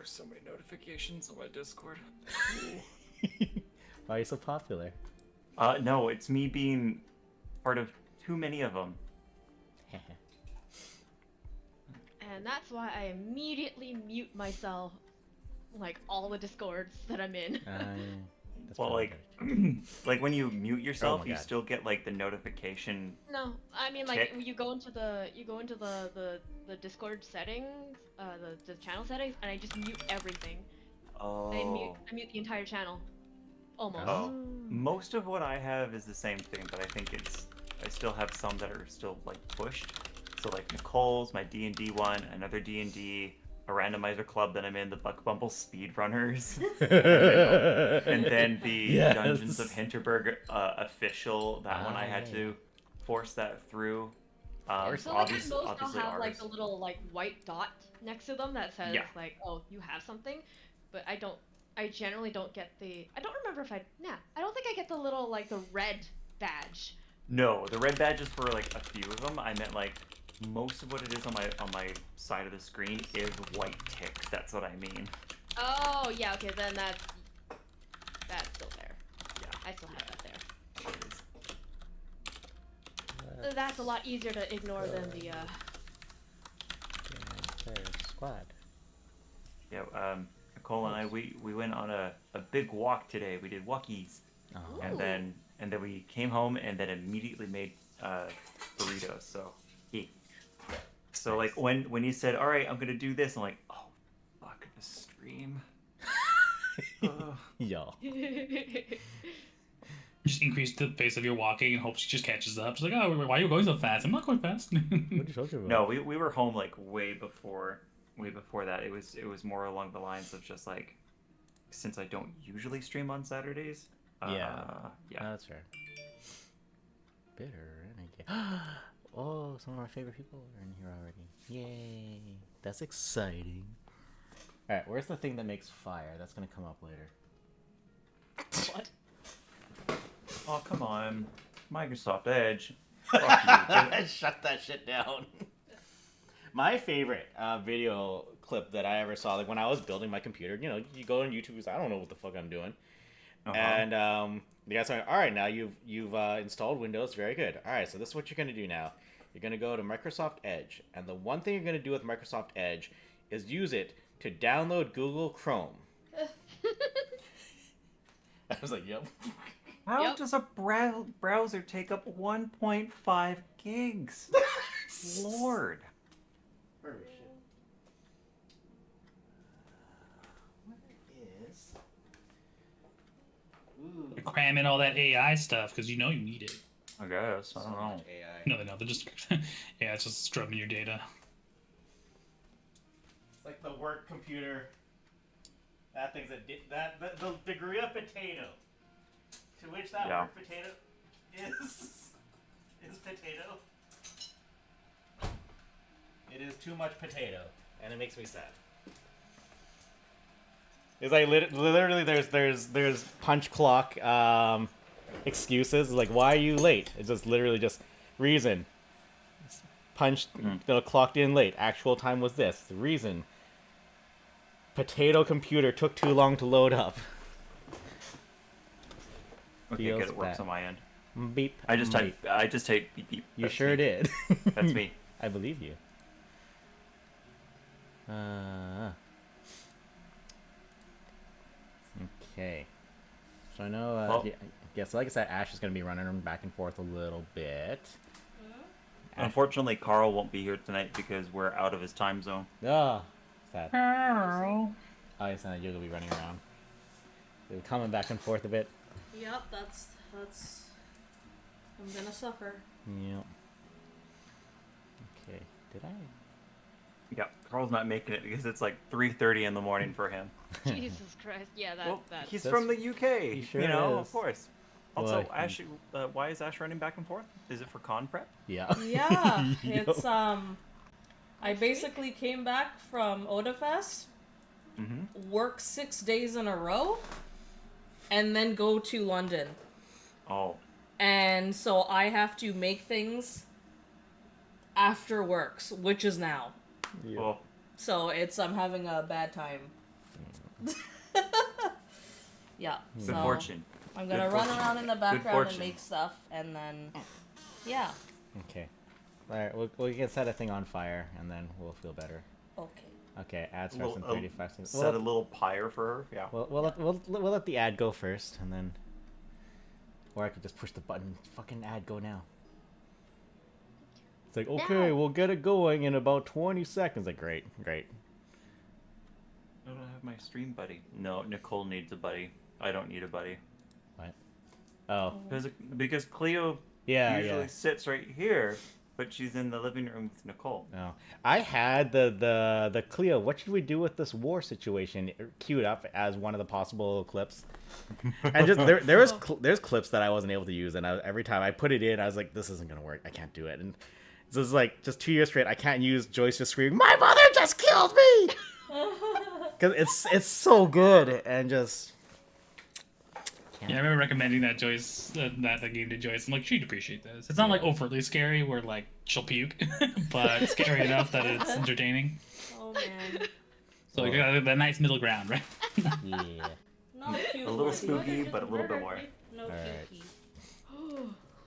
There's so many notifications on my Discord. Why are you so popular? No, it's me being part of too many of them. And that's why I immediately mute myself, like all the Discords that I'm in. That's Well, probably like, good. like when you mute yourself, my you God. still get like the notification. No, I mean like Tick. you go into the the Discord settings, the channel settings, and I just mute everything. Oh. I mute the entire channel, almost. Oh. Most of what I have is the same thing, but I think I still have some that are still like pushed. So like Nicole's, my D&D one, another D&D, a randomizer club that I'm in, the Buck Bumble Speedrunners, and then the Yes. Dungeons of Hinterberg official. That one I had to force that through. So like obviously most I'll have ours. like the little like white dot next to them that says Yeah. like, oh, you have something, but I generally don't get I don't remember if I don't think I get the little like the red badge. No, the red badge is for like a few of them. I meant like most of what it is on my side of the screen is white ticks. That's what I mean. Oh yeah, okay, then that's still there. Yeah. I still have that there. It is. That's a lot easier to ignore than the Squad. Yeah, Nicole and I we went on a big walk today. We did walkies. Oh. And then we came home and then immediately made burritos. So like when you said, all right, I'm gonna do this, I'm like, oh fuck, the stream. Yo. Just increase the pace of your walking and hope she just catches up. She's like, oh, why are you going so fast? I'm not going fast. What are you talking about? No, we were home like way before that. It was more along the lines of just like, since I don't usually stream on Saturdays. Yeah. Yeah. That's fair. Bitter Renegade. Oh, some of our favorite people are in here already. Yay. That's exciting. Alright, where's the thing that makes fire? That's gonna come up later. what? Oh come on, Microsoft Edge. Fuck you. Shut that shit down. My favorite video clip that I ever saw, like when I was building my computer, you know, you go on YouTube, I don't know what the fuck I'm doing. Uh-huh. And the guy's like, all right, now you've installed Windows, very good. All right, so this is what you're going to do now. You're going to go to Microsoft Edge, and the one thing you're going to do with Microsoft Edge is use it to download Google Chrome. I was like, yep. How does a browser take up 1.5 gigs? Lord. Where is? Ooh. You're cramming all that AI stuff because you know you need it. I guess. I don't know. No, they're just yeah, it's just scrubbing your data. It's like the work computer. That thing's the degree of potato. To which that work potato is potato. It is too much potato, and it makes me sad. It's like literally there's punch clock excuses like why are you late? It's just literally just reason. Punched, clocked in late. Actual time was this. The reason. Potato computer took too long to load up. Okay, good. It works on my end. Beep. I just beep. typed beep beep. You That's sure me. did. That's me. I believe you. Okay. So I know. Yeah, so like I said, Ash is going to be running them back and forth a little bit. Unfortunately, Carl won't be here tonight because we're out of his time zone. Oh, sad. Oh, it's not. You're going to be running around. They're coming back and forth a bit. Yep, that's. I'm gonna suffer. Yep. Okay. Did I? Yeah, Carl's not making it because it's like 3:30 in the morning for him. Jesus Christ! Yeah, that. He's from the UK. He sure you know, is. of course. Also, Well, Ash, why is Ash running back and forth? Is it for con prep? Yeah. Yeah, it's I basically came back from Odafest, work 6 days in a row, and then go to London. Oh. And so I have to make things after works, which is now. Yeah. Well, So I'm having a bad time. Yeah. Good So fortune. I'm gonna Good run fortune. around in the Good background and fortune. make stuff, and then yeah. Okay. All right, we'll get set a thing on fire, and then we'll feel better. Okay. Okay, ad starts in We'll, 35 seconds. set a little pyre for her. Yeah. We'll let the ad go first, and then, or I could just push the button. Fucking ad go now. It's like, okay, Now. we'll get it going in about 20 seconds. Like, great. I don't have my stream buddy. No, Nicole needs a buddy. I don't need a buddy. What? Oh, Because Cleo yeah, usually yeah. sits right here, but she's in the living room with Nicole. No, I had the Cleo. What should we do with this war situation queued up as one of the possible clips? And just there's clips that I wasn't able to use, and every time I put it in, I was like, this isn't gonna work. I can't do it. And this is like just 2 years straight. I can't use Joyce just screaming, "My mother just killed me!" Because it's so good and just. Yeah, I remember recommending that Joyce that game to Joyce. I'm like, she'd appreciate this. It's not like overtly scary where like she'll puke, but scary enough that it's entertaining. Oh man. So you got that nice middle ground, right? Yeah. Not cute. A little Marty. spooky, but a little bit more. No Alright. cutie.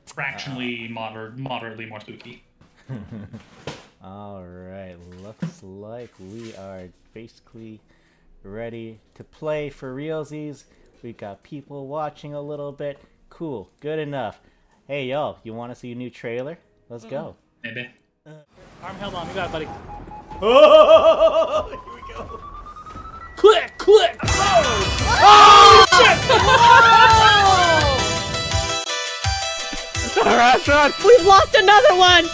Fractionally moderately more spooky. All right, looks like we are basically ready to play for realsies. We got people watching a little bit. Cool, good enough. Hey, y'all, you want to see a new trailer? Let's go. Maybe. Arm held on. You got it, buddy. Oh, here we go. Click, click. Run. We've lost another one!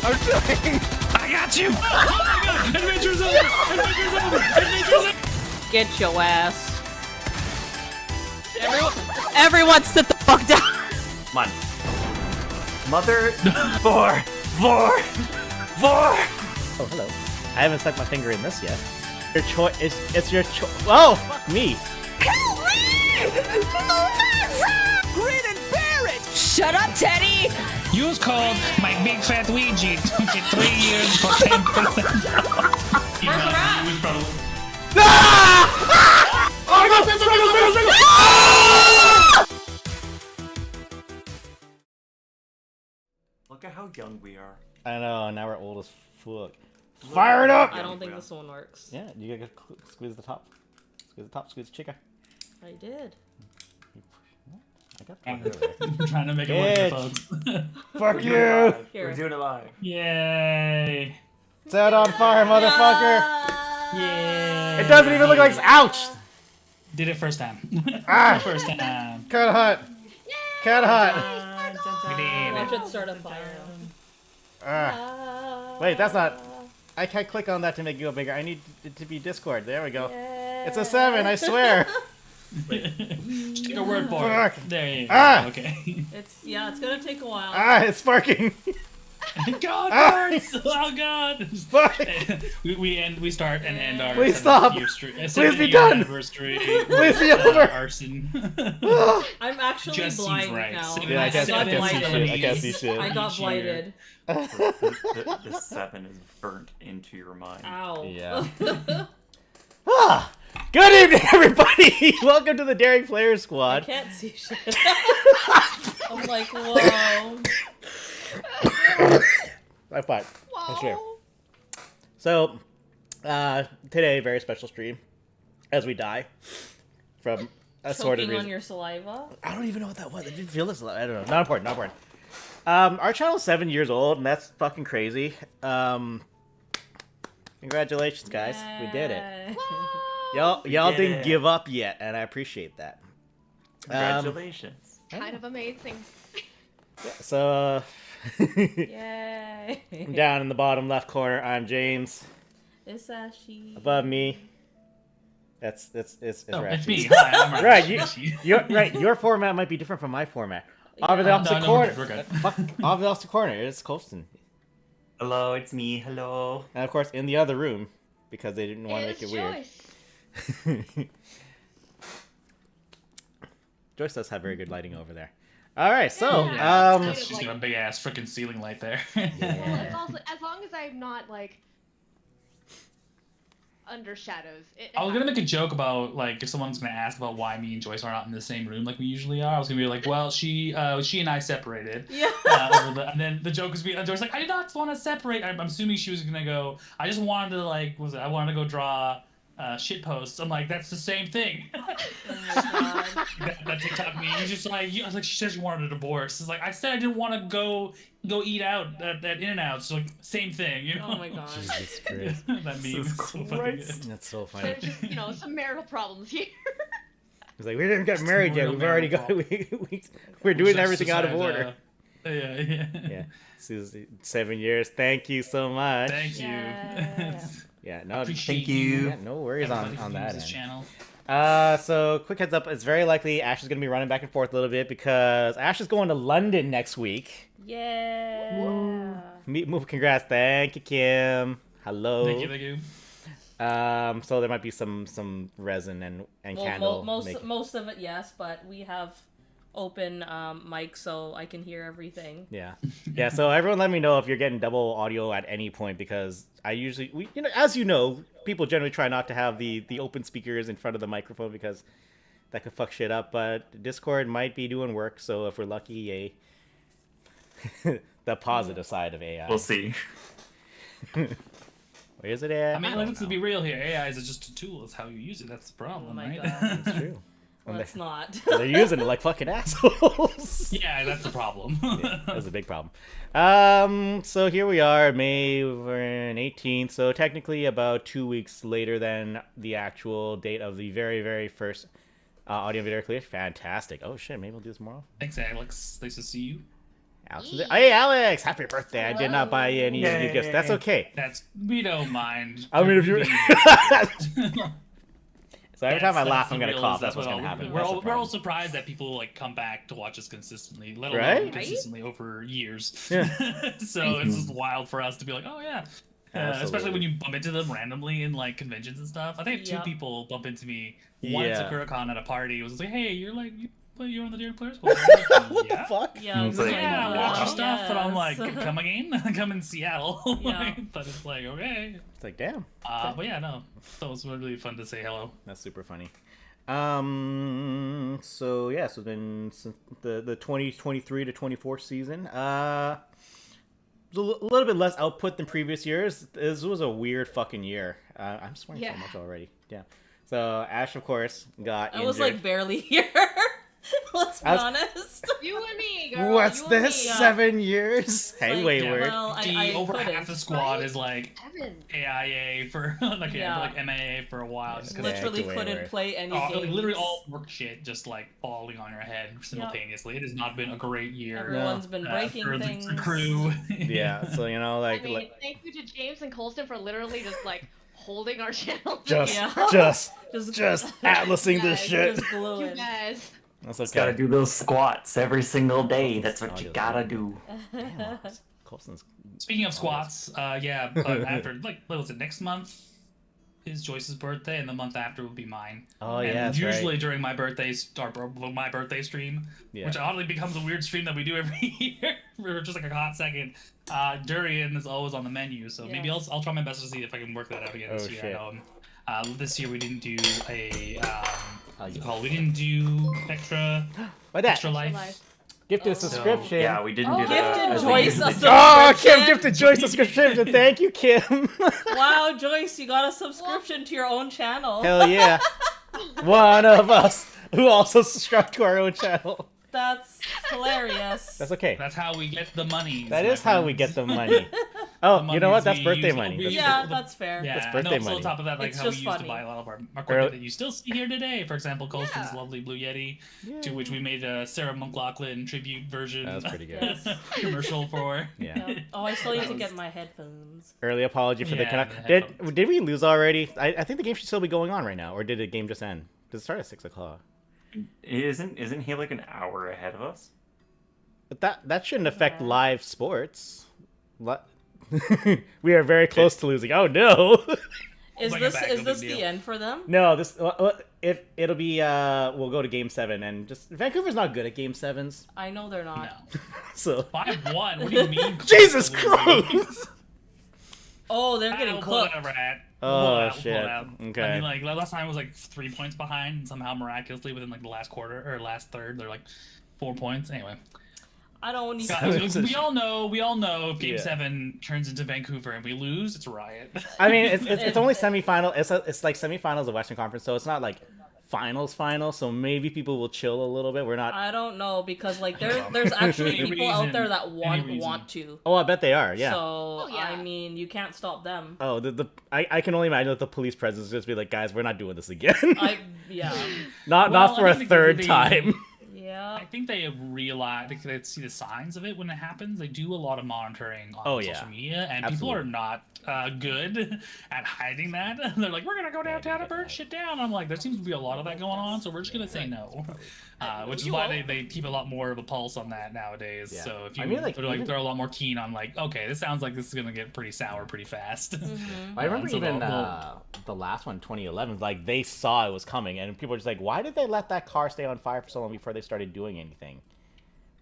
I'm trying. I got you! Oh my god! Adventure's over! Adventure's over! Adventure's over! Get your ass. Everyone sit the fuck down! Come on. Mother. Four. Oh, hello. I haven't stuck my finger in this yet. Your choice. It's your choice. Oh, fuck me. Shut up, Teddy! Use code my big fat Ouija to get 3 years for 10%. He was probably. Look at how young we are. I know. Now we're old as fuck. Fire it up. I don't think this one works. Yeah, you gotta squeeze the top. Squeeze the top. Squeeze the chica. I did. I got one earlier. I'm trying to make it work, folks. Fuck We're doing it you! live. Here. We're doing it live. Yay! Set on fire, motherfucker! Yay! It doesn't even look like. Ouch! Did it first time. Ah! First time. Cut hot. Cut hot. Watch it start on fire. Ah. Wait, that's not. I can't click on that to make it go bigger. I need it to be Discord. There we go. It's a 7, I swear. Just take a word for Fuck. it. There you go. Ah! Okay. It's gonna take a while. Ah, it's sparking. God Ah! burns! Oh god! Fuck. we start and end our Please 70th stop. year stream. Please be done. Anniversary. Please be with, over. Arson. I'm actually Just seems blind right. now. Sitting Yeah, I at can't see blinded. shit. I can't see shit. I got Each year. blighted. The 7 is burnt into your mind. Ow. Yeah. Ah, good evening, everybody. Welcome to the Daring Players I Squad. can't see shit. I'm like, whoa. High five. Wow. Sure. So, today, very special stream as we die from assorted Choking reasons. on your saliva. I don't even know what that was. I didn't feel this. I don't know. Not important. Not important. Our channel's 7 years old, and that's fucking crazy. Congratulations, guys. We did it. Yay. Y'all did didn't it. give up yet, and I appreciate that. Congratulations. Kind of amazing. So, Yay. down in the bottom left corner, I'm James. It's Ashi. Above me, it's Oh, it's Ratchet. me. Hi, I'm Right, Rashi. your format might be different from my format. Yeah. Off the opposite No, corner. we're good. Fuck, off the opposite corner, it's Colston. Hello, it's me. Hello. And of course, in the other room, because they didn't want to make It's it weird. Joyce. Joyce does have very good lighting over there. All right, so Yeah. She's got a big ass freaking ceiling light there. Well, it's also as long as I'm not like undershadows it. I was gonna make a joke about like if someone's gonna ask about why me and Joyce are not in the same room like we usually are. I was gonna be like, well, she and I separated. Yeah. And then the joke was Joyce like, I did not want to separate. I'm assuming she was gonna go. I just wanted to I wanted to go draw shit posts. I'm like, that's the same thing. Oh my god. that TikTok meme. He's just like, I was like, she said she wanted a divorce. It's like I said I didn't want to go eat out at In-N-Out. So like, same thing, you know? Oh my god. Jesus Christ. that meme is so fucking good. That's so funny. There's just some marital problems here. It's like, we didn't get married yet. real We've already got. marital We're doing Just everything out of decided, order. Yeah. Yeah. Susie, 7 years. Thank you so much. Thank you. Yeah. Yeah, no, Appreciate Thank you. yeah, no worries everybody on who that uses this end. channel. So quick heads up, it's very likely Ash is going to be running back and forth a little bit because Ash is going to London next week. Yeah. Congrats. Thank you, Kim. Hello. Thank you. So there might be some resin and Well, candle. most of it, yes, but we have open mic, so I can hear everything. Yeah. Yeah, so everyone let me know if you're getting double audio at any point because as you know, people generally try not to have the open speakers in front of the microphone because that could fuck shit up, but Discord might be doing work, so if we're lucky, yay. The positive side of AI. We'll see. Where is it at? I mean, don't let's know. be real here. AI is just a tool. It's how you use it. That's the problem, Oh my right? God. It's true. Let's not. They're using it like fucking assholes. yeah, that's the problem. Yeah, that's a big problem. So here we are, May 18th. So technically about 2 weeks later than the actual date of the very, very first audio and video clear. Fantastic. Oh shit, maybe we'll do this tomorrow. Thanks, Alex. Nice to see you. Alex is there. Hey, Alex! Happy birthday! I did not buy you any Yay. gifts. That's okay. We don't mind. I mean, if you're. That's- So every time I that's laugh, the I'm gonna real- cough. That's what's what gonna all- happen. We're That's all, the we're all problem. surprised that people like come back to watch us consistently, let alone Right? consistently over years. Yeah. So it's just wild for us to be like, oh yeah. Especially Absolutely. when you bump into them randomly in like conventions and stuff. I think I have two Yep. people bump into me. One at Yeah. SakuraCon at a party. It was like, hey, you're on the Daring Players Club. What the Yeah. fuck? Yeah, It's like, Yeah, watch your stuff, and I'm like, yes. come again? Come in Seattle. Yeah. But it's like, okay. It's like, damn. But yeah, no. So it was really fun to say hello. That's super funny. So yeah, so then since the 2023 to 24 season, it was a little bit less output than previous years. This was a weird fucking year. I'm swearing Yeah. so much already. Yeah. So Ash, of course, got I injured. was like barely here. Let's be I was- honest. You and me, girl. What's you and this? me. 7 years? Hey, Like, Wayward. well, I over couldn't. half the squad is like Seven. AIA for like Yeah. like MAA for a while. Just 'cause Yeah, Literally to couldn't Wayward. play any like, games. literally all work shit just like falling on your head simultaneously. It has not been a great year. Everyone's been breaking for things. the crew. Yeah. So you know, I like, mean, thank you to James and Colston for literally just like holding our channel. just Yeah. just Just atlasing this Guys, shit. Just you gluing. guys. That's Just gotta okay. do those squats every single day. That's what Oh, you yeah. gotta do. Damn, Colson's Speaking of squats, after what was it, next month is Joyce's birthday, and the month after will be mine. Oh And yeah, that's usually right. during my birthday my birthday stream, Yeah. which oddly becomes a weird stream that we do every year for just like a hot second. Durian is always on the menu, so maybe Yes. I'll try my best to see if I can work that out again this Oh, year. shit. This year we didn't do a what's it yeah. called? We didn't do extra What that? life. Gifted Oh. subscription. Yeah, we didn't Oh, do that. Gifted as we Joyce usually a do. sub- Oh, Kim Subscription. gifted Joyce a subscription. Thank you, Kim. Wow, Joyce, you got a subscription to your own channel. Hell yeah. One of us who also subscribed to our own channel. That's hilarious. That's okay. That's how we get the money. That is how we get the money. Oh, The you know what? monies That's we birthday use- money. we That's use Yeah, the- that's fair. Yeah, That's birthday no, money. on top of that, like It's how we just used to funny. buy a lot of our Early- equipment that you still see here today. For example, Colston's Yeah. lovely Blue Yeti, to which we made a Sarah McLaughlin tribute version That was pretty good. Yes. commercial for. Yeah. Yeah. Oh, I still need to get my headphones. Early apology for the Yeah, connect. the Did headphones. we lose already? I think the game should still be going on right now, or did the game just end? Does it start at 6 o'clock? Isn't he like an hour ahead of us? But that shouldn't affect Yeah. live sports. We are very close to losing. Oh no! Is Bring it this back, is no this big the deal. end for them? No, this if it'll be we'll go to Game 7 and just Vancouver's not good at Game 7s, I know they're No. not. so 5-1. What do you mean? Jesus close to losing? Christ! Oh, they're getting Oh, cooked. whatever, Hat. Oh Blowout. shit. I Okay. mean, like last time I was like 3 points behind, and somehow miraculously within like the last quarter or last third, they're like 4 points. Anyway, I don't need. guys, we all know if Game Yeah. 7 turns into Vancouver and we lose, it's a riot. I mean, it's only semifinal. It's like semifinals of Western Conference, so it's not like finals. So maybe people will chill a little bit. We're not. I don't know because like there's actually Any people out there reason- that any reason. want to. Oh, I bet they are. Yeah. So yeah. I mean, you can't stop them. Oh, I can only imagine that the police presence just be like, guys, we're not doing this again. Yeah. not Well, for I a think third they- time. Yeah. I think they realize they see the signs of it when it happens. They do a lot of monitoring on Oh, social yeah. media, and Absolutely. people are not good at hiding that. They're like, "We're gonna go downtown and burn shit down." I'm like, there seems to be a lot of that going on, so we're just gonna say no, which is why they keep a lot more of a pulse on that nowadays. Yeah. So if you I mean, like, they're, like even- they're a lot more keen on like, okay, this sounds like this is gonna get pretty sour pretty fast. I remember So even they'll- the last one, 2011. Like they saw it was coming, and people were just like, "Why did they let that car stay on fire for so long before they started doing anything?"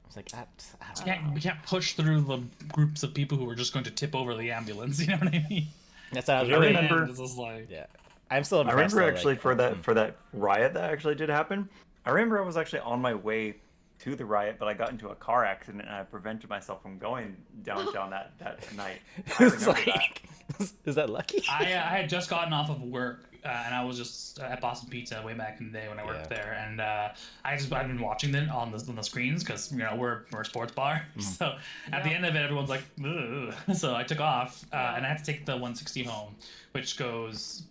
I was like, I don't know. we can't push through the groups of people who are just going to tip over the ambulance. You know what I mean? That's what I was I really. remember- It's just like, Yeah, I'm still I impressed. remember though, actually like, for that riot that actually did happen. I remember I was actually on my way to the riot, but I got into a car accident and I prevented myself from going downtown that night. I It's remember that. like, is that lucky? I had just gotten off of work and I was just at Boston Pizza way back in the day when I worked Yeah. there, and I've been watching it on the screens because we're a sports bar. So at the end of it, everyone's like, ugh. So I took off and I had to take the 160 home, which goes.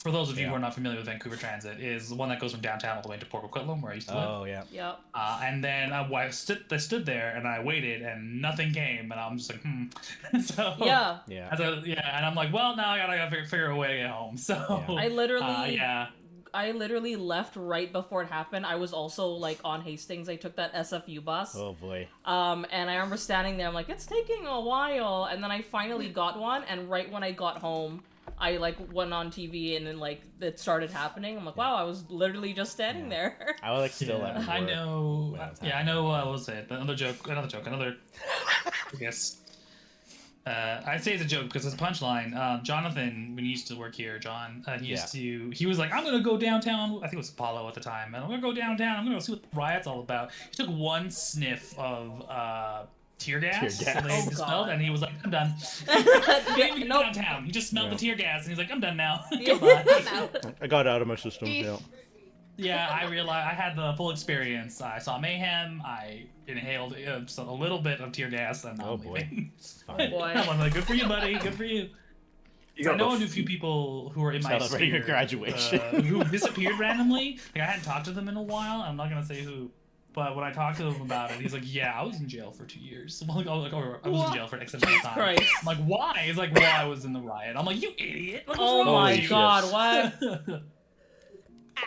For those of you who Yeah. are not familiar with Vancouver Transit, is the one that goes from downtown all the way to Port Coquitlam, where I used to live. Oh yeah. Yep. And then I stood there and I waited and nothing came, and I'm just like, so Yeah. Yeah. and I'm like, well, now I gotta figure a way to get home. So I literally yeah. I literally left right before it happened. I was also like on Hastings. I took that SFU bus. Oh boy. And I remember standing there. I'm like, it's taking a while. And then I finally got one. And right when I got home, I like went on TV and then like it started happening. I'm like, wow, I was literally just standing there. I was like still Yeah, at work I know. when it was Yeah, I know. What was it? Another joke. I guess. I'd say it's a joke because it's a punchline. Jonathan, when he used to work here, he was like, I'm gonna go downtown. I think it was Apollo at the time, and I'm gonna go downtown. I'm gonna go see what the riot's all about. He took one sniff of tear gas, Tear gas. that he Oh, smelled, God. and he was like, I'm done. Yeah, He didn't nope. go downtown. He just smelled the tear gas, and he's like, I'm done now. Yeah. Goodbye. I got it out of my system. Yeah. Yeah, I realized I had the full experience. I saw mayhem. I inhaled just a little bit of tear gas, and Oh, I'm boy. leaving. Oh, boy. I'm like, good for you, buddy. Good for you. You I got know the a few people who are in my Celebrating your sphere, graduation. who disappeared randomly. Like I hadn't talked to them in a while. I'm not gonna say who, but when I talked to him about it, he's like, "Yeah, I was in jail for 2 years. I was in jail for X amount of time." Christ. I'm like, "Why?" He's like, "Well, I was in the riot." I'm like, "You idiot!" Like, what's Oh wrong my with you? God, what?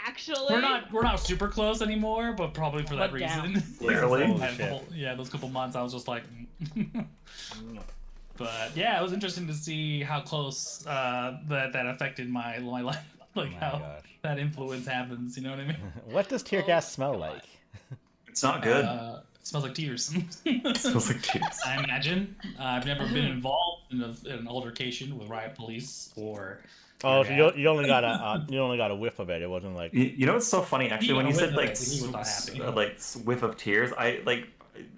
Actually, We're not super close anymore, but probably for that But damn. reason. Literally? I had a couple- yeah, those couple months I was just like. But yeah, it was interesting to see how close that affected my life, like my how gosh. that influence happens. You know what I mean? What does tear gas smell like? It's not good. It smells like tears. It smells like tears. I imagine. I've never been involved in an altercation with riot police or. Oh, so tear gas. you only got a whiff of it. It wasn't like. You know what's so funny actually when you said like He was not happy. like whiff of tears. I like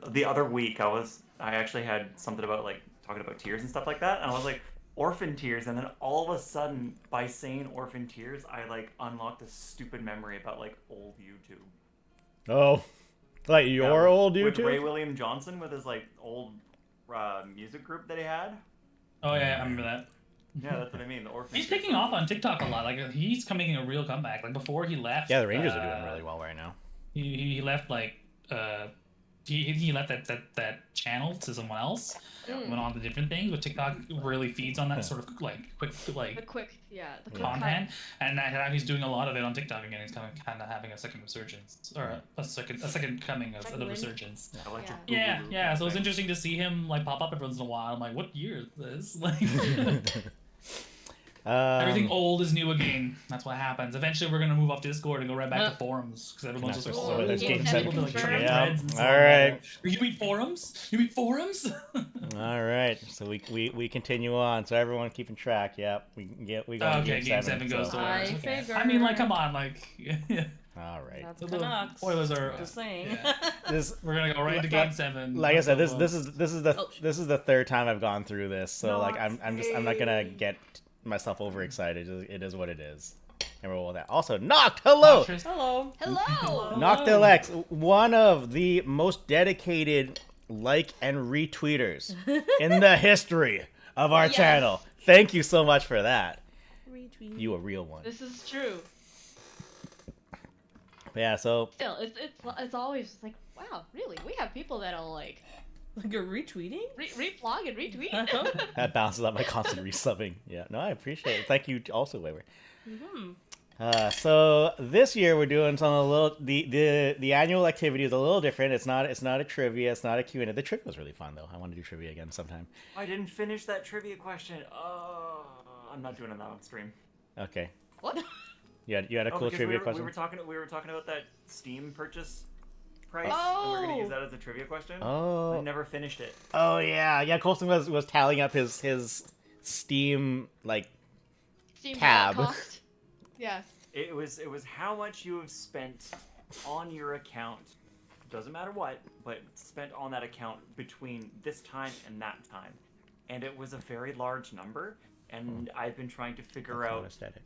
the other week I actually had something about like talking about tears and stuff like that, and I was like orphan tears, and then all of a sudden by saying orphan tears, I like unlocked a stupid memory about like old YouTube. Oh, like your old With Ray YouTube. William Johnson with his like old music group that he had. Oh yeah, I remember that. Yeah, that's what I mean. The orphan. He's tears. taking off on TikTok a lot. Like he's making a real comeback. Like before he left. Yeah, the Rangers are doing really well right now. He left like he left that channel to someone else. Went on to different things, but TikTok really feeds on that sort of like quick the like quick content, and now he's doing a lot of it on TikTok again. He's kind of having a second resurgence or a second coming of Second the wind. resurgence. I like your Yeah, boo-boo yeah. So it's thing. interesting to see him like pop up every once in a while. I'm like, what year is this? Like, Everything old is new again. That's what happens. Eventually, we're gonna move off Discord and go right back to forums because everyone's just like, Oh, oh, there's Game Game 7 7 like confirmed. threads and Yeah. so on. Alright. You mean forums? You mean forums? All right, so we continue on. So everyone keeping track. Yep, we go. on Okay, Game 7 goes so- to I ours. Okay. figure. I mean, like, come on, like, All right. That's the Canucks. Oilers are. Just saying. Yeah. This, We're gonna go right into Game 7. like I said, this So, this is the Oh. this is the third time I've gone through this. So like Not I'm not gonna get myself overexcited. It is what it is. And roll with that. Also, Noct, hello. Hello. Hello. Noctilex, one of the most dedicated like and retweeters in the history of our Yes. channel. Thank you so much for that. Retweet. You a real one. This is true. Yeah, so Still, it's always just like, wow, really? We have people that'll like Like a retweeting? replog and retweet. that balances out my constant resubbing. Yeah, no, I appreciate it. Thank you also, Wayward. Hmm. So this year we're doing something a little. The annual activity is a little different. It's not a trivia. It's not a Q&A. The trivia was really fun though. I want to do trivia again sometime. I didn't finish that trivia question. Oh, I'm not doing that on stream. Okay. What? You had a cool because trivia we question. were talking about that Steam purchase price, and we're gonna use that as a trivia question. I Oh. never finished it. Oh yeah. Colson was tallying up his Steam like. Steam Tab. cost. Yeah. It was how much you have spent on your account. Doesn't matter what, but spent on that account between this time and that time. And it was a very large number, and I've been trying to figure That's not out aesthetic.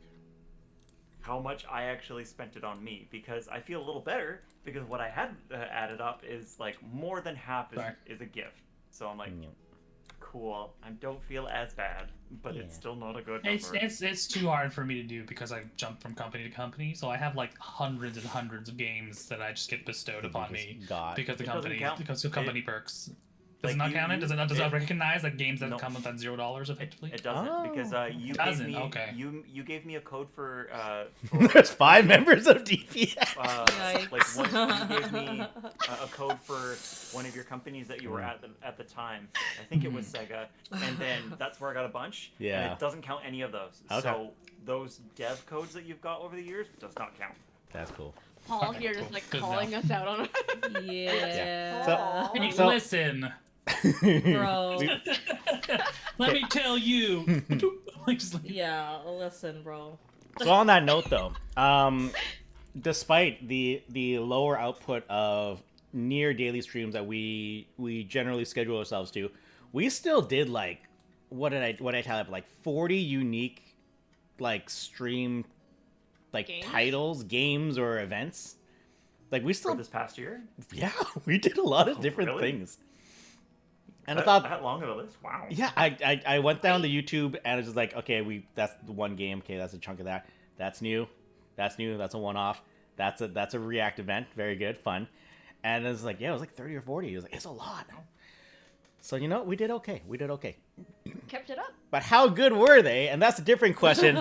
how much I actually spent it on me, because I feel a little better because what I had added up is like more than half Sorry. is a gift. So I'm like, Yeah. cool. I don't feel as bad, but it's Yeah. still not a good number. It's too hard for me to do because I jump from company to company, so I have like hundreds and hundreds of games that I just get bestowed upon me God. because the It doesn't company count. because of company perks. Does like, it not you- count it? you- Does it not it- recognize like games that No. come with that $0 effectively? It doesn't because you gave Doesn't, me okay. you gave me a code for There's 5 members of DPS. like you gave me a code for one of your companies that you were at the time. I think it was Sega, and then that's where I got a bunch. Yeah. And it doesn't count any of those. Okay. So those dev codes that you've got over the years does not count. That's cool. Paul Okay, here cool. just like Good calling enough. us out on it. Yeah. So- Hey, So- listen, Bro. let me tell you. Like, just like- Yeah, listen, bro. So on that note, though, despite the lower output of near daily streams that we generally schedule ourselves to, we still did like what I tell it like 40 unique like stream like Games? titles, games, or events. Like we For still this past year, yeah we did a lot of Oh, different really? things. And I thought that long of a list. Wow. yeah, I went down to YouTube and it's just like, okay, that's the one game. Okay, that's a chunk of that. That's new. That's new. That's a one-off. That's a React event. Very good, fun. And it's like, yeah, it was like 30 or 40. It was like, it's a lot. So you know, we did okay. We did okay. Kept it up. But how good were they? And that's a different question,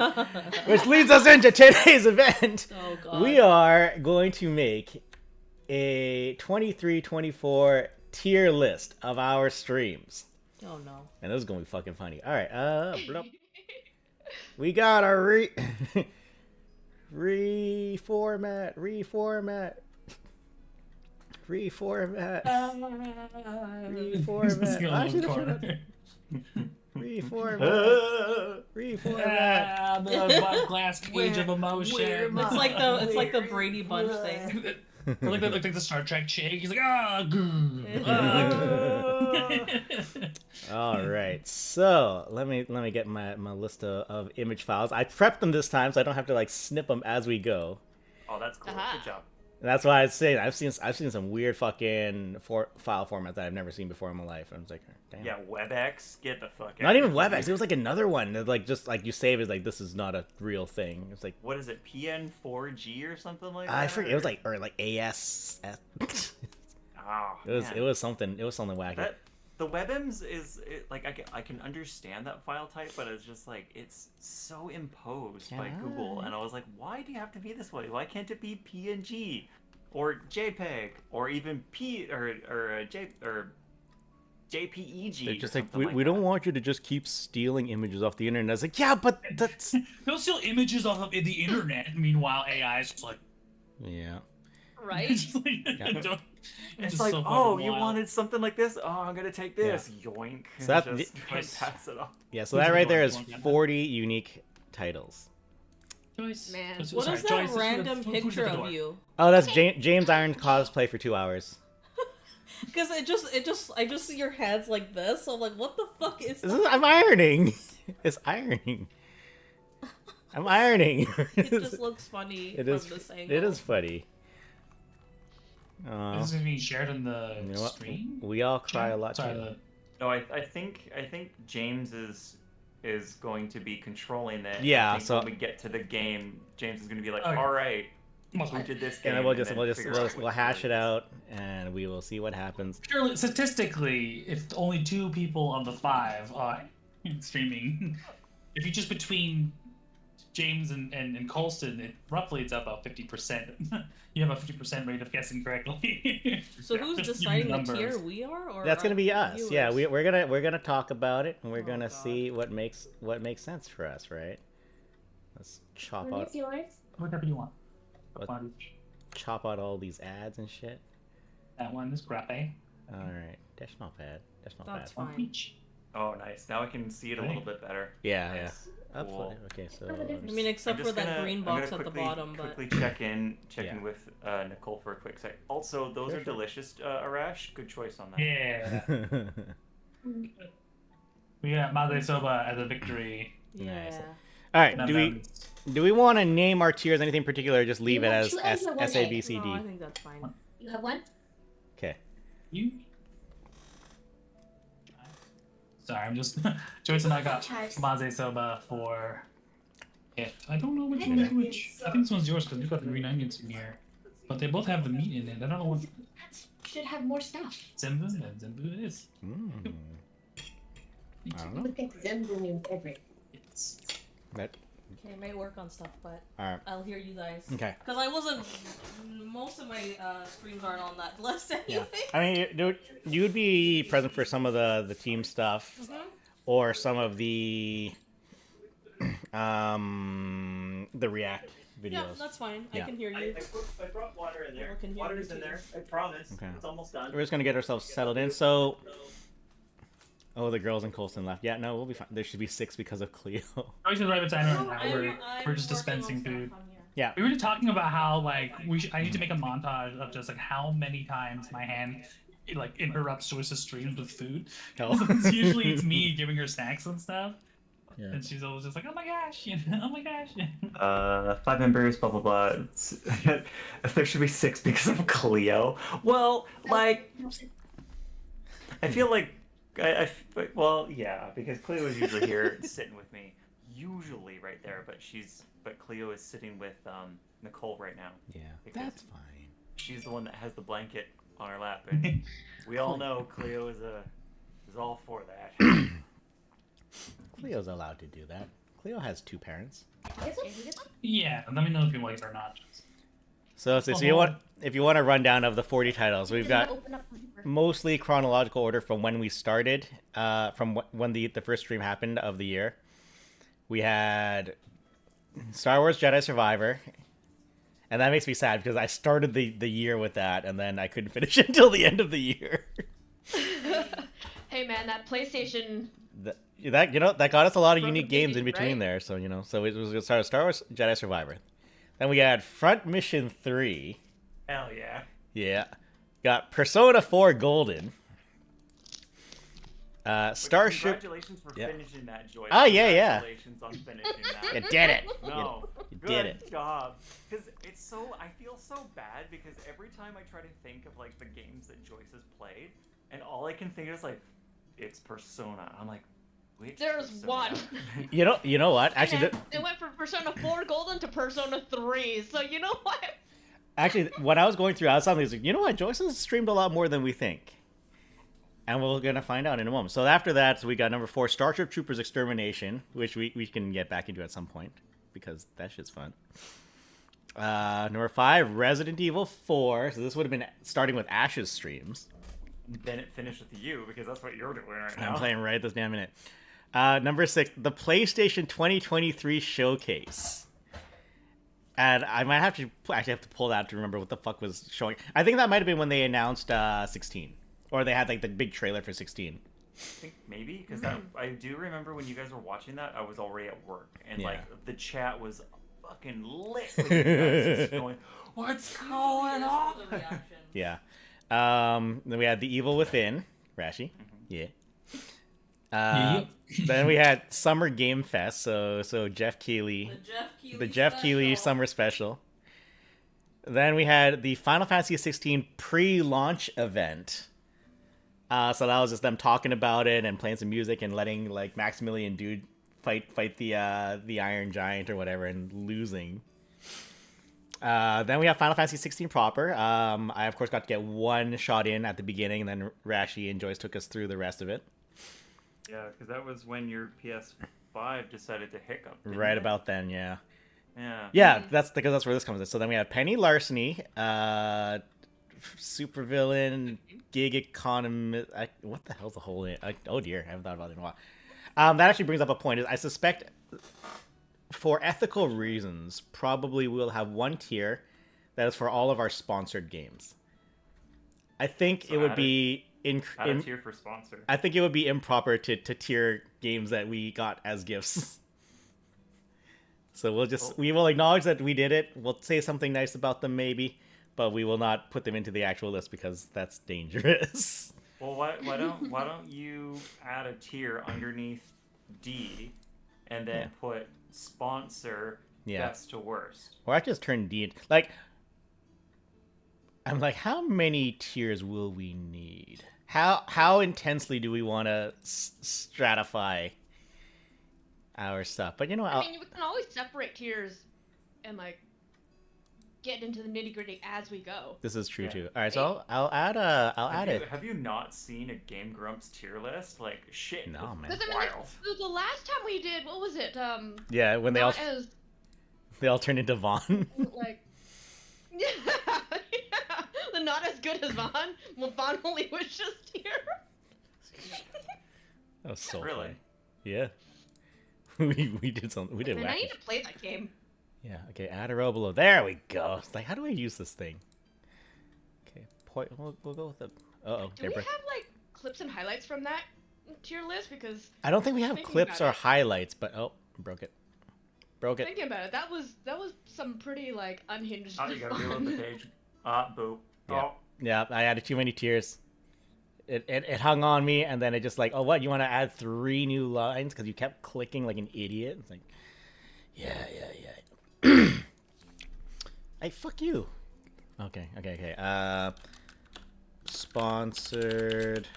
which leads us into today's event. Oh god. We are going to make a 23-24 tier list of our streams. Oh no. And this is gonna be fucking funny. All right, blup. We got a reformat. Just go I in should the have corner. reformat. The one glass cage of emotion. It's like the Brady Bunch thing. like the Star Trek chick. He's like, ah, All right, so let me get my list of image files. I prepped them this time, so I don't have to like snip them as we go. Oh, that's cool. Aha. Good job. And that's why I say I've seen some weird fucking file formats that I've never seen before in my life. And I was like, damn. Yeah, WebEx, get the fuck out. Not even WebEx. It was like another one that like just like you save is like this is not a real thing. It's like What is it? PN4G or something like that? I forget. It was like or like AS. Oh, It was something wacky. That the WebMs like I can understand that file type, but it's just like it's so imposed by Google, and I was like, why do you have to be this way? Why can't it be PNG or JPEG or even JPEG. They're just or like, something we don't that. want you to just keep stealing images off the internet. I was like, yeah, but that's Don't steal images off of the internet. Meanwhile, AI is just like, yeah. Right? just like don't- It's just like, so oh, fucking you wild. wanted something like this? Oh, I'm gonna take this. Yoink. So that- and just Yes. pass it off. Yeah, so Who's that the right there is dog? 40 unique titles. Joyce. Man. Joyce- What sorry, is that Joyce, random who's at picture the of door? you? Oh, that's James Iron cosplay for 2 hours. Because I just see your hands like this. So I'm like, what the fuck is This that? is- I'm ironing. It's ironing. I'm ironing. It just looks funny It from is. this angle. It is funny. Oh, This is being shared in the you know what? stream. We all cry a lot Sorry, too. No, I think James is going to be controlling it. Yeah, I think so- when we get to the game, James is going to be like, Okay. all right, Must we be- did this game. And then we'll and just we'll figure out we'll what hash it is. out, and we will see what happens. Surely, statistically, if only 2 people of the 5 are streaming, if you just between James and Colston, roughly it's about 50%. You have a 50% rate of guessing correctly. So who's Just deciding giving the numbers. tier? We are, or That's gonna be our us. Yeah, viewers? we're gonna talk about it, and we're Oh, gonna God. see what makes sense for us, right? Let's chop out Whatever you want. What? One. chop out all these ads and shit. That one is Grappe. All right, that's not bad. That's not That's bad. fine. One peach. Oh, nice. Now I can see it a little bit better. Yeah, yeah. Nice. That's Cool. fine. Okay, so I mean, except I'm for just that gonna- green I'm box gonna at the bottom, but quickly check in Yeah. with Nicole for a quick sec. Also, those Sure, are sure. delicious, Arash. Good choice on that. Yeah. We got Maze Soba as a victory. yeah. all right. And Do we want to name our tiers anything particular, or just leave it You have as two eggs or one S A egg? B C No, D? I think that's fine. You have one? Okay. You? Sorry, I'm just. Joyce and I got Chives. Maze Soba for it. I don't know which one is which. I think this one's yours because you got the green onions in here. But they both have the meat in it. I don't know what Should have more stuff. Zembu and Zembu it is. Mm. I don't know. Look at Zembu means everything. It's That, Okay, may work on stuff, but all right. I'll hear you guys. Okay. Because I wasn't. Most of my streams aren't on that list Yeah. anyway. I mean, dude, you would be present for some of the team stuff, or some of the React videos. Yeah, that's fine. Yeah. I can hear you. I brought water in there. can hear Water's you in too. there. I promise. Okay. It's almost done. We're just gonna get ourselves settled in. So, oh, the girls in Colston left. Yeah, no, we'll be fine. There should be 6 because of Cleo. Joyce is right beside her No, right now. I'm We're working just on dispensing stuff food. on here. Yeah. We were just talking about how like I need to make a montage of just like how many times my hand like interrupts Joyce's streams with food. Oh. Usually it's me giving her snacks and stuff, Yeah. and she's always just like, "Oh my gosh, you know, oh my gosh." 5 members, blah blah blah. There should be 6 because of Cleo. Well, like, I feel like well, yeah, because Cleo is usually here sitting with me, usually right there, but Cleo is sitting with Nicole right now. Yeah, Because- that's fine. She's the one that has the blanket on her lap, and we all know Cleo is all for that. Cleo's allowed to do that. Cleo has 2 parents. Yeah, let me know if you like it or not. So if you want a rundown of the 40 titles, we've got mostly chronological order from when we started, from when the first stream happened of the year. We had Star Wars Jedi Survivor, and that makes me sad because I started the year with that, and then I couldn't finish it until the end of the year. Hey man, that PlayStation. That got us a lot of From the unique games in beginning, between right? there. So it was Star Wars Jedi Survivor. Then we had Front Mission 3. Hell yeah. Yeah. Got Persona 4 Golden. Starship. Congratulations for Yeah. finishing that, Joyce. Oh, yeah. Congratulations on finishing that. You did it. No, You good did it. job. Because it's so, I feel so bad because every time I try to think of like the games that Joyce has played, and all I can think of is like, it's Persona. I'm like, which There's Persona? one. You know what? Actually, And it went from Persona 4 Golden to Persona 3. So you know what? actually, when I was going through, I was suddenly like, you know what? Joyce has streamed a lot more than we think. And we're going to find out in a moment. So after that, we got number 4, Starship Troopers Extermination, which we can get back into at some point, because that shit's fun. Number 5, Resident Evil 4. So this would have been starting with Ash's streams. then it finished with you because that's what you're doing right now. I'm playing right this damn minute. Number 6, the PlayStation 2023 Showcase. And I might have to actually have to pull that to remember what the fuck was showing. I think that might have been when they announced 16, or they had like the big trailer for 16. I think maybe because I do remember when you guys were watching that, I was already at work and Yeah. like the chat was fucking lit with you guys just going, "What's going on?" Yeah. Then we had The Evil Within, Rashi. Yeah. Then we had Summer Game Fest, so Jeff Keighley. The Jeff Keighley Summer Special. Then we had the Final Fantasy 16 pre-launch event. So that was just them talking about it and playing some music and letting like Maximilian Dude fight the Iron Giant or whatever and losing. Then we have Final Fantasy 16 proper. I of course got to get one shot in at the beginning, and then Rashi and Joyce took us through the rest of it. Yeah, because that was when your PS5 decided to hiccup. didn't Right it? about then, yeah. Yeah. Yeah, that's because that's where this comes in. So then we have Penny Larceny, Supervillain, Gig Economy. What the hell's the whole name? Oh dear, I haven't thought about it in a while. That actually brings up a point. Is I suspect, for ethical reasons, probably we'll have one tier that is for all of our sponsored games. I think So it would add be Add a tier for sponsor. I think it would be improper to tier games that we got as gifts. So we will acknowledge that we did it. We'll say something nice about them maybe, but we will not put them into the actual list because that's dangerous. Well, why don't you add a tier underneath D, and then put sponsor best to worst? Or I just turn D. Like, I'm like, how many tiers will we need? How intensely do we want to stratify our stuff? But you know, I mean, you can always separate tiers and like get into the nitty gritty as we go. this is true too. All right, so I'll add it. Have you not seen a Game Grumps tier list? Like shit. No, man. Because I mean, Wild. the last time we did, what was it? Yeah, when they all not as turn into Vaughn. like yeah, the not as good as Vaughn. Well, Vaughn only was just here. That was so Really? funny. Yeah. we did something. We did Man, I wacky. need to play that game. Yeah. Okay. Add a row below. There we go. It's like, how do I use this thing? Okay. Point. We'll go with the. Do we have like clips and highlights from that tier list? Because I don't think we have thinking clips about or it. highlights, but broke it. thinking about it, that was some pretty like unhinged. Oh, you gotta fun. reload the page. Boo. Yeah. Oh, Yeah. I added too many tiers. It hung on me, and then it just like, oh, what? You want to add 3 new lines because you kept clicking like an idiot? It's like, yeah. Hey, fuck you. Okay. Sponsored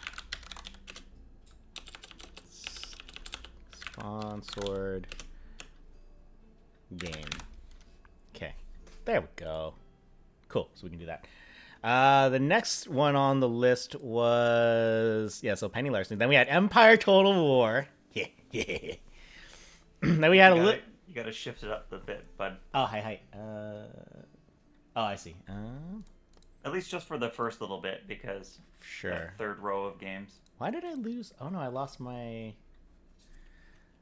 game. Okay, there we go. Cool. So we can do that. The next one on the list was so Penny Larceny. Then we had Empire Total War. Yeah. Then we had you gotta shift it up a bit, bud. Oh, hi. I see. At least just for the first little bit, because Sure. that third row of games. Why did I lose? Oh no, I lost my.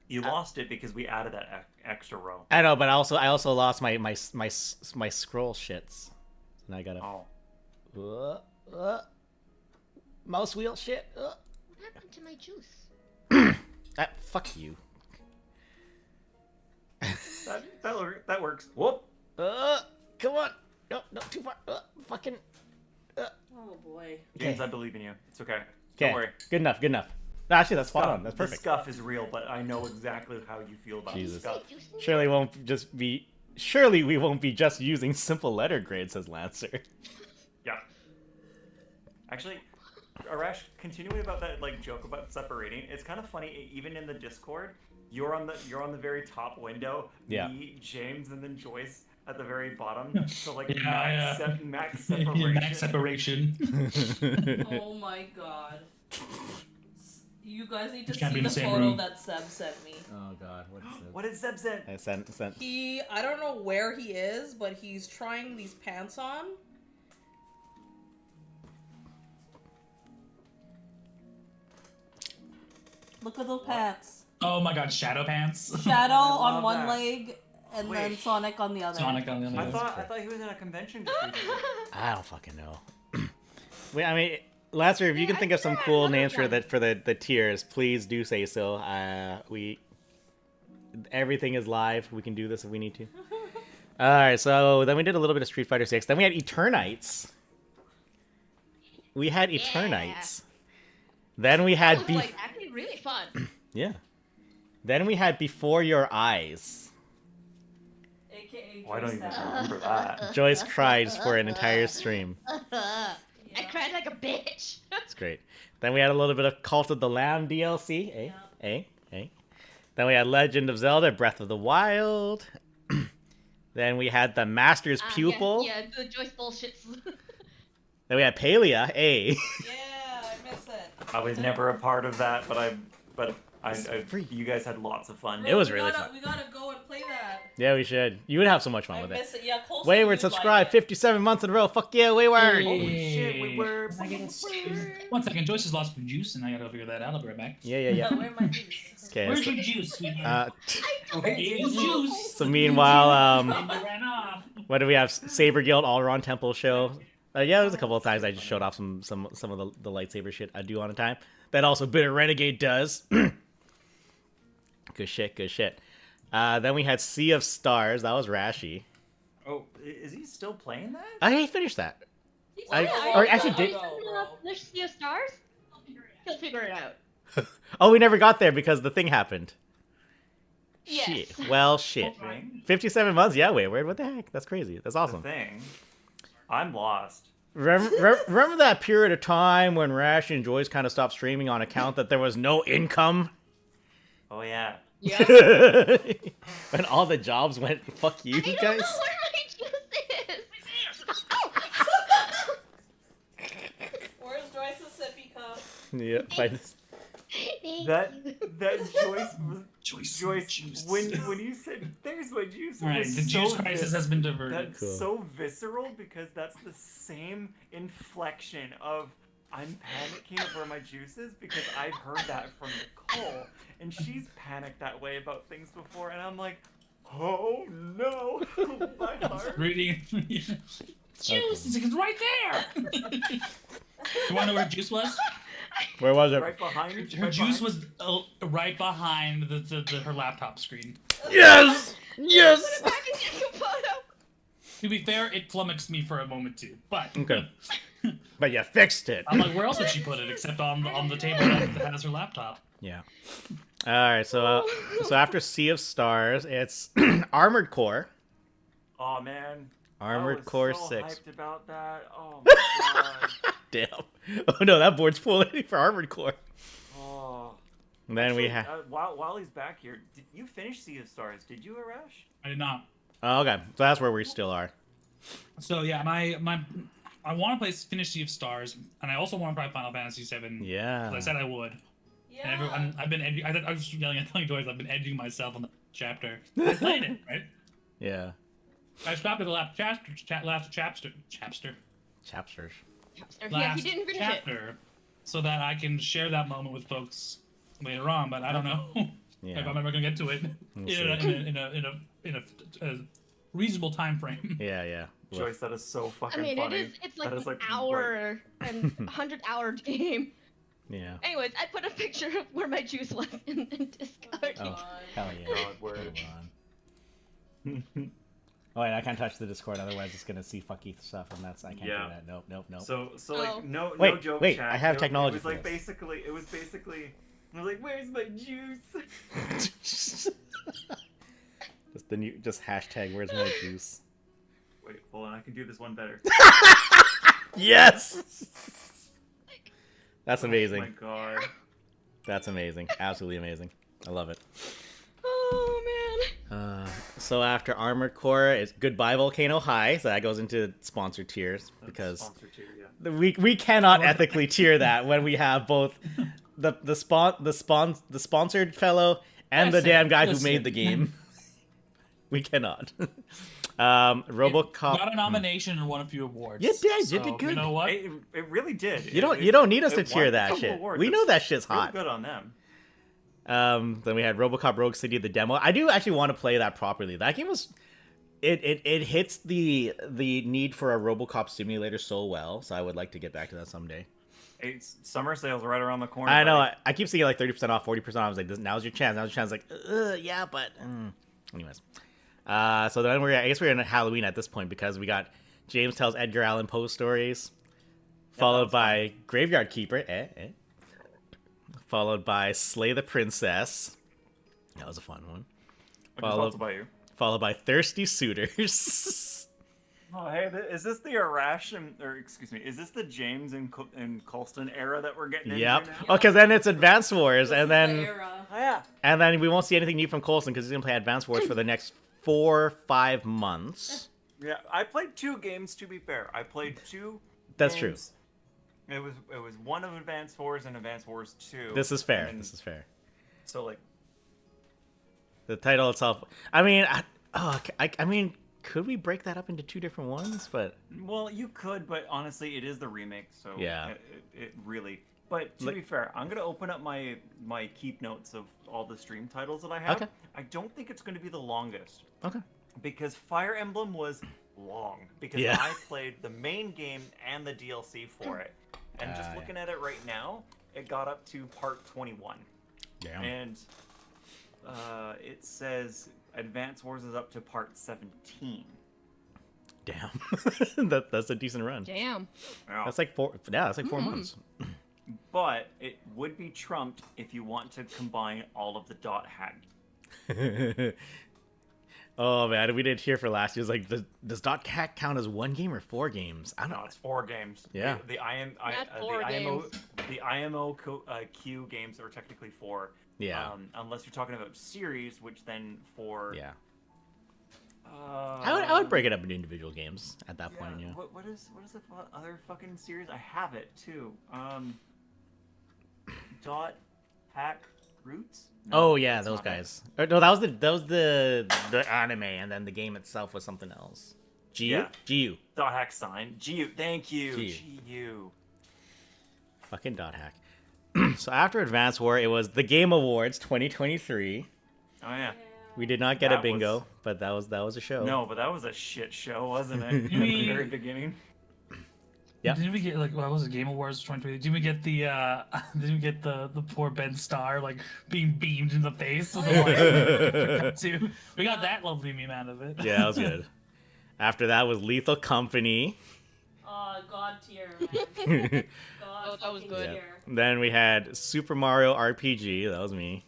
You lost it because we added that extra row. I know, but I also lost my scroll shits. And I gotta. Mouse wheel shit. What happened to my juice? Fuck you. That works. Whoop. Come on. No, too far. Fucking. Oh boy. James, Okay. I believe in you. It's okay. Okay. Don't worry. Good enough. No, actually, that's spot on. That's The perfect. scuff is real, but I know exactly how you feel about Jesus. the scuff. Surely we won't be just using simple letter grade, says Lancer. Yeah. Actually, Arash, continuing about that like joke about separating, it's kind of funny. Even in the Discord, you're on the very top window. Yeah. Me, James, and then Joyce at the very bottom. So like Yeah, max Yeah, separation. max separation. Oh my god. You guys need to You can't be see in the the same photo room. that Seb sent me. Oh god, what is this? What did Zeb say? I sent. I don't know where he is, but he's trying these pants on. Look at those pants. Oh my god, Shadow Pants. Shadow on love one that. leg, and then Wait. Sonic on the other. Sonic on the other. I thought he was in a convention just recently. I don't fucking know. I mean, Lancer, if you can think of some cool names for the tiers, please do say so. Everything is live. We can do this if we need to. All right, so then we did a little bit of Street Fighter 6. Then we had Eternites. Then we had That was like actually really fun. yeah. Then we had Before Your Eyes. AKA. Oh, I don't even remember that. Joyce cries for an entire stream. I cried like a bitch. It's great. Then we had a little bit of Cult of the Lamb DLC. Then we had Legend of Zelda: Breath of the Wild. Then we had the Master's Pupil. Yeah, the Joyce bullshits. Then we had Palia. Yeah, I miss it. I was never a part of that, but you guys had lots of fun. It was We really gotta- fun. We gotta go and play that. Yeah, we should. You would have so much fun I with it. miss it. Yeah, Cole said Wayward you'd like subscribed it. 57 months in a row. Fuck yeah, Wayward. Holy shit, we were. One second, Joyce has lost some juice, and I gotta figure that out. I'll be right back. Yeah. Where my juice? Okay. Where's your juice, sweetheart? It's juice. So meanwhile, And you ran off. what do we have? Saber Guild All-Around Temple show. Yeah, there was a couple of times I just showed off some of the lightsaber shit I do on a time. That also Bitter Renegade does. Good shit. Then we had Sea of Stars. That was Rashi. Oh, is he still playing that? I finished that. Yeah, or actually did. There's Sea of Stars? He'll figure it out. Oh, we never got there because the thing happened. Yes. Shit. Well, shit. Thing? 57 months? Yeah, Wayward. What the heck? That's crazy. That's awesome. The thing. I'm lost. Remember that period of time when Rash and Joyce kind of stopped streaming on account that there was no income? Oh yeah. Yeah. When all the jobs went, fuck you I don't guys. know where my juice is. Where's Joyce's sippy cup? Yeah, fine. Thank That you. Joyce was Joyce, Joyce. When you said there's my juice, it All right, was the juice so crisis has been diverted. That's Cool. so visceral because that's the same inflection of I'm panicking over my juices because I've heard that from Nicole and she's panicked that way about things before and I'm like, oh no, my heart. Reading. Juice is right there. You want to know where juice was? Where was it? Right behind Her juice was right behind her laptop screen. Yes! Put Yes! it back in your photo. To be fair, it flummoxed me for a moment too. But Okay. But you fixed it. I'm like, where else would she put it except on the table that has her laptop? Yeah. Alright, so after Sea of Stars, it's Armored Core. Oh man. Armored I was Core so 6. hyped about that. Oh my god. Damn. Oh no, that board's full for Armored Core. Oh. And then we Actually, have. while he's back here, did you finish Sea of Stars? Did you, Arash? I did not. Oh, okay. So that's where we still are. So yeah, I want to finish Sea of Stars, and I also want to play Final Fantasy VII. Yeah. I said I would. Yeah. And I've been I was telling Joyce I've been editing myself on the chapter. I played it, right? Yeah. I stopped at the last chapter. Chapsters. Yeah, Last he didn't finish it. chapter, so that I can share that moment with folks later on. But I don't know Yeah. if I'm ever gonna get to it We'll in a reasonable time frame. Yeah. Joyce, that is so fucking I mean, funny. it's like That is an like hour and 100-hour game. Yeah. Anyways, I put a picture of where my juice was in Discord. Oh, hell yeah. God, word. Hold on. Oh, wait, I can't touch the Discord, otherwise it's gonna see fucky stuff, and that's I can't Yeah. do that. Nope. So Oh. like no Wait, joke. wait, chat. I have technology It was for like this. basically. I was like, where's my juice? just hashtag where's my juice. Wait, hold on. I can do this one better. Yes. That's Oh amazing. my god. That's amazing. Absolutely amazing. I love it. Oh man. So after Armored Core, it's Goodbye Volcano High. So that goes into sponsored tiers because Sponsor too, yeah. we cannot ethically tier that when we have both the sponsored fellow and the Listen, damn guy who listen. made the game. We cannot. RoboCop. Got a nomination and won a few awards. You did. So, You did good. You know what? It really did. You don't need us to it tier won a that couple shit. awards. We know That's that shit's really hot. good on them. Then we had RoboCop Rogue City, the demo. I do actually want to play that properly. That game was, it hits the need for a RoboCop simulator so well. So I would like to get back to that someday. It's summer sales right around the corner. I know. buddy. I keep seeing like 30% off, 40% off. I was like, now's your chance. Now's your chance. Like, yeah, but anyways. So then I guess we're in Halloween at this point because we got James Tells Edgar Allan Poe stories, followed by Graveyard Keeper, followed by Slay the Princess. That was a fun one. What else about you? Followed by Thirsty Suitors. Oh, hey, is this the Arash is this the James and Colston era that we're getting Yep. into now? Oh, because then it's Advance Wars, This and is the then era. Oh, yeah. and then we won't see anything new from Colson because he's gonna play Advance Wars for the next 4-5 months. Yeah, I played 2 games, to be fair. I played 2 That's true. games. It was one of Advance Wars and Advance Wars 2. This is fair. and This is fair. So, like, The title itself. I mean, I mean, could we break that up into 2 different ones? But well, you could, but honestly, it is the remake, so Yeah. it really. But to be fair, I'm gonna open up my keep notes of all the stream titles that I have. Okay. I don't think it's gonna be the longest okay. because Fire Emblem was long because Yeah. I played the main game and the DLC for it, and just looking at it right now, it got up to part 21, Yeah. and it says Advance Wars is up to part 17. Damn. That's a decent run. Damn. Yeah. That's like 4. Yeah, that's like 4 months. But it would be trumped if you want to combine all of the dot hack. Oh man, we did hear for last year. It's like, does Dot Hack count as 1 game or 4 games? I don't No, know. it's 4 games. Yeah. The IMO Q games are technically 4. Yeah. Unless you're talking about series, which then for Yeah. I would break it up into individual games at that point. Yeah. What is the other fucking series? I have it too. Dot Hack Roots. No, Oh yeah, that's those not it. guys. No, that was the anime, and then the game itself was something else. GU. Yeah. GU. Dot Hack Sign. GU. Thank you. GU. GU. Fucking Dot Hack. So after Advance War, it was the Game Awards 2023. Oh yeah. We did not get a That bingo, was- but that was a show. No, but that was a shit show, wasn't it? At the very beginning. Yeah. Didn't we get like what was it, Game Awards 2020? Didn't we get the the poor Ben Starr like being beamed in the face? With the too. We got that lovely meme out of it. Yeah, that was good. After that was Lethal Company. God tier, man. God that was fucking good. tier. Then we had Super Mario RPG. That was me.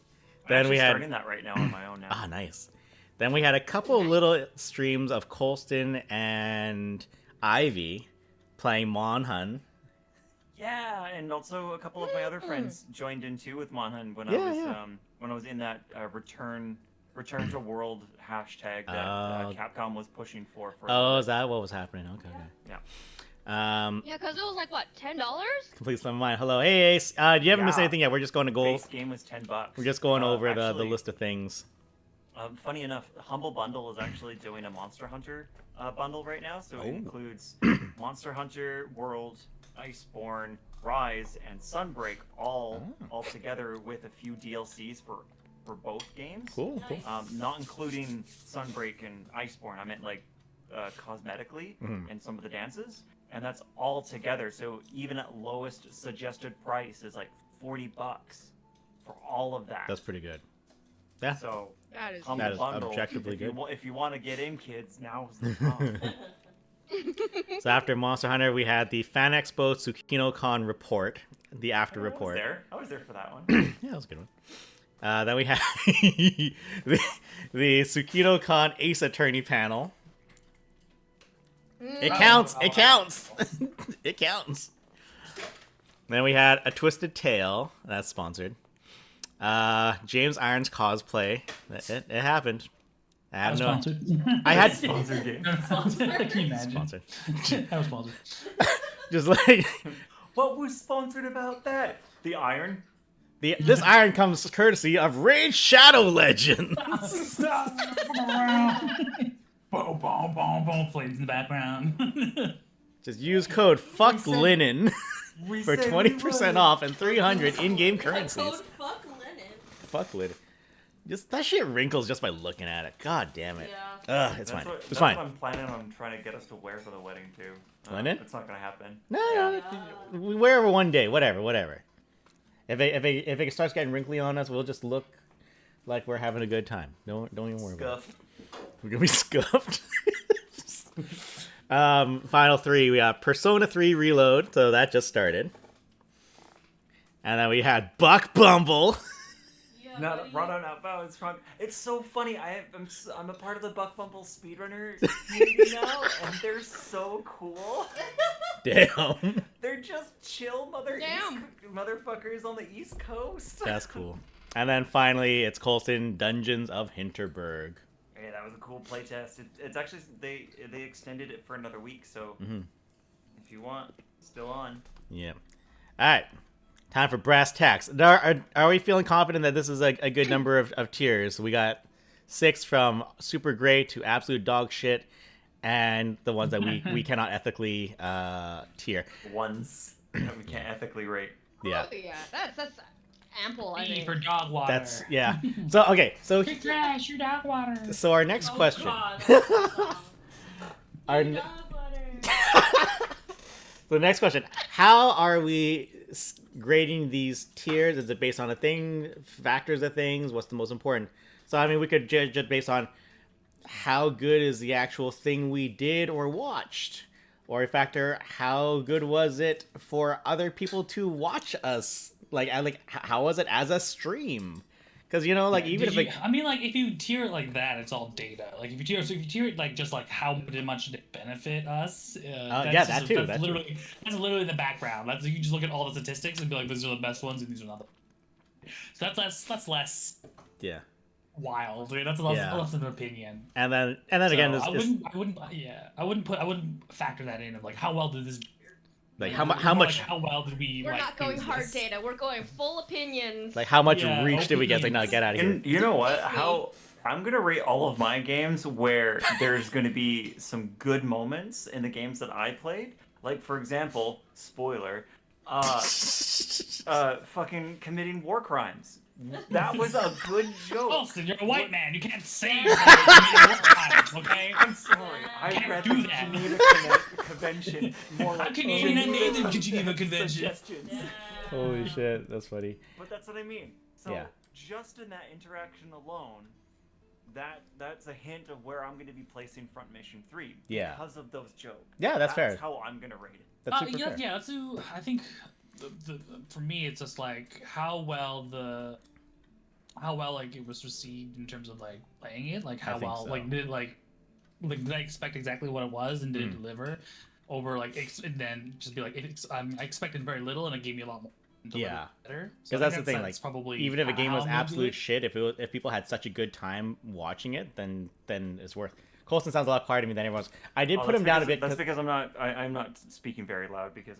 I'm Then we actually had starting that right now on my own now. Ah, nice. Then we had a couple little streams of Colston and Ivy playing Monhun. Yeah, and also a couple of my other friends joined in too with Monhun when Yeah. when I was in that return to world hashtag that Oh. Capcom was pushing for. Oh, is that what was happening? Okay. Yeah. Yeah, because it was like, what, $10? Complete some of mine. Hello, hey Ace. You haven't missed Yeah. anything yet. We're just going to go. Base game was $10. We're just going over the actually, list of things. Funny enough, Humble Bundle is actually doing a Monster Hunter bundle right now, so Oh. it includes Monster Hunter World, Iceborne, Rise, and Sunbreak all together with a few DLCs for both games. Cool. Cool. Not including Sunbreak and Iceborne. I meant like cosmetically Mhm. and some of the dances, and that's all together. So even at lowest suggested price is like $40 for all of that. That's pretty good. Yeah. So That is Humble That is Bundle. objectively if you good. if you want to get in, kids, now's the time. So after Monster Hunter, we had the Fan Expo TsukinoCon report, the after report. I was there for that one. Yeah, that was a good one. Then we had the TsukinoCon Ace Attorney panel. It counts. It counts. It counts. Then we had a Twisted Tale. That's sponsored. James Irons cosplay. It happened. I That had was no. sponsored. I had Sponsored game. That was sponsored. Can you imagine? sponsored. That was sponsored. Just like What was sponsored about that? The iron. this iron comes courtesy of Raid Shadow Legends. Boom, boom, boom, boom. Flames in the background. Just use code FUCKLINEN We for said 20% we would. off and 300 in-game currencies. Code fuck Lennon. fuck would. Just that shit wrinkles just by looking at it. God damn it. Yeah. Ugh, it's fine. It's That's fine. what I'm planning on trying to get us to wear for the wedding too. Linen? It's not gonna happen. No, we wear it one day. Whatever. If it starts getting wrinkly on us, we'll just look like we're having a good time. Don't even worry about it. Scuffed. We're gonna be scuffed. Final 3, we got Persona 3 Reload, so that just started. And then we had Buck Bumble. Yeah, No, buddy. Run on Outbound is strong. It's so funny. I'm a part of the Buck Bumble speedrunner community now, and they're so cool. Damn. They're just chill motherfuckers on the East Coast. That's cool. And then finally, it's Coulson Dungeons of Hinterberg. Yeah, that was a cool playtest. It's actually they extended it for another week, so if you want, still on. Yeah. All right. Time for brass tacks. Are we feeling confident that this is a good number of tiers? We got 6 from super great to absolute dog shit, and the ones that we cannot ethically tier. Ones that we can't ethically rate. Yeah. Oh, yeah, that's ample. I E think. for dog water. That's yeah. So okay. So Big trash, your dog water. so our next Oh, question. God. Our Dog n- butter. The next question: how are we grading these tiers? Is it based on a thing, factors of things? What's the most important? So I mean, we could judge it based on how good is the actual thing we did or watched, or a factor how good was it for other people to watch us? Like how was it as a stream? Because you know, like even if I mean, like if you tier it like that, it's all data. Like if you tier it like just like how much did it benefit us? yeah, that too. That's literally the background. That's you just look at all the statistics and be like, these are the best ones and these are not the. So that's less yeah. wild. Right? That's less, Yeah. less of an opinion. And then again, So this I wouldn't factor that in of like how well did this. like More how like, much how well did we? We're like, not going use hard this? data. We're going full opinions. like how much Yeah, reach did we get? Like, no, opinions. get out of here. And you know what? How I'm gonna rate all of my games where there's gonna be some good moments in the games that I played. Like for example, spoiler, fucking committing war crimes. That was a good joke. Wilson, you're a white man. You can't say you're committing war crimes, okay? I'm sorry. I Can't read do the that. Geneva Convention more How like can you even Geneva name the Geneva Convention? suggestions. Holy shit, that's funny. But that's what I mean. So Yeah. just in that interaction alone, that's a hint of where I'm going to be placing Front Mission 3 Yeah. because of those jokes. Yeah, that's fair. That's how I'm going to rate it. That's super yeah, fair. yeah. Let's do. I think for me, it's just like how well like it was received in terms of like playing it. Like how think well so. like did did I expect exactly what it was and did it deliver over like and then just be like I expected very little and it gave me a lot more. and delivered Yeah. better. Because So I that's think the thing. that's Like, probably even if a game how was I'm gonna do absolute it. shit, if people had such a good time watching it, then it's worth. Colson sounds a lot quieter to me than everyone else. I did put him down a bit. That's because I'm not speaking very loud because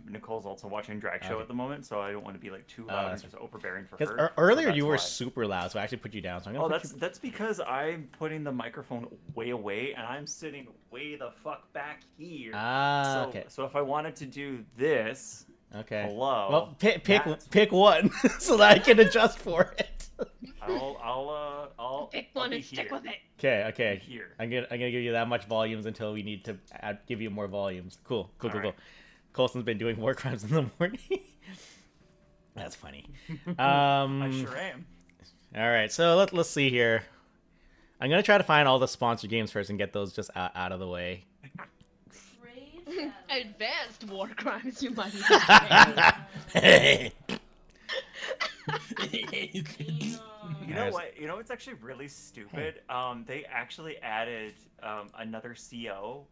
Nicole's also watching Drag Show Okay. at the moment, so I don't want to be like too loud and that's just overbearing for Because her. earlier so you were that's why. super loud, so I actually put you down. So I'm gonna Oh, put that's because I'm putting the microphone way away and I'm sitting way the fuck back here. Ah, so, okay. So if I wanted to do this, Okay. hello. Well, pick that's- one so that I can adjust for it. I'll Pick I'll one be and stick here. with it. Okay. Here. I'm gonna give you that much volumes until we need to give you more volumes. Cool. Alright. Colson's been doing war crimes in the morning. That's funny. I sure am. All right, so let's see here. I'm gonna try to find all the sponsored games first and get those just out of the way. Advanced war crimes, you might even say. You know what? You know what's actually really stupid? They actually added another CO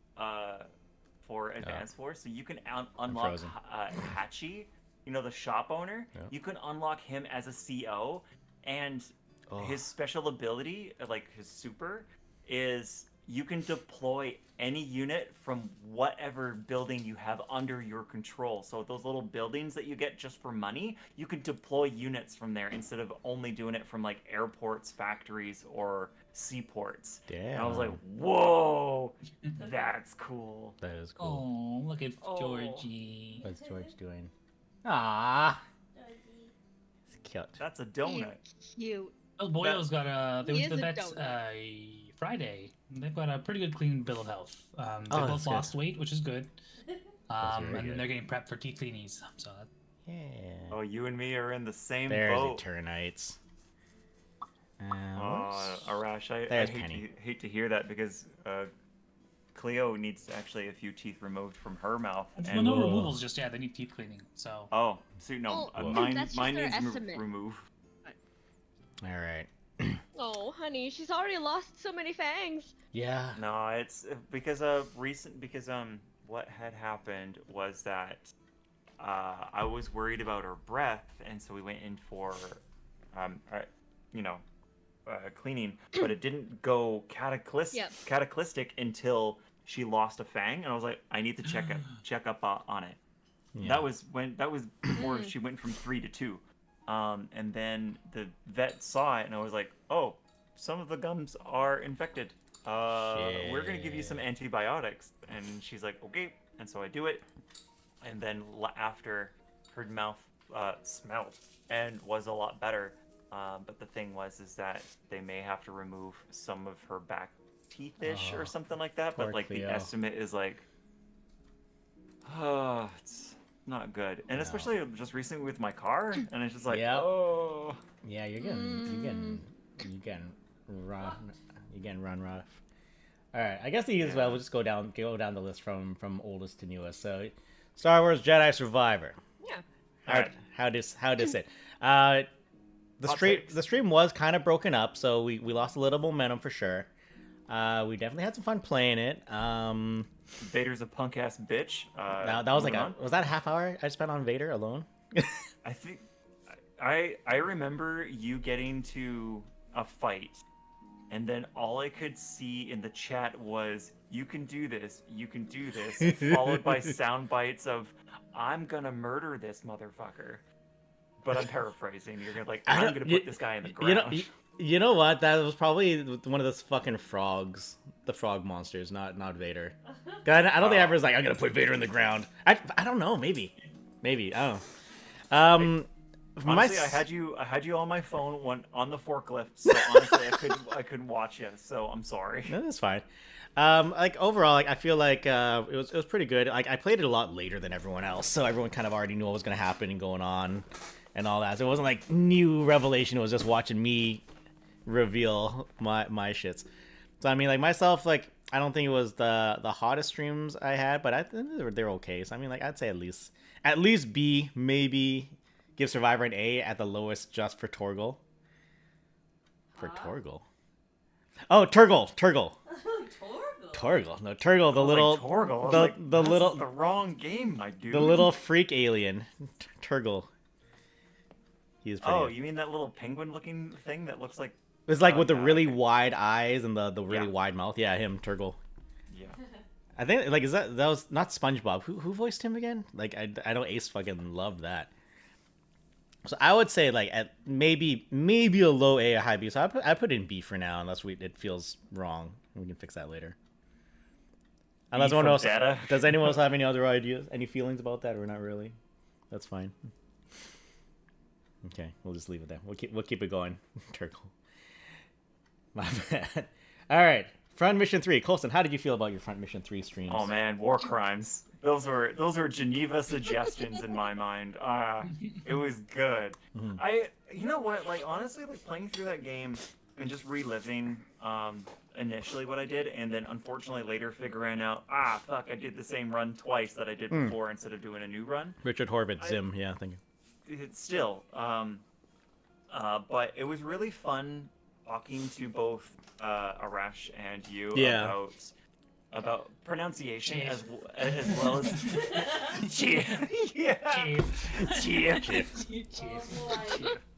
for Advanced Wars, so you can unlock frozen. Hachi, you know, the shop owner. Yeah. You can unlock him as a CO, and his special ability, like his super, is you can deploy any unit from whatever building you have under your control. So those little buildings that you get just for money, you can deploy units from there instead of only doing it from like airports, factories, or seaports. Damn. And I was like, whoa, that's cool. That is cool. Oh, look at Oh. Georgie. What's George doing? Ah, Cute. That's a donut. Cute. Well, Boyo's got a. They He went to the is a vets donut. Friday. They've got a pretty good clean bill of health. They Oh, both that's good. lost weight, which is good. very And then good. they're getting prepped for teeth cleanies. So Yeah. Oh, you and me are in the same There's boat. Eternites. Arash, I There's Penny. hate to hear that because Cleo needs actually a few teeth removed from her mouth. well, no removals just yet. They need teeth cleaning. So Oh, so no, Oh, mine that's just mine their needs estimate. remove. All right. Oh, honey, she's already lost so many fangs. Yeah. No, it's because what had happened was that I was worried about her breath, and so we went in for cleaning, but it didn't go cataclysmic until she lost a fang, and I was like, I need to check up on it. Yeah. That was before she went from 3 to 2. And then the vet saw it, and I was like, oh, some of the gums are infected. We're going to give you some antibiotics. And she's like, okay. And so I do it. And then after, her mouth smelled and was a lot better. But the thing is that they may have to remove some of her back teethish or something like that. poor But like Cleo. the estimate is like, it's not good. And No. especially just recently with my car, and it's just like, Yep. oh. Yeah, you're getting run rough. All right, I guess the as well. We'll just go down the list from oldest to newest. So, Star Wars Jedi Survivor. Yeah. How does it? The Hot stream takes. the stream was kind of broken up, so we lost a little momentum for sure. We definitely had some fun playing it. Vader's a punk ass bitch. That was like moving on. was that a half hour I spent on Vader alone? I think I remember you getting to a fight, and then all I could see in the chat was you can do this, followed by sound bites of I'm gonna murder this motherfucker. But I'm paraphrasing. You're gonna I'm gonna put this guy in the ground. You know what? That was probably one of those fucking frogs, the frog monsters, not Vader. 'Cause I don't think I ever was like, I'm gonna put Vader in the ground. I don't know. Maybe. I don't know. Honestly, I had you on my phone on the forklift, so honestly I couldn't watch you. So I'm sorry. No, that's fine. Overall, I feel like it was pretty good. I played it a lot later than everyone else, so everyone kind of already knew what was gonna happen and going on, and all that. So it wasn't like new revelation. It was just watching me reveal my shits. So I mean, myself, I don't think it was the hottest streams I had, but I think they're okay. So I mean, I'd say at least B, maybe give Survivor an A at the lowest, just for Torgal. Torgal. Oh, Turgle. Torgal. No, Turgle, the little Torgal. the little the wrong game, my dude. the little freak alien, Turgle. He's pretty. Oh, good. you mean that little penguin-looking thing that looks like? It's with the yeah, really okay. wide eyes and the really Yeah. wide mouth. Yeah, him, Turgle. Yeah. I think is that was not SpongeBob. Who voiced him again? I know Ace fucking loved that. So I would say at maybe a low A, a high B. So I put in B for now, unless it feels wrong. We can fix that later. Unless anyone from else data. does anyone else have any other ideas, any feelings about that, or not really? That's fine. Okay, we'll just leave it there. We'll keep it going, Turtle. My bad. All right, Front Mission 3. Colson, how did you feel about your Front Mission 3 streams? Oh man, war crimes. Those were Geneva suggestions in my mind. It was good. You know what? Honestly, playing through that game and just reliving initially what I did, and then unfortunately later figuring out, fuck, I did the same run twice that I did before instead of doing a new run. Richard Horvitz, Zim. Yeah, thank you. It's still, but it was really fun talking to both Arash and you about pronunciation as well as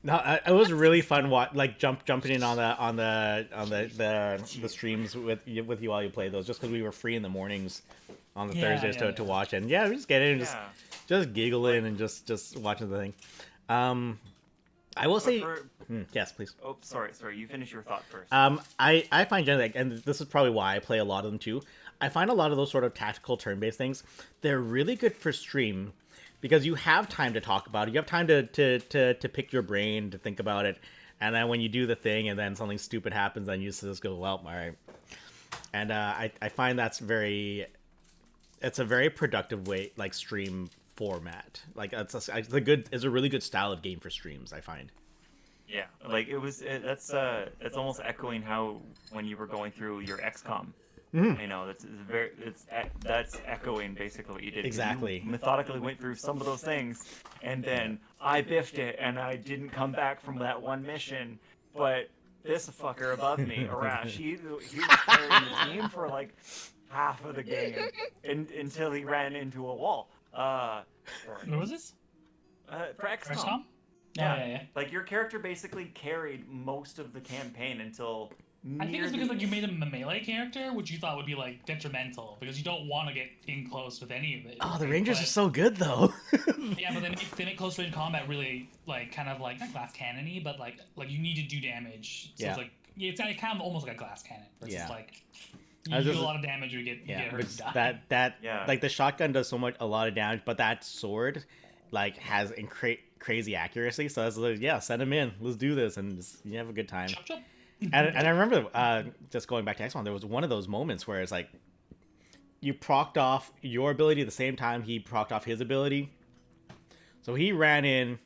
No, it was really fun. Jumping in on the streams with you while you play those, just because we were free in the mornings on the Thursdays to watch, and we just get in and just giggling and just watching the thing. I will say, yes, please. Oh, sorry. You finish your thought first. I find generally, and this is probably why I play a lot of them too. I find a lot of those sort of tactical turn-based things, they're really good for stream because you have time to talk about it. You have time to pick your brain, to think about it. And then when you do the thing and then something stupid happens, then you just go, well, all right. And I find it's a very productive way, like, stream format. Like, it's a really good style of game for streams, I find. Yeah, like that's almost echoing how when you were going through your XCOM. You know, that's echoing basically what you did. Exactly. You methodically went through some of those things, and then I biffed it, and I didn't come back from that one mission. But this fucker above me, Arash, he was carrying the team for like half of the game, until he ran into a wall. What was this? For XCOM. XCOM? Yeah. Like, your character basically carried most of the campaign until. I think it's because like you made him a melee character, which you thought would be like detrimental because you don't want to get in close with any of it. Oh, the Rangers are so good though. Yeah, but they make close range combat really like kind of like not glass cannon-y, but like you need to do damage. So Yeah. it's like it's kind of almost like a glass cannon. Versus Yeah. like you do a lot of damage, you get hurt. But And die. like the shotgun does a lot of damage, but that sword like has crazy accuracy. So it's like, yeah, send him in. Let's do this, and you have a good time. Chop, chop. And I remember just going back to XCOM, there was one of those moments where it's like you procced off your ability at the same time he procced off his ability. So he ran in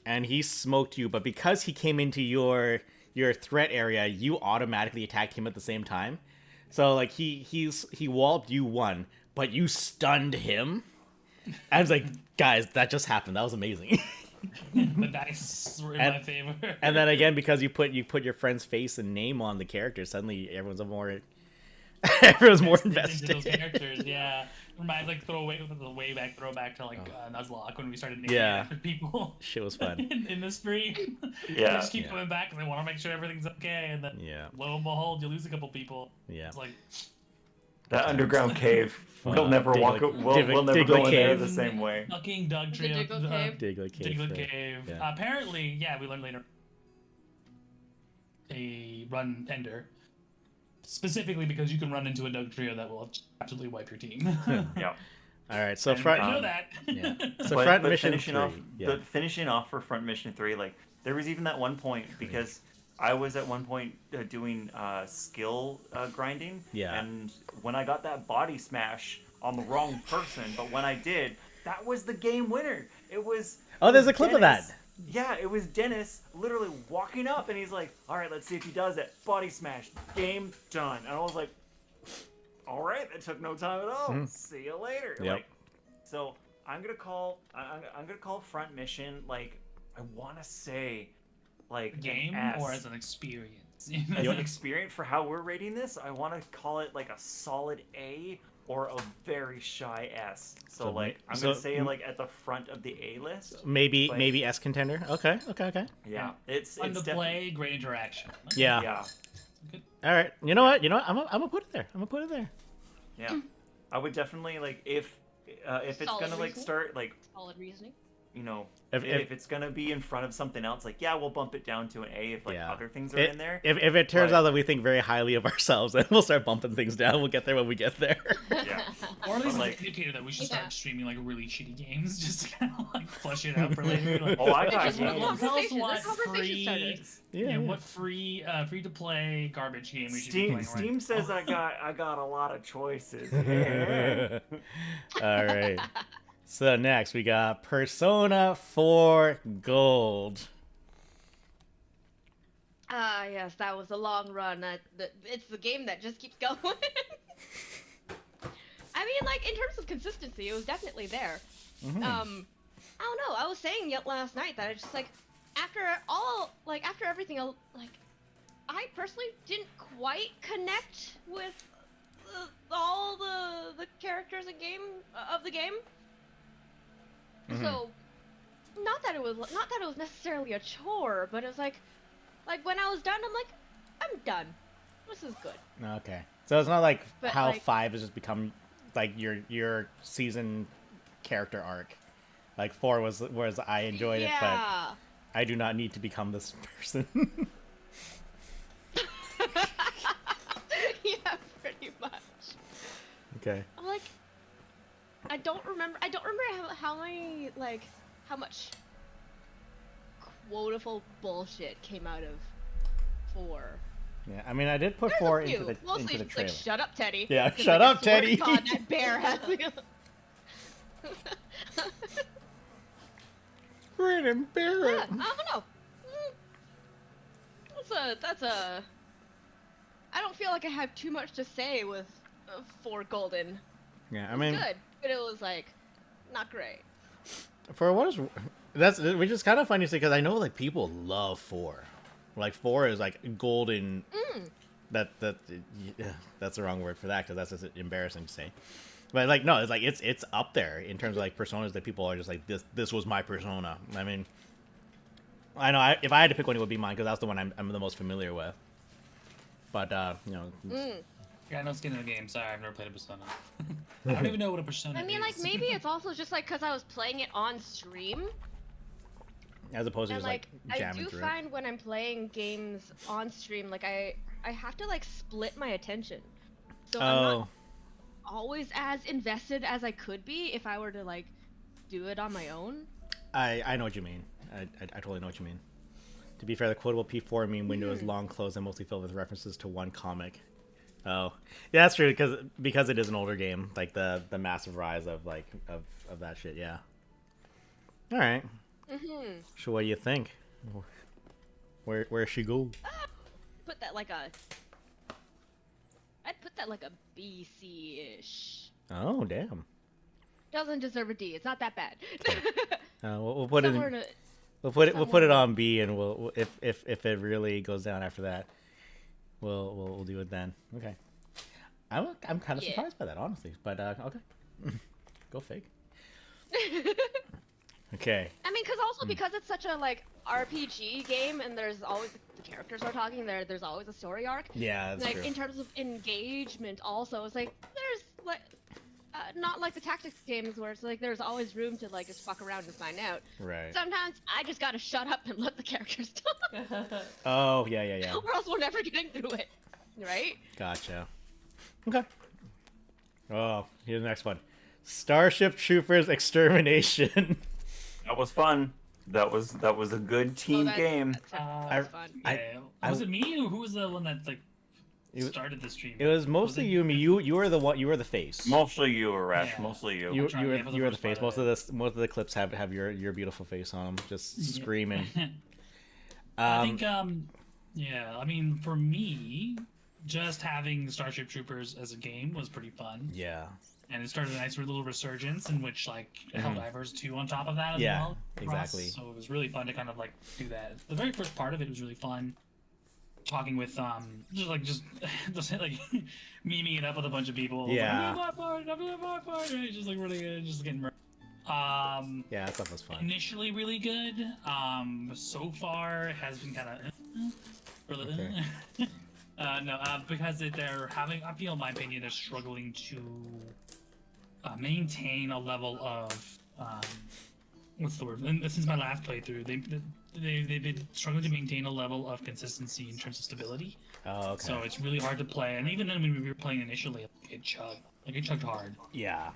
and he smoked you, but because he came into your threat area, you automatically attacked him at the same time. So like he walloped you one, but you stunned him. I was like, guys, that just happened. That was amazing. The dice were in my favor. And then again, because you put your friend's face and name on the character, suddenly everyone's more invested. Into those characters, yeah. Reminds like throwback to like Nuzlocke when we started naming after people. Shit was fun. in the stream. Yeah. They just keep coming back and they want to make sure everything's okay, and then lo and behold, you lose a couple people. Yeah. It's like that underground cave. We'll never Diglett- we'll never Diglett go in there Cave. the same way. fucking Doug The Trio. Diglett Cave. Diglett Cave. Yeah. Apparently, we learned later. A run ender. Specifically because you can run into a Doug Trio that will absolutely wipe your team. Yeah. All right, so And front. I know that. Yeah. So front mission finishing 3. off, yeah. but finishing off for front mission 3, like there was even that one point because I was at one point doing skill grinding. Yeah. And when I got that body smash on the wrong person, but when I did, that was the game winner. It was. Oh, there's a clip of that. Yeah, it was Dennis literally walking up, and he's like, "All right, let's see if he does it. Body smash, game done." And I was like, "All right, that took no time at all. See you later." Yep. Like, so I'm gonna call front mission like I want to say like Game an S. or as an experience? As an experience for how we're rating this, I want to call it like a solid A or a very shy S. So like I'm gonna say like at the front of the A list. Maybe S contender. Okay. Yeah, it's Fun to definitely- play, great interaction. Yeah. Yeah, All right. You know what? I'm gonna put it there. yeah. I would definitely like if it's Solid gonna like reasoning. start like Solid reasoning. you know If- if it's gonna be in front of something else, like yeah, we'll bump it down to an A if like Yeah. other things are in there. If it turns But- out that we think very highly of ourselves, then we'll start bumping things down. We'll get there when we get there. Yeah. Or at least Like- it's an indicator that we should Yeah. start streaming like really shitty games just to kind of like flush it out for later. Like, Oh, I got Just a games. tell us conversation. what A conversation starter. free, what free to play garbage game we should be Steam playing Steam right says I got a lot of choices. Yeah. All right. So next we got Persona 4 Gold. Ah, yes, that was a long run. It's the game that just keeps going. I mean, like, in terms of consistency, it was definitely there. Mhm. I don't know, I was saying yet last night that I just, like, after everything, like, I personally didn't quite connect with all the characters of the game. So, not that it was necessarily a chore, but it was like when I was done, I'm like, I'm done. This is good. Okay. So it's not like But, how like- 5 has just become like your season character arc. Like 4 was I enjoyed it, but Yeah. I do not need to become this person. Yeah, pretty much. Okay. I'm like, I don't remember how many how much quotable bullshit came out of 4. Yeah, I mean, I did put There's 4 a few. into the Mostly into the it's like, trailer. shut up, Teddy. Yeah, 'Cause, shut like, up, I swear to Teddy. God, that bear has me. Great and Yeah, Barrett. I don't know. That's a. I don't feel like I have too much to say with 4 Golden. Yeah, I It was mean, good, but it was like not great. for what is which is kind of funny to say because I know like people love 4. Like 4 is like golden. That's the wrong word for that because that's just embarrassing to say. But like no, it's like it's up there in terms of like personas that people are just like this was my persona. I mean, I know if I had to pick one, it would be mine because that's the one I'm the most familiar with. But you know, Yeah, no skin in the game. Sorry, I've never played a Persona. I don't even know what a Persona is. I mean, like maybe it's also just like because I was playing it on stream, as opposed to and just like I jamming do through find when I'm playing games on stream, like I have to like split my attention. So it. I'm not Oh, always as invested as I could be if I were to like do it on my own. I know what you mean. I totally know what you mean. To be fair, the quotable P4 meme window is long closed and mostly filled with references to one comic. Oh, yeah, that's true because it is an older game, like the massive rise of like of that shit. Yeah. All right. So what do you think? Where she go? Put that like a. I'd put that like a BC-ish. Oh damn. Doesn't deserve a D. It's not that bad. We'll put it. Somewhere In, in a- we'll put it somewhere- on B, and we'll if it really goes down after that, we'll do it then. Okay. I'm kind of Yeah. surprised by that, honestly, but okay. Go fake. Okay. I mean, because it's such a like RPG game, and there's always the characters are talking. There's always a story arc. Yeah, that's Like true. in terms of engagement, also, it's like there's like not like the tactics games where it's like there's always room to like just fuck around and find out. Right. Sometimes I just gotta shut up and let the characters talk, Oh yeah. or else we're never getting through it, right? Gotcha. Okay. Oh, here's the next one. Starship Troopers Extermination. That was fun. That was a good team game. That's fun. Yeah. Was it me or who was the one that like It- started the stream? It was mostly you, me. You were the one. You were the face. Mostly you, Arash. Yeah. Mostly you. You trying to get for the were the first face. part Most of the clips have your beautiful face on them, just screaming. I think yeah, I mean for me, just having Starship Troopers as a game was pretty fun. Yeah. And it started a nice little resurgence in which like Helldivers 2 on top of that as Yeah, well. exactly. So it was really fun to kind of like do that. The very first part of it was really fun. Talking with just like memeing it up with a bunch of people. Yeah. Like, I'm doing my part, right? Just like really good, just getting murdered. Yeah, that stuff was fun. Initially really good. So far it has been kind of Okay. because they're having, I feel in my opinion, they're struggling to maintain a level of what's the word? And since my last playthrough, they've been struggling to maintain a level of consistency in terms of stability. Oh, okay. So it's really hard to play. And even then, when we were playing initially, it chugged hard. Yeah.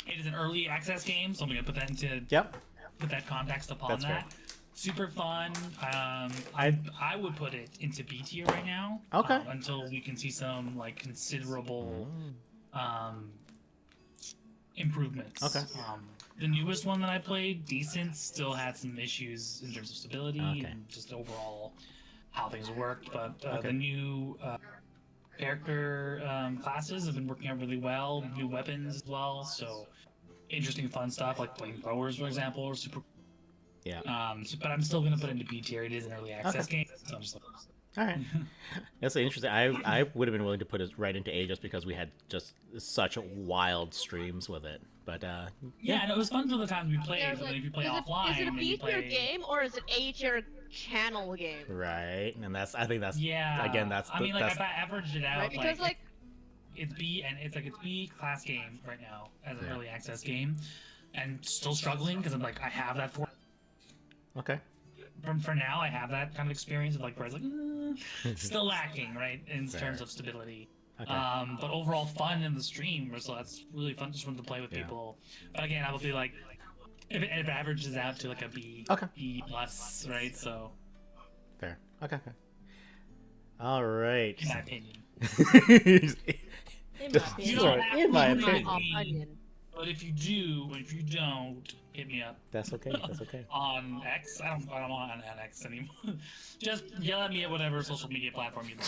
It is an early access game, so I'm gonna put that into Yep. put that context upon That's that. fair. Super fun. I would put it into B tier right now. Okay. Until we can see some like considerable improvements. Okay. The newest one that I played, decent, still had some issues in terms of stability Okay. and just overall how things worked. But Okay. the new character classes have been working out really well. New weapons as well. So interesting, fun stuff like flamethrowers, for example, are super. Yeah. But I'm still gonna put it into B tier. It is an early access game, so I'm just like, All right. That's interesting. I would have been willing to put it right into A just because we had just such wild streams with it. But yeah, and it was fun for the times we played. Yeah, I was But then like, if you play is offline, it a then B you tier play. game or is it A tier channel game? right, and I think that's Yeah. again that's I mean, like that's if I averaged it out, Right? Because like it's B and it's B class game right now as an Yeah. early access game, and still struggling because I'm like I have that okay. for now. I have that kind of experience of like where it's like still lacking right in terms of stability. Okay. But overall fun in the stream, so that's really fun. Just wanted to play with Yeah. people. But again, I will be like, if it averages out to like a B, Okay. B plus, right? So, Fair. Okay. All right. in my opinion. In Just- my You opinion. don't have in my to opinion. agree, but if you do, if you don't, hit me up That's okay. That's okay. on X. I don't on X anymore. Just yell at me at whatever social media platform you like.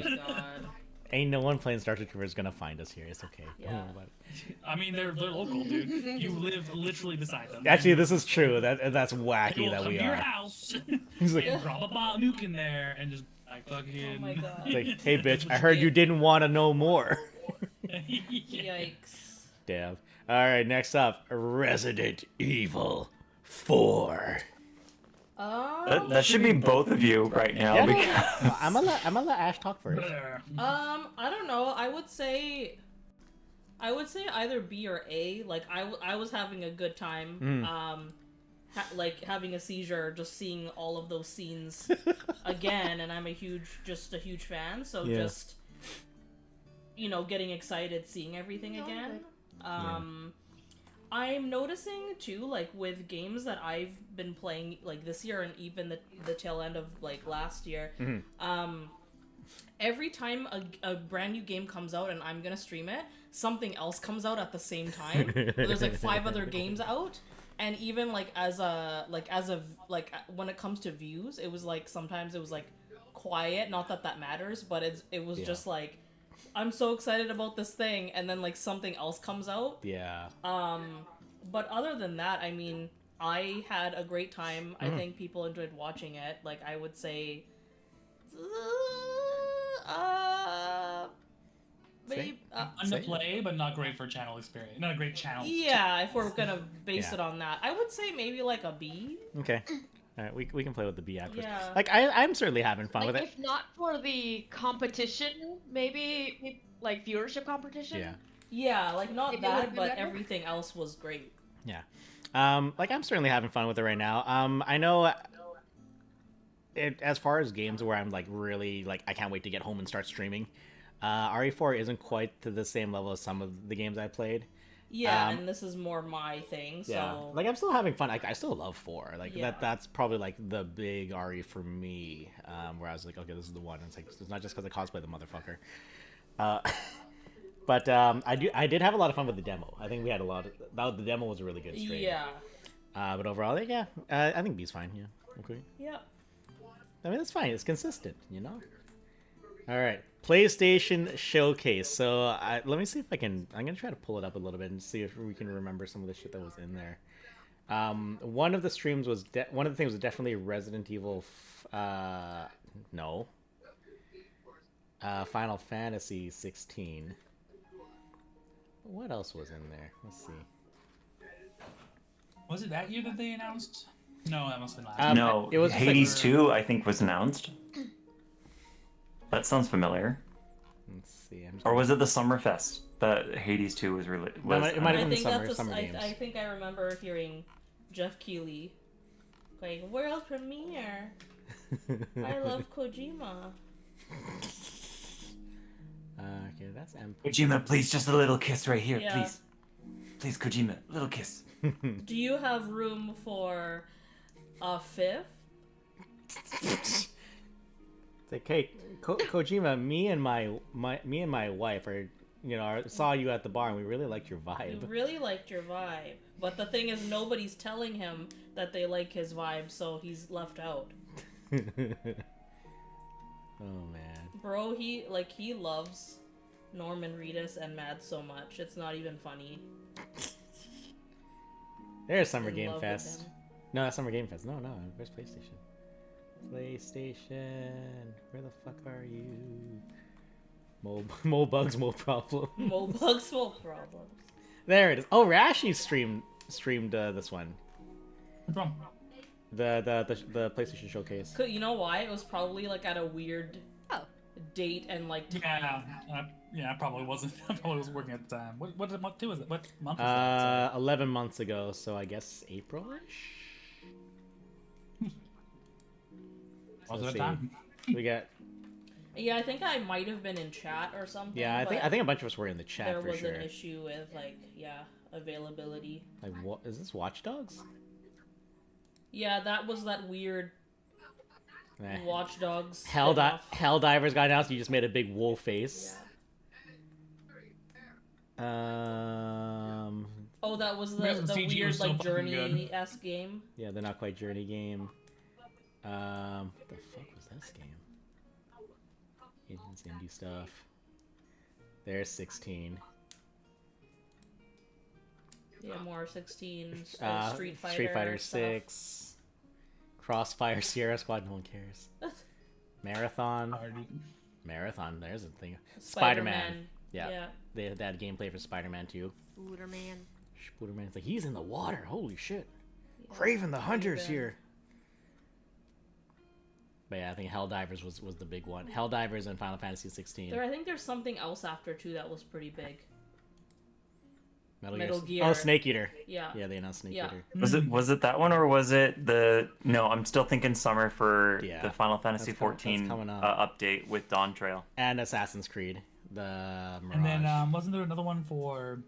Oh my god. Ain't no one playing Star Trek is gonna find us here. It's okay. Don't Yeah. worry about it. I mean, they're local, dude. You live literally beside them. Actually, this is true. That's They wacky will that come we to your are. house He's like, and drop a bomb nuke in there and just like fucking. Oh my god. it's like, hey bitch, I heard you didn't want to know more. Yeah. Yikes. Damn. All right, next up, Resident Evil 4. That should be both of you right now. Yeah, no, because... I'm gonna let Ash talk first. I don't know. I would say either B or A. Like I was having a good time. Like having a seizure just seeing all of those scenes again, and I'm a huge fan. So Yeah. just getting excited seeing everything again. I'm noticing too, like with games that I've been playing like this year and even the tail end of like last year. Every time a brand new game comes out and I'm gonna stream it, something else comes out at the same time. There's like 5 other games out, and even like when it comes to views, it was like sometimes it was like quiet. Not that matters, but it was just like I'm so excited about this thing, and then like something else comes out. Yeah. But other than that, I mean, I had a great time. I think people enjoyed watching it. Like I would say, maybe, Fun to play, but not great for channel experience. Not a great channel. yeah. If we're gonna base Yeah. it on that, I would say maybe like a B. Okay. All right, we can play with the B afterwards. Yeah. Like I'm certainly having fun Like, with it. if not for the competition, maybe like viewership competition. Yeah. Yeah, like not Maybe it would've that, been but better. everything else was great. Yeah. Like I'm certainly having fun with it right now. I know as far as games where I'm like really like I can't wait to get home and start streaming. RE4 isn't quite to the same level as some of the games I played. Yeah, and this is more my thing. So Yeah. Like I'm still having fun. Like I still love 4. Like Yeah. that's probably like the big RE for me. Where I was like, okay, this is the one. It's like it's not just because I cosplay the motherfucker. But I did have a lot of fun with the demo. I think we had a lot of the demo was a really good stream. yeah, But overall, yeah, I think B's fine. Yeah, okay. yeah. I mean, it's fine. It's consistent, you know. All right, PlayStation Showcase. So let me see if I can. I'm gonna try to pull it up a little bit and see if we can remember some of the shit that was in there. One of the streams was one of the things was definitely Resident Evil. No. Final Fantasy 16. What else was in there? Let's see. Was it that year that they announced? No, that must have been last. No, it was just like- Hades 2, I think, was announced. That sounds familiar. Let's see. I'm just Or was it the Summerfest that Hades 2 was really? it might have I been the think summer- that's summer games. I think I remember hearing Jeff Keighley going, "World premiere! I love Kojima." Okay, that's M. Kojima, please, just a little kiss right here, Yeah. please. Please, Kojima, little kiss. Do you have room for a fifth? It's like, hey, Kojima, me and my wife are, saw you at the bar and we really liked your You vibe. really liked your vibe, but the thing is, nobody's telling him that they like his vibe, so he's left out. Oh man. Bro, he loves Norman Reedus and Mads so much, it's not even funny. There's Summer In Game love with Fest. him. No, that's Summer Game Fest. No, where's PlayStation? PlayStation, where the fuck are you? Mo bugs, mo problem. Mo bugs, mo problems. There it is. Oh, Rashi streamed this one. What's wrong? The PlayStation Showcase. You know why? It was probably like at a weird date and like Yeah, I probably wasn't. I probably wasn't working at the time. What month was it? What month was that? 11 months ago, so I guess April-ish? Was Let's it see. time? We got Yeah, I think I might have been in chat or something. Yeah, I but think a bunch of us were in the chat there for was sure. an issue with availability. Like, what is this? Watch Dogs? Yeah, that was that weird Eh. Watch Dogs. Hell, spin-off. Helldivers got announced. You just made a big wolf face. Oh, that was Because the the CG weird was so like fucking Journey-esque game. Yeah, they're not quite Journey game. What the fuck was this game? It's indie stuff. There's 16. Yeah, more 16. Street Fighter. Street Fighter stuff. 6. Crossfire Sierra Squad, no one cares. Marathon. Marathon, there's a thing. Spider-Man. Yeah. They had gameplay for Spider-Man 2. Spooderman. Spooderman's like, he's in the water. Holy shit. Craven the Hunter's here. But yeah, I think Helldivers was the big one. Helldivers and Final Fantasy 16. I think there's something else after too that was pretty big. Metal Gear. Oh, Snake Eater. Yeah. Yeah, they announced Snake Yeah. Eater. Was it that one, or was it the? No, I'm still thinking summer for Yeah, the Final Fantasy that's 14 coming up. update with Dawn Trail. And Assassin's Creed. The Mirage. And then wasn't there another one for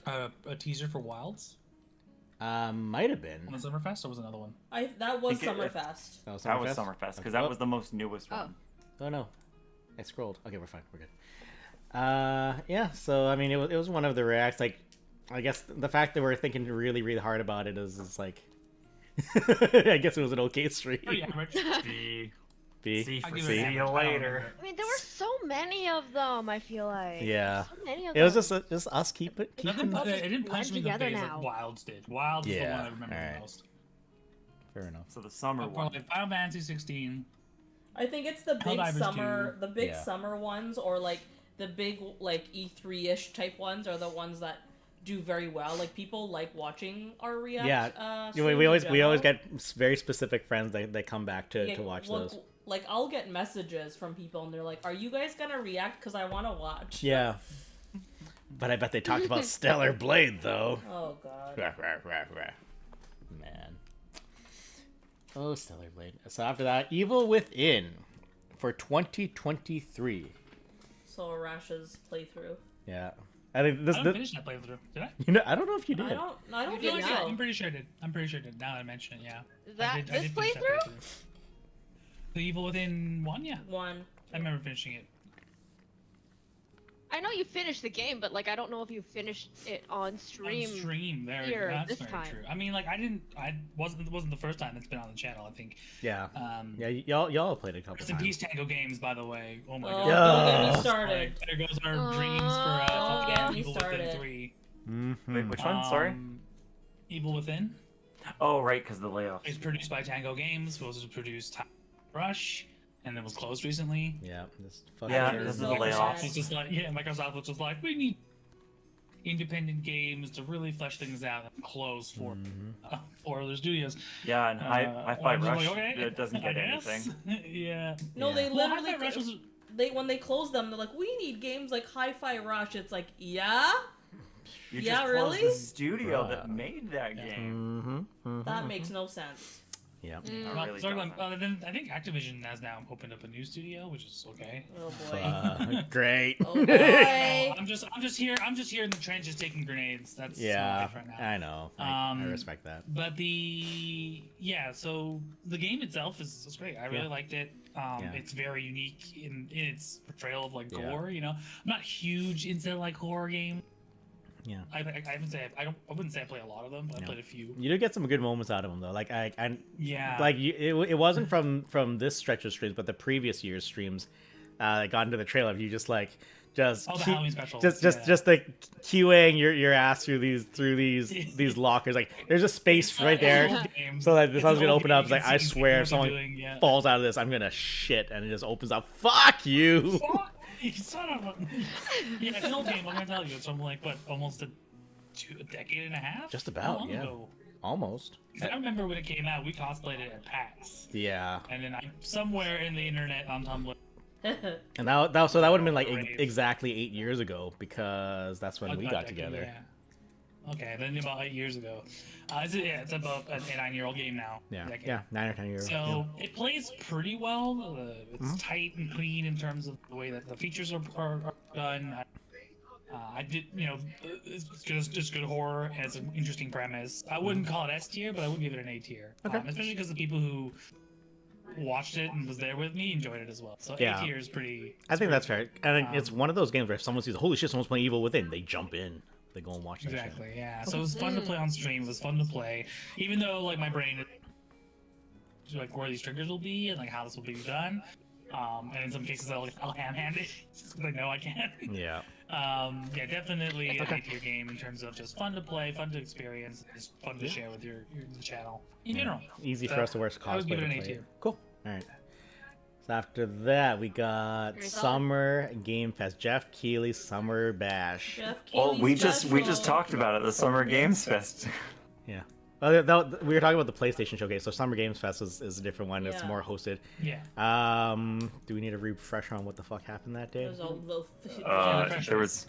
a teaser for Wilds Might have been. on the Summerfest, or was it another one? That was think it- Summerfest. That was That was Summerfest? Summerfest, because Oh. that was the most newest one. Oh no, I scrolled. Okay, we're fine. We're good. Yeah. So I mean, it was one of the reacts. Like, I guess the fact that we're thinking really, really hard about it is like, I guess it was an okay stream. Pretty average. B. See I'll for give it see an you average. I don't later. remember. I mean, there were so many of them. I feel like. Yeah. So many of It was them. just us keeping. Nothing, all just it didn't punch me in the blend face together like now. Wilds did. Wilds is the one Yeah, I remember alright. the most. Fair enough. So the summer one. Probably Final Fantasy 16. I think it's the big Helldivers summer, too. the big Yeah. summer ones, or like the big like E3-ish type ones are the ones that do very well. Like people like watching our react. Yeah. streams We in always general. get very specific friends that come back to Yeah, watch look, those. Like I'll get messages from people and they're like, "Are you guys gonna react? Because I want to watch." Yeah. But I bet they talked about Stellar Blade though. Oh god. Man. Oh, Stellar Blade. So after that, Evil Within for 2023. So Arash's playthrough. Yeah. I think this. I didn't finish that playthrough, did I? You know, I don't know if you did. I don't You think did so. not. I'm pretty sure I did. I'm pretty sure I did. Now that I mention it, yeah. Is that I this did finish that playthrough? The Evil Within 1, yeah. One. I remember finishing it. I know you finished the game, but like I don't know if you finished it on stream. On stream, there. here That's this very time. true. I mean, like I wasn't the first time it's been on the channel. I think. Yeah. Yeah. y'all played a couple Rest in times. peace, Tango Games, by the way. Oh my Oh, god. don't get me Yeah. started. There goes our dreams for Don't get me Evil started. Within 3. Mm-hmm. Wait, which one? Sorry. Evil Within. Oh, right, because the layoffs. It's produced by Tango Games. Was produced Rush, and then was closed recently. Yeah. This fucking Yeah, Microsoft this is the so layoffs. sad. It's just like Microsoft was just like, we need independent games to really flesh things out and close for other studios. Yeah, and Hi-Fi I was Rush like, okay, it doesn't get I guess. anything. Yeah. No, they Well, literally Hi-Fi Rush was when they close them, they're like, "We need games like Hi-Fi Rush." It's like, yeah, You Yeah, just really? closed the studio Bruh. that made that game. that makes no sense. Yeah. It well, really sort of doesn't. like, then I think Activision has now opened up a new studio, which is okay. Oh boy. Great. Oh boy. I'm just here in the trenches taking grenades. That's my Yeah, life right now. I know. I respect that. But so the game itself is great. I really liked it. Yeah. It's very unique in its portrayal of like Yeah. gore. You know, I'm not huge into like horror games. Yeah. I wouldn't say I play a lot of them, but I played a few. You do get some good moments out of them though. Like Yeah. like it wasn't from this stretch of streams, but the previous year's streams. That got into the trailer of you just like the Halloween specials. just like queuing your ass through these lockers. Like there's a space right there. So like the sun's gonna open up. It's like I swear if someone falls out of this, I'm gonna shit, and it just opens up. Fuck you. You son of a... Yeah, it's an old game. I'm gonna tell you, it's from like almost a decade and a half. Just How about, long yeah. ago? Almost. 'Cause I remember when it came out, we cosplayed it at PAX, Yeah. and then somewhere in the internet on Tumblr. And that would have been like Rave. exactly 8 years ago because that's when we got Decade, together. yeah. Okay, then about 8 years ago. It's about a 9-year-old game now. Yeah, that game. yeah, 9 or 10 years. So it plays pretty well. It's tight and clean in terms of the way that the features are done. I did, it's just good horror and it's an interesting premise. I wouldn't call it S tier, but I would give it an A tier. Okay. Especially because the people who watched it and was there with me enjoyed it as well. So Yeah. A tier is pretty. I think that's fair. And it's one of those games where if someone sees, holy shit, someone's playing Evil Within, they jump in. They go and watch that Exactly, shit. yeah. So it was fun to play on stream. It was fun to play, even though like my brain, like where these triggers will be and like how this will be done. And in some cases I'll ham-hand it just because I know I can. Yeah. Yeah, definitely Okay. an A-tier game in terms of just fun to play, fun to experience, just fun to share with your the channel in general. Easy for So, us to wear I would cosplay give to it an play. A tier. Cool. All right. So after that, we got Very solid. Summer Game Fest. Jeff Keighley's Summer Bash. Jeff Well, Keighley we just special. talked about it, the Summer Games Fest. Yeah. We were talking about the PlayStation Showcase. So Summer Games Fest is a different one. It's Yeah. more hosted. Yeah. Do we need a refresher on what the fuck happened that day? There's all the There was,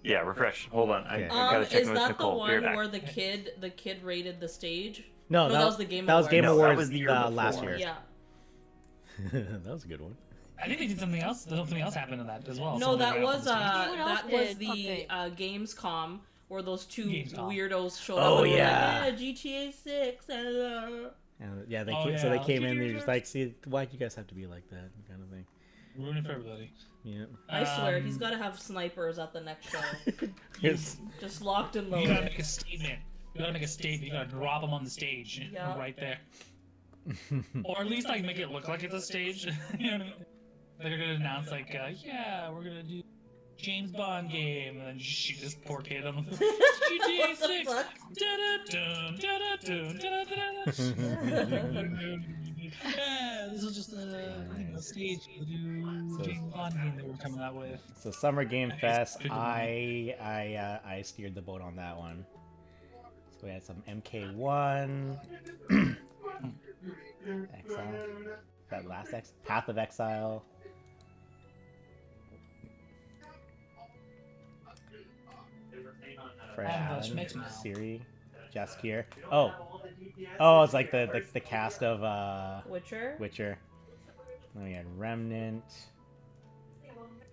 refresh. Hold on, I Okay. gotta check is in with that the Nicole. Be right one back. where the kid raided the stage? No, that was the Game That was Awards. Game No, that Awards was the year last before. year. Yeah. That was a good one. I think they did something else. Something else happened in that as well. No, Something that right was off the Someone else that was did the something. Gamescom where those two Gamescom. weirdos showed Oh, up. And yeah. Were like, GTA 6. And yeah, they Oh, came, so they yeah. came in. They're just like, see, why'd you guys have to be like that, kind of thing. stage. Ruined it for everybody. Yeah. I swear, he's Um, got to have snipers at the next show. Here's- Just locked and You gotta loaded. make a statement. You gotta make a statement. You gotta drop them on the stage, Yeah. right there. Or at least like make it look like it's a stage. You know what I mean? They're gonna announce like, yeah, we're gonna do James Bond game, and then just shoot this poor kid on the GTA What the 6. fuck? Da-da-dum, da-da-dum, da-da-da-da. Yeah, this was just a stage to do So- James Bond game that we're coming out with. So Summer Game Fest, Good one. I steered the boat on that one. So we had some MK1, Exile, that last Path of Exile. Fred Allen, mix now. Siri, Jaskier. Oh, it's like the cast of Witcher? Witcher. Then we had Remnant.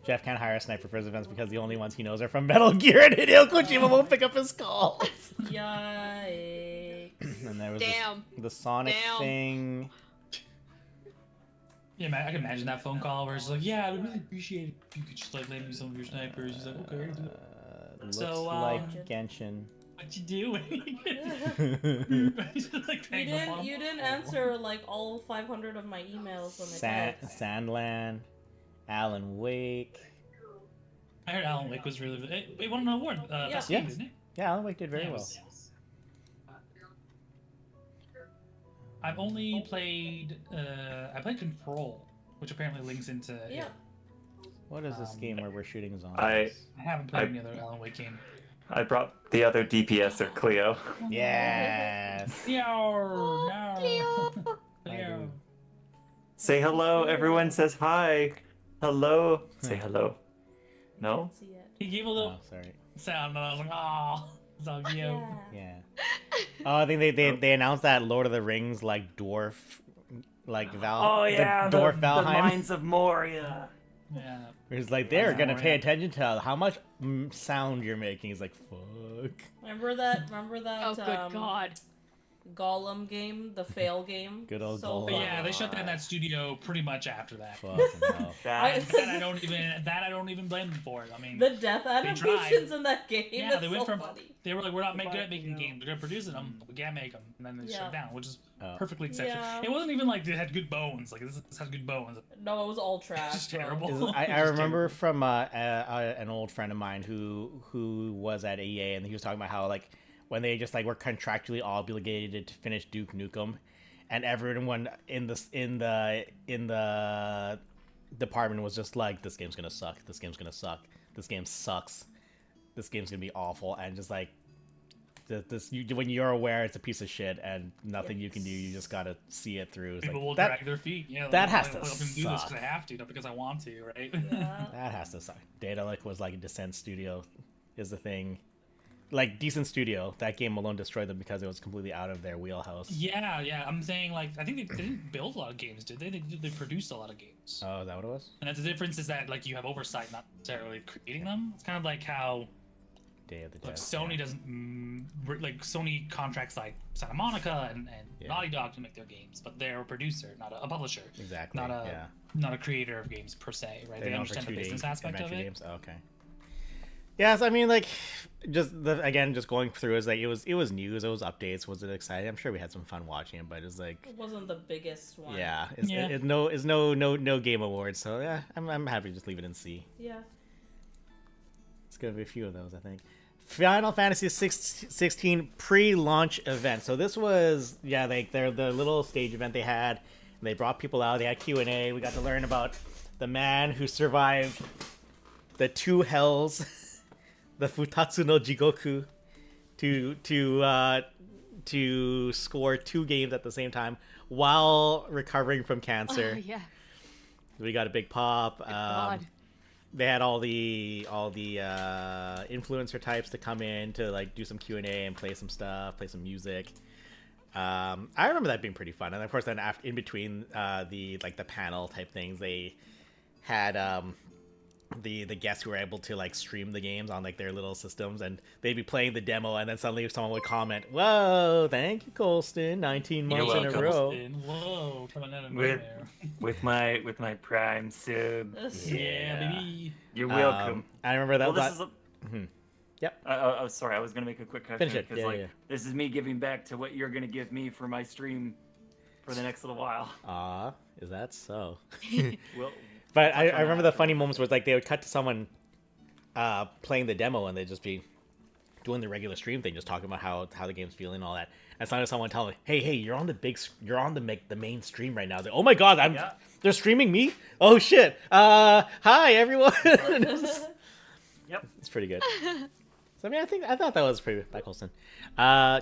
Jeff can't hire a sniper for his events because the only ones he knows are from Metal Gear, and Hideo Kojima won't pick up his calls. Yikes. And there was Damn. the Sonic Damn. thing. Yeah, man, I can imagine that phone call where it's like, yeah, I would really appreciate it if you could just like lend me some of your snipers. He's like, okay, I'll do it. Looks So, like Genshin. What you doing? Just, like, You hang up on didn't, you him. didn't answer like all 500 of my emails when I text. Sandland, Alan Wake. I heard Alan Wake was really. It won an award. Best Yeah. game, didn't it? Yeah, Alan Wake did very Yeah, it well. was- I've only played. I played Control, which apparently links into. Yeah. What is this game where we're shooting zombies? I haven't played any other Alan Wake game. I brought the other DPS or Cleo. Yes. No. Cleo. Say hello. Everyone says hi. Hello. Say hello. No? See it. He gave a little Oh, sorry. sound, and I was like, oh, it's all cute. Yeah. Yeah. Oh, I think they announced that Lord of the Rings like dwarf, like Val. Oh yeah, the dwarf the Valheim. Mines of Moria. Where it's like they're gonna Yeah. pay attention to how much sound you're making. It's like fuck. Remember that? Oh, good God. Gollum game, the fail game. Good old so Gollum. But fun. yeah, they shut down that studio pretty much after that. Fuck no. That I don't even blame them for it. I mean, The death animations in that game. yeah, is they went so from funny. they were like, we're not good at making games, we're good at producing them, we can't make them, and then they shut Yeah. it down, which is Oh. perfectly acceptable. Yeah. It wasn't even like they had good bones. Like this has good bones. No, it was all trash. It's just bro. terrible. I It's remember terrible. from an old friend of mine who was at EA, and he was talking about how like when they just like were contractually obligated to finish Duke Nukem, and everyone in the department was just like, this game's gonna suck, this game's gonna suck, this game sucks, this game's gonna be awful, and just like when you're aware it's a piece of shit and nothing you can do, you just gotta see it through. It's People like, will that, drag their feet. Yeah, that has to let them do this suck. because I have to, not because I want to, right? Yeah. that has to suck. Daedalic was like Descent Studio is the thing. like decent studio. That game alone destroyed them because it was completely out of their wheelhouse. Yeah. I'm saying like I think they didn't build a lot of games, did they? They produced a lot of games. Oh, is that what it was? And that's the difference is that like you have oversight, not necessarily creating them. It's kind of like how Day of the like Dead. Sony doesn't like Sony contracts like Santa Monica and Yeah. Naughty Dog to make their games, but they're a producer, not a publisher. Exactly. Not a yeah. not a creator of games per se, right? They They're known for understand the 2D business aspect of adventure it. games. Oh, okay. Yes, I mean, like, just just going through is like it was news, it was updates, was it exciting? I'm sure we had some fun watching it, but it's like It wasn't the biggest one. yeah, Yeah. it's no game awards, so yeah, I'm happy to just leave it in C. Yeah. It's gonna be a few of those, I think. Final Fantasy 16 pre-launch event. So this was like the little stage event they had. And they brought people out. They had Q&A. We got to learn about the man who survived the 2 hells, the Futatsu no Jigoku, to score 2 games at the same time while recovering from cancer. Oh, yeah. We got a big pop. God. They had all the influencer types to come in to like do some Q&A and play some stuff, play some music. I remember that being pretty fun. And of course, then after, in between the panel type things, they had the guests who were able to like stream the games on like their little systems, and they'd be playing the demo, and then suddenly someone would comment, "Whoa, thank you, Colston, 19 months in a row." Whoa, coming out of With- nowhere. with my Prime sub. Yeah, baby. You're welcome. I remember that. Well, this is Yep. Oh, sorry, I was gonna make a quick Finish question it. Yeah. this is me giving back to what you're gonna give me for my stream for the next little while. Is that so? Well, But I touch on remember that the funny moments where like they would cut to someone playing the demo, and they'd just be doing the regular stream thing, just talking about how the game's feeling and all that. And suddenly someone tell me, "Hey, you're on the main stream right now." Like, oh my god, Yeah. they're streaming me. Oh shit. Hi everyone. Yep. It's pretty good. So I mean, I thought that was pretty by Colson. I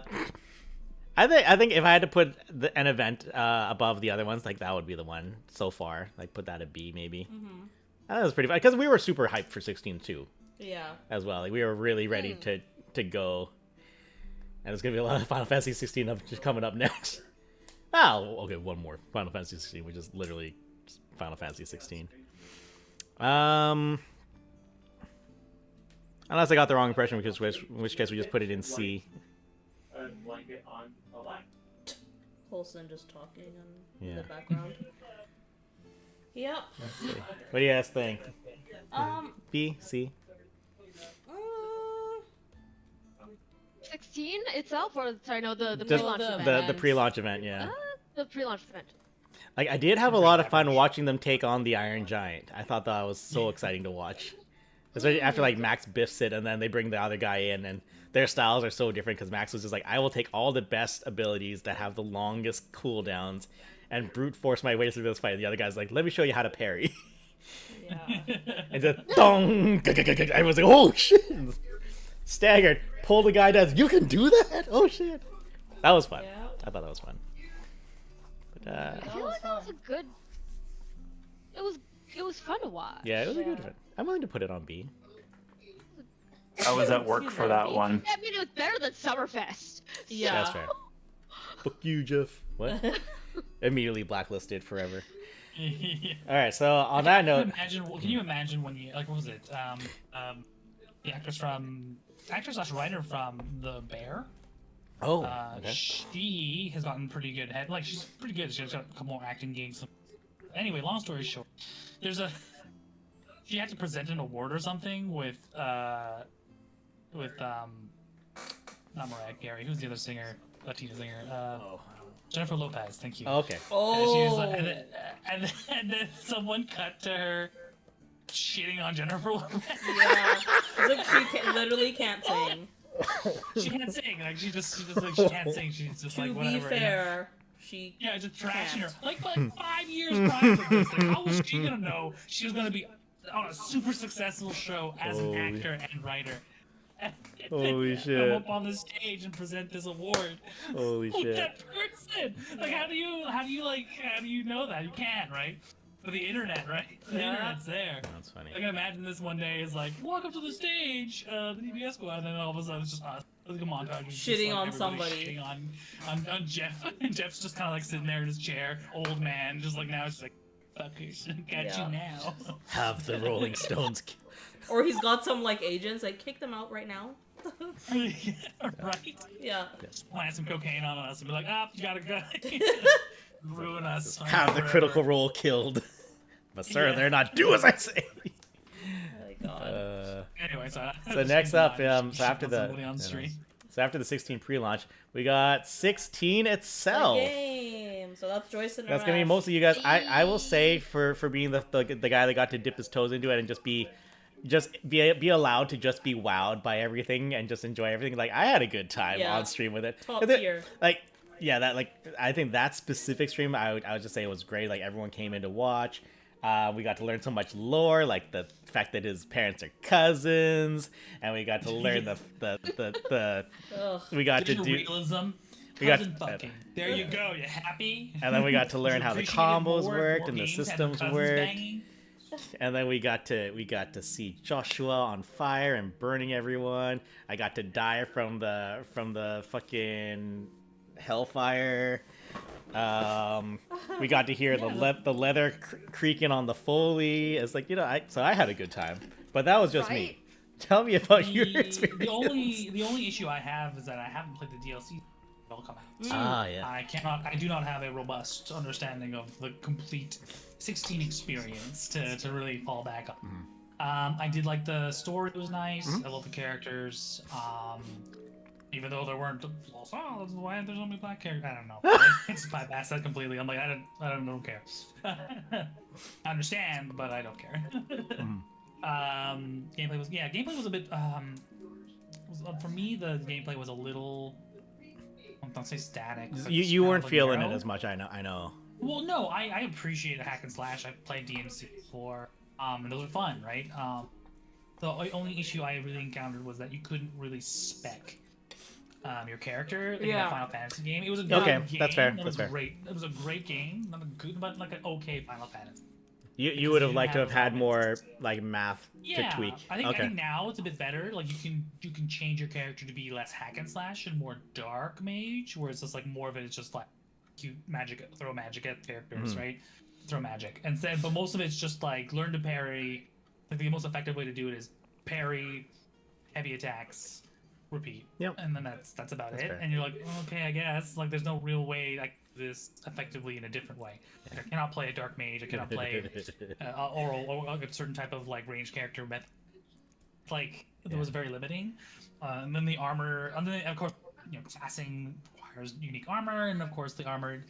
think if I had to put an event above the other ones, like that would be the one so far. Like put that at B maybe. Mm-hmm. I thought it was pretty fun because we were super hyped for 16 too Yeah. as well. Like we were really ready to go, and there's gonna be a lot of Final Fantasy 16 just coming up next. Oh, okay, one more Final Fantasy 16, which is literally just Final Fantasy 16. Unless I got the wrong impression, because in which case we just put it in C. Colson just talking in Yeah. the background. Yep. Let's see. What do you guys think? B, C. 16 itself, or sorry, no, the Just pre-launch event. the pre-launch event, yeah. The pre-launch event. Like I did have a lot of fun watching them take on the Iron Giant. I thought that was so exciting to watch. Especially after like Max biffs it, and then they bring the other guy in, and their styles are so different because Max was just like, I will take all the best abilities that have the longest cooldowns and brute force my way through this fight. And the other guy's like, let me show you how to parry. Yeah. And just dong. I was like, oh shit! Staggered, pull the guy down. You can do that? Oh shit! That was fun. Yeah. I thought that was fun. But I feel like that was a good. It was fun to watch. yeah, it was a good one. I'm willing to put it on B. I was at work for that one. I mean, it was better than Summerfest. Yeah. That's fair. Fuck you, Jeff. What? Immediately blacklisted forever. All right. So on that note, Can you imagine when you like what was it? The actress / writer from The Bear. oh, okay. She has gotten pretty good at like she's pretty good. She's got a couple more acting gigs. Anyway, long story short, she had to present an award or something with not Mariah Carey. Who's the other singer? Latina singer. Jennifer Lopez. Thank you. Okay. Oh. And then someone cut to her shitting on Jennifer Lopez. Yeah. It's like she literally can't sing. She can't sing. Like she just like she can't sing. She's just To like be whatever. fair, she Yeah, just trashing her. can't. Like 5 years prior to this, like, how was she gonna know she was gonna be on a super successful show as an Holy- actor and writer? And Holy then shit. Come up on the stage and present this award. Holy Who's shit. that person? Like, how do you know that? You can't, right? for the internet, right? The Yeah. internet's there. That's funny. I can imagine this one day is like, welcome to the stage, the DBS squad, and then all of a sudden it's just us. Like a montage. Of just, Shitting like, on everybody somebody. Shitting on Jeff. And Jeff's just kind of like sitting there in his chair, old man, just like now it's like, fuckers, got Yeah. you now. Have the Rolling Stones. Or he's got some like agents like kick them out right now. Right? Yeah. Just plant some cocaine on us and be like, you gotta go. Ruin us. Have the forever. Critical Role killed. But sir, Yeah. they're not. Do as I say. Oh my god. Anyway, so Next up, so shit after on the somebody on stream. so after the 16 pre-launch, we got 16 itself. The game. So that's Joyce and That's gonna be Arash. most of you guys. I will say for being the guy that got to dip his toes into it and just be allowed to just be wowed by everything and just enjoy everything. Like I had a good time Yeah. on stream with it. Top 'Cause it- tier. Like yeah, I think that specific stream I would just say it was great. Like everyone came in to watch. We got to learn so much lore, like the fact that his parents are cousins, and we got to learn the Ugh. we got to Digital do. realism. We got- Cousin fucking. There you go. You happy? And then we got to learn how the Appreciate it combos more, worked more and the games had systems cousins worked. banging. And then we got to see Joshua on fire and burning everyone. I got to die from the fucking hellfire. We got to hear the leather creaking on the Foley. It's like I had a good time, but that was just me. Right? Tell me about your experience. The only issue I have is that I haven't played the DLC. They'll come out. Yeah. I do not have a robust understanding of the complete 16 experience to really fall back on. I did like the story; it was nice. I love the characters. Even though there weren't flaws, why there's only black characters? I don't know. It's bypass that completely. I'm like, I don't care. I understand, but I don't care. Gameplay was a bit. For me, the gameplay was a little. Don't say static. but just You kind weren't of feeling it narrow. as much. I know. Well, no, I appreciate a hack and slash. I've played DMC before, and those are fun, right? The only issue I really encountered was that you couldn't really spec your character in Yeah. a Final Fantasy game. It was a good Okay, game. that's fair, It that's was fair. great. It was a great game, not a good, but like an okay Final Fantasy. You Because would have you liked to have have had more elements. like math Yeah, to tweak. I think Okay. now it's a bit better. Like you can change your character to be less hack and slash and more dark mage, where it's just like more of it is just like cute magic, throw magic at characters, right? Throw magic, and then but most of it's just like learn to parry. Like the most effective way to do it is parry, heavy attacks, repeat. Yep. And then that's about it. fair. And you're like, okay, I guess. Like there's no real way I can do this effectively in a different way. Like, I cannot play a dark mage. I cannot play or a certain type of like range character method. Like it was very limiting. And then the armor, and then of course, classing requires unique armor, and of course the armor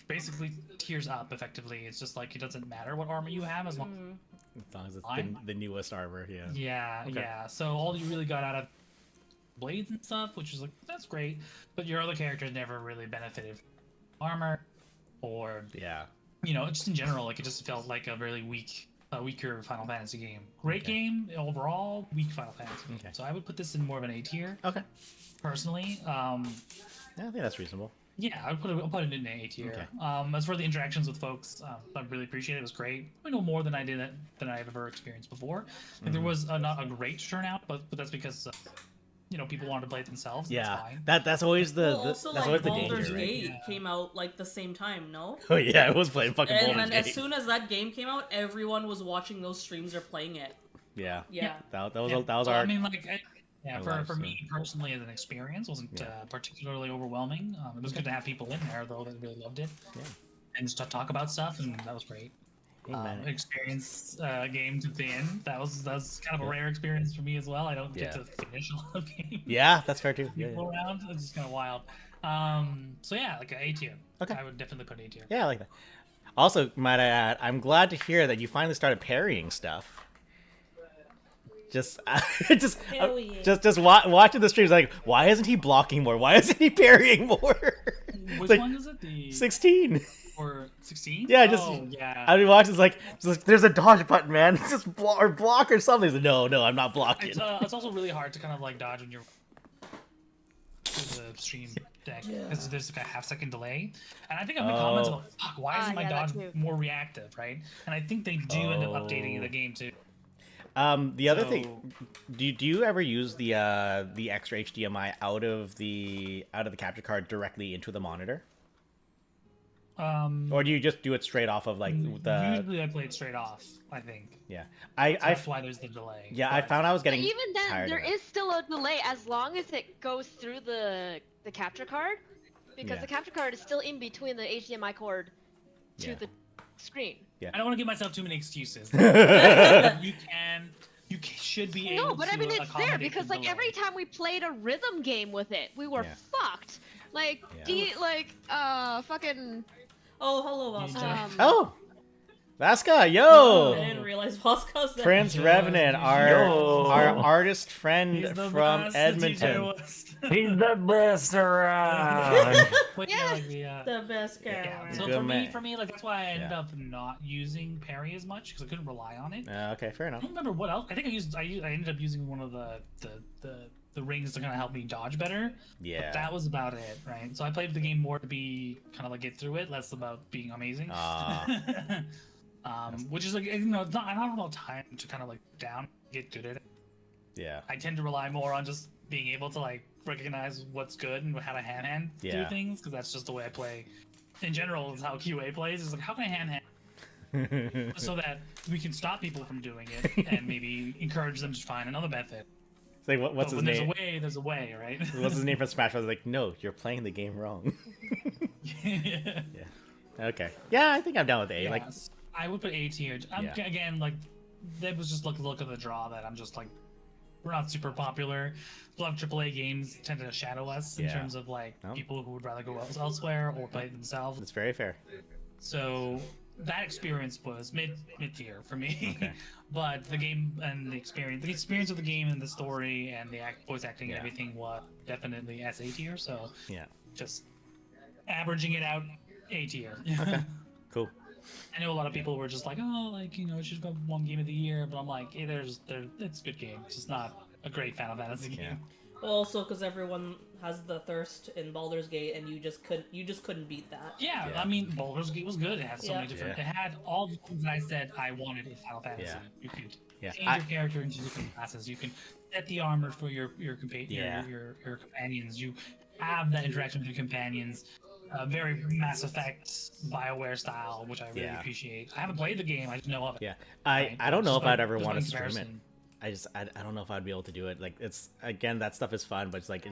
basically tiers up effectively. It's just like it doesn't matter what armor you have as long. As long as it's I'm- the newest armor, yeah. Yeah, Okay. yeah. So all you really got out of blades and stuff, which is like that's great, but your other characters never really benefited from armor, or Yeah. just in general, like it just felt like a really weaker Final Fantasy game. Great Okay. game overall, weak Final Fantasy game. Okay. So I would put this in more of an A tier Okay. personally. Yeah, I think that's reasonable. Yeah, I'll put it in A tier. Okay. As for the interactions with folks, I really appreciate it. It was great. I know more than I've ever experienced before. Like, there was not a great turnout, but that's because people wanted to play it themselves. Yeah, That's fine. that's always the Well, also, that's like, always the Baldur's danger, right? Gate Yeah. came out like the same time, no? Oh yeah, I was playing fucking And Baldur's then Gate. as soon as that game came out, everyone was watching those streams or playing it. Yeah. Yeah. That was Yeah. that was So, our. I mean, like, our for lives, me personally as an experience, wasn't Yeah. particularly overwhelming. It was good to have people in there though that really loved it, Yeah. and just to talk about stuff, and that was great. Amen. Experience game to the end. That was kind of a rare experience for me as well. I don't get Yeah. to finish a lot of games. Yeah, that's fair too. Yeah, People around. It's just kind of wild. So yeah, like an A tier. Okay. I would definitely put A tier. yeah, I like that. Also, might I add, I'm glad to hear that you finally started parrying stuff. Just, Parrying. just watching the streams, like, why isn't he blocking more? Why isn't he parrying more? Which Like, one is it? The 16. or 16? Yeah, just- Oh, yeah. I mean, watching, it's like, there's a dodge button, man. Just block or something. It's like, no, I'm not blocking. It's also really hard to kind of like dodge when you're. through the stream deck because there's like a half-second delay, and I think I'm in comments about fuck, why isn't my yeah, that dodge too. more reactive, right? And I think they do end up updating the game too. The other thing, do you ever use the extra HDMI out of the capture card directly into the monitor, or do you just do it straight off of like the? Usually I play it straight off. I think. Yeah, That's why there's the delay. Yeah, I found I was But getting even then, tired there of it. is still a delay as long as it goes through the capture card, because Yeah. the capture card is still in between the HDMI cord to Yeah. the screen. I don't want to give myself too many excuses. You should be able No, but to I mean it's there accommodate because the like delay. every time we played a rhythm game with it, we were Yeah. fucked. Like fucking Oh, hello, Vasca. Oh, Vasca, I yo, didn't realize Vasca's there. Prince Yo, Revenant, yo. our artist friend He's the from best, Edmonton. DJ West. He's the best around. But Yes. like The best guy. yeah. So Good for man. me, like that's why I ended Yeah. up not using parry as much because I couldn't rely on it. Okay, fair I enough. don't remember what else. I think I ended up using one of the rings to kind of help me dodge better. Yeah. But that was about it, right? So I played the game more to be kind of like get through it, less about being amazing. Which is like it's not I don't have a lot of time to kind of like get good at it. Yeah. I tend to rely more on just being able to like recognize what's good and how to hand do Yeah. things because that's just the way I play. In general, is how QA plays. Is like how can I hand so that we can stop people from doing it and maybe encourage them to find another method. It's like, what's But his when name? there's a way, right? What's his name from Smash? I was like, no, you're playing the game wrong. Yeah. Okay. Yeah, I think I'm down with A. Like, Yes. I would put A tier. Yeah. Again, like that was just look at the draw that I'm just like we're not super popular. A lot of AAA games tend to shadow us in Yeah. terms of like No. people who would rather go elsewhere or play it themselves. it's very fair. So that experience was mid tier for me. Okay. But the game and the experience of the game and the story and the voice acting Yeah. and everything was definitely S A tier. So Yeah. just averaging it out, A tier. Okay. Cool. I know a lot of people were just like, oh, like it should go one game of the year, but I'm like, hey, it's a good game. It's just not a great Final Fantasy game. Well, also because everyone has the thirst in Baldur's Gate, and you just couldn't beat that. Yeah, Yeah. I mean, Baldur's Gate was good. It had so Yeah. many different. Yeah. It had all the things that I said I wanted in Final Fantasy. Yeah. You could Yeah. change your character into different classes. You can set the armor for your Yeah. your companions. You have that interaction with your companions. Very Mass Effect, BioWare style, which I really Yeah. appreciate. I haven't played the game. I just know of it. Yeah. right? I don't know Just if I'd by- ever just want by to stream it. comparison. I don't know if I'd be able to do it. Like, it's, again, that stuff is fun, but it's like,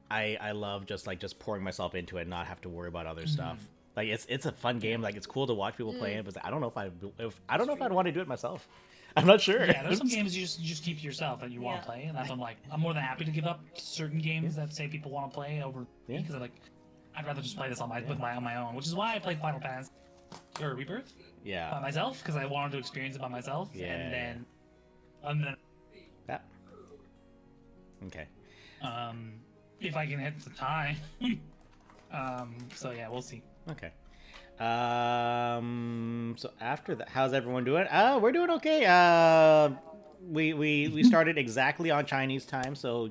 I love just pouring myself into it and not have to worry about other stuff. Like, it's a fun game. Like, it's cool to watch people play it, but I don't know if I'd want to do it myself. I'm not sure. Yeah, there's some games you just keep to yourself that you want Yeah. to play, and that's I'm more than happy to give up certain games that say people want to play over Yeah. because I'd rather just play this on my own, which is why I played Final Fantasy or Rebirth by Yeah. myself because I wanted to experience it by myself, Yeah. and then That. Okay. if I can hit the time. So yeah, we'll see. Okay. So after that, how's everyone doing? We're doing okay. We started exactly on Chinese time, so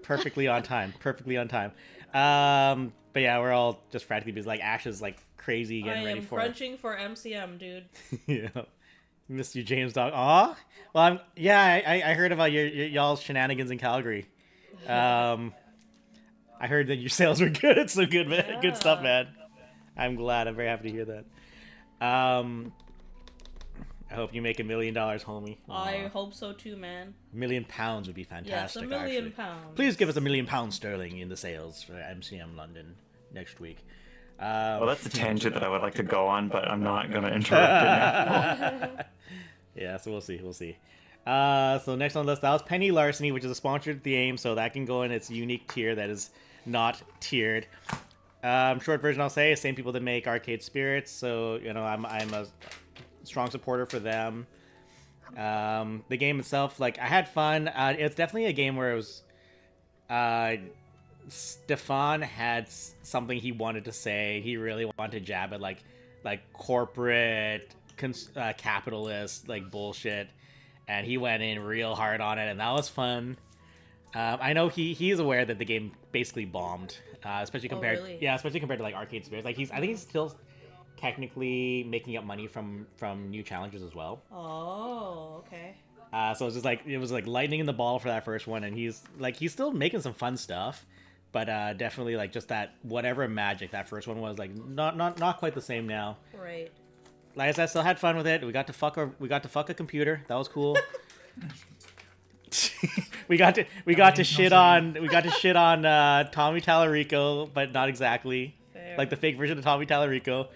perfectly on time. Perfectly on time. But yeah, we're all just frantically busy. Like Ash is like crazy I getting ready am for crunching for MCM, dude. yeah. Missed you, James Dog. Aw. Well, I heard about y'all's shenanigans in Calgary. I heard that your sales were good. It's so good, man. Good stuff, man. I'm glad. I'm very happy to hear that. I hope you make $1 million, homie. I hope so too, man. £1 million would be Yes, fantastic. $1 million. Actually. Please give us £1 million sterling in the sales for MCM London next week. Well, that's a tangent that I would like to go on, but I'm not going to interrupt it now. Yeah, so we'll see. We'll see. So next on the list, that was Penny Larceny, which is a sponsored game, so that can go in its unique tier that is not tiered. Short version, I'll say, same people that make Arcade Spirits, so I'm a strong supporter for them. The game itself, like, I had fun. It's definitely a game where it was Stefan had something he wanted to say. He really wanted to jab at like corporate capitalist like bullshit, and he went in real hard on it, and that was fun. I know he's aware that the game basically bombed, especially compared really? especially compared to like Arcade Spirits. Like I think he's still technically making up money from new challenges as well. Oh, okay. So it's just like it was like lightning in the ball for that first one, and he's still making some fun stuff, but definitely like just that whatever magic that first one was like not quite the same now. Right. Like I said, still had fun with it. We got to fuck a computer. That was cool. we got to shit on Tommy Tallarico, but not exactly. Fair. Like the fake version of Tommy Tallarico.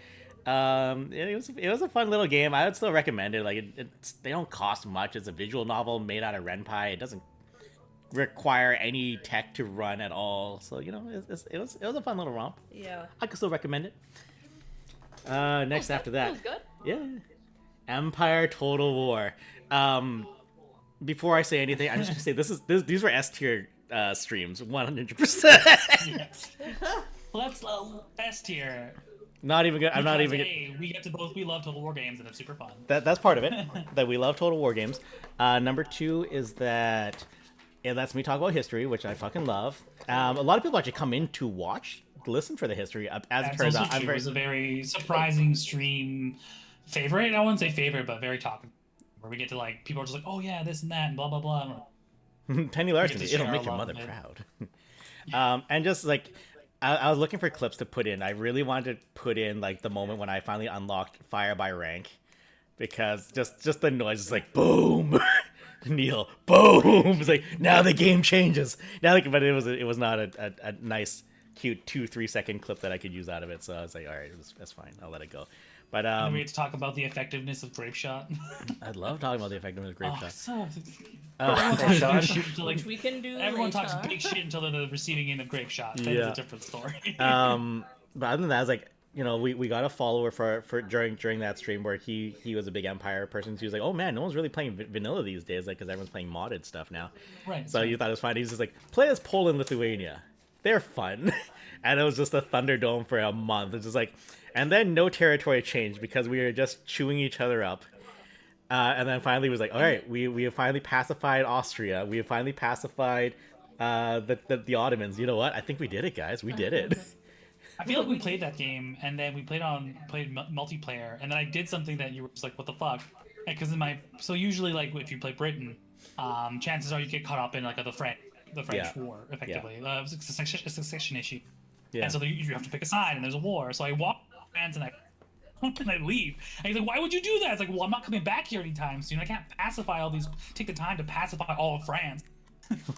It was a fun little game. I would still recommend it. Like they don't cost much. It's a visual novel made out of Ren'Py. It doesn't require any tech to run at all. So it was a fun little romp. Yeah. I could still recommend it. Next after that, was good. yeah, Empire Total War. Before I say anything, I'm just gonna say these were S tier streams, 100%. Well, that's S tier. Not even good. I'm not even. Hey, we love Total War games, and it's super fun. That's part of it. That we love Total War games. Number 2 is that it lets me talk about history, which I fucking love. A lot of people actually come in to listen for the history. As That's it turns also out, true. It was a very surprising stream favorite. I wouldn't say favorite, but very talkative. Where we get to like people are just like, oh yeah, this and that, and blah blah blah. Penny Larson, to it'll share make our your love mother of it. proud. And just like I was looking for clips to put in. I really wanted to put in like the moment when I finally unlocked Fire by Rank, because just the noise is like boom, Neil, boom. It's like now the game changes. But it was not a nice, cute 2-3 second clip that I could use out of it. So I was like, all right, that's fine. I'll let it go. But And we had to talk about the effectiveness of Grape Shot. I'd love talking about the effectiveness of Grape Shot. So Grape everyone Shot. talks big shit until, like, Which we can do everyone later. talks big shit until they're the receiving end of Grape Shot. That's Yeah. a different story. But other than that, I was like, we got a follower for during that stream where he was a big Empire person. So he was like, oh man, no one's really playing vanilla these days, like because everyone's playing modded stuff now. Right. So you thought it was fun. He's just like, play as Poland, Lithuania. They're fun. And it was just a Thunderdome for a month. It's just like, and then no territory changed because we were just chewing each other up. And then finally it was like, all right, we have finally pacified Austria. We have finally pacified the Ottomans. You know what? I think we did it, guys. We did it. I feel like we played that game, and then we played multiplayer, and then I did something that you were just like, what the fuck? Because so usually like if you play Britain, chances are you get caught up in like the French war effectively. It's a succession issue. Yeah. And so you have to pick a side, and there's a war. So I walk France and I leave. And he's like, why would you do that? It's like, well, I'm not coming back here anytime soon. I can't take the time to pacify all of France.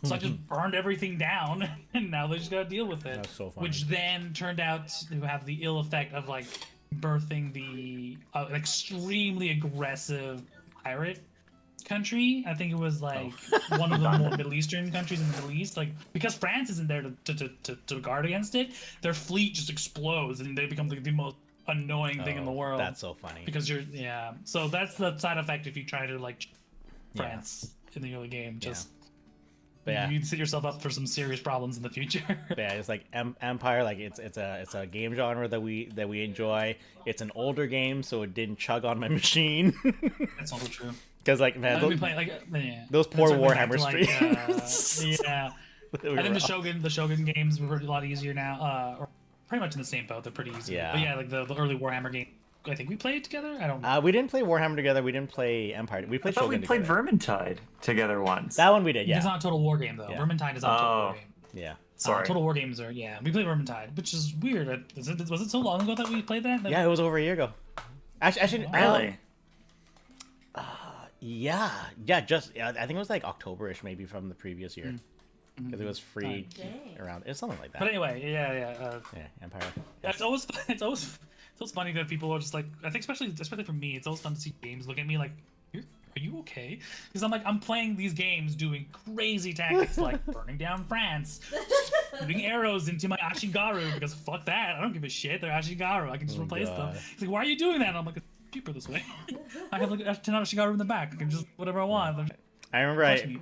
So I just burned everything down, and now they just gotta deal with it. That's so funny. Which then turned out to have the ill effect of like birthing an extremely aggressive pirate country. I think it was like one of the more Middle Eastern countries in the Middle East. Like because France isn't there to guard against it, their fleet just explodes and they become like the most annoying thing in the world. That's so funny. Because so that's the side effect if you try to like France in the early game. Just But yeah. you'd set yourself up for some serious problems in the future. But yeah, it's like Empire. Like it's a game genre that we enjoy. It's an older game, so it didn't chug on my machine. That's also true. Because like man, those poor That's what we Warhammer had to, streams. yeah. I think the Shogun games were a lot easier now. Or pretty much in the same boat. They're pretty easy. Yeah. But yeah, like the early Warhammer game. I think we played together. I don't. We didn't play Warhammer together. We didn't play Empire. We played I thought Shogun we played together. Vermintide together once. That one we did. Yeah. It's not a Total War game though. Yeah. Vermintide is not a Total War game. Yeah. Sorry. Total War games are we played Vermintide, which is weird. Was it so long ago that we played that? Yeah, it was over a year ago. Actually, Really? yeah. Just I think it was like October-ish, maybe from the previous year, because it was free around. It's something like that. But anyway, yeah. Yeah, Empire. It's always funny that people are just like, I think especially for me, it's always fun to see games look at me like, are you okay? Because I'm playing these games doing crazy tactics like burning down France, shooting arrows into my Ashigaru because fuck that, I don't give a shit. They're Ashigaru, I can just replace them. He's like, why are you doing that? And I'm like, it's cheaper this way. I have like 10 Ashigaru in the back. I can just whatever I want. I remember Trust me,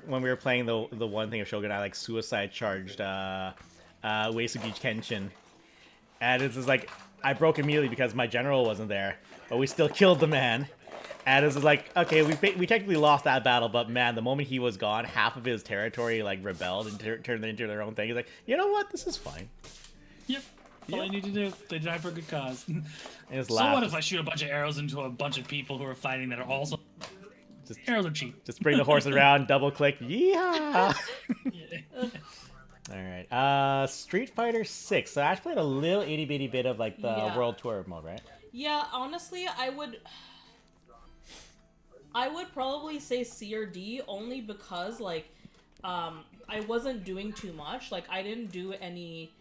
when we were playing the one thing of Shogun, I like suicide charged Uesugi Kenshin, and it's just like I broke immediately because my general wasn't there, but we still killed the man. And this is like, okay, we technically lost that battle, but man, the moment he was gone, half of his territory like rebelled and turned into their own thing. He's like, you know what? This is fine. Yep. That's all I need to do. They die for a good cause. And just So laugh. what if I shoot a bunch of arrows into a bunch of people who are fighting that are also Just- arrows are cheap. Just bring the horse around, double click, yeehaw! Yeah. Alright, Street Fighter 6. So I actually played a little itty bitty bit of like the Yeah. World Tour mode, right? Yeah, honestly, I would probably say C or D only because like I wasn't doing too much. Like I didn't do any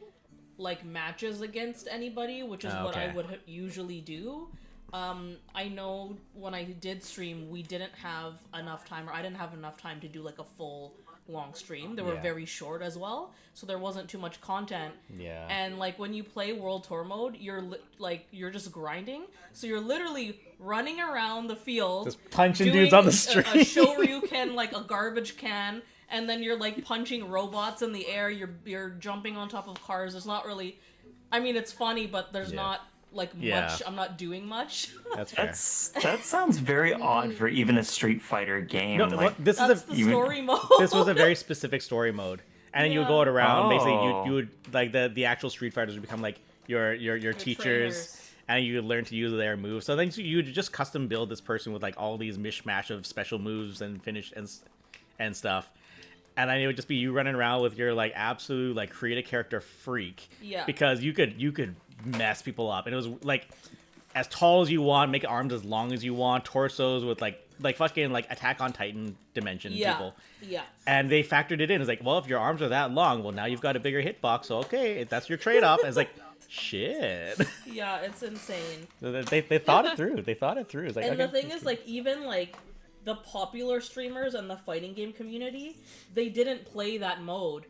like matches against anybody, which is what I Okay. would usually do. I know when I did stream, we didn't have enough time, or I didn't have enough time to do like a full long stream. They were Yeah. very short as well, so there wasn't too much content. Yeah. And like when you play World Tour mode, you're just grinding, so you're literally running around the field, Just punching doing dudes on the a street. Shoryuken, like a garbage can, and then you're like punching robots in the air. You're jumping on top of cars. There's not really, I mean, it's funny, but there's Yeah. not like Yeah. much. I'm not doing much. That's fair. That sounds very odd for even a Street Fighter game. No, like, what- this That's is the a even- story mode. this was a very specific story mode, and then you would go around. Basically, Oh. you would like the actual Street Fighters would become like your teachers, trainers. and you would learn to use their moves. So then you would just custom build this person with like all these mishmash of special moves and finish and stuff. And then it would just be you running around with your like absolute like create a character freak. Yeah. Because you could mess people up, and it was like as tall as you want, make arms as long as you want, torsos with like fucking like Attack on Titan dimension Yeah. people. Yeah. And they factored it in. It's like, well, if your arms are that long, well, now you've got a bigger hitbox. So okay, that's your trade-off. And it's like, shit. Yeah, it's insane. they thought it through. They thought it through. It's like, And okay, the thing is, like, even like the popular streamers and the fighting game community, they didn't play that mode.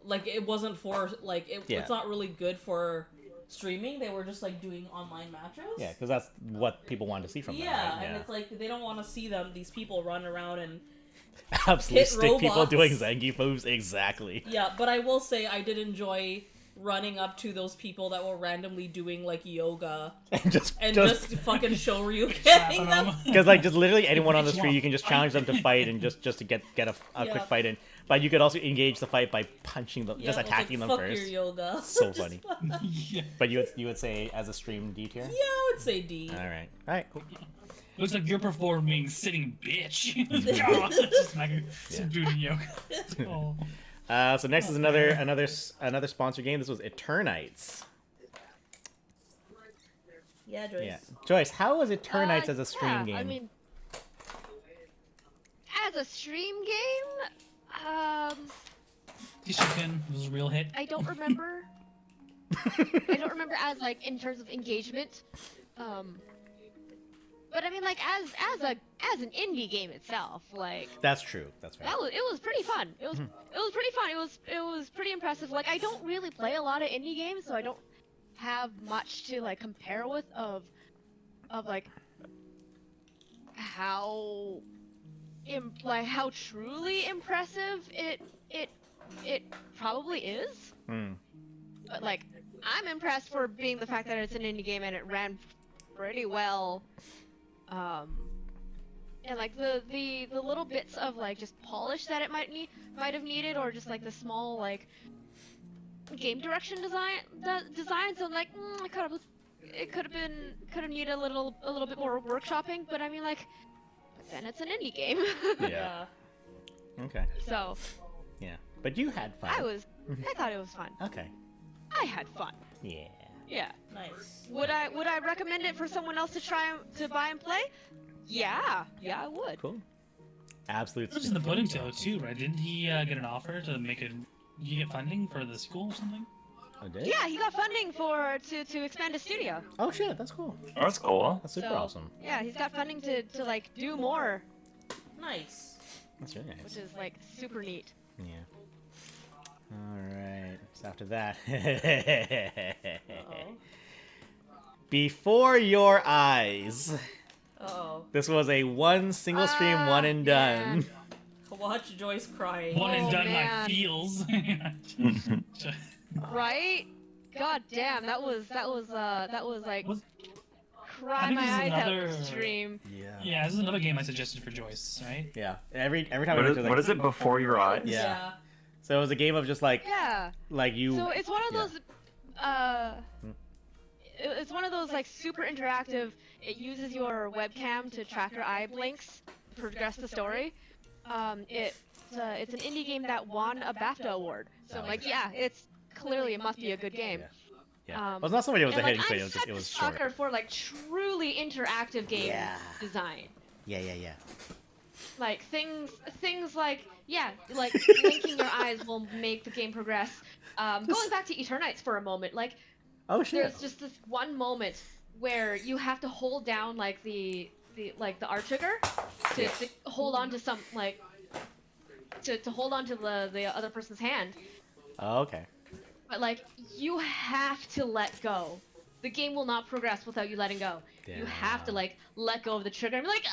Like, it wasn't for like Yeah. it's not really good for streaming. They were just like doing online matches. yeah, because that's what people wanted to see from them. Yeah, right? and it's like they don't want to see these people run around and absolutely hit stick people robots. doing Zangief moves exactly. yeah. But I will say I did enjoy running up to those people that were randomly doing like yoga And just fucking Shoryukening Slapping them. them. because like just literally anyone on the street, you can just challenge them to fight and just to get a Yeah. quick fight in. But you could also engage the fight by punching them, Yeah, just it's attacking like, them fuck first. your yoga. So Just funny. Yeah. But you would say as a stream D tier. Yeah, I would say D. All right, cool. Looks like you're performing sitting bitch. Just like some dude in yoga. Oh. So next is another sponsor game. This was Eternites. Yeah, Joyce. Yeah, Joyce, how was Eternites as a stream game? I mean, as a stream game, Tishuken was a real hit. I don't remember. I don't remember as like in terms of engagement. But I mean, like as an indie game itself, like That's true. That's right. it was pretty fun. It was pretty fun. It was pretty impressive. Like I don't really play a lot of indie games, so I don't have much to like compare with of like how how truly impressive it probably is. Hmm. But like I'm impressed for being the fact that it's an indie game and it ran pretty well. And like the little bits of like just polish that it might have needed, or just like the small like game direction designs. So like it could have needed a little bit more workshopping. But I mean like, but then it's an indie game. Yeah. Okay. So Yeah. But you had fun. I thought it was fun. Okay. I had fun. Yeah. Yeah. Nice. Would I recommend it for someone else to buy and play? Yeah, I would. Cool. Absolute. It was in the pudding too, right? Didn't he get an offer to make it? You get funding for the school or something? Oh, did? Yeah, he got funding to expand his studio. Oh shit, that's cool. Oh, that's cool. That's super So, awesome. Yeah, he's got funding to like do more, Nice. That's really nice. which is like super neat. Yeah. All right. So after that, Uh-oh. Before Your Eyes. Uh-oh. This was a one single stream, one and done. Watch Joyce crying. One and Oh, done man. like feels. Right? God damn, that was like Was- cry think my this is eyes another- out stream. Yeah, this is another game I suggested for Joyce, right? Yeah. Every time we What went is, to, like, what is it before your eyes? Yeah. So it was a game of just like Yeah. you. So it's one of yeah. those. It's one of those like super interactive. It uses your webcam to track your eye blinks, progress the story. It's an indie game that won a BAFTA award. So I'm like, yeah, it's clearly it must be a good game. Yeah. Yeah. Well, it's not somebody was a And, like, hitting I'm thing. It was just such it a was short. sucker for like truly interactive game Yeah. design. Yeah. Like things like like blinking your eyes will make the game progress. Going back to Eternites for a moment, like Oh shit. there's just this one moment where you have to hold down like the R trigger to hold on to some like to hold on to the other person's hand. Oh, okay. But like you have to let go. The game will not progress without you letting go. You have to like let go of the trigger and be like,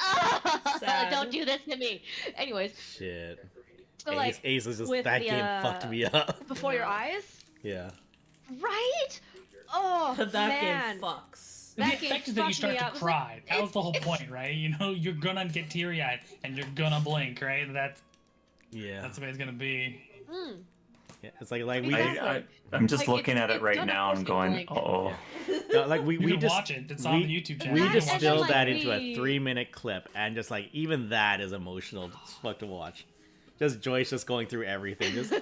Sad. don't do this to me. Anyways, Shit. so like Ace is just with that the, game fucked me up. before your eyes, Yeah. right? Oh That man. game fucks. The That game effect is that you fucked start me to up. It was cry. like- That was the whole it's- point, right? You know, you're gonna get teary-eyed and you're gonna blink, right? That's Yeah. the way it's gonna be. Mm. Yeah. It's like we Exactly. I'm just Like, looking at it it's right gonna now force and me to going, blink. oh. no, like we You can just watch it. It's on the YouTube channel. we And then, distilled like, that into a we- 3-minute clip, and just like even that is emotional as fuck to watch. Just Joyce just going through everything. Just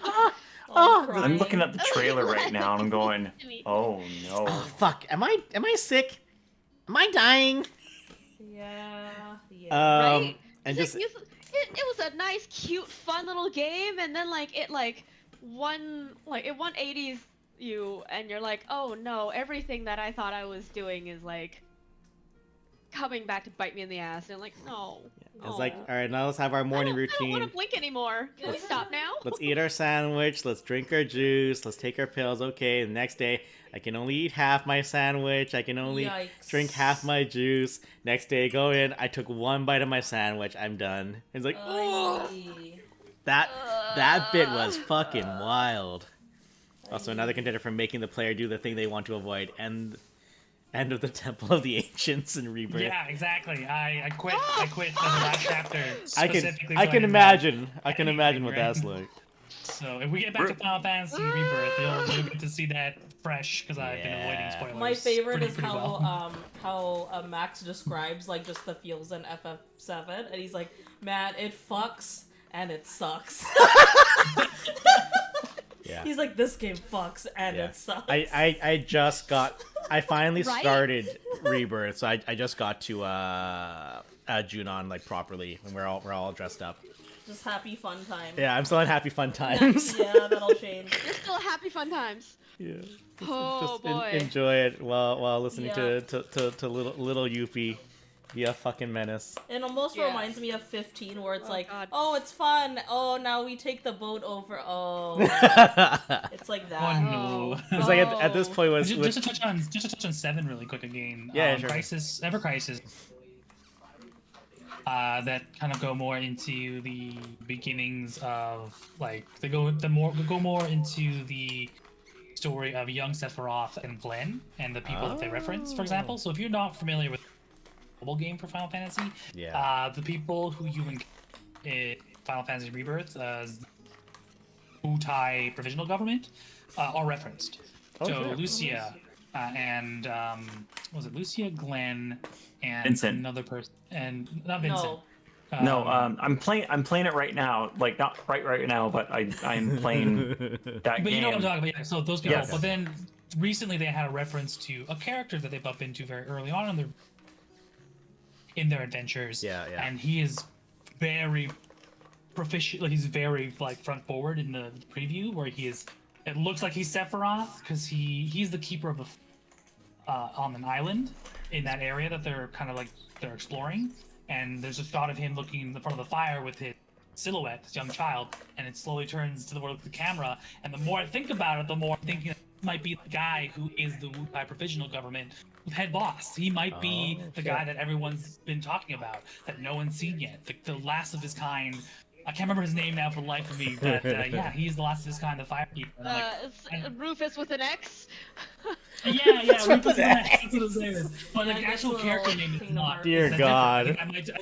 Oh, I'm crying. looking at the trailer right now and I'm going, oh no. oh fuck. Am I sick? Am I dying? Yeah. Right? And It's just like, it was a nice, cute, fun little game, and then like it won 80s you, and you're like, oh no, everything that I thought I was doing is like coming back to bite me in the ass, and I'm like, no. it's like, all right, now let's have our morning I don't want routine. to blink anymore. Can we stop now? Let's eat our sandwich. Let's drink our juice. Let's take our pills. Okay, the next day, I can only eat half my sandwich. I can only Yikes. drink half my juice. Next day, go in. I took one bite of my sandwich. I'm done. It's like, oh, Ay. that bit was fucking wild. Also, another contender for making the player do the thing they want to avoid. End of the Temple of the Ancients and Rebirth. Yeah, exactly. I quit. I quit the last chapter. I specifically can so didn't imagine. I can anything, imagine what right? that's like. So if we get back to Final Fantasy Rebirth, you'll get to see that fresh because I've been avoiding Yeah. spoilers. My favorite pretty is how well. Max describes like just the feels in FF7, and he's like, "Man, it fucks and it sucks." Yeah. He's like, "This game fucks and Yeah. it sucks." I finally Right? started Rebirth, so I just got to Junon like properly, and we're all dressed up. Just happy fun time. Yeah, I'm still in happy fun times. Yeah, that'll change. You're still happy fun times. Yeah. Oh Just boy. enjoy it while listening Yeah. to little Yuffie be a fucking menace. It almost Yeah. reminds me of 15, where it's Oh, like, God. "Oh, it's fun. Oh, now we take the boat over. Oh." It's like that. Oh no. It's like at this point was Just to touch on 7 really quick again. Yeah, sure. Crisis, Ever Crisis. That kind of go more into the beginnings of like they go more into the story of young Sephiroth and Glenn and the people that they reference, for example. So if you're not familiar with the mobile game for Final Fantasy, Yeah. the people who you encounter in Final Fantasy Rebirth as Wutai Provisional Government are referenced. Oh, So sure. Lucia and was it Lucia, Glenn, and Vincent. another person, and not Vincent. No. No, I'm playing it right now. Like not right now, but I'm playing that But game. you know what I'm talking about. Yeah, so those people. Yes. But then recently they had a reference to a character that they bump into very early on in their adventures. Yeah. And he is very proficient. Like he's very like front forward in the preview where he is. It looks like he's Sephiroth because he's the keeper of on an island in that area that they're kind of like they're exploring. And there's a shot of him looking in the front of the fire with his silhouette, this young child, and it slowly turns to the camera. And the more I think about it, the more I'm thinking it might be the guy who is the Wutai Provisional Government head boss. He might be the guy that everyone's been talking about, that no one's seen yet, the last of his kind. I can't remember his name now for the life of me, but yeah, he's the last of his kind, the Firekeeper. And I'm like, It's Rufus with an X. Yeah, Reaper's what an the S. heck? That's what it says. But like Yeah, the actual it's character little name is Kingdom not. Hearts. Dear It's different. God.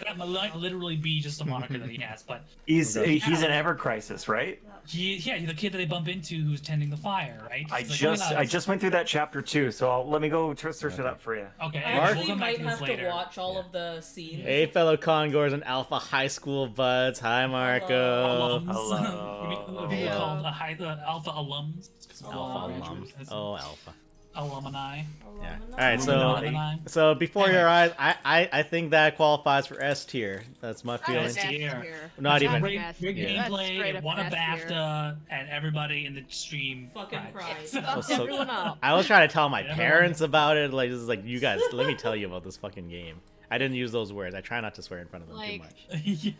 That might literally be just a moniker that he has, but He's Okay. an Ever Crisis, right? he's the kid that they bump into who's tending the fire, right? I He's like, "Oh my just God, I just went through that chapter too, so let me go search it up for you. Okay, I yeah, Mark? we'll actually come back might to this have later. to watch all of the scenes. Hey, fellow Congors and Alpha High School buds. Hi, Marco. Alums. Hello. You mean the people called the Alpha alums. Alpha Alums. alums. Oh, Alpha. Alumni. Yeah. Alumni. All right, so Alumni. so before Anyway. your eyes, I think that qualifies for S tier. That's my feeling. S tier. Not even. Great, That's great yeah. gameplay. straight It up won a S tier. BAFTA, and everybody in the stream Fucking cried. Oh, so- Everyone else. I was trying to tell my Yeah. parents about it. Like, this is like, you guys, let me tell you about this fucking game. I didn't use those words. I try not to swear in front of them too Like- much.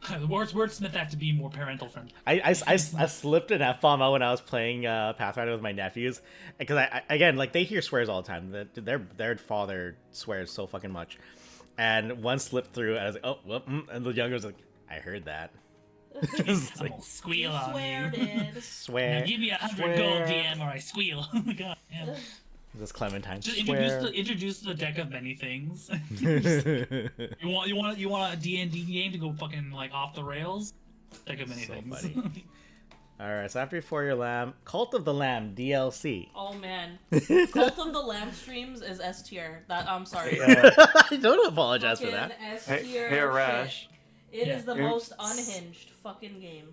Wordsmith that to be more parental friendly. I slipped an F-bomb out when I was playing Pathfinder with my nephews. Because I again, like, they hear swears all the time. Their father swears so fucking much. And one slipped through, and I was like, oh, whoop, and the younger was like, I heard that. Just like, I'll squeal on you. Did. Now swear. give me 100 gold, DM, or I squeal. Oh my god. Yeah. Just Clementine. Just Swear. introduce the deck of many things. You want a D&D game to go fucking like off the rails? Deck of many So things. funny. Alright, so after For Your Lamb, Cult of the Lamb DLC. Oh man, Cult of the Lamb streams is S tier. That I'm sorry. Don't apologize for that. Fucking S Hey, tier. hey shit. Arash. It Yeah. is the most unhinged fucking game.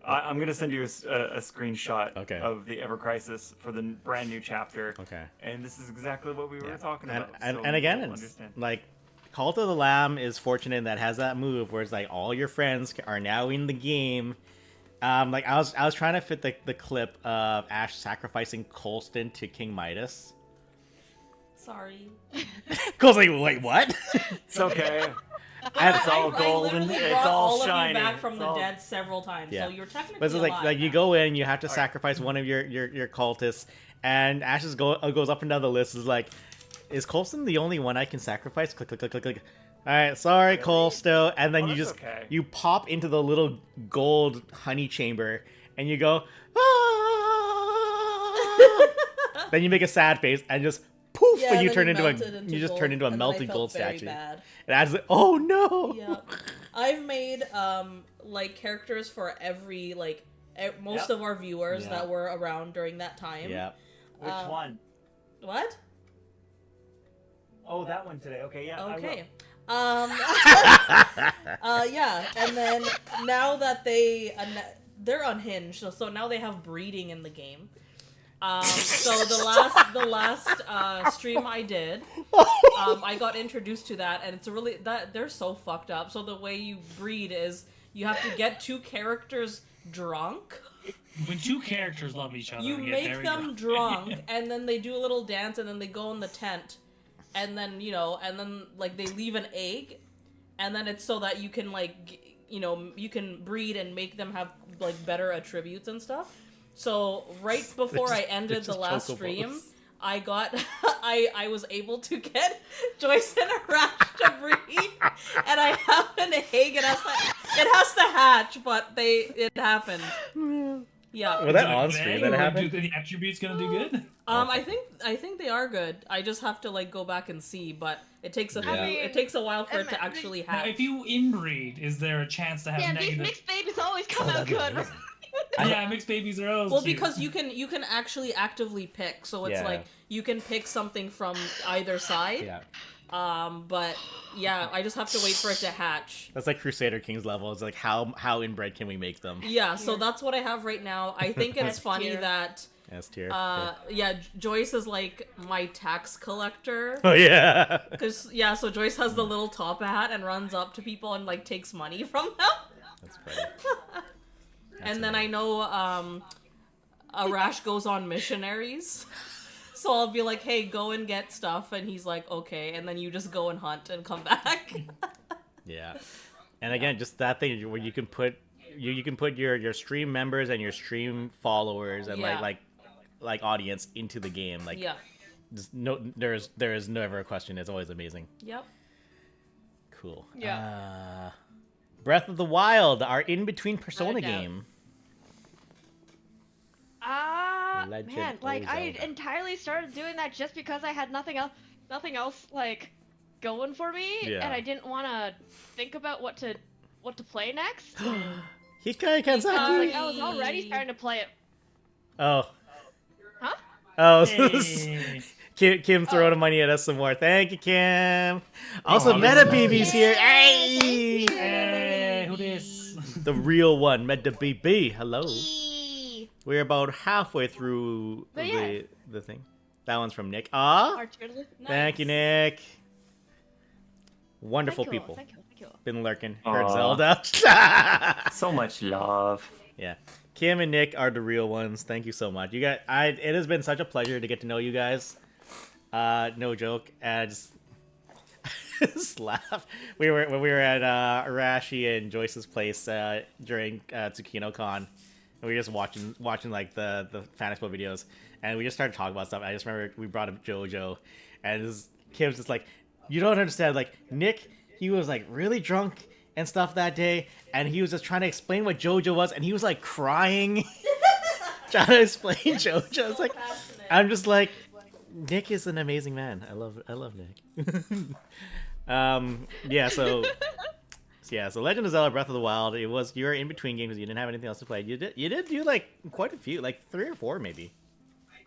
I'm gonna send you a screenshot Okay. of the Ever Crisis for the brand new chapter. Okay. And this is exactly what we were talking And, about. and, so and again, you'll it's understand. like Cult of the Lamb is fortunate in that has that move where it's like all your friends are now in the game. Like I was trying to fit the clip of Ash sacrificing Colston to King Midas. Sorry. Cole's like, wait, what? It's okay. And- It's all I golden. literally It's brought all all shiny. of you back from It's the all- dead several times, Yeah. so you're technically But it's alive like you now. go in, you have to sacrifice one of your cultists, and Ash goes up and down the list. Is like, is Colston the only one I can sacrifice? Click, click, click, click, click. All right, sorry, Cole, still. And then Oh, you that's just okay. you pop into the little gold honey chamber, and you go. "Ah!" Then you make a sad face and just poof, Yeah, and you then turn into melt a it into you just gold, turn into a and then I melted felt gold very statue. bad. And Ash is like, oh no. Yeah, I've made like characters for every like most Yep. of our viewers Yeah. that were around during that time. Yeah. Which Um, one? What? Oh, that one today. Okay, yeah. I will. Okay. Yeah, and then now that they're unhinged, so now they have breeding in the game. So the last stream I did, I got introduced to that, and it's really that they're so fucked up. So the way you breed is you have to get two characters drunk. When two characters love each other, You yeah, make there we them go. drunk, and then they do a little dance, and then they go in the tent, and then and then like they leave an egg, and then it's so that you can you can breed and make them have like better attributes and stuff. So right before I ended the just last chocobos. stream, I got I was able to get Joyce and Arash to breed, and I have an egg. It has to hatch, but it happened. Yeah. Was that Is it on good, stream or that happened? Do the attributes gonna do good? I think they are good. I just have to like go back and see, but it takes Yeah. it takes a while for it to Emma, actually Now, hatch. if you inbreed, is there a chance to have Yeah, these negative? mixed babies always come out good. Yeah, mixed babies are always Well, cute. because you can actually actively pick, so it's Yeah. like you can pick something from either side. Yeah. But yeah, I just have to wait for it to hatch. That's like Crusader Kings level. It's like how inbred can we make them? Yeah, so that's what I have right now. I think it's S funny tier. that S tier. Joyce is like my tax collector. Oh yeah. Cause so Joyce has the little top hat and runs up to people and like takes money from them. That's funny. And then I know Arash goes on missionaries. So I'll be like, hey, go and get stuff, and he's like, okay, and then you just go and hunt and come back. Yeah. And again, just that thing where you can put you can put your stream members and your stream followers and Yeah. like audience into the game. Like Yeah. there is never a question. It's always amazing. Yep. Cool. Yeah. Breath of the Wild, our in between Persona doubt. game. Legend man, of like I Zelda. entirely started doing that just because I had nothing else like going for me, Yeah. and I didn't want to think about what to play next. Hikai Kansaki! Like, I was already starting to play it. Oh. Huh? Oh, Hey. Kim throwing money at us some more. Thank you, Kim. Also, Oh, Meta this is- BB's here. Yay, Hey! thank you. Hey, who this? The real one, Meta BB. Hello. Eee. We're about halfway through But yeah. the thing. That one's from Nick. Ah, Our tier list. thank you, Nick. Wonderful Thank you, people. Thank you. Been lurking. Heard Aw. Zelda. So much love. Yeah. Kim and Nick are the real ones. Thank you so much. You guys, it has been such a pleasure to get to know you guys. No joke. I just laugh. When we were at Arashi and Joyce's place during TsukinoCon, and we were just watching like the Fan Expo videos, and we just started talking about stuff. I just remember we brought up JoJo, and Kim's just like, you don't understand. Like Nick, he was like really drunk and stuff that day, and he was just trying to explain what JoJo was, and he was like crying, trying to explain JoJo. It's like, I'm just like, Nick is an amazing man. I love Nick. So Legend of Zelda: Breath of the Wild. You were in between games. You didn't have anything else to play. You did do like quite a few, like 3 or 4 maybe.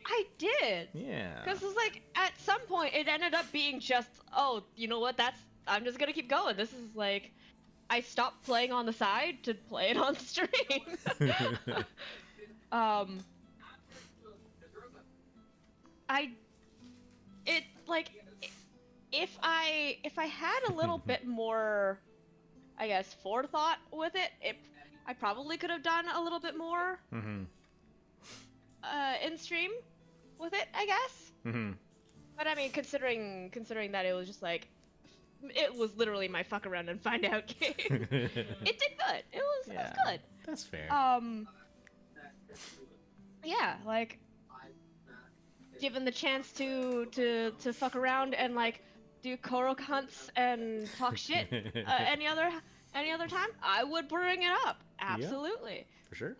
I did. Yeah. Because it's like at some point it ended up being just, oh, you know what? I'm just gonna keep going. This is like, I stopped playing on the side to play it on stream. If I had a little bit more, I guess, forethought with it, I probably could have done a little bit more in stream with it, I guess. But I mean, considering that it was just like, it was literally my fuck around and find out game. It did good. It was good. That's fair. Yeah, like, given the chance to fuck around and like do Korok hunts and talk shit any other time, I would bring it up. Absolutely. For sure.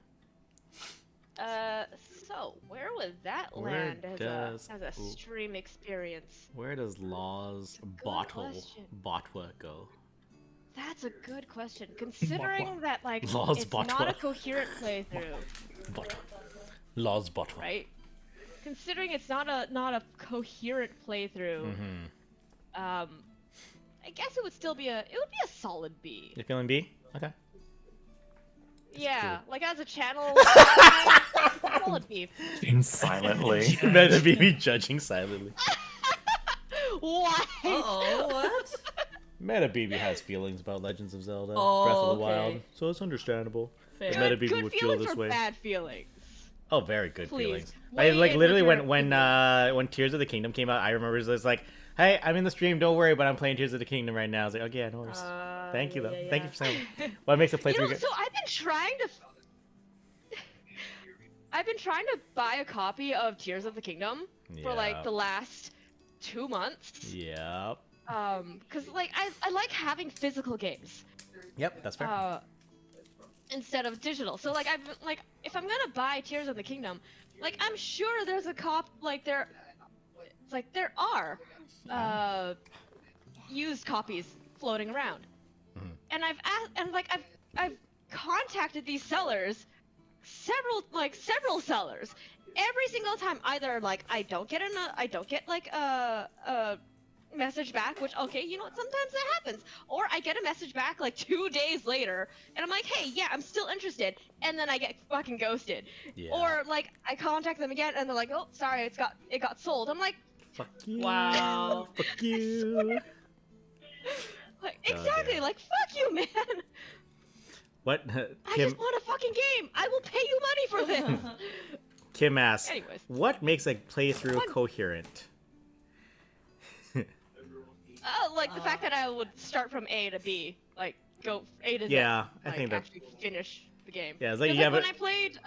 So where would that Where land does- as a stream experience? Where does Law's good Botwa question. go? That's a good question. Considering that like Law's it's not a Botwa. coherent playthrough, Botwa. Law's Botwa. right? Considering it's not a coherent playthrough, I guess it would still be a solid B. You feeling B? Okay. Yeah, like as a channel, solid B. Silently. Meta BB judging silently. What? Oh, what? Meta BB has feelings about Legends of Zelda, Oh, Breath of the okay. Wild, so it's understandable. Fair. Meta Good, BB good would feel feelings this or way. bad feelings? Oh, very good Please, feelings. weigh Like in literally with your when Tears of the Kingdom came out, I remember it was like, "Hey, I'm in the stream. Don't worry, but I'm playing Tears of the Kingdom right now." I was like, "Okay, yeah, no worries. Thank you though. yeah, Thank yeah. you for saying." What makes a playthrough You know, good? so I've been trying to buy a copy of Tears of the Kingdom for like the last 2 months. Yep. Cause like I like having physical games Yep, that's fair. instead of digital. So like if I'm gonna buy Tears of the Kingdom, like I'm sure there's a there are used copies floating around. And I've contacted these sellers, several sellers, every single time. Either like I don't get like a message back, which okay, you know what, sometimes that happens, or I get a message back like 2 days later, and I'm like, hey, yeah, I'm still interested, and then I get fucking ghosted. Yeah. Or like I contact them again, and they're like, oh, sorry, it got sold. I'm like, Fuck you. Wow. Fuck you. like exactly, damn. like fuck you, man. What? I Kim just want a fucking game. I will pay you money for this. Kim asks, Anyways. what makes a playthrough What? coherent? Like the fact that I would start from A to B, like go A to Z. Yeah, I like, think that- actually finish the game. Yeah, it's like 'Cause, you have when a- I played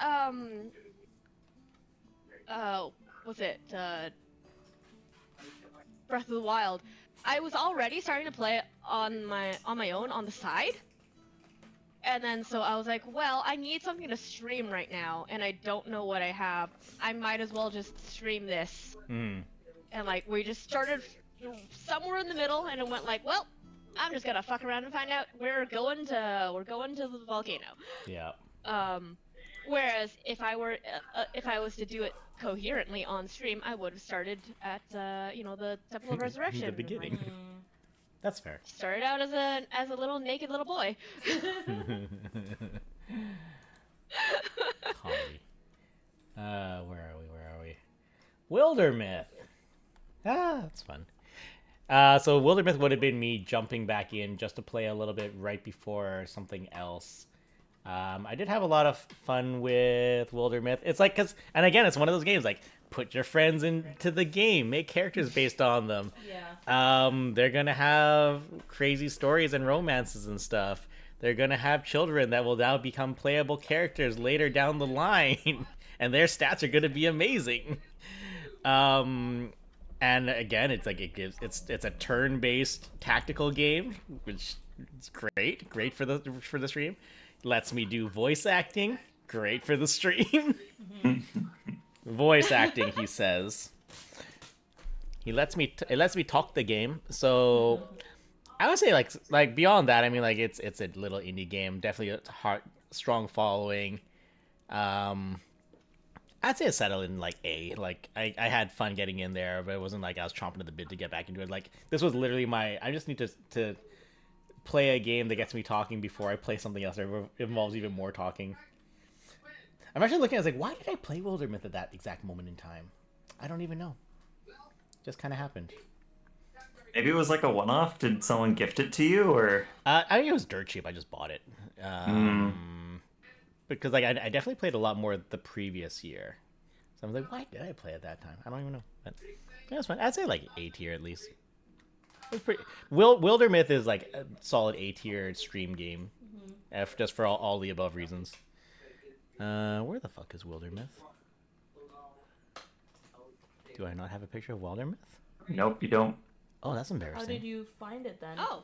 was it Breath of the Wild, I was already starting to play it on my own on the side. And then so I was like, well, I need something to stream right now, and I don't know what I have. I might as well just stream this. Hmm. And like we just started somewhere in the middle, and it went like, well, I'm just gonna fuck around and find out. We're going to the volcano. Yeah. Whereas if I was to do it coherently on stream, I would have started at the Temple of Resurrection. The beginning. That's fair. Started out as a little naked little boy. Holly. Where are we? Wildermyth. That's fun. So Wildermyth would have been me jumping back in just to play a little bit right before something else. I did have a lot of fun with Wildermyth. It's like, and again, it's one of those games like, put your friends into the game, make characters based on them. Yeah. They're gonna have crazy stories and romances and stuff. They're gonna have children that will now become playable characters later down the line, and their stats are gonna be amazing. And again, it's like it's a turn-based tactical game, which is great for the stream. Lets me do voice acting, great for the stream. Voice acting, he says. It lets me talk the game. So I would say like beyond that, I mean like it's a little indie game, definitely a strong following. I'd say it's settled in like A. Like I had fun getting in there, but it wasn't like I was chomping at the bit to get back into it. Like this was literally I just need to play a game that gets me talking before I play something else that involves even more talking. I'm actually looking at it, like, why did I play Wildermyth at that exact moment in time? I don't even know. Just kind of happened. Maybe it was like a one-off. Did someone gift it to you, or? I think it was dirt cheap. I just bought it. Because like I definitely played a lot more the previous year. So I was like, why did I play at that time? I don't even know. But yeah, it was fun. I'd say like A tier at least. It was pretty. Wildermyth is like a solid A tier stream game, just for all the above reasons. Where the fuck is Wildermyth? Do I not have a picture of Wildermyth? Nope, you don't. Oh, that's embarrassing. How did you find it then? Oh.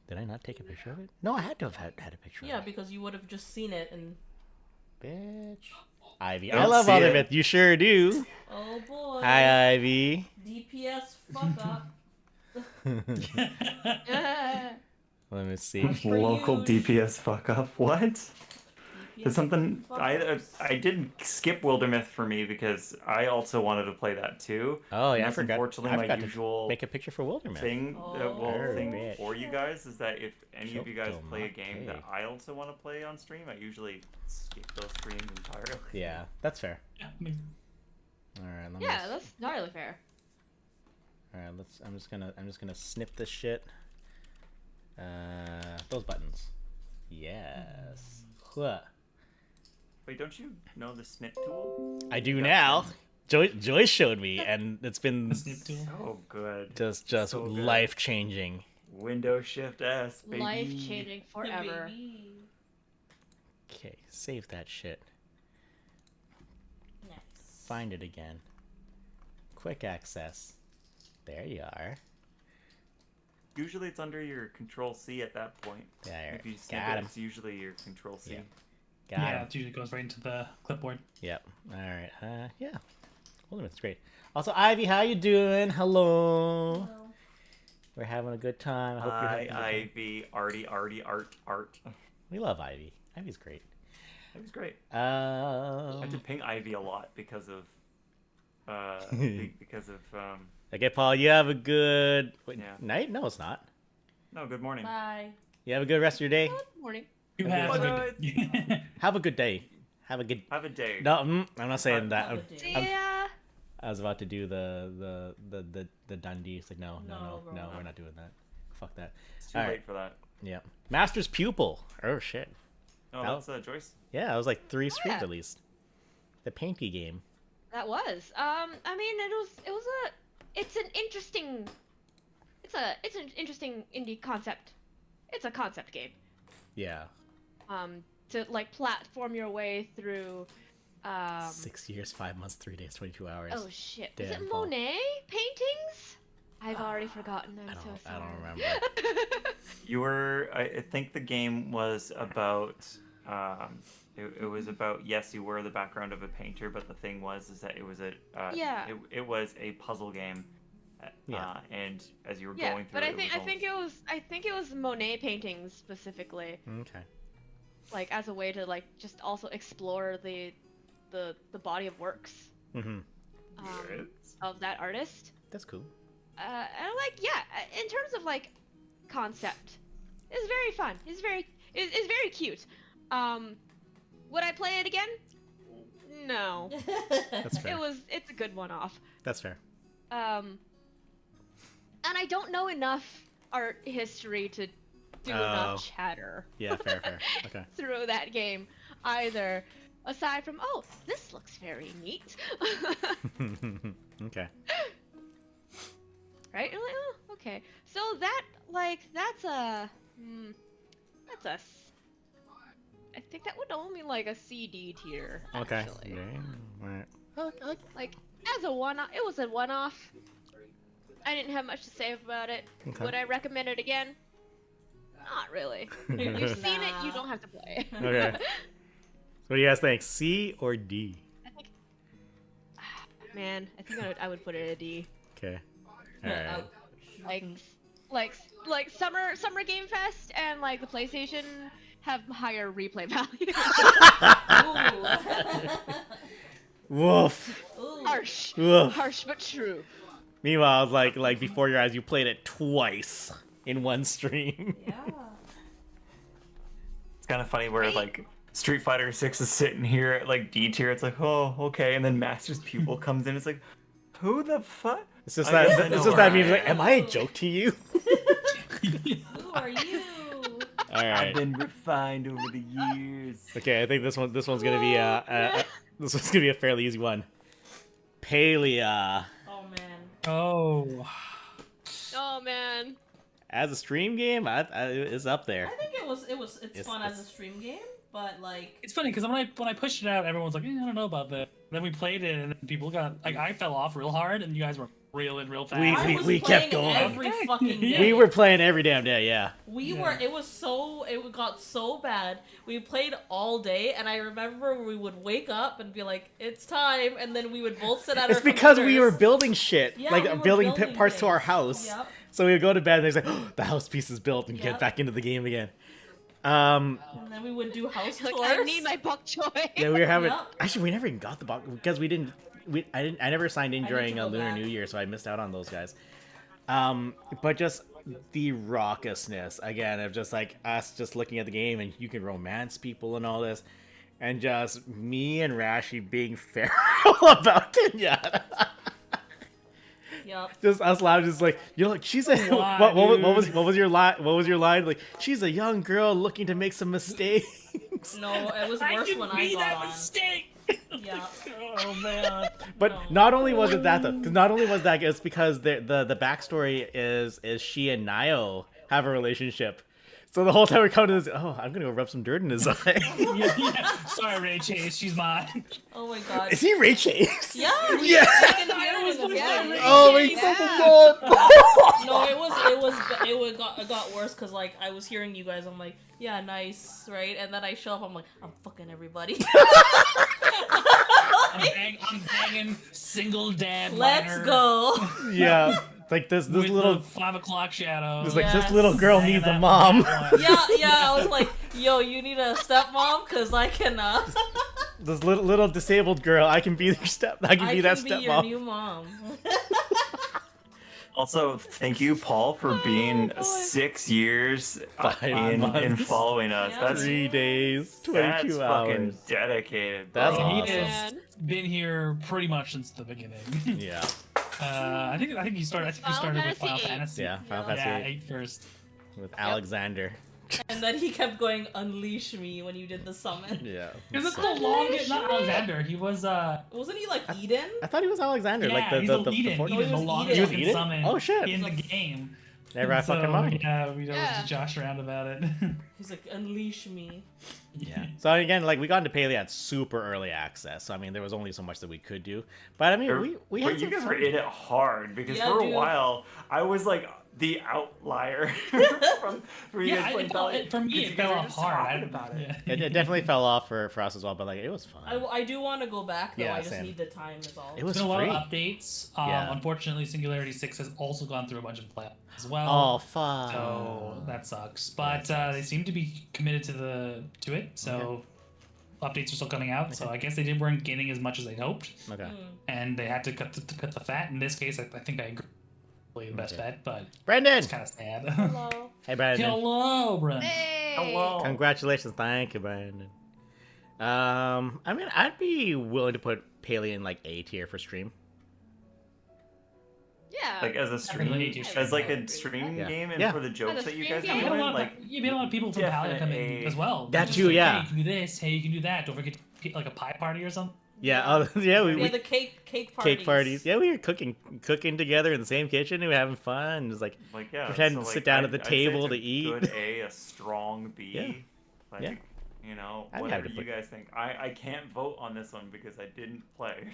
Did I not take a picture of it? No, I had to have had a picture Yeah, of it. because you would have just seen it and. Bitch. Ivy. I I don't love see it. Wildermyth. You sure do. Oh boy. Hi, Ivy. DPS fuck up. Let me see. For Local you. DPS fuck up. What? DPS It's something fuck I ups. did skip Wildermyth for me because I also wanted to play that too. Oh, yeah, I That's forgot. unfortunately I my forgot to usual make a picture for Wildermyth. thing. Oh. Thing Bitch. for you guys is that if any of you guys play a game that Chotomate. I also want to play on stream, I usually skip those streams entirely. Yeah, that's fair. Yeah, I mean, All right, let me. Yeah, that's entirely fair. All right, I'm just gonna snip this shit. Those buttons. Yes. Huh. Wait, don't you know the snip tool? I do now. Joyce showed me, and it's been the snip tool. Oh, good. just So good. life changing. Windows Shift S, baby. Life changing forever. Okay, save that shit. Nice. Find it again. Quick access. There you are. Usually it's under your Control C at that point. There. If you snip Got it, him. it's usually your Control C. Yeah. Got Yeah, him. it usually goes right into the clipboard. Yep. All right. Yeah. Wildermyth's great. Also, Ivy, how you doing? Hello. We're having a good time. I hope you're Hi, having a good time. Ivy, Artie, Art. We love Ivy. Ivy's great. It was great. I Um, did ping Ivy a lot because of okay, Paul. You have a good Yeah. night. No, it's not. no, good morning. Bye. You have a good rest of your day. Good morning. You Okay. have a good. Have a good day. Have a good. Have a day. No, I'm not saying that. Have a I'm- day. See ya. I was about to do the Dundee. It's like no, No, bro. we're not doing that. Fuck that. It's too All late right. for that. Yeah. Master's Pupil. Oh shit. No, Oh. that's Joyce. Yeah, it was like 3 streams yeah. at least. The Painty game. That was. I mean, it's an interesting indie concept. It's a concept game. Yeah. To like platform your way through. 6 years, 5 months, 3 days, 22 hours. Oh shit! Is Damn, it Paul. Monet paintings? I've already forgotten. I'm so I sorry. don't remember. You were. I think the game was about. It was about, yes, you were the background of a painter, but the thing was is that it was a. Yeah. It was a puzzle game. Yeah. And as you were Yeah, going through, but I it was think it was Monet paintings specifically, Okay. like as a way to like just also explore the body of works Mm-hmm. of that artist. That's cool. And like in terms of like concept, it's very fun. It's very cute. Would I play it again? No. That's fair. It's a good one-off. That's fair. And I don't know enough art history to do enough chatter Yeah, fair. Okay. through that game either. Aside from, oh, this looks very neat. Okay. Right? I'm like, oh, okay. So that's a I think that would only like a CD tier. Okay. Actually. Alright. Like as a one-off, it was a one-off. I didn't have much to say about it. Okay. Would I recommend it again? Not really. You've seen it, you don't have to play. Okay. What do you guys think? C or D? I think, man, I think I would put it a D. Okay. Alright. Like summer Game Fest and like the PlayStation have higher replay value. Woof. Ooh. Harsh. Woof. Harsh but true. Meanwhile, like before your eyes, you played it twice in one stream. Yeah. It's kind of funny where like Street Fighter 6 is sitting here at like D tier. It's like, oh, okay, and then Master's Pupil comes in. It's like, who the fuck? It's just I guess I that. know It's just where that I meme. Like, am. am I a joke to you? Who are you? All right. I've been refined over the years. Okay, I think this one's gonna be this one's gonna be a fairly easy one. Palia. Oh man. Oh. Oh man. As a stream game, it's up there. I think it's fun It's- as a stream game, but like It's funny because when I pushed it out, everyone's like, I don't know about that. Then we played it, and then people got like, I fell off real hard, and you guys were real fast. I was we kept playing going. every fucking day. We were playing every damn day. Yeah. We were. It got so bad. We played all day, and I remember we would wake up and be like, "It's time," and then we would both sit at It's our because we were computers. building shit, Yeah, like we were building building parts to our things. house. Yep. So we would go to bed, and there's like, oh, the house piece is built, and get Yep. back into the game again. And then we would do house Like tours. I need my bok choy. Yeah, we were having. Yep. Actually, we never even got the box because we didn't. I never signed in I need during to go Lunar back. New Year, so I missed out on those guys. But just the raucousness again of just like us just looking at the game, and you can romance people and all this, and just me and Rashi being feral about Kenyatta. Yep. Just us loud, just like you're like she's a Why, what was your line? What was your line? Like she's a young girl looking to make some mistakes. No, it was worse when I got on. mistake. Yeah. Oh man. But No. not only was it that though, because not only was that, it's because the backstory is she and Nio have a relationship. So the whole time we're coming to this, oh, I'm gonna go rub some dirt in his eye. Yeah. Sorry, Ray Chase. She's mine. Oh my god. Is he Ray Chase? Yeah. Yeah. I can hear it in the Yeah. voice. Oh my Yeah. god! No, it got worse because like I was hearing you guys. I'm like, yeah, nice, right? And then I show up. I'm like, I'm fucking everybody. I'm banging single dad. Let's liner go. Yeah, like this With little, the 5 o'clock shadow. it's like Yes. this little girl Banging needs a that mom. one. Yeah. I was like, yo, you need a stepmom because I can. This little disabled girl, I can be your I can I be can that be your stepmom. new mom. Also, thank you, Paul, for being boy. 6 years 5 in months. following us. Yeah. That's 3 days, that's 22 fucking hours. dedicated. That's bro. He awesome. has been here pretty much since the beginning. Yeah, I think you started. I think you started with Final Fantasy. yeah, Final Yeah. Fantasy Yeah, VIII 8 first. with Alexander. And then he kept going, unleash me when you did the summon. Yeah. Because it's the longest. Not Alexander. He was. Wasn't he like Eden? I thought he was Alexander, Yeah, like the he's the Eden. fourth- Oh, he Eden, the was longest Eden. He was Eden? summon Oh, shit. in the game. Never I fucking mind. Yeah, we don't Yeah. josh around about it. He's like, unleash me. Yeah. So again, like we got into Paleo at super early access. So I mean, there was only so much that we could do. But I mean, we had But you some guys fun. were in it hard because Yeah, for a dude. while I was like the outlier from you guys playing Valiant. For me, because it you guys fell were off just hard. talking about it. Yeah. It definitely fell off for us as well. But like, it was fun. I do want to go back though. Yeah, I just same. need the time. Is all. It was There's been a lot free. of updates. Yeah. Unfortunately, Singularity 6 has also gone through a bunch of playoffs as well. Oh fuck. So that sucks. But sucks. they seem to be committed to it. So updates are still coming out. So I guess they weren't getting as much as they'd hoped, Okay. and they had to cut the fat. In this case, I think I agree. Probably the best bet, but Brendan. it's kind of sad. Hello. Hey, Brandon. Hello, Brent. Hey. Hello. Congratulations. Thank you, Brandon. I mean, I'd be willing to put Paleo in like A tier for stream. Yeah. Like as a Definitely stream, AT as like a stream. stream Yeah. game, and Yeah. for the jokes As a that you stream guys game? have You had a in, lot, like you had a lot of people from Palia come in definitely- as well. That Just too, like, yeah. Hey, you can do this. Hey, you can do that. Don't forget like a pie party or something. Yeah. Oh, yeah. Yeah, We the cake parties. cake parties. Yeah, we were cooking together in the same kitchen. We were having fun. It was like, yeah, pretend to so, sit down at I'd- the I'd say table it's a to eat. Good A, a strong B. Yeah. Like, Yeah. you know, I'd be whatever happy to you guys think. I can't vote on this one because I didn't play.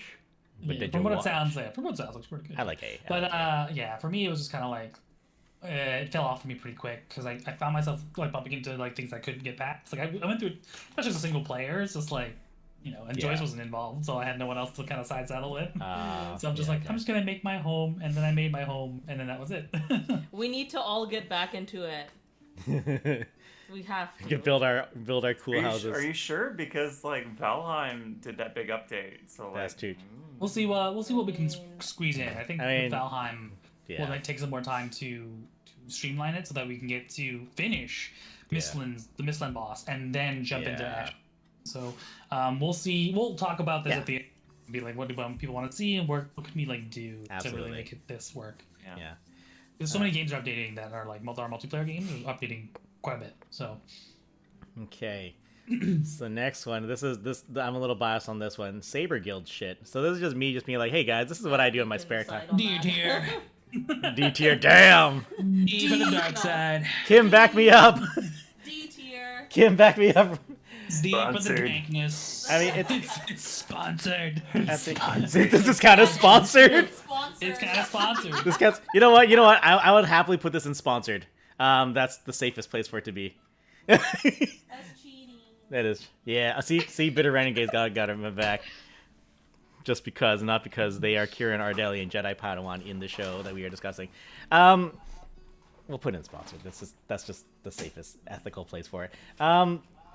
But Yeah, did from you what watch? it sounds like, looks pretty good. I like A. But yeah, for me it was just kind of like it fell off for me pretty quick because I found myself like bumping into like things I couldn't get past. Like I went through not just a single player. It's just like and Joyce Yeah. wasn't involved, so I had no one else to kind of side saddle with. So I'm just yeah, like, okay. I'm just gonna make my home, and then I made my home, and then that was it. We need to all get back into it. We have We to. can build our cool Are houses. you sure? Because like Valheim did that big update, so like That's true. We'll see what we can squeeze in. I think I mean, Valheim yeah. will like, take some more time to streamline it so that we can get to finish the Mistland boss and then jump into Yeah. Ash. So we'll see. We'll talk about this Yeah. at the end. Be like, what do people want to see, and what can we like do to Absolutely. really make this work? Yeah. There's so many games are updating that are like our multiplayer games are updating quite a bit. So Okay. So next one, this I'm a little biased on this one. Saber Guild shit. So this is just me being like, hey guys, this is what I do in my spare time. D tier, D tier, damn. D for the dark side, Kim, back me up. D tier. Kim, back me up. D for the Sponsored. dankness. I mean, it's sponsored. I think this is kind of sponsored. Sponsored. It's kind of sponsored. This guy's, you know what? I would happily put this in sponsored. That's the safest place for it to be. That's cheating. That is, yeah. See, bitter renegades got him back. Just because, not because they are Kieran Ardelian Jedi Padawan in the show that we are discussing. We'll put in sponsored. That's just the safest ethical place for it.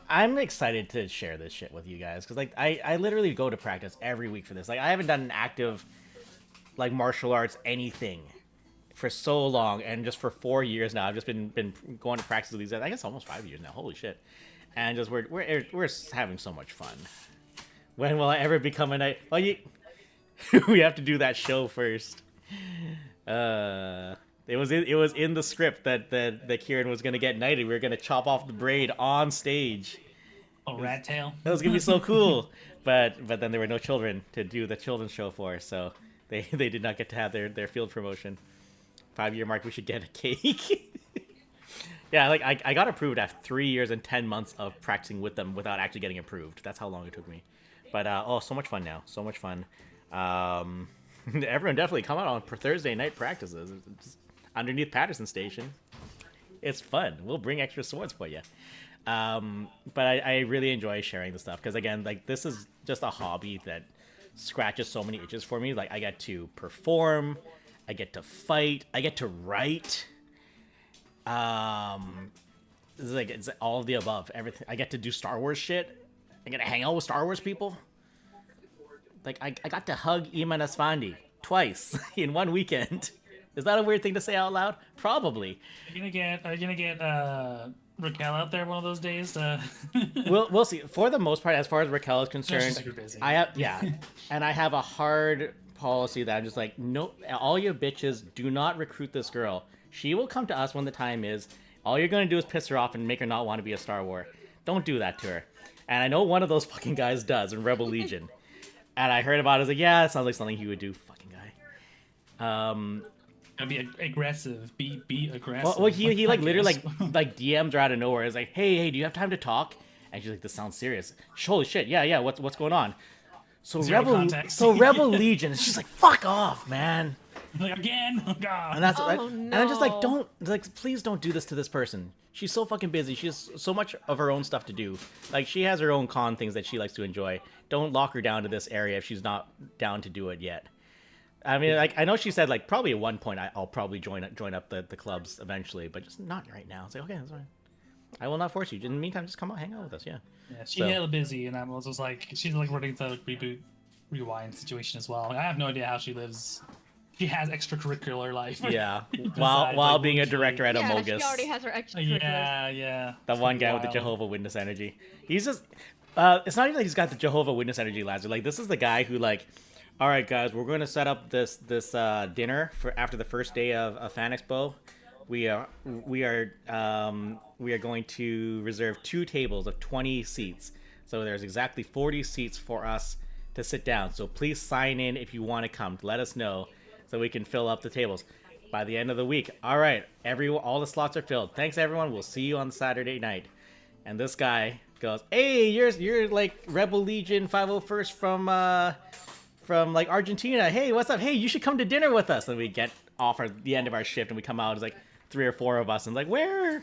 I'm excited to share this shit with you guys because like I literally go to practice every week for this. Like I haven't done an active like martial arts anything for so long, and just for 4 years now I've just been going to practice with these guys. I guess almost 5 years now. Holy shit! And just we're having so much fun. When will I ever become a knight? Well, we have to do that show first. It was in the script that Kieran was gonna get knighted. We were gonna chop off the braid on stage. Oh, rat tail. That was gonna be so cool. But then there were no children to do the children's show for, so they did not get to have their field promotion. 5-year mark, we should get a cake. Yeah, like I got approved after 3 years and 10 months of practicing with them without actually getting approved. That's how long it took me. But so much fun now, so much fun. Everyone definitely come out on Thursday night practices. It's underneath Patterson Station. It's fun. We'll bring extra swords for you. But I really enjoy sharing this stuff because again, like this is just a hobby that scratches so many itches for me. Like I get to perform, I get to fight, I get to write. It's all of the above. Everything. I get to do Star Wars shit. I get to hang out with Star Wars people. Like I got to hug Iman Asfandi twice in one weekend. Is that a weird thing to say out loud? Probably. Are you gonna get Raquel out there one of those days? We'll see. For the most part, as far as Raquel is concerned, super busy. and I have a hard policy that I'm just like, no, all you bitches, do not recruit this girl. She will come to us when the time is. All you're gonna do is piss her off and make her not want to be a Star Wars. Don't do that to her. And I know one of those fucking guys does in Rebel Legion. And I heard about it. I was like, yeah, that sounds like something he would do. Fucking guy. Gotta be aggressive. Be aggressive. Well, he like I literally guess. like DMs her out of nowhere. It's like, hey, do you have time to talk? And she's like, this sounds serious. Holy shit, yeah. What's going on? So Zero Rebel context. Rebel Legion. She's like, fuck off, man. Like, again. Oh, God. And that's Oh, and I'm just like, no. don't like, please don't do this to this person. She's so fucking busy. She has so much of her own stuff to do. Like, she has her own con things that she likes to enjoy. Don't lock her down to this area if she's not down to do it yet. I mean, like, I know she said like probably at one point I'll probably join up the clubs eventually, but just not right now. It's like, okay, that's fine. I will not force you. In the meantime, just come out, hang out with us. Yeah. Yeah, she's So- hella busy, and I was just like, she's like running the reboot, rewind situation as well. Like, I have no idea how she lives. She has extracurricular life. Yeah. Besides, while like, being a what she- director at Yeah, she Amogus. already has her extracurriculars. Yeah. The It's one guy with the wild. Jehovah Witness energy. He's just it's not even like he's got the Jehovah Witness energy, lads. Like, this is the guy who, like, all right, guys, we're going to set up this dinner for after the first day of Fan Expo. We are going to reserve 2 tables of 20 seats. So there's exactly 40 seats for us to sit down. So please sign in if you want to come. Let us know so we can fill up the tables by the end of the week. All right, all the slots are filled. Thanks, everyone. We'll see you on Saturday night. And this guy goes, "Hey, you're like Rebel Legion 501st from like Argentina. Hey, what's up? Hey, you should come to dinner with us." And we get off at the end of our shift and we come out. It's like 3 or 4 of us, and like, why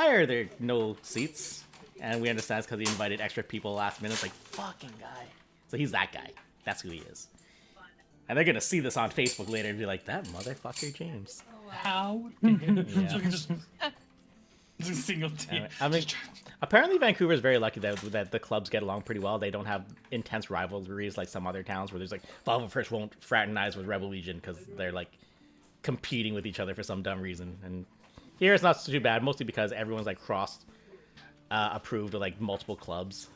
are there no seats? And we understand it's because he invited extra people last minute. It's like, fucking guy. So he's that guy. That's who he is. And they're gonna see this on Facebook later and be like, that motherfucker James. How? Yeah. Just a single team. I mean, apparently Vancouver's very lucky that the clubs get along pretty well. They don't have intense rivalries like some other towns where there's like, Valve first won't fraternize with Rebel Legion because they're like competing with each other for some dumb reason. And here it's not too bad, mostly because everyone's like cross approved of like multiple clubs.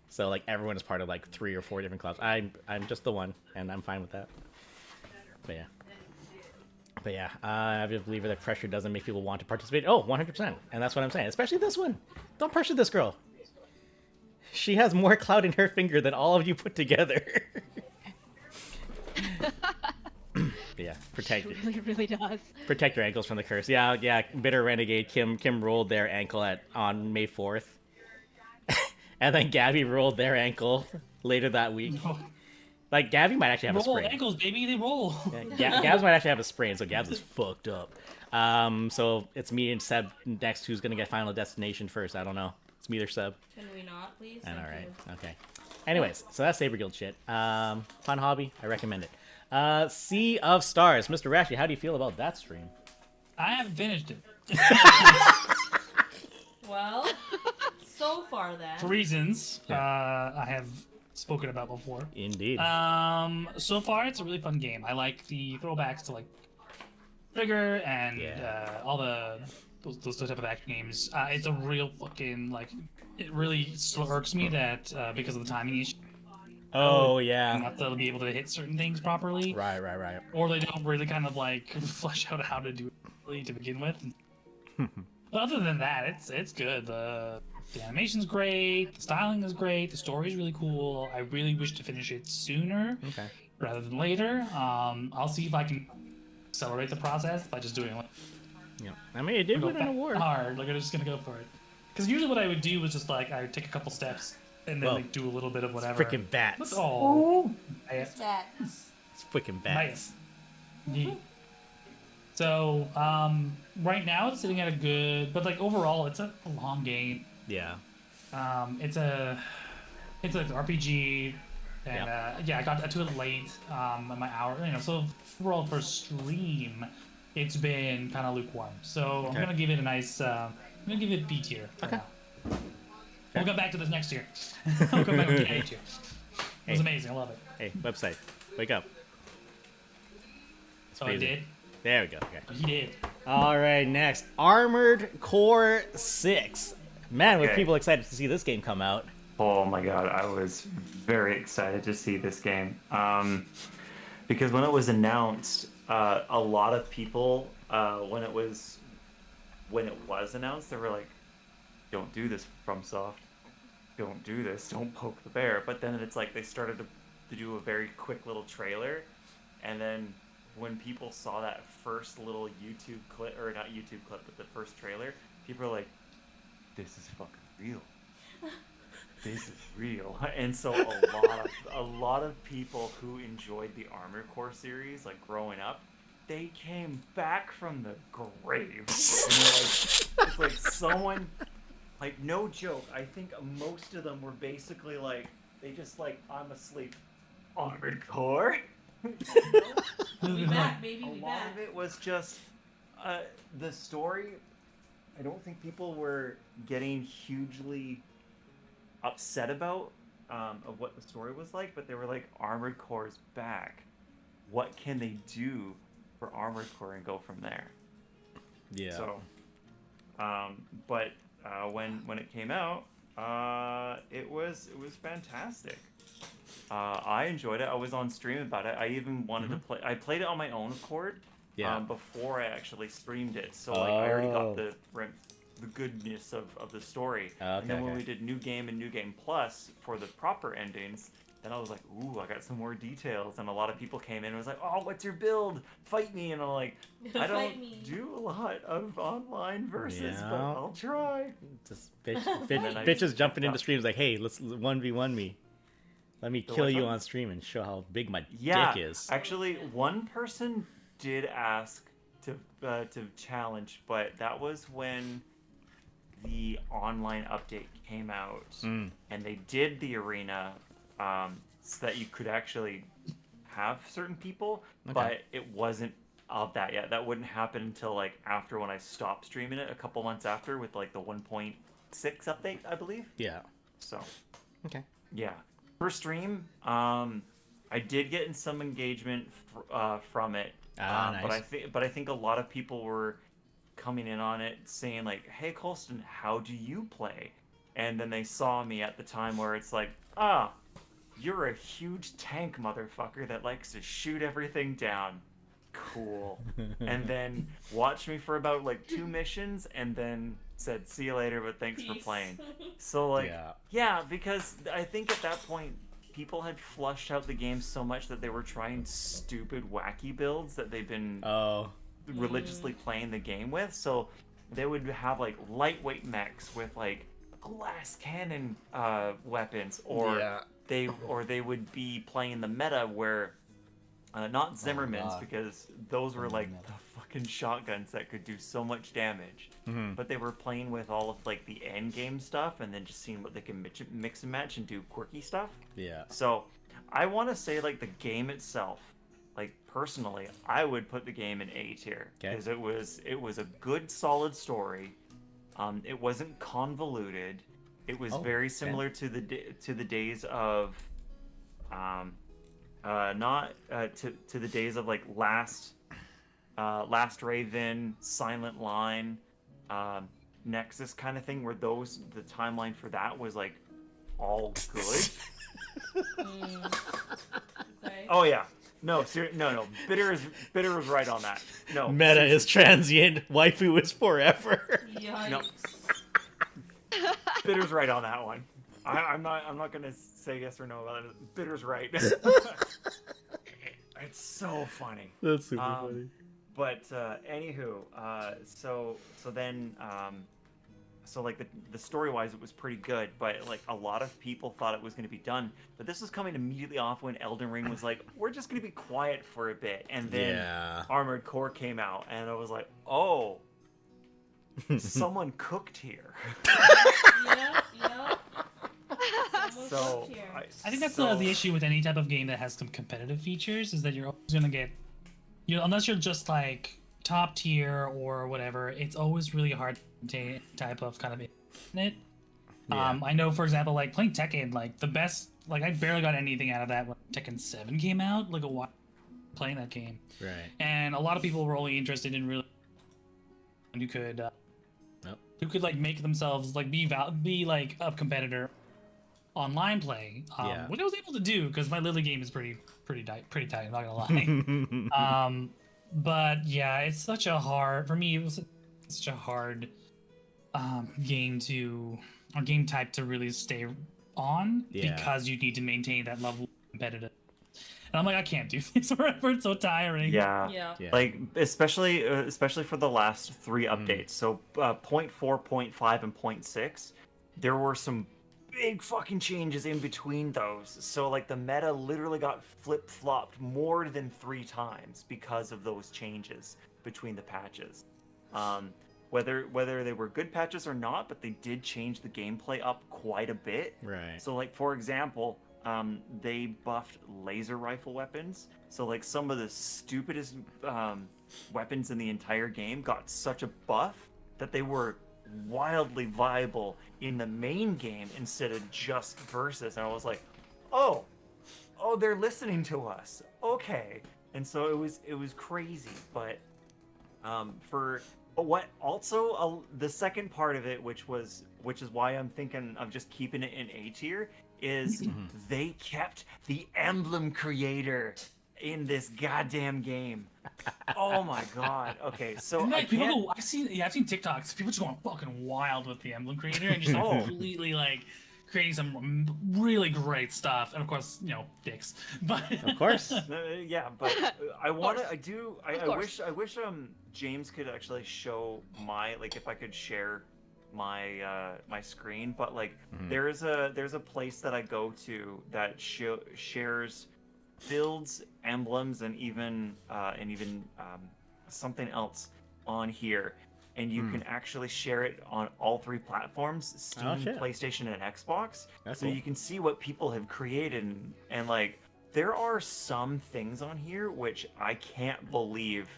So like everyone is part of like 3 or 4 different clubs. I'm just the one, and I'm fine with that. But yeah, I believe that pressure doesn't make people want to participate. Oh, 100%. And that's what I'm saying. Especially this one. Don't pressure this girl. She has more clout in her finger than all of you put together. But yeah, protect It it. really, really does. Protect your ankles from the curse. Yeah. Bitter Renegade Kim rolled their ankle on May 4th. And then Gabby rolled their ankle later that week. Like, Gabby might actually have a Roll sprain. ankles, baby. They roll. Yeah, Gabs might actually have a sprain, so Gabs is fucked up. So it's me and Seb next who's going to get Final Destination first. I don't know. It's me or Seb. Can we not, please? And Thank all right. you. Okay. Anyways, so that's Saber Guild shit. Fun hobby. I recommend it. Sea of Stars. Mr. Rashi, how do you feel about that stream? I haven't finished it. Well, so far then. For reasons I have spoken about before. Indeed. So far it's a really fun game. I like the throwbacks to like Trigger and all those type of action games. It's a real fucking like. It really irks me that because of the timing issue, Oh, yeah. not to be able to hit certain things properly, Right. or they don't really kind of like flesh out how to do it really to begin with. But other than that, it's good. The animation's great, the styling is great, the story's really cool. I really wish to finish it sooner Okay. rather than later. I'll see if I can accelerate the process by just doing it. Yeah. I mean, it did win an award. Hard, like I'm just gonna go for it. Because usually what I would do was just like I would take a couple steps and then Whoa. like do a little bit of whatever. Freaking bats. Oh, It's freaking bats. nice. So right now it's sitting at a good, but like overall it's a long game. Yeah. It's an RPG, and I got to it late in my hour. So overall for stream, it's been kind of lukewarm. So I'm Okay. gonna give it a nice. I'm gonna give it B tier. For now. We'll go back to this next year. We'll go back to A tier. It was amazing. I love it. Hey, website. Wake up. So I did. There we go. Okay. He did. All right, next. Armored Core 6. Man, were Okay. people excited to see this game come out. Oh my god, I was very excited to see this game. Because when it was announced, a lot of people, when it was announced, they were like, "Don't do this, FromSoft. Don't do this. Don't poke the bear." But then it's like they started to do a very quick little trailer, and then when people saw that first little YouTube clip, or not YouTube clip, but the first trailer, people were like, "This is fucking real. This is real." And so a lot of people who enjoyed the Armored Core series, like growing up, they came back from the grave. And it's like someone, like, no joke, I think most of them were basically like, they just like, I'm asleep. Armored Core. We back, baby, A we lot back. of it was just the story. I don't think people were getting hugely upset about of what the story was like, but they were like, Armored Core's back. What can they do for Armored Core and go from there? Yeah. So, but when it came out, it was fantastic. I enjoyed it. I was on stream about it. I even wanted to play. I played it on my own accord. Yeah. Before I actually streamed it, so like I already got Oh. the goodness of the story. Okay, And then when okay. we did New Game and New Game Plus for the proper endings, then I was like, ooh, I got some more details. And a lot of people came in and was like, oh, what's your build? Fight me. And I'm like, I Fight don't me. do a lot of online versus, but Yeah. I'll try. Just bitch, then I bitches jumping got- into streams like, hey, let's 1v1 me. Let me So kill what's you up? on stream and show how big my Yeah, dick is. actually, one person did ask to challenge, but that was when the online update came out, Mm. and they did the arena so that you could actually have certain people, Okay. but it wasn't of that yet. That wouldn't happen until like after when I stopped streaming it a couple months after with like the 1.6 update, I believe. Yeah. So. Okay. Yeah. Per stream, I did get in some engagement from it. Ah, But nice. I think a lot of people were coming in on it saying like, "Hey Colston, how do you play?" And then they saw me at the time where it's like, "Ah, you're a huge tank motherfucker that likes to shoot everything down. Cool." And then watched me for about like 2 missions and then said, "See you later, but thanks for Peace. playing." So like, Yeah. yeah, because I think at that point people had flushed out the game so much that they were trying stupid, wacky builds that they've been Oh. religiously playing the game with. So they would have like lightweight mechs with like glass cannon weapons, or Yeah. they would be playing the meta where not Zimmermans, God. because those were like meta. the fucking shotguns that could do so much damage. Mhm. But they were playing with all of like the end game stuff and then just seeing what they can mix and match and do quirky stuff. Yeah. So I want to say like the game itself, like personally, I would put the game in A tier Okay. because it was a good solid story. It wasn't convoluted. It was Oh, very okay. similar to the days of to the days of like Last Raven, Silent Line, Nexus kind of thing, where the timeline for that was like all good. Okay. Oh yeah, no, no, Bitter is right on that. No, Meta is transient. Waifu is forever. Yikes. No. Bitter's right on that one. I'm not gonna say yes or no about it. Bitter's right. It's so funny. That's super funny. But anywho, so then so like the story wise it was pretty good, but like a lot of people thought it was going to be done. But this was coming immediately off when Elden Ring was like, we're just going to be quiet for a bit, and then Yeah. Armored Core came out, and I was like, oh, someone cooked here. Yeah, yeah. Someone So cooked here. I think that's so- the issue with any type of game that has some competitive features, is that you're always gonna get, unless you're just like top tier or whatever, it's always really hard to maintain any type of kind of in it. Yeah. I know, for example, like playing Tekken, like the best, like I barely got anything out of that when Tekken 7 came out, like a while playing that game. Right. And a lot of people were only interested in really who could Nope. who could like make themselves like be like a competitor online play, Yeah. which I was able to do because my Lily game is pretty tight. I'm not gonna lie. But yeah, it's such a hard for me. It was such a hard game type to really stay on, Yeah. because you need to maintain that level of competitive And I'm like, I can't do this forever. It's so tiring. Yeah. Yeah. Yeah. Like especially for the last 3 updates. So 0.4, 0.5, and 0.6, there were some big fucking changes in between those. So like the meta literally got flip-flopped more than 3 times because of those changes between the patches. Whether they were good patches or not, but they did change the gameplay up quite a bit. Right. So like for example, they buffed laser rifle weapons. So like some of the stupidest weapons in the entire game got such a buff that they were wildly viable in the main game instead of just versus. And I was like, oh, they're listening to us. Okay. And so it was crazy. But what also the second part of it, which is why I'm thinking of just keeping it in A tier, is they kept the emblem creator in this goddamn game. Oh my god. Okay, so And I like, people can't... go, I've seen TikToks. People just going fucking wild with the emblem creator and just completely like creating some really great stuff. And of course, dicks. But Of course. yeah, but I course. wish James could actually show my, like, if I could share my my screen, but like there's a place that I go to that shares builds, emblems, and even something else on here, and you can actually share it on all 3 platforms: Steam, PlayStation, and Xbox. That's so cool. you can see what people have created, and like there are some things on here which I can't believe.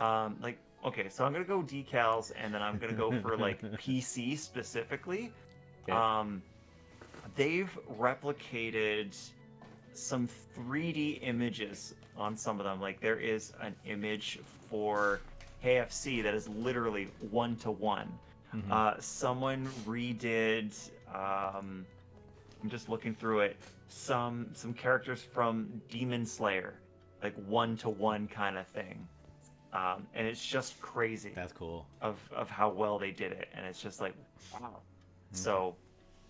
Like, okay, so I'm gonna go decals, and then I'm gonna go for like PC specifically. Okay. They've replicated some 3D images on some of them. Like there is an image for KFC that is literally 1-to-1. Someone redid. I'm just looking through it. Some characters from Demon Slayer, like 1-to-1 kind of thing. And it's just crazy. That's cool. Of how well they did it, and it's just like, wow. So,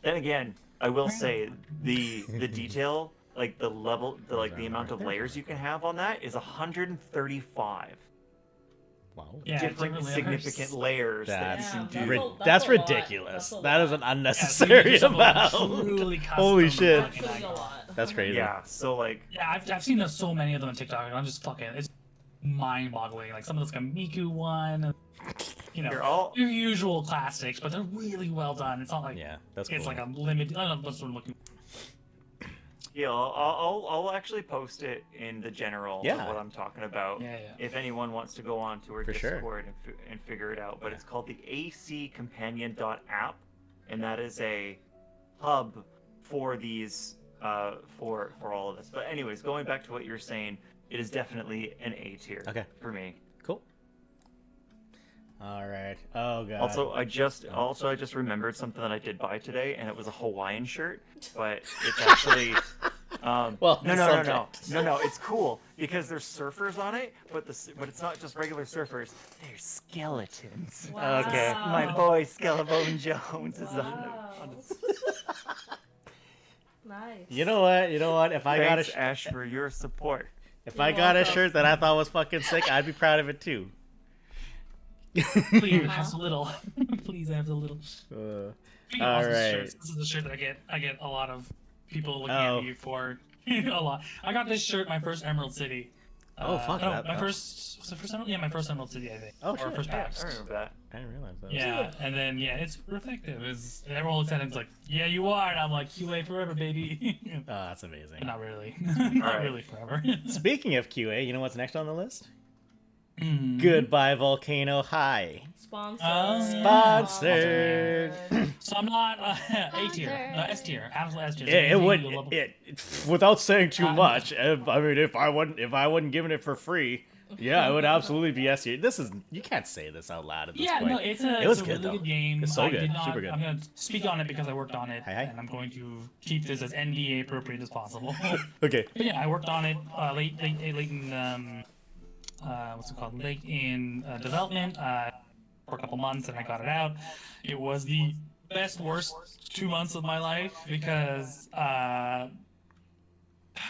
then again, I will say the detail, like the level, the amount of layers you can have on that is 135 Wow. Yeah, different different significant layers that That's you can that's do. a- That's a lot. ridiculous. That's a That is lot. an Yeah, so you unnecessary just have a amount. truly custom Holy shit. fucking Actually, a icon. lot. That's crazy. Yeah, so like, Yeah, I've seen so many of them on TikTok, and I'm just fucking, it's mind-boggling. Like some of those like Miku one, you're all your usual classics, but they're really well done. It's not like Yeah, that's cool. it's like a limited. I don't know what I'm looking. Yeah, I'll actually post it in the general Yeah. of what I'm talking about. Yeah. If anyone wants to go on to our For sure. Discord and figure it out. But it's called the ACcompanion.app, and that is a hub for these for all of this. But anyways, going back to what you're saying, it is definitely an A tier Okay. for me. Cool. All right. Oh god. Also, I just remembered something that I did buy today, and it was a Hawaiian shirt, but it's actually Well, no, it's cool because there's surfers on it, but it's not just regular surfers. They're skeletons. Wow. Okay. My boy Skellabone Jones is on Wow. Nice. You know what? If I got Thanks, Ash, for your support. if I got a shirt that I thought was fucking sick, I'd be proud of it too. Please have a little. Please have a little. Speaking all of awesome right. shirts, this is the shirt that I get a lot of people looking Oh. at me for a lot. I got this shirt my first Emerald City. Oh, fuck no, that. my first was it first Emerald? Yeah, my first Emerald City, I think. Oh, or shit. first Yeah, PAX. I remember that. I didn't realize that. Yeah, and then it's reflective. Everyone looks at it and it's like, yeah, you are, and I'm like, QA forever, baby. Oh, that's amazing. Not really, not Alright. really forever. Speaking of QA, you know what's next on the list? Mm. Goodbye Volcano High. Sponsored. Sponsored. So I'm not A tier, S tier, absolute S tier. So It would maybe a level- without saying too much. I mean, if I wasn't giving it for free, yeah, it would absolutely be S tier. This is you can't say this out loud at this Yeah, point. no, it's It was a good, really though. good game. It's so I good, did not, super good. I'm gonna speak on it because I worked on it, Hi, hi. and I'm going to keep this as NDA appropriate as possible. Okay. But yeah, I worked on it late in what's it called? Late in development for a couple months, and I got it out. It was the worst 2 months of my life because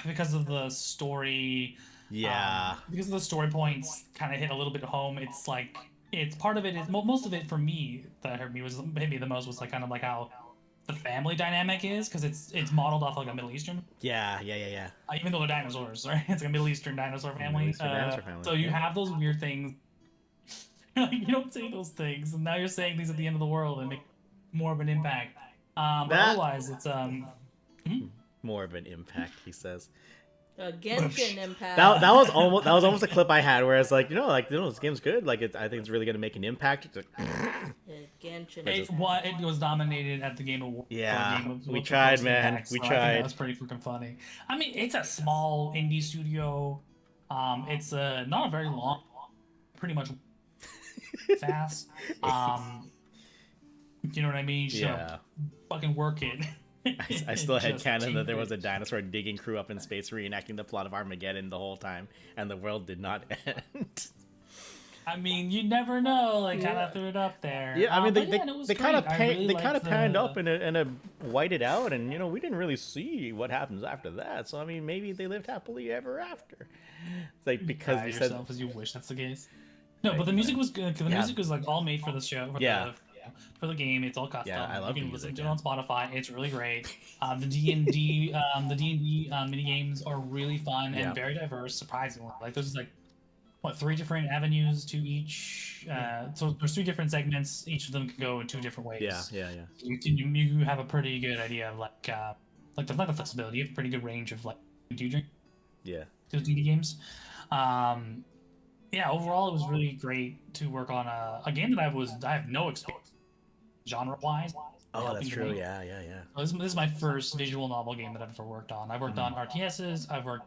because of the story. Yeah. Because of the story points kind of hit a little bit home. It's like it's part of it is most of it for me that hit me the most was like kind of like how the family dynamic is because it's modeled off like a Middle Eastern. Yeah. Even though they're dinosaurs, right? It's like a Middle Eastern dinosaur family. Middle Eastern dinosaur family, So you yeah. have those weird things. Like, you don't say those things, and now you're saying these at the end of the world and make more of an impact. But That- otherwise, it's More of an impact, he says. Genshin Impact. That was almost a clip I had where it's like, this game's good. Like, I think it's really gonna make an impact. It's like, Genshin. it was nominated at the Game Awards. Yeah, for Game of- we for tried, Most man. Impact, We so I think tried. that was pretty freaking funny. I mean, it's a small indie studio. It's not a very long, pretty much fast. You know what I mean? You just gotta fucking work it. I still had Just canon that there keep was a it. dinosaur digging crew up in space reenacting the plot of Armageddon the whole time, and the world did not end. I mean, you never know. Like, kind of threw it up there. Yeah, I mean, But yeah, it was they kind of great. I really liked panned the- up and whited out, and we didn't really see what happens after that. So I mean, maybe they lived happily ever after. It's like because Guy we said yourself as you wish that's the case. No, but the music was good. 'Cause the music was like all made for the show. For the game, it's all custom. Yeah, I love You can music, listen to it on Spotify. It's really great. The D&D, mini games are really fun and very diverse. Surprisingly, like there's like 3 different avenues to each. So there's 3 different segments. Each of them can go in 2 different ways. yeah. You have a pretty good idea of like the flexibility. You have a pretty good range of like do you drink Yeah. those D&D games. Yeah, overall it was really great to work on a game that I have no experience genre-wise. Oh, that's true. Yeah. This is my first visual novel game that I've ever worked on. I've worked on RTSs. I've worked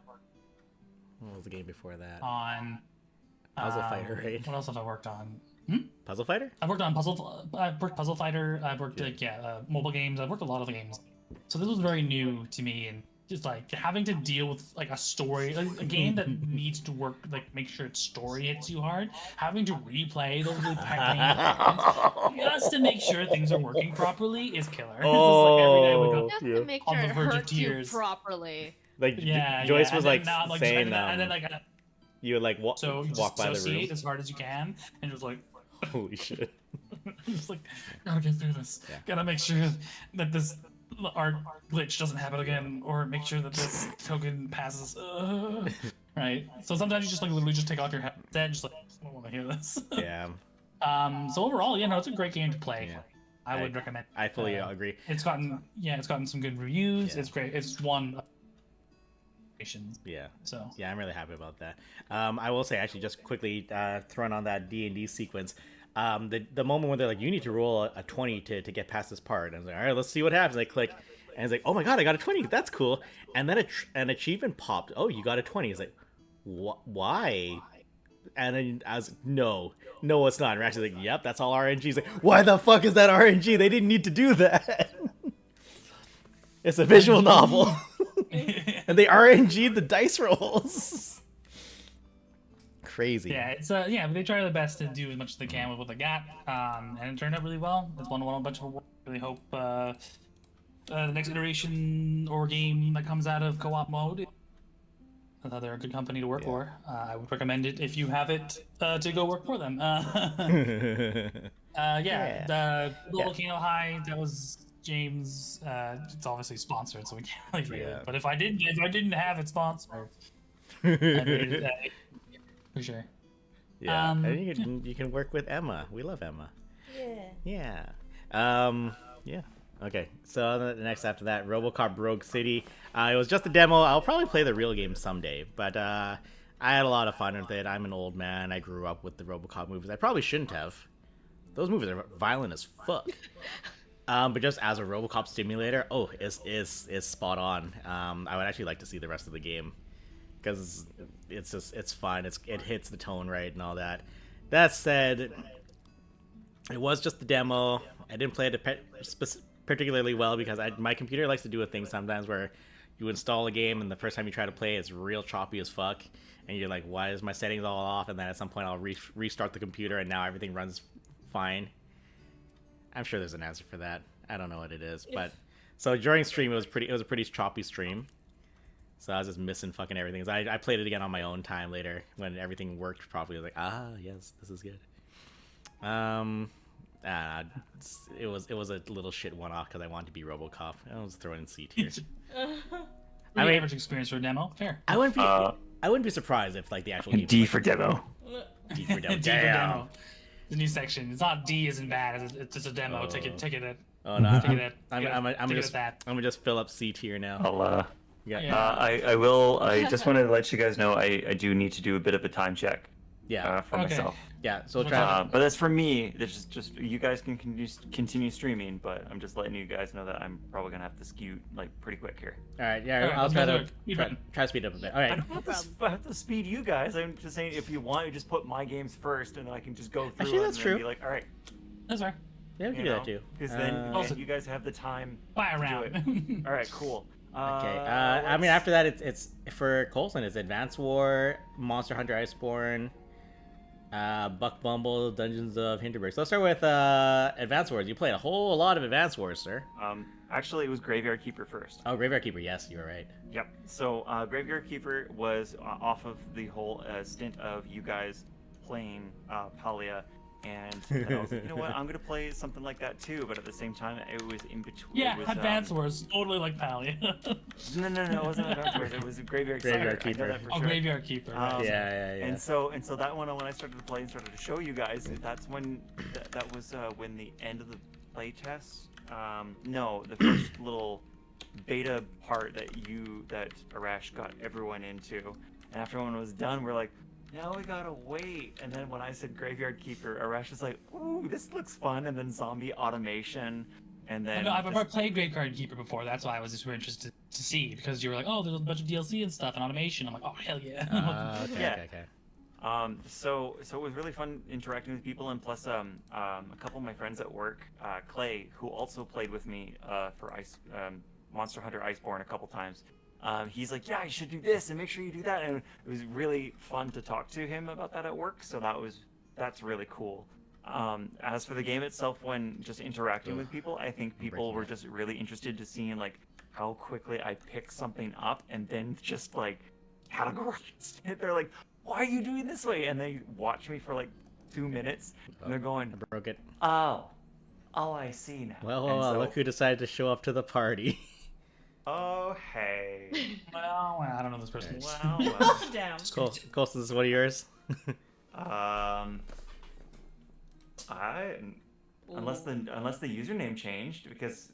What was the game before that? on Puzzle Fighter, right? What else have I worked on? Puzzle Fighter? I've worked on Puzzle Fighter. I've worked mobile games. I've worked a lot of games. So this was very new to me, and just like having to deal with like a story, a game that needs to work, like make sure its story hits you hard. Having to replay those really packed just to make sure things are working properly is killer. It's just, like, every day I wake up Just yeah. to make On sure the it verge of hurts you tears. properly. Like Yeah, Joyce yeah. was And like then, now, saying, and then like you would like so you walk just by the associate room. as hard as you can, and just like Holy shit! just like gotta get through this. Yeah. Gotta make sure that this art glitch doesn't happen again, or make sure that this token passes. Right. So sometimes you just like literally just take off your headset, and just like I don't want to hear this. Yeah, So overall, it's a great game to play. Yeah. I would recommend. I fully agree. It's gotten some good reviews. Yeah. It's great. It's won. Yeah. So Yeah, I'm really happy about that. I will say, actually, just quickly throwing on that D&D sequence, the moment when they're like, you need to roll a 20 to get past this part. And I was like, all right, let's see what happens. I click, and it's like, oh my god, I got a 20. That's cool. And then an achievement popped. Oh, you got a 20. It's like, why? And then I was like, no, it's not. And we're actually like, yep, that's all RNG. It's like, why the fuck is that RNG? They didn't need to do that. It's a visual novel. And they RNG'd the dice rolls. Crazy. yeah, it's they try their best to do as much as they can with what they got, and it turned out really well. It's won a bunch of awards. Really hope the next iteration or game that comes out of co-op mode. They're a good company to work for. I would recommend it if you have it to go work for them. The Volcano High, that was James. It's obviously sponsored, so we can't really rate it. But if I didn't have it sponsored, I'd rate it, for sure. Yeah, and you can work with Emma. We love Emma. Yeah. Yeah. Okay. So the next after that, RoboCop Rogue City. It was just a demo. I'll probably play the real game someday, but I had a lot of fun with it. I'm an old man. I grew up with the RoboCop movies. I probably shouldn't have. Those movies are violent as fuck. But just as a RoboCop simulator, is spot on. I would actually like to see the rest of the game because it's fun. It hits the tone right and all that. That said, it was just the demo. I didn't play it particularly well because my computer likes to do a thing sometimes where you install a game and the first time you try to play it's real choppy as fuck, and you're like, why is my settings all off? And then at some point I'll restart the computer and now everything runs fine. I'm sure there's an answer for that. I don't know what it is, but so during stream it was a pretty choppy stream. So I was just missing fucking everything. So I played it again on my own time later when everything worked properly. I was like, yes, this is good. It was a little shit one-off because I wanted to be RoboCop. I was throwing in C tier. I mean, average experience for a demo. Fair. I wouldn't be surprised if like the actual game D was, for demo. D for demo. D for demo. The new section. It's not D isn't bad. It's just a demo. Take it at. Oh no, Take it at. I'm take it just at that. I'm gonna just fill up C tier now. I'll Yeah. I will. I just wanted to let you guys know I do need to do a bit of a time check for Okay. myself. Yeah. So Okay. Travis, But that's for me. It's just you guys can continue streaming, but I'm just letting you guys know that I'm probably gonna have to skew like pretty quick here. all right. Yeah, Alright, I'll let's try go to through it. try to speed up a bit. All I right. don't have to speed you guys. I'm just saying if you want, you just put my games first, and then I can just go through Actually, it that's and then true. be like, all right, That's fair. Yeah, we can you do know, that too. because then Also- you guys have the time. Buy a to do round. All right, cool. Okay. I mean, after that, it's for Colson. It's Advance War, Monster Hunter Iceborne, Buck Bumble, Dungeons of Hinterberg. So let's start with Advance Wars. You played a whole lot of Advance Wars, sir. Actually, it was Graveyard Keeper first. Oh, Graveyard Keeper. Yes, you were right. Yep. So Graveyard Keeper was off of the whole stint of you guys playing Palia, and then I was like, you know what, I'm gonna play something like that too. But at the same time, it was in between. Yeah, it was, Advance Wars. Totally like Palia. No, it wasn't Advance Wars. It was Graveyard Graveyard Keeper. I know Keeper. that for Oh, sure. Graveyard Keeper. Right. Yeah. And so that one, when I started to play and started to show you guys, that's when that was when the end of the play test. No, the first little beta part that Arash got everyone into, and after everyone was done, we're like, now we gotta wait. And then when I said Graveyard Keeper, Arash was like, ooh, this looks fun. And then zombie automation, and then I've never played Graveyard Keeper before. That's why I was super interested to see, because you were like, oh, there's a bunch of DLC and stuff and automation. I'm like, oh hell yeah. Okay. So it was really fun interacting with people, and plus a couple of my friends at work, Clay, who also played with me for Monster Hunter Iceborne a couple times. He's like, yeah, you should do this and make sure you do that, and it was really fun to talk to him about that at work. So that's really cool. As for the game itself, when just interacting with people, I think people were just really interested to seeing like how quickly I pick something up and then just like categorize it. They're like, why are you doing this way? And they watch me for like 2 minutes, and they're going, I broke it. oh, I see now. Well, And so- look who decided to show up to the party. Oh, hey. Well, I don't know this person. Well. Damn. Colson, this is one of yours. Unless the username changed, because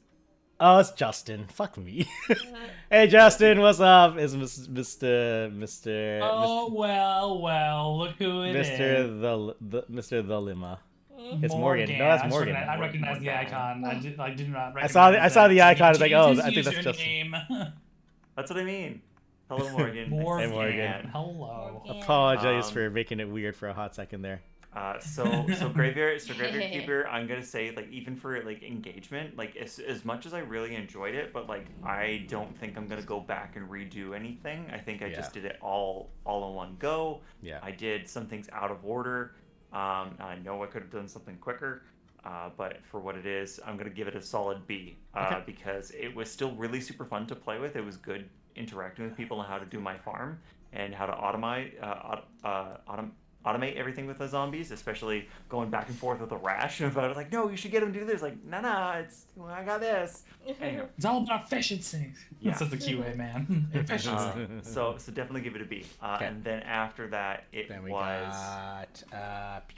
Oh, it's Justin. Fuck me. Hey, Justin, what's up? It's Mr. Oh well, look who it is. Mr. The Lima. It's Morgan. No, that's Morgan. I recognize the icon. I did not recognize I saw the icon. I was like, oh, His I think that's Justin. username. that's what I mean. Hello, Morgan. Morgan. Hey, Morgan. Hello. Apologize for making it weird for a hot second there. So Graveyard Keeper, I'm gonna say, like, even for like engagement, like as much as I really enjoyed it, but like I don't think I'm gonna go back and redo anything. I think I just did it all in one go. Yeah. I did some things out of order. I know I could have done something quicker, but for what it is, I'm gonna give it a solid B, because it was still really super fun to play with. It was good interacting with people on how to do my farm and how to automate everything with the zombies, especially going back and forth with a rash. And I was like, no, you should get him to do this. Like, no, I got this. Anyway, It's all about efficiency. Yeah. This is the QA man. Efficiency. so definitely give it a B. And then after that, it Then we was got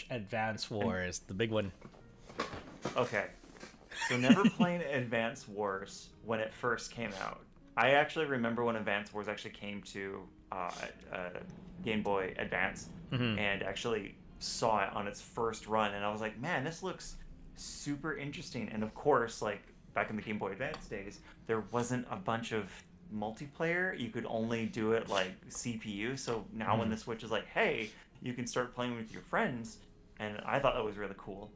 Advance Wars, the big one. okay. So never playing Advance Wars when it first came out. I actually remember when Advance Wars actually came to Game Boy Advance, and actually saw it on its first run, and I was like, man, this looks super interesting. And of course, like back in the Game Boy Advance days, there wasn't a bunch of multiplayer. You could only do it like CPU. So now when the Switch is like, hey, you can start playing with your friends, and I thought that was really cool.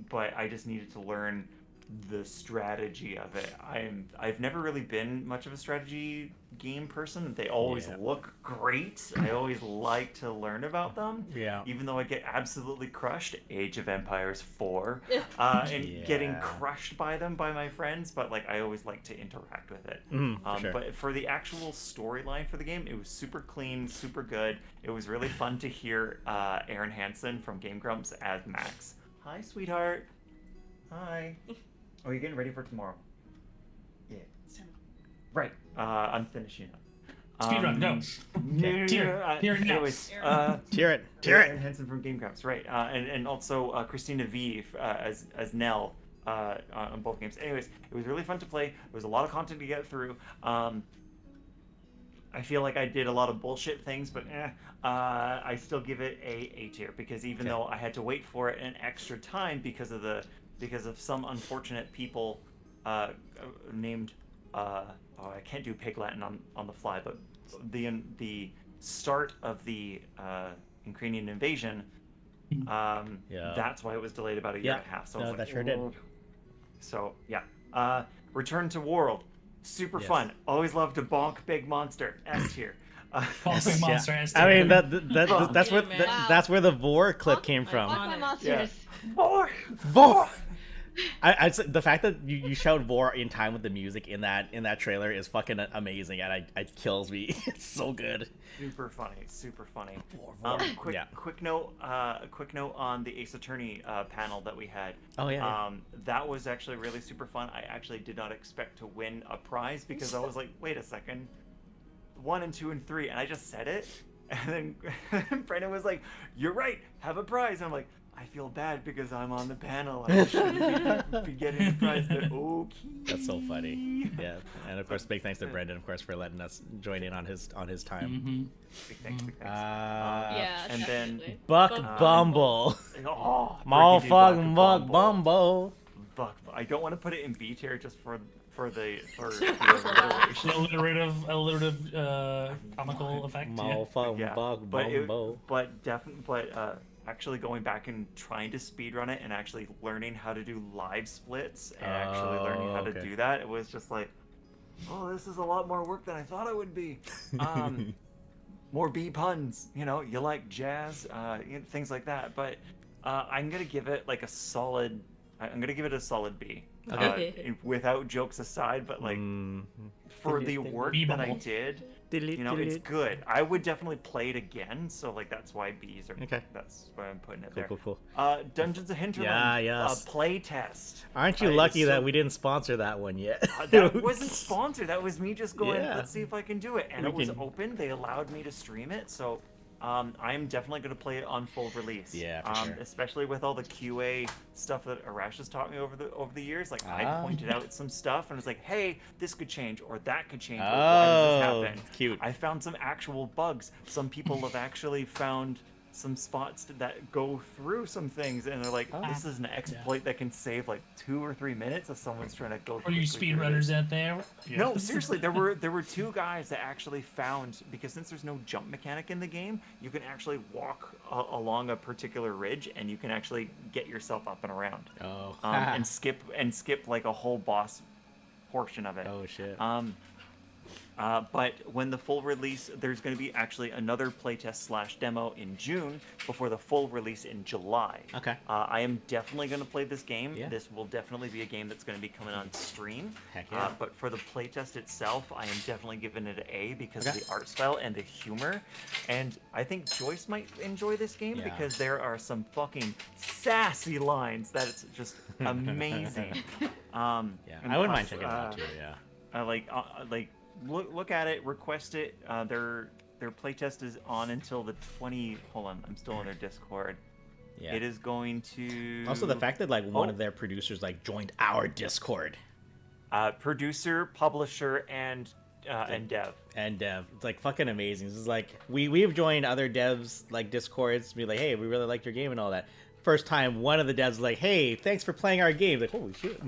But I just needed to learn the strategy of it. I've never really been much of a strategy game person. They always look great. I always like to learn about them. Yeah. Even though I get absolutely crushed, Age of Empires 4, and getting crushed by them by my friends, but like I always like to interact with it. Sure. But for the actual storyline for the game, it was super clean, super good. It was really fun to hear Aaron Hansen from Game Grumps as Max. Hi, sweetheart. Hi. Oh, you're getting ready for tomorrow? Yeah. Right. I'm finishing up. Speedrun, go. Tear it now. Anyways, Tear it. Aaron Hansen from Game Grumps, right? And also Christina V as Nell on both games. Anyways, it was really fun to play. There was a lot of content to get through. I feel like I did a lot of bullshit things, but I still give it a tier because even though I had to wait for it an extra time because of some unfortunate people named I can't do Pig Latin on the fly, but the start of the Ukrainian invasion, that's why it was delayed about a year and a half. So I was like, that sure did. So yeah, Return to World, super fun. Always love to bonk big monster. S tier. Bonk big monster. S tier. I mean that's where the Vor clip came from. Fuck my monsters. Vor. The fact that you shout Vor in time with the music in that trailer is fucking amazing, and it kills me. It's so good. Super funny, super funny. Vor. Quick note on the Ace Attorney panel that we had. Oh yeah. That was actually really super fun. I actually did not expect to win a prize because I was like, wait a second, 1 and 2 and 3, and I just said it, and then Brendan was like, you're right, have a prize. And I'm like, I feel bad because I'm on the panel. I shouldn't be getting the prize, but okay. That's so funny. Yeah, and of course, big thanks to Brendan, of course, for letting us join in on his time. Big thanks. Yeah, and then Buck Bumble. Motherfucking Buck Bumble. Buck. I don't want to put it in B tier just for the alliteration. alliterative comical effect. Motherfucking Buck Bumble. But actually going back and trying to speedrun it and actually learning how to do live splits and actually learning how to do that, it was just like, oh, this is a lot more work than I thought it would be. More B puns, you like jazz, things like that. But I'm gonna give it like a solid. I'm gonna give it a solid B. Without jokes aside, but like for the work that I did, it's good. I would definitely play it again, so like that's why B's are. Okay. That's why I'm putting it there. Cool. Dungeons of Hinterland. Play test. Aren't you lucky that we didn't sponsor that one yet? That wasn't sponsored. That was me just going, let's see if I can do it. And it was open. They allowed me to stream it, so I'm definitely going to play it on full release. Yeah, for sure. Especially with all the QA stuff that Arash has taught me over the years. Like I pointed out some stuff and was like, hey, this could change or that could change. Or why does this happen? Cute. I found some actual bugs. Some people have actually found some spots that go through some things, and they're like, this is an exploit that can save like 2 or 3 minutes if someone's trying to go. Are you speedrunners out there? Yeah. No, seriously, there were 2 guys that actually found, because since there's no jump mechanic in the game, you can actually walk along a particular ridge, and you can actually get yourself up and around. And skip like a whole boss portion of it. Oh shit. But when the full release, there's going to be actually another playtest / demo in June before the full release in July. Okay. I am definitely going to play this game. Yeah. This will definitely be a game that's going to be coming on stream. Heck yeah. But for the playtest itself, I am definitely giving it an A because of the art style and the humor. And I think Joyce might enjoy this game because there are some fucking sassy lines that it's just amazing. I wouldn't mind checking it out too. Yeah. Look at it, request it. Their playtest is on until the 20. Hold on, I'm still on their Discord. Yeah. It is going to. Also, the fact that one of their producers joined our Discord. Producer, publisher, and dev. And dev. It's fucking amazing. This is we've joined other devs Discords to be like, hey, we really liked your game and all that. First time one of the devs was hey, thanks for playing our game. Holy shit,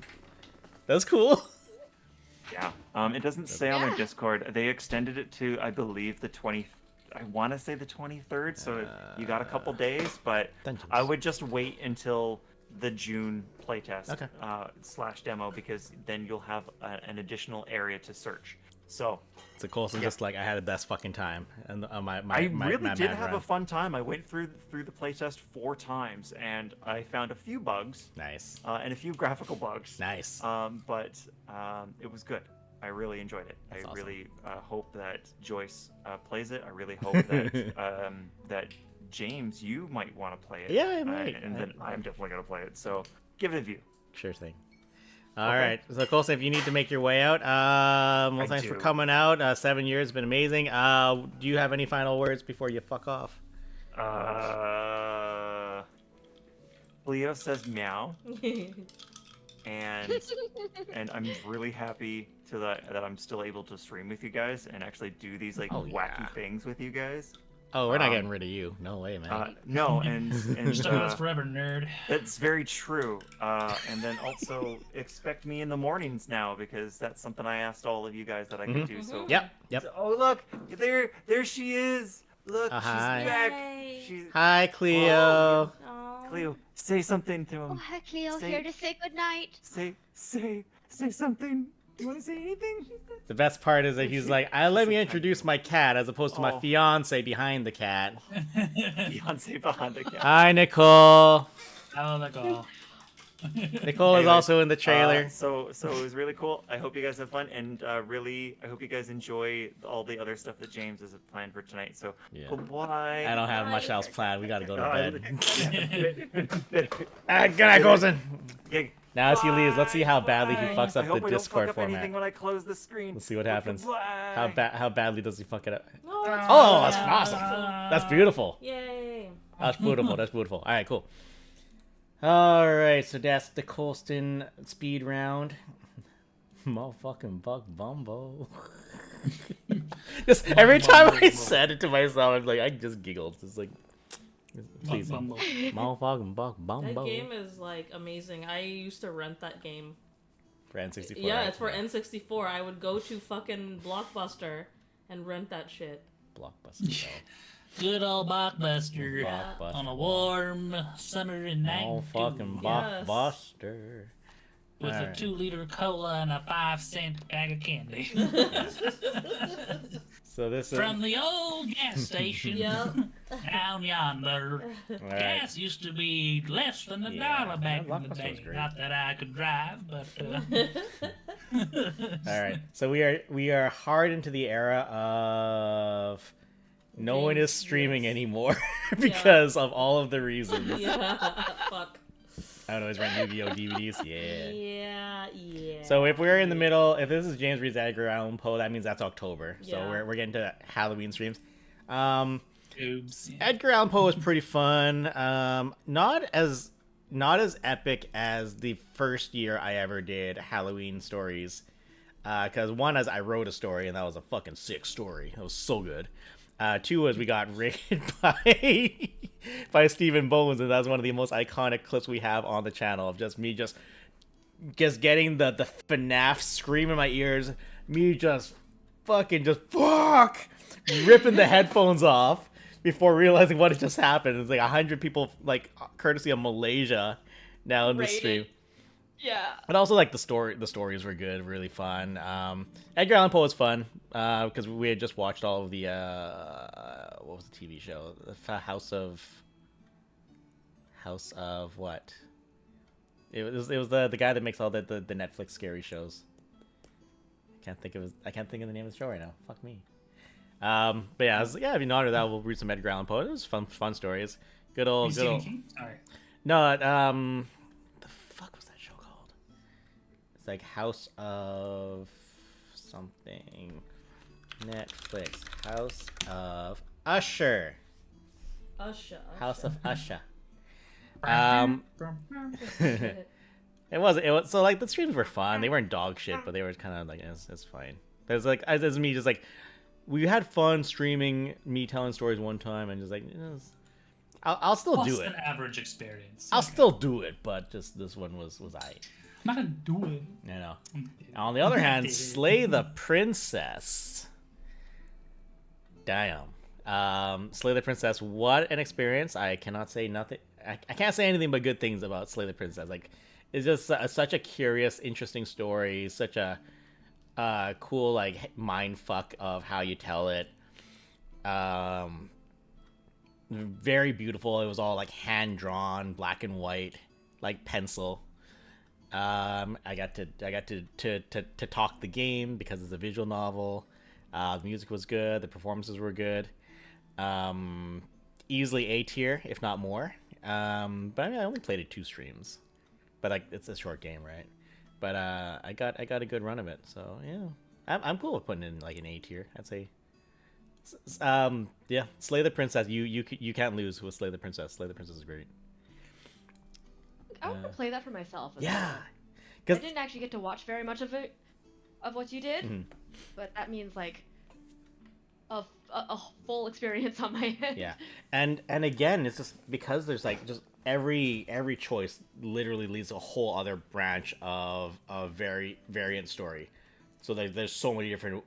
that's cool. Yeah. It doesn't say on their Discord. They extended it to, I believe, the 20th. I want to say the 23rd. So you got a couple days, but I would just wait until the June playtest Okay. / demo, because then you'll have an additional area to search. So So Colson's just like, I had the best fucking time, and my I really did mad have run. a fun time. I went through the playtest 4 times, and I found a few bugs Nice, and a few graphical bugs. nice. But it was good. I really enjoyed it. That's I awesome. really hope that Joyce plays it. I really hope that that James, you might want to play it. Yeah, I might. And then I'm definitely gonna play it. So give it a view. Sure thing. All Okay. right. So Colson, if you need to make your way out, well, I thanks for do. coming out. 7 years has been amazing. Do you have any final words before you fuck off? Leo says meow, and I'm really happy that I'm still able to stream with you guys and actually do these like Oh, wacky yeah. things with you guys. Oh, we're not Um, getting rid of you. No way, man. No, and Stuck with us forever, nerd. that's very true. And then also expect me in the mornings now, because that's something I asked all of you guys that I could do. So Yep. Yep. Oh look, there she is. Look, she's hi. back. Yay. She's Hi, Cleo. Aw. Cleo. Say something to Oh, him. hi, Cleo, Say- here to say goodnight. Say something. Do you want to say anything? The best part is that he's like, let me introduce my cat as opposed to my Oh. fiance behind the cat. Beyonce behind the camera. Hi, Nicole. Oh, that go. Nicole is Anyway, also in the trailer. So it was really cool. I hope you guys have fun, and really, I hope you guys enjoy all the other stuff that James has planned for tonight. So Yeah. goodbye. I don't have much else planned. We gotta go to bed. bed. Good night, Colson. Yeah, Now as he leaves, let's see how badly he bye. fucks I up hope the I don't Discord fuck up anything format. when I close the screen. Let's see what happens. Goodbye. How badly does he fuck it up? Oh, that's Oh, that's fine. awesome. That's beautiful. Yay. That's beautiful. That's beautiful. All right, cool. All right, so that's the Colston speed round. Motherfucking Buck Bumbo. Just every time I said it to myself, I'm like, I just giggled. It's like, please, Bumble. motherfucking Buck That Bumbo. game is like amazing. I used to rent that game. For N64. Yeah, right? it's for N64. I would go to fucking Blockbuster and rent that shit. Blockbuster. Good old Blockbuster. Blockbuster. On a warm summer in Oh, 92. fucking Yes. Blockbuster. With a Alright. 2-liter cola and a 5-cent bag of candy. So this is. From the old gas station Yep. down yonder. All right. Gas used to be less than a Yeah, dollar back that in the Blockbuster day. was great. Not that I could drive, but All right. So we are hard into the era of no one is Games, streaming yes. anymore because of all of the reasons. Yeah. Fuck. I don't always rent Yu-Gi-Oh DVDs. Yeah. Yeah. So if we're in the middle, if this is James Reed's Edgar Allan Poe, that means that's October. So Yeah. we're getting to Halloween streams. oops. Edgar Allan Poe is pretty fun. Not as epic as the first year I ever did Halloween stories. Because one, as I wrote a story, and that was a fucking sick story. It was so good. Two was we got raided by Stephen Bones, and that's one of the most iconic clips we have on the channel of just me just getting the FNAF scream in my ears, me just fucking ripping the headphones off before realizing what had just happened. It's like 100 people, like courtesy of Malaysia, now in the Raided. stream. Yeah. But also, like, the stories were good, really fun. Edgar Allan Poe was fun because we had just watched all of the what was the TV show? House of what? It was the guy that makes all the Netflix scary shows. I can't think of the name of the show right now. Fuck me. But yeah, if you know that, we'll read some Edgar Allan Poe. It was fun stories. Good old. Stephen King? Sorry. No, the fuck was that show called? It's like House of something. Netflix. House of Usher. Usher. House of Usher. It was so like the streams were fun. They weren't dog shit, but they were kind of like it's fine. There's like as me just like we had fun streaming me telling stories one time and just like I'll still Plus do it. an average experience. I'll still do it, but just this one was aight. I'm not gonna do it. You know. On the other hand, Slay the Princess. Damn. Slay the Princess, what an experience. I cannot say nothing. I can't say anything but good things about Slay the Princess. Like, it's just such a curious, interesting story. Such a cool like mind fuck of how you tell it. Very beautiful. It was all like hand drawn, black and white, like pencil. I got to talk the game because it's a visual novel. The music was good. The performances were good. Easily A tier, if not more. But I mean, I only played it 2 streams, but like it's a short game, right? But I got a good run of it, so yeah, I'm cool with putting in like an A tier. I'd say. Yeah, Slay the Princess. You can't lose with Slay the Princess. Slay the Princess is great. I want to play that for myself. As Yeah, well. I didn't actually get to watch very much of it, of what you did, but that means like a full experience on my end. yeah, and again, it's just because there's like just every choice literally leads to a whole other branch of variant story. So there's so many different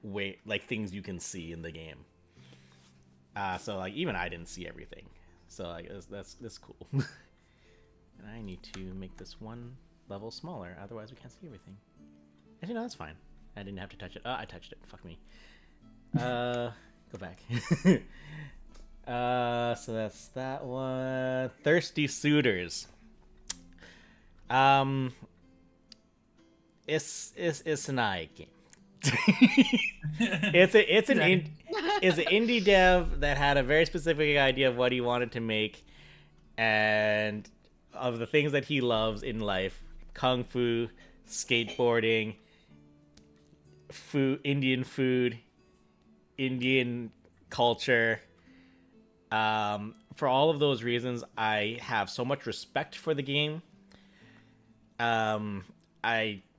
things you can see in the game. So like even I didn't see everything. So like that's cool. And I need to make this one level smaller, otherwise we can't see everything. Actually, no, that's fine. I didn't have to touch it. I touched it. Fuck me. Go back. So that's that one. Thirsty Suitors. It's an eye game. it's an indie dev that had a very specific idea of what he wanted to make, and of the things that he loves in life: kung fu, skateboarding, Indian food, Indian culture. For all of those reasons, I have so much respect for the game.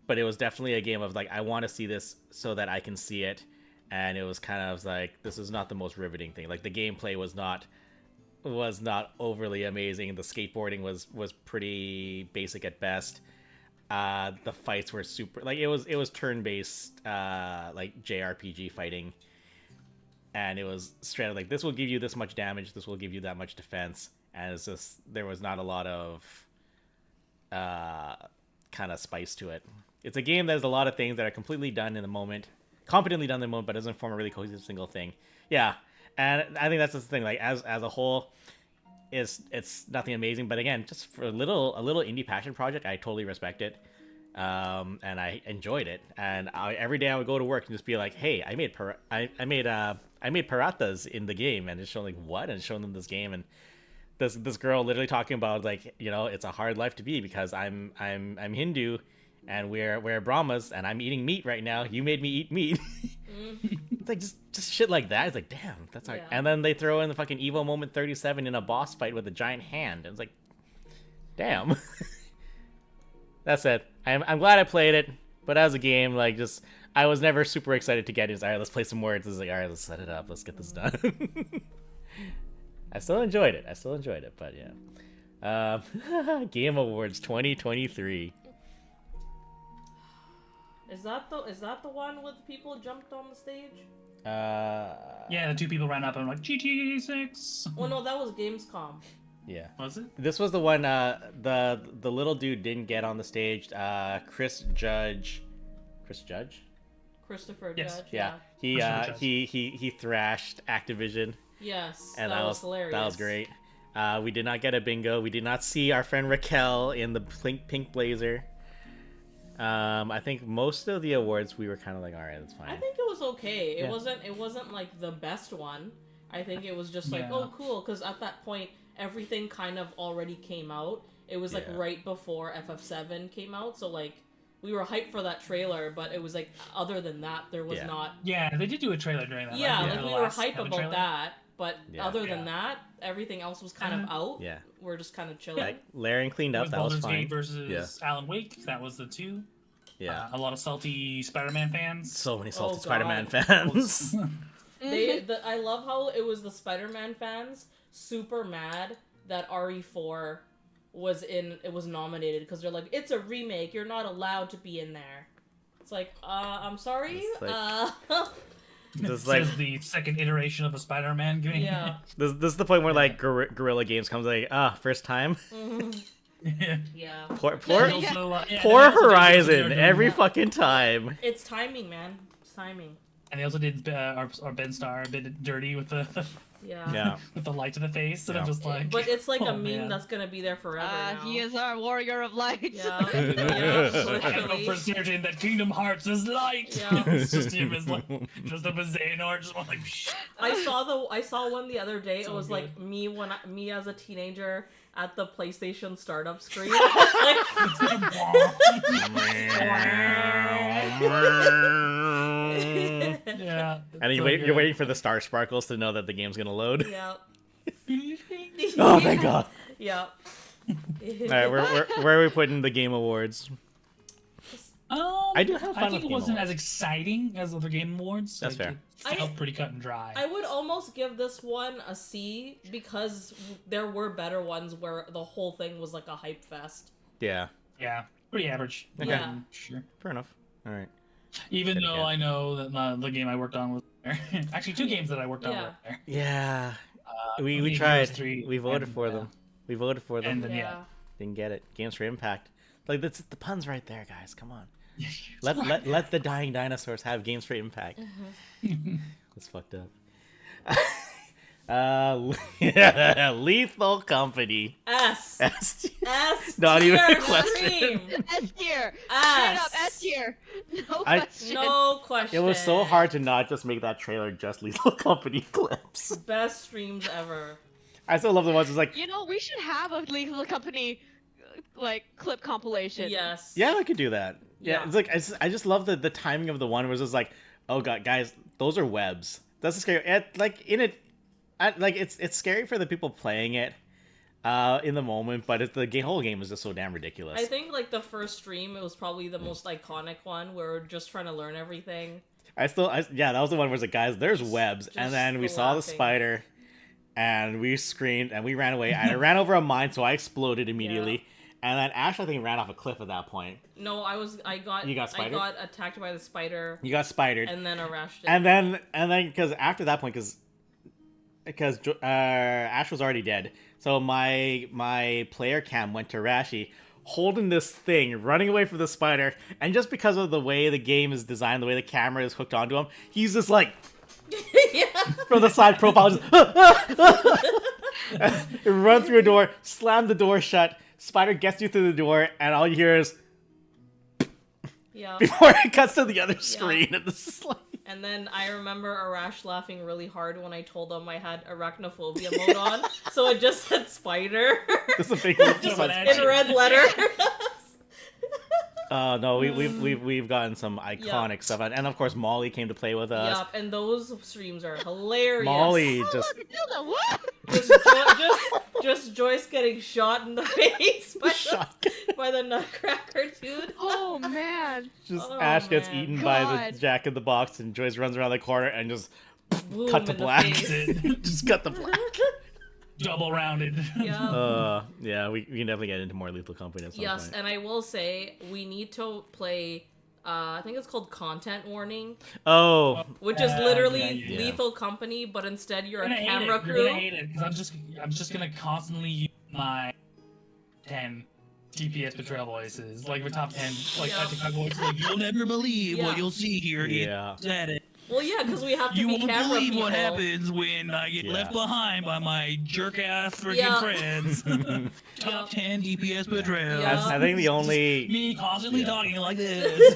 But it was definitely a game of like, I want to see this so that I can see it, and it was kind of like, this is not the most riveting thing. Like the gameplay was not overly amazing. The skateboarding was pretty basic at best. The fights were super, like it was turn-based, like JRPG fighting, and it was straight up like, this will give you this much damage, this will give you that much defense, and it's just, there was not a lot of kind of spice to it. It's a game that has a lot of things that are completely done in the moment, competently done in the moment, but doesn't form a really cohesive single thing. Yeah, and I think that's the thing. Like as a whole, it's nothing amazing, but again, just for a little indie passion project, I totally respect it, and I enjoyed it. And every day I would go to work and just be like, "Hey, I made parathas in the game," and it's showing like what, and it's showing them this game, and this girl literally talking about like, you know, it's a hard life to be because I'm Hindu, and we're Brahmas, and I'm eating meat right now. You made me eat meat. It's like just shit like that. It's like, damn, that's hard. Yeah. And then they throw in the fucking Evo Moment 37 in a boss fight with a giant hand. And it's like, damn. That's it. I'm glad I played it, but as a game, like, just I was never super excited to get it. All right, let's play some more. It's like, all right, let's set it up. Let's get this done. I still enjoyed it, but yeah. Game Awards 2023. Is that the one with people jumped on the stage? Yeah, the 2 people ran up and were like, GTA 6. Well, no, that was Gamescom. Yeah. Was it? This was the one. The little dude didn't get on the stage. Chris Judge. Christopher Yes. Judge. Yeah. He thrashed Activision. Yes, And that was hilarious. That was great. We did not get a bingo. We did not see our friend Raquel in the pink blazer. I think most of the awards we were kind of like, all right, that's fine. I think it was okay. Yeah. It wasn't like the best one. I think it was just like, Yeah. oh, cool, because at that point everything kind of already came out. It was like right before FF7 came out, so like we were hyped for that trailer, but it was like, other than that, there was not. Yeah, they did do a trailer during that. Yeah, right? like The we were last hype Evan about trailer. that, but other than Yeah. that, everything else was kind of out. Yeah. We're just kind of chilling. Like Larian cleaned It up. was That was Baldur's fine. Gate versus Alan Wake. That was the 2. Yeah. A lot of salty Spider-Man fans. So many salty God. Spider-Man fans. I love how it was the Spider-Man fans super mad that RE4 was nominated, because they're like, it's a remake, you're not allowed to be in there. It's like, I'm sorry. It's like- Just like Says the second iteration of a Spider-Man game. Yeah. this is the point where like Guerrilla Games comes like first time. Mhm. Yeah. Yeah. Poor And also, yeah, poor and they also did Horizon doing every that. fucking time. It's timing, man. It's timing. And they also did our Ben Star a bit dirty with the Yeah. Yeah. with the light to the face, and I'm Yeah. just like. But it's like oh, a meme man. that's gonna be there forever now. He is our warrior of light. Yeah. Yeah, Yeah. I know Literally. for certain that Kingdom Hearts is light. Yeah. It's just him as like just up as Xehanort, just like. I saw one the other day. It So was good. like me as a teenager at the PlayStation startup screen. It's like, Yeah. And you're waiting for the star sparkles to know that the game's gonna load. yeah. Oh, thank God. Yeah. All right, where are we putting the Game Awards? I do have fun I with think it Game wasn't Awards. as exciting as other Game Awards. That's fair. It felt pretty cut and dry. I would almost give this one a C because there were better ones where the whole thing was like a hype fest. Yeah, Yeah, pretty average. Okay. Yeah. Sure. fair enough. All right. Even Then though again. I know that the game I worked on was there. Actually, two games that I worked on Yeah. were there. Yeah, we Heroes tried. 3 We voted and, for them. We voted for them. and then, yeah. Didn't get it. Games for Impact. Like that's the puns right there, guys. Come on. Let the dying dinosaurs have Games for Impact. That's fucked up. Lethal Company. S. S. S. Not even a tier question. stream. S tier. Straight S. up S tier. No I- question. No question. It was so hard to not just make that trailer just Lethal Company clips. Best streams ever. I still love the ones that's like, You know, we should have a Lethal Company like clip compilation. Yes. yeah, I could do that. Yeah, Yeah. it's like I just love the timing of the one where it's just like, oh god, guys, those are webs. That's scary. It's scary for the people playing it, in the moment, but the whole game is just so damn ridiculous. I think like the first stream, it was probably the most iconic one where we're just trying to learn everything. that was the one where it's like, guys, there's webs, and then we saw the laughing. spider, and we screamed and we ran away. I ran over a mine, so I exploded immediately. And then Ash, I think, ran off a cliff at that point. No, I got spidered? I got attacked by the spider You got spidered. and then Arash did. And then, because after that point, because Ash was already dead, so my player cam went to Rashi, holding this thing, running away from the spider, and just because of the way the game is designed, the way the camera is hooked onto him, he's just like, yeah. from the side profile, just run through a door, slam the door shut, spider gets you through the door, and all you hear is, Yeah. before it cuts to the other screen, and this is like... And then I remember Arash laughing really hard when I told him I had arachnophobia mode on, so it just said spider This is a big one. Just an in red letter. No, we've gotten some iconic stuff, and of course Molly came to play with us. Yup, and those streams are hilarious. Molly just Look, Dilda, what? Just Joyce getting shot in the face by shot. by the Nutcracker dude. Oh man. Just Oh, Ash gets man. eaten by the God. Jack in the Box, and Joyce runs around the corner and just Boom cut to in the black. face. Just cut to black. Double rounded. Yeah. Yeah, we can definitely get into more Lethal Company at some Yes, point. and I will say we need to play. I think it's called Content Warning, Oh, which is literally yeah. Lethal Company, but instead you're a You're gonna hate camera it. You're gonna crew. hate it, 'cause I'm just gonna constantly use my 10 TPS betrayal voices, like my top 10, like Yeah. TikTok voices. Like, you'll never believe Yeah. what you'll see here. Yeah. It said it. Well, yeah, because we have to You be won't camera believe people. what happens when I get Yeah. left behind by my jerk ass freaking Yeah. friends. Top 10 DPS betrayals. Yeah. I think the only Me constantly Yeah. talking like this.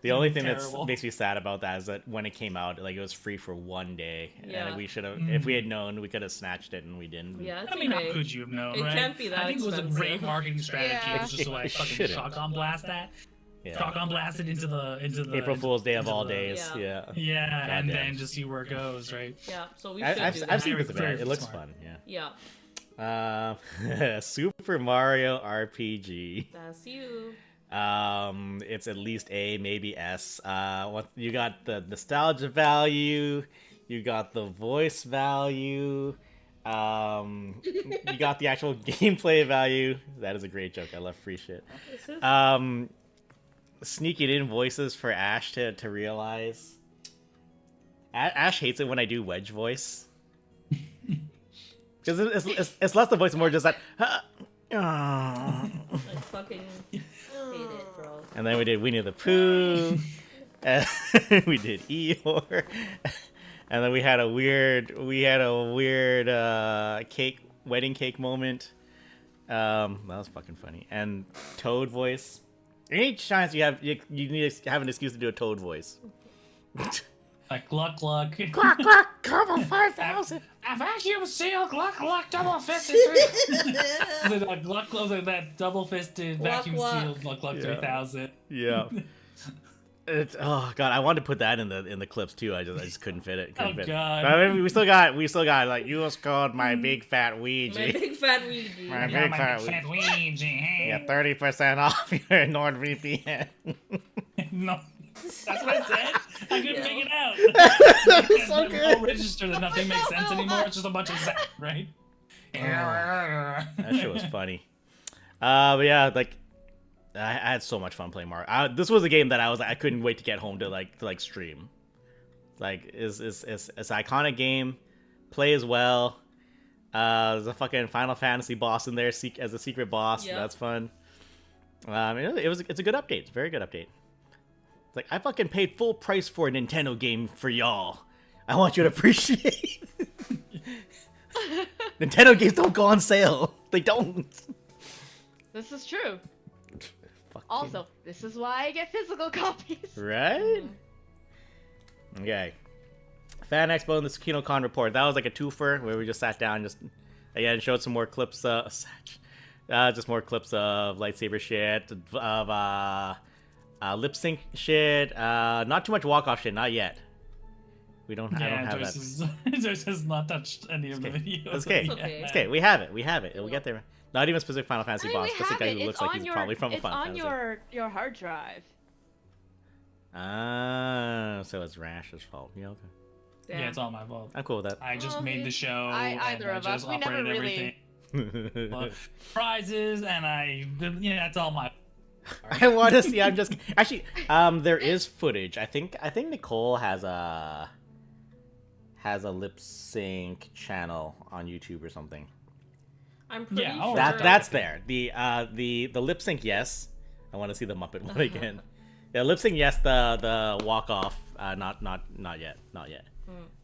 the only thing that Terrible. makes me sad about that is that when it came out, like it was free for one day, Yeah. and we should have, if we had known, we could have snatched it, and we didn't. Yeah, it's I mean, okay. how could you have known, It right? can't be that I think it was a great expensive. marketing strategy. Yeah. It was just to like It fucking shouldn't. shotgun blast that. Yeah. Shotgun blast it into the April Fool's Day of into all the- days. Yeah. Yeah. Yeah, and Goddamn. then just see where it goes, right? Yeah, so we should do I've that. seen bits of Very it. It looks smart. fun. Yeah. Yeah, Super Mario RPG. that's you. It's at least A, maybe S. You got the nostalgia value, you got the voice value, you got the actual gameplay value. That is a great joke. I love free shit. Sneaking in voices for Ash to realize. Ash hates it when I do wedge voice. Because it's less the voice, more just that. I fucking hate it, bro. And then we did Winnie the Pooh. And we did Eeyore. And then we had a weird wedding cake moment. That was fucking funny. And Toad voice. Any chance you need to have an excuse to do a Toad voice. Like Gluck Gluck. Cluck cluck, Kerbal 5000. A vacuum seal, Gluck Gluck, double fisted. Gluck Gluck, like that double fisted Gluck, vacuum Gluck. seal, Gluck Gluck Yeah. 3000. Yeah. Oh god, I wanted to put that in the clips too. I just couldn't fit it. Couldn't Oh, fit God. It. But I mean, we still got like you was called my big fat Ouija. My big fat Ouija. My Yeah, big my fat big fat Ouija. Ouija. Yeah, 30% off your NordVPN. No, that's what I said. I couldn't make it out. So The good. whole register that nothing makes sense anymore. It's just a bunch of sound, right? That shit was funny. But yeah, like I had so much fun playing Mario. This was a game that I couldn't wait to get home to stream. Like it's iconic game, plays well. There's a fucking Final Fantasy boss in there as a secret boss. Yep. That's fun. It's a good update. It's a very good update. It's like I fucking paid full price for a Nintendo game for y'all. I want you to appreciate. Nintendo games don't go on sale. They don't. This is true. Fuck Also, this is why I get physical copies. Right? Okay. Fan Expo and the SukinoCon report. That was like a twofer where we just sat down and just again showed some more clips just more clips of lightsaber shit, of lip sync shit, not too much walk off shit, not yet. I don't have that. Joyce has not touched any of the videos. It's okay. It's okay. It's okay. We have it. We'll get there. Not even specific Final Fantasy I mean, boss. we Just a have guy it. who looks It's like on he's your, probably from a it's Final on Fantasy. your hard drive. So it's Rash's fault. Yeah, okay. Yeah, it's all my fault. I'm cool with that. I just Well, made the show. either and of I us, just we never operated really- everything. Prizes, and that's all my. I want to see. I'm just actually. There is footage. I think Nicole has a lip sync channel on YouTube or something. I'm pretty Yeah, sure. That's there. The lip sync, yes. I want to see the Muppet one again. Yeah, lip sync, yes. The walk off, not yet.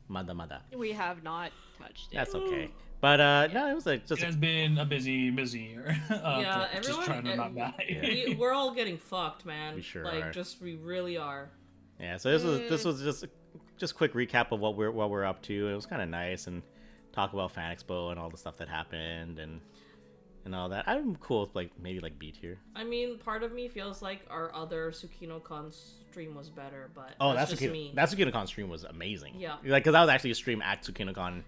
Mada. We have not touched it. That's okay. But no, it was like just It has been a busy year. Yeah, just everyone. trying to not die. We're all getting fucked, man. We sure like, are. we really are. yeah. So this was just quick recap of what we're up to. It was kind of nice and talk about Fan Expo and all the stuff that happened and all that. I'm cool with maybe B tier. I mean, part of me feels like our other SukinoCon stream was better, but Oh, that's that's just me. That SukinoCon stream was amazing. Yeah. Like, because that was actually a stream at SukinoCon,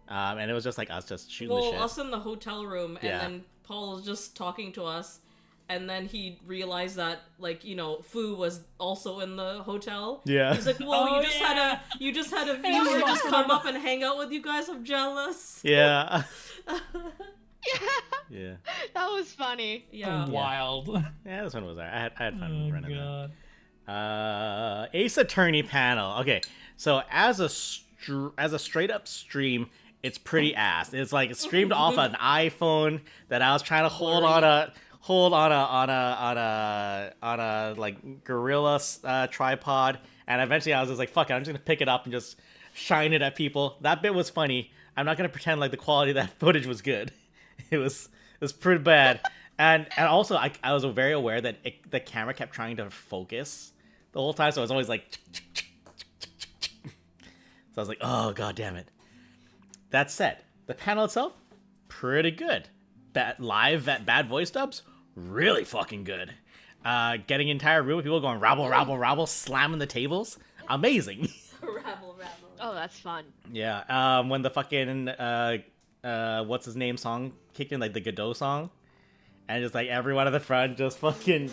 and it was just like us just shooting the Well, shit. us in the hotel room, and Yeah. then Paul was just talking to us, and then he realized that, Fu was also in the hotel. Yeah. He's like, "Well, Oh, you just had a viewer just come up and hang out with you guys. I'm jealous." Yeah. Yeah, Yeah. that was funny. Yeah. Wild. Yeah, this one was alright. I had fun Oh running that. god. Ace Attorney panel. Okay, so as a straight up stream, it's pretty ass. It's like streamed off an iPhone that I was trying to hold on a like gorilla tripod, and eventually I was just like, fuck it, I'm just gonna pick it up and just shine it at people. That bit was funny. I'm not gonna pretend like the quality of that footage was good. It was pretty bad. And also, I was very aware that the camera kept trying to focus the whole time, so I was always like... So I was like, oh, god damn it. That said, the panel itself, pretty good. Bad voice dubs, really fucking good. Getting an entire room of people going rabble, rabble, rabble, slamming the tables, amazing. Rabble. Oh, that's fun. Yeah, when the fucking, what's his name song kicked in, like the Godot song, and just like everyone at the front just fucking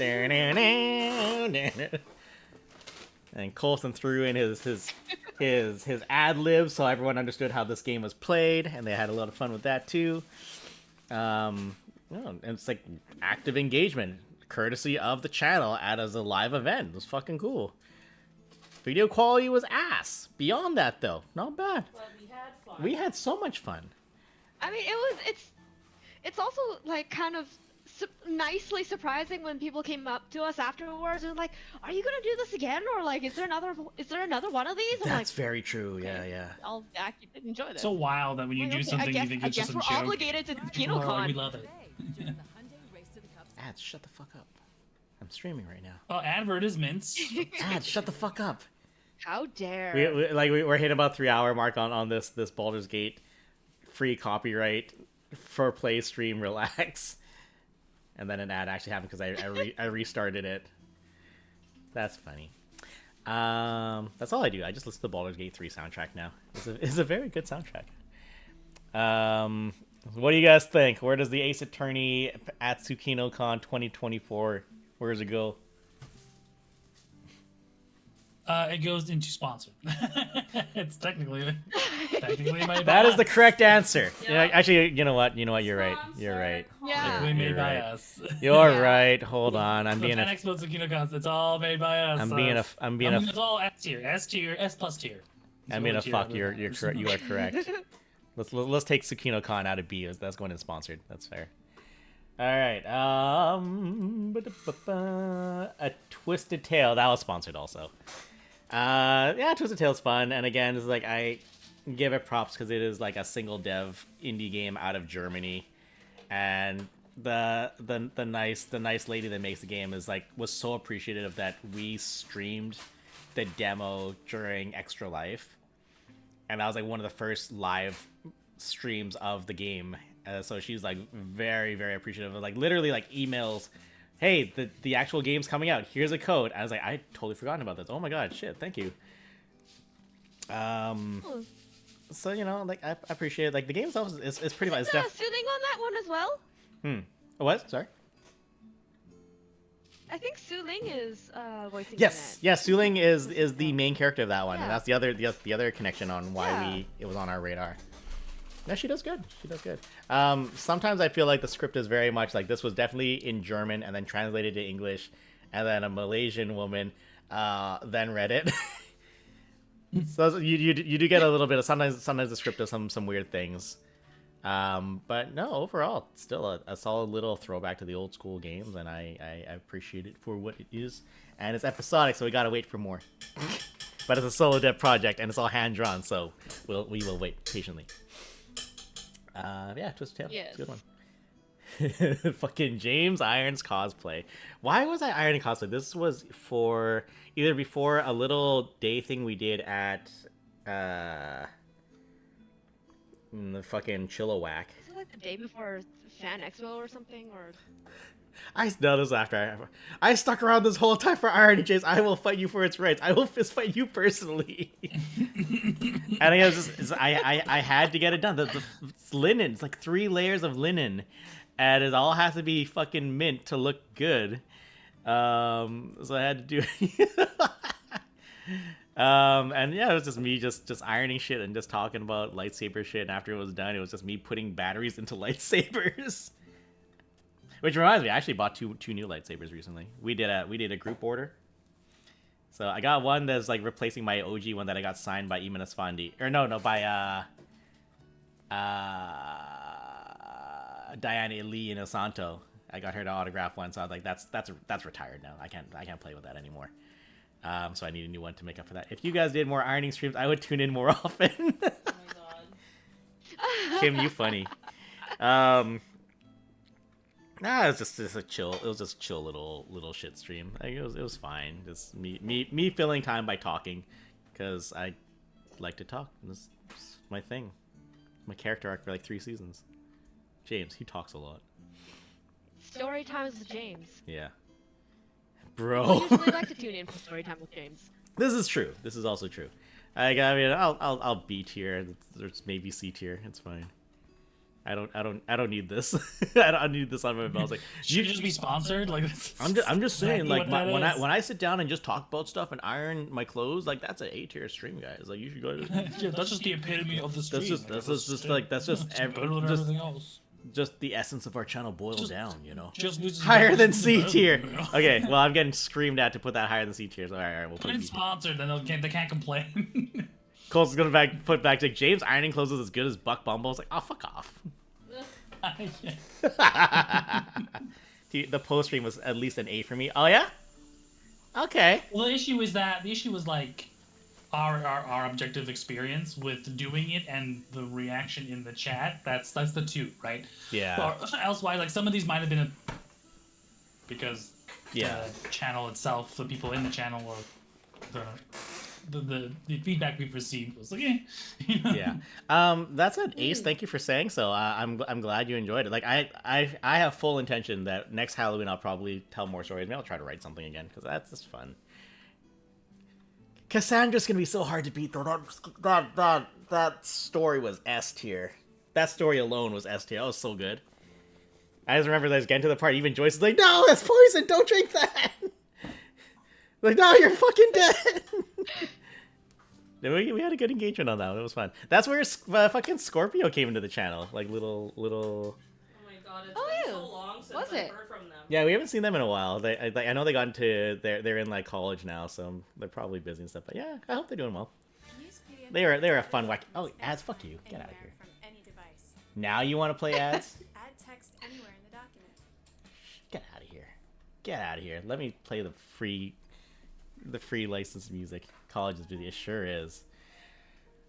and Coulson threw in his ad libs so everyone understood how this game was played, and they had a lot of fun with that too. And it's like active engagement, courtesy of the channel as a live event. It was fucking cool. Video quality was ass. Beyond that, though, not bad. But we had fun. We had so much fun. I mean, it's also like kind of nicely surprising when people came up to us afterwards and like, "Are you gonna do this again?" Or like, "Is there another one of these?" I'm That's like, very true. Yeah, yeah. I'll actually enjoy this. So wild that when you Like, do okay, something I guess, you think I it's guess just a we're joke. obligated to We're like, KinoCon. we love it. Ads, shut the fuck up. I'm streaming right now. Oh, advertisements. Ads, shut the fuck up. How dare! We're hitting about 3-hour mark on this Baldur's Gate free copyright for play stream relax, and then an ad actually happened because I restarted it. That's funny. That's all I do. I just listen to Baldur's Gate 3 soundtrack now. It's a very good soundtrack. What do you guys think? Where does the Ace Attorney at TsuKinoCon 2024? Where does it go? It goes into sponsored. It's technically my That is the boss. correct answer. Yeah. Yeah, actually, you know what? You're right. You're right. Yeah. Technically made You're by right. us. You're Yeah. right. Hold on. I'm The being Fan a Expo TsuKinoCon, it's all made by us. I'm I mean, it's all S tier, S tier, S plus tier. fuck. You're correct. You are correct. Let's take TsuKinoCon out of B. That's going in sponsored. That's fair. All right. A Twisted Tale. That was sponsored also. Yeah, Twisted Tale's fun, and again, it's like I give it props because it is like a single dev indie game out of Germany, and the nice lady that makes the game was so appreciative that we streamed the demo during Extra Life, and that was like one of the first live streams of the game. So she's like very, very appreciative of like literally like emails, hey, the actual game's coming out, here's a code. I was like, I totally forgotten about this. Oh my god, shit, thank you. So you know, like I appreciate it. Like the game itself is pretty much Is Soothing on that one as well? What? Sorry. I think Su-Ling is voicing Yes, in it. yes. Su Ling is the main character of that one, and Yeah. that's the other connection on why it was on our radar. No, she does good. She does good. Sometimes I feel like the script is very much like this was definitely in German and then translated to English, and then a Malaysian woman then read it. So you do get a little bit of sometimes the script does some weird things. But no, overall, still a solid little throwback to the old school games, and I appreciate it for what it is. And it's episodic, so we gotta wait for more. But it's a solo dev project, and it's all hand drawn, so we will wait patiently. Yeah, Twisted Tale. Yes. It's a good one. Fucking James Irons cosplay. Why was I ironing cosplay? This was for either before a little day thing we did at the fucking Chilliwack. Is it like the day before Fan Expo or something? Or No, this was after. I stuck around this whole time for irony, James. I will fight you for its rights. I will fist fight you personally. And it was just, I had to get it done. It's linen. It's like 3 layers of linen, and it all has to be fucking mint to look good. So I had to do it. And yeah, it was just me just ironing shit and just talking about lightsaber shit. And after it was done, it was just me putting batteries into lightsabers. Which reminds me, I actually bought two new lightsabers recently. We did a group order. So I got one that's like replacing my OG one that I got signed by Iman Asfandi. Or by Diana Lee Inosanto. I got her to autograph one, so I was like, that's retired now. I can't play with that anymore. So I need a new one to make up for that. If you guys did more ironing streams, I would tune in more often. Oh my god. Kim, you funny. Nah, it was just a chill. It was just chill little shit stream. Like, it was fine. Just me filling time by talking, because I like to talk. That's my thing. My character arc for like 3 seasons. James, he talks a lot. story times with James. Yeah, I bro. usually like to tune in for story time with James. This is true. This is also true. I mean, I'll B tier. There's maybe C tier. It's fine. I don't need this. I don't need this on my belt. Like, Should you just be sponsored? Like, I'm just saying, exactly like, what that is. when I sit down and just talk about stuff and iron my clothes, like, that's an A tier stream, guys. Like, you should go to. Yeah, that's just the epitome of the stream. That's just It's like that's just better than just everything else. just the essence of our channel boils down, you know. Just Higher than C tier. Okay, well, I'm getting screamed at to put that higher than C tier. So all right, we'll put When B. it's sponsored, then they can't complain. Cole's is gonna put back to James ironing clothes is as good as Buck Bumble. It's like, oh, fuck off. The post stream was at least an 8 for me. Oh yeah. Okay. Well, the issue was like our objective experience with doing it and the reaction in the chat. That's the 2, right? Yeah. Or elsewise, like some of these might have been because Yeah. the channel itself, the people in the channel, or the feedback we've received was like, you know? Yeah. That's an Ace. Thank you for saying so. I'm glad you enjoyed it. Like I have full intention that next Halloween I'll probably tell more stories. Maybe I'll try to write something again because that's just fun. Cassandra's gonna be so hard to beat. That story was S tier. That story alone was S tier. That was so good. I just remember getting to the part. Even Joyce is like, "No, that's poison. Don't drink that." Like, no, you're fucking dead. We had a good engagement on that one. It was fun. That's where fucking Scorpio came into the channel. Like little. Oh my god, it's been so long since Was I've it? heard from them. Yeah, we haven't seen them in a while. I know they got into they're in like college now, so they're probably busy and stuff. But yeah, I hope they're doing well. They were a fun wacky. Oh, ads! Fuck you! Get out of here. Now you want to play ads? Add text anywhere in the document. Get out of here! Get out of here! Let me play the free licensed music. College is busy. It sure is.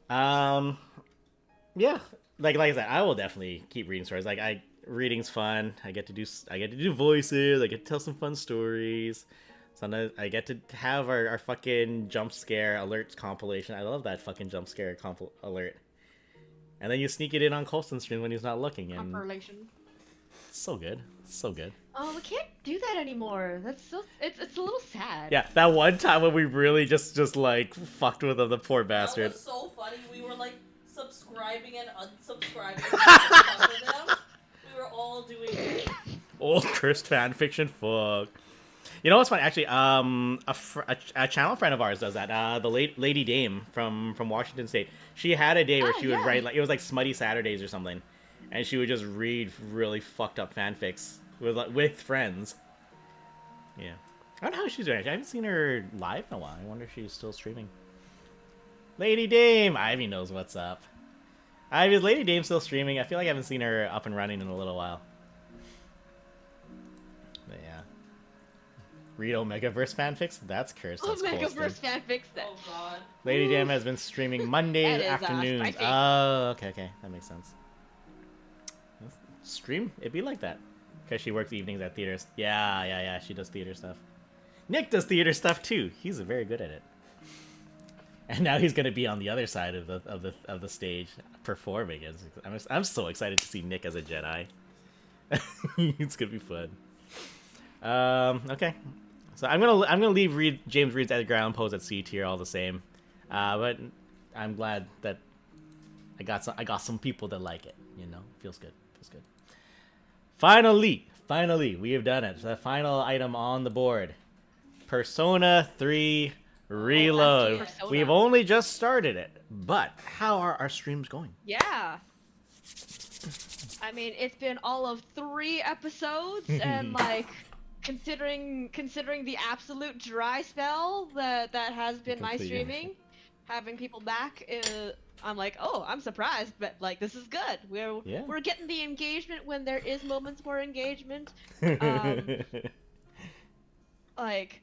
Yeah, like I said, I will definitely keep reading stories. Like reading's fun. I get to do voices. I get to tell some fun stories. Sometimes I get to have our fucking jump scare alerts compilation. I love that fucking jump scare alert. And then you sneak it in on Colston's stream when he's not looking, and Compilation. so good, so good. Oh, we can't do that anymore. That's so. It's a little sad. Yeah, that one time when we really just like fucked with him, the poor bastard. That was so funny. We were like subscribing and unsubscribing to them. We were all doing it. Old cursed fanfiction, fuck. You know what's funny? Actually, a channel friend of ours does that. The Lady Dame from Washington State. She had a day where she would write like it was like Smutty Saturdays or something, and she would just read really fucked up fanfics with friends. Yeah, I don't know how she's doing. I haven't seen her live in a while. I wonder if she's still streaming. Lady Dame, Ivy knows what's up. Is Lady Dame still streaming? I feel like I haven't seen her up and running in a little while. But yeah. Read Omegaverse fanfics? That's cursed. That's Omegaverse fanfics. That. Oh god. Lady Dam has been streaming Mondays That is, afternoons. spicy. Oh, okay. That makes sense. Stream? It'd be like that. Because she works evenings at theaters. Yeah. She does theater stuff. Nick does theater stuff too. He's very good at it. And now he's gonna be on the other side of the stage performing. I'm so excited to see Nick as a Jedi. It's gonna be fun. Okay. So I'm gonna leave James Reed's Edgar Allan Poe's at C tier all the same, but I'm glad that I got some people that like it. You know, feels good. Finally, we have done it. The final item on the board: Persona 3 Reload. Persona. We've only just started it, but how are our streams going? Yeah. I mean, it's been all of 3 episodes, and like, considering the absolute dry spell that has been my Completely. streaming, having people back, I'm like, oh, I'm surprised, but like, this is good. We're getting the engagement when there is moments for engagement. Like,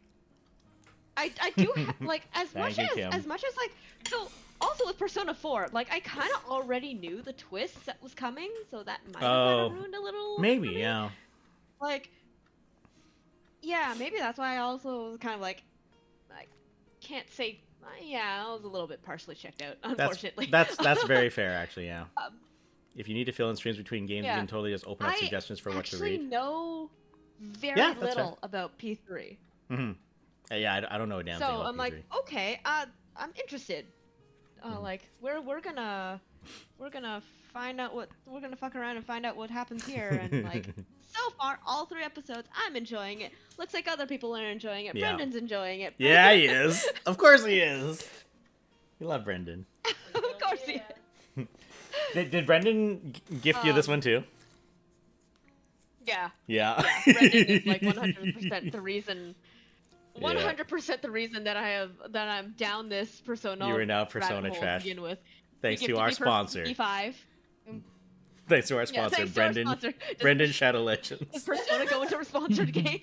I do like as much as like so. Also with Persona 4, like I kind of already knew the twist that was coming, so that might have kind of ruined a little. Maybe, for me. yeah. Like, yeah, maybe that's why I also was kind of like can't say. Yeah, I was a little bit partially checked out, unfortunately. That's very fair, actually. Yeah. If you need to fill in streams between games, yeah. you can totally just open up suggestions for what to read. I actually know very Yeah, that's little about P3. Mm-hmm. Yeah, I don't know a damn thing So about I'm P3. like, okay, I'm interested. Like we're gonna find out we're gonna fuck around and find out what happens here, and like so far all 3 episodes I'm enjoying it. Looks like other people are enjoying it. Yeah. Brendan's enjoying it. Yeah, he is. Of course he is. We love Brendan. Of course he is. Did Brendan gift you this one too? Yeah. Yeah. Brendan is like 100% the reason. 100% the reason that I'm down this Persona. You are now rabbit Persona hole trash. To begin with. Thanks You to give our me sponsor. P5. Thanks to our Yeah, sponsor, thanks to our Brendan. sponsor. Does- Brendan Shadow Does Legends. Persona go into a sponsored game?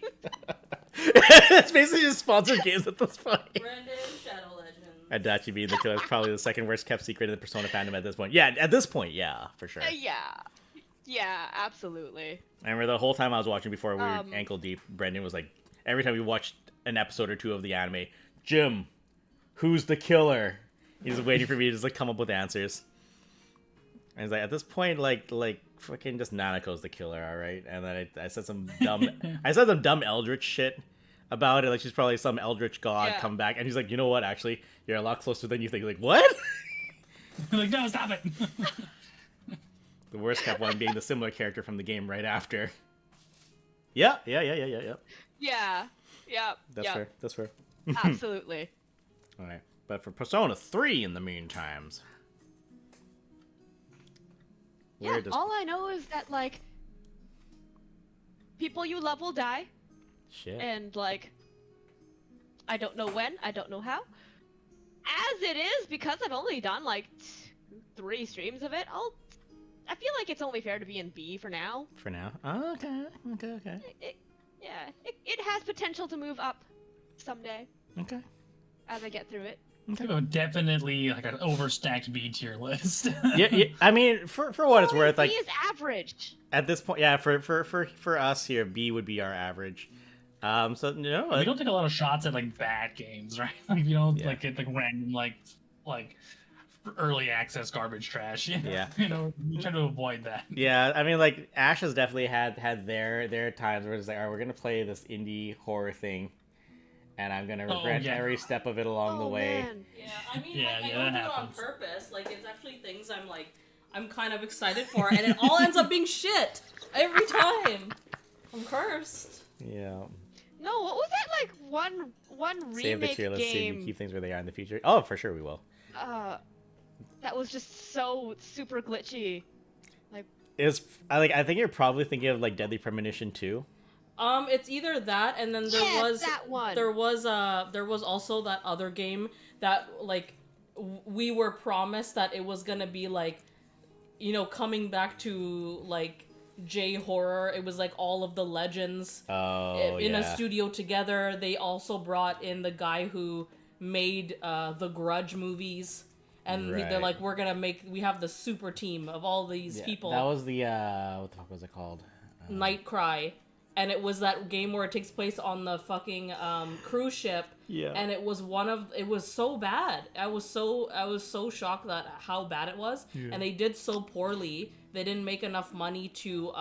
It's basically just sponsored games at this point. Brendan, Shadow Legends. Adachi being the killer is probably the second worst kept secret in the Persona fandom at this point. Yeah, at this point, yeah, for sure. Yeah, absolutely. I remember the whole time I was watching before we were Um, ankle deep, Brendan was like, every time we watched an episode or two of the anime, Jim, who's the killer? He's waiting for me to just like come up with answers. And he's like, at this point, like fucking just Nanako's the killer, all right? And then I said some dumb Eldritch shit about it, like she's probably some Eldritch god come back, and he's like, you know what? Actually, you're a lot closer than you think. Like, what? Like, no, stop it. The worst kept one being the similar character from the game right after. Yeah. Yeah. That's fair. Absolutely. All right, but for Persona 3, in the meantimes, Yeah, where does all I know is that, like, people you love will die, shit? and, like, I don't know when, I don't know how. As it is, because I've only done, like, 3 streams of it, I feel like it's only fair to be in B for now. For now, oh, okay. It has potential to move up someday Okay. as I get through it. Definitely like an overstacked B tier list. Yeah. I mean, for what it's worth, like B is average. at this point, yeah. For us here, B would be our average. So no, We don't take a lot of shots at like bad games, right? Like you don't Yeah. like get like random like early access garbage trash. Yeah. You know, we try to avoid that. yeah. I mean, like Ash has definitely had their times where it's like, all right, we're gonna play this indie horror thing, and I'm gonna regret every step of it along the way. Man. Yeah, I mean, Yeah, like, I yeah, don't that do it on happens. purpose. Like, it's actually things I'm kind of excited for, and it all ends up being shit every time. I'm cursed. Yeah. No, what was that, like, one Save the remake tier list. See if game? you keep things where they are in the future. Oh, for sure we will. That was just so super glitchy. I think you're probably thinking of like Deadly Premonition 2. It's either that, and then there was also that other game that like we were promised that it was gonna be like, you know, coming back to like J horror. It was like all of the legends in a studio together. They also brought in the guy who made the Grudge movies. And they're Right. like, we have the super team of all these people. That was the what the fuck was it called? Nightcry. And it was that game where it takes place on the fucking cruise ship. Yeah. And it was it was so bad. I was so shocked at how bad it was. Yeah. And they did so poorly. They didn't make enough money to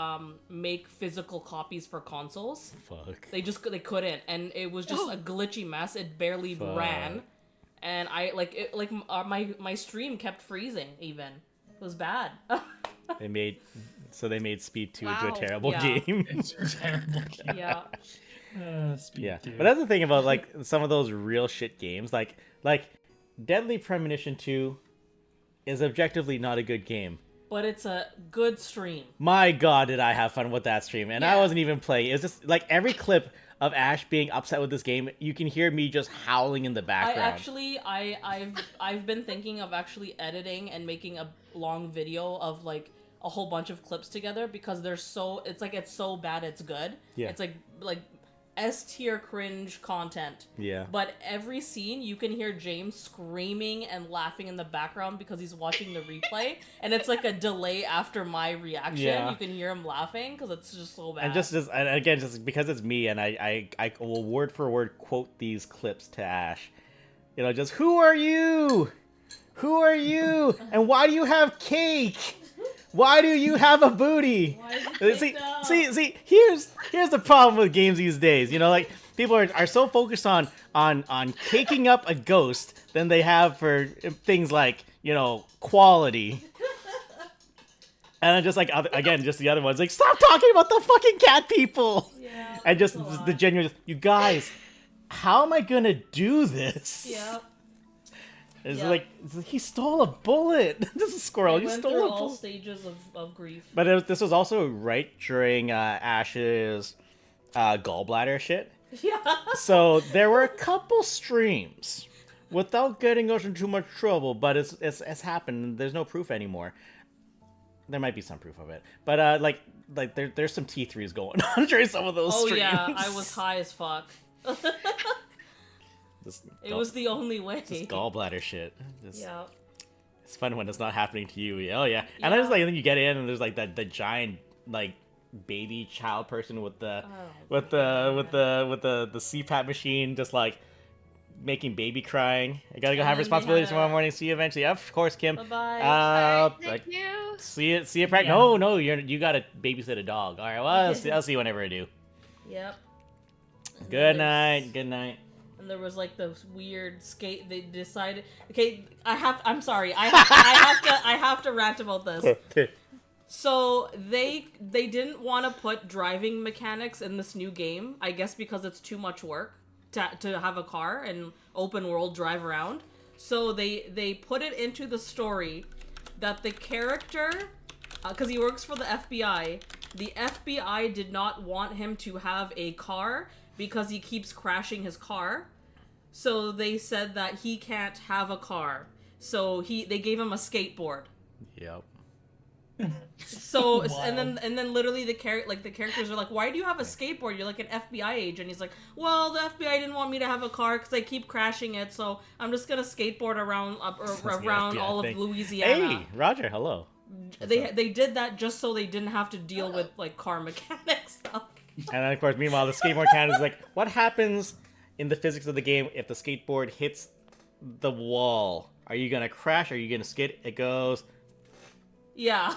make physical copies for consoles. Fuck. They couldn't, and it was just a glitchy mess. It barely ran. And I my stream kept freezing. Even it was bad. They made Speed 2 into Wow. a terrible Yeah. game. It's a terrible. Yeah. Speed Yeah, two. but that's the thing about like some of those real shit games, like Deadly Premonition 2 is objectively not a good game. But it's a good stream. My God, did I have fun with that stream? And I Yeah. wasn't even playing. It's just like every clip of Ash being upset with this game, you can hear me just howling in the background. I've been thinking of actually editing and making a long video of like a whole bunch of clips together because it's so bad it's good. Yeah. It's like S tier cringe content. Yeah. But every scene you can hear James screaming and laughing in the background because he's watching the replay, and it's like a delay after my reaction. Yeah. You can hear him laughing because it's just so bad. And and again, just because it's me, and I will word for word quote these clips to Ash. You know, just who are you? Who are you? And why do you have cake? Why do you have a booty? See, here's the problem with games these days. You know, like people are so focused on caking up a ghost than they have for things like, you know, quality. And then just like just the other ones, like stop talking about the fucking cat people. Yeah. And just the genuine, you guys, how am I gonna do this? Yeah. It's Yeah. like he stole a bullet. This is Squirrel. I You went stole through a all bullet. stages of grief. But this was also right during Ash's gallbladder shit. Yeah. So there were a couple streams without getting us into too much trouble, but it's happened. There's no proof anymore. There might be some proof of it, but like there's some T3s going on during some of those Oh streams. yeah, I was high as fuck. It was the only way. just gallbladder shit. Yeah. It's fun when it's not happening to you. Oh yeah, and then it's like then you get in and there's like the giant like baby child person with the the CPAP machine just like making baby crying. I gotta go And have then they responsibilities had tomorrow morning. See you eventually. Of course, Kim. Bye-bye. Alright, Like, thank you. see you at practice. Yeah. No, you gotta babysit a dog. All right, well I'll see you whenever I do. Yep. And Good then there's- night. Good night. And there was like this weird skate. They decided. Okay, I'm sorry. I have to rant about this. So they didn't want to put driving mechanics in this new game. I guess because it's too much work to have a car and open world drive around. So they put it into the story that the character, because he works for the FBI, the FBI did not want him to have a car because he keeps crashing his car. So they said that he can't have a car. So they gave him a skateboard. Yep. So Wow. and then literally the characters are like, why do you have a skateboard? You're like an FBI agent. He's like, well, the FBI didn't want me to have a car because I keep crashing it, so I'm just gonna skateboard around around FBI all thing. of Louisiana. Hey, Roger. Hello. They did that just so they didn't have to deal with like car mechanics stuff. And then, of course, meanwhile, the skateboard can is like, what happens in the physics of the game if the skateboard hits the wall? Are you gonna crash? Are you gonna skid? It goes. Yeah.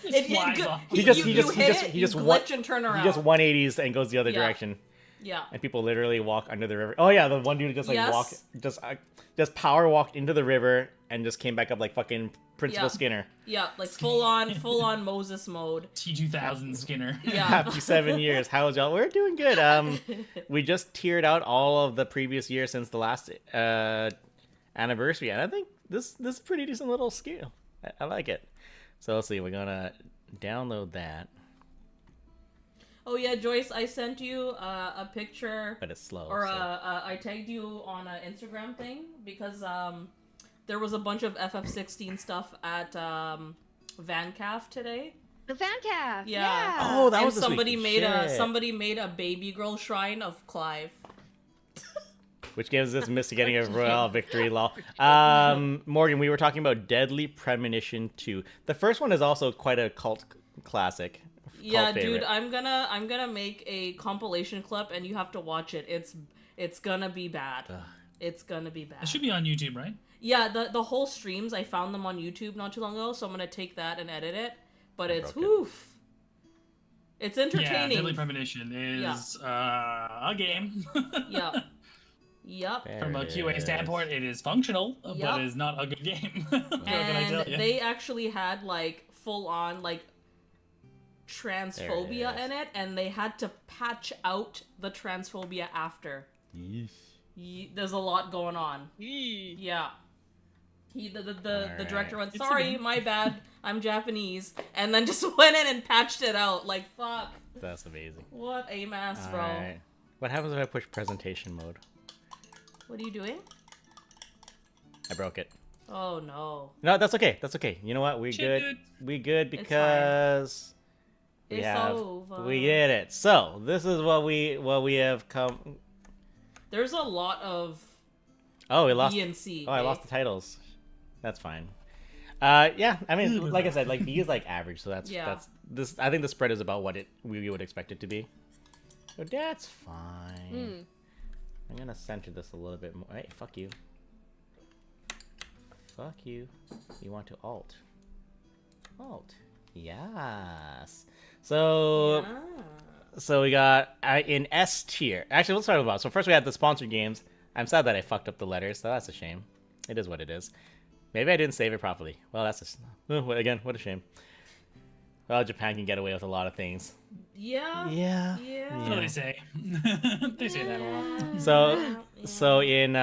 If you, flies you, off. you, He just- you, he you just- hit he just- it, he you just glitch and turn around. He just 180s and goes the other Yeah. direction, Yeah. and people literally walk under the river. Oh yeah, the one dude just like Yes. walked, just power walked into the river and just came back up like fucking Principal Yeah. Skinner. Yeah, like full on Moses mode. T2000 Skinner. Yeah. Happy 7 years. How's y'all? We're doing good. We just tiered out all of the previous years since the last anniversary, and I think this is a pretty decent little scale. I like it. So let's see. We're gonna download that, Oh yeah, Joyce, I sent you a picture, but it's slow. or so- I tagged you on an Instagram thing because there was a bunch of FF16 stuff at VanCaf today. The fan caf. Yeah. Oh, that and was this somebody week. made Shit. somebody made a baby girl shrine of Clive. Which gives us Misty getting a royal victory, lol. Morgan, we were talking about Deadly Premonition 2. The first one is also quite a cult classic. Yeah, cult favorite. dude, I'm gonna make a compilation clip and you have to watch it. It's gonna be bad. It's gonna be bad. It should be on YouTube, right? Yeah, the whole streams, I found them on YouTube not too long ago, so I'm gonna take that and edit it. But it's broke it. woof. It's Yeah, entertaining. Deadly Premonition is a game. Yep. Yep. There From a it QA is. standpoint, it is functional, Yup. but is not a good game. What can I tell And you? they actually had like full on like transphobia is. in it, and they had to patch out the transphobia after. Yeesh. There's a lot going on. Yeah. The director went, It's a sorry, game." my bad, I'm Japanese, and then just went in and patched it out. Like, fuck. That's amazing. What a mess, bro. Alright. What happens if I push presentation mode? What are you doing? I broke it. Oh, no. No, that's okay. That's okay. You know what? We're Shit, good. dude. We good It's fine. because we It's have over. we did it. So this is what we have come. There's a lot of Oh, we lost. B and C. Oh, I eh? lost the titles. That's fine. Yeah, I mean, like I said, like B is like average, so that's Yeah. that's this. I think the spread is about what we would expect it to be. So that's fine. I'm gonna center this a little bit more. Hey, fuck you. Fuck you. You want to alt? Alt. Yes. So Yeah. so we got in S tier. Actually, let's start with about. So first we had the sponsored games. I'm sad that I fucked up the letters, so that's a shame. It is what it is. Maybe I didn't save it properly. Well, that's again, what a shame. Well, Japan can get away with a lot of things. Yeah. Yeah. Yeah. That's what they say. They say that a lot. So in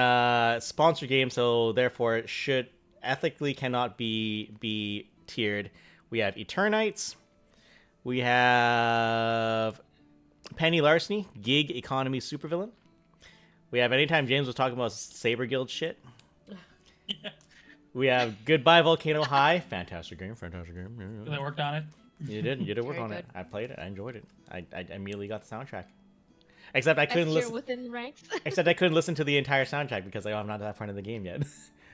sponsor games, so therefore it should ethically cannot be tiered. We have Eternites. We have Penny Larceny, Gig Economy Supervillain. We have anytime James was talking about Saber Guild shit. Yeah. We have Goodbye Volcano High. Fantastic game. They worked on it. You did work Very on it. good. I played it. I enjoyed it. I immediately got the soundtrack. Except I couldn't You're listen. within the ranks. Except I couldn't listen to the entire soundtrack because I'm not at that point of the game yet.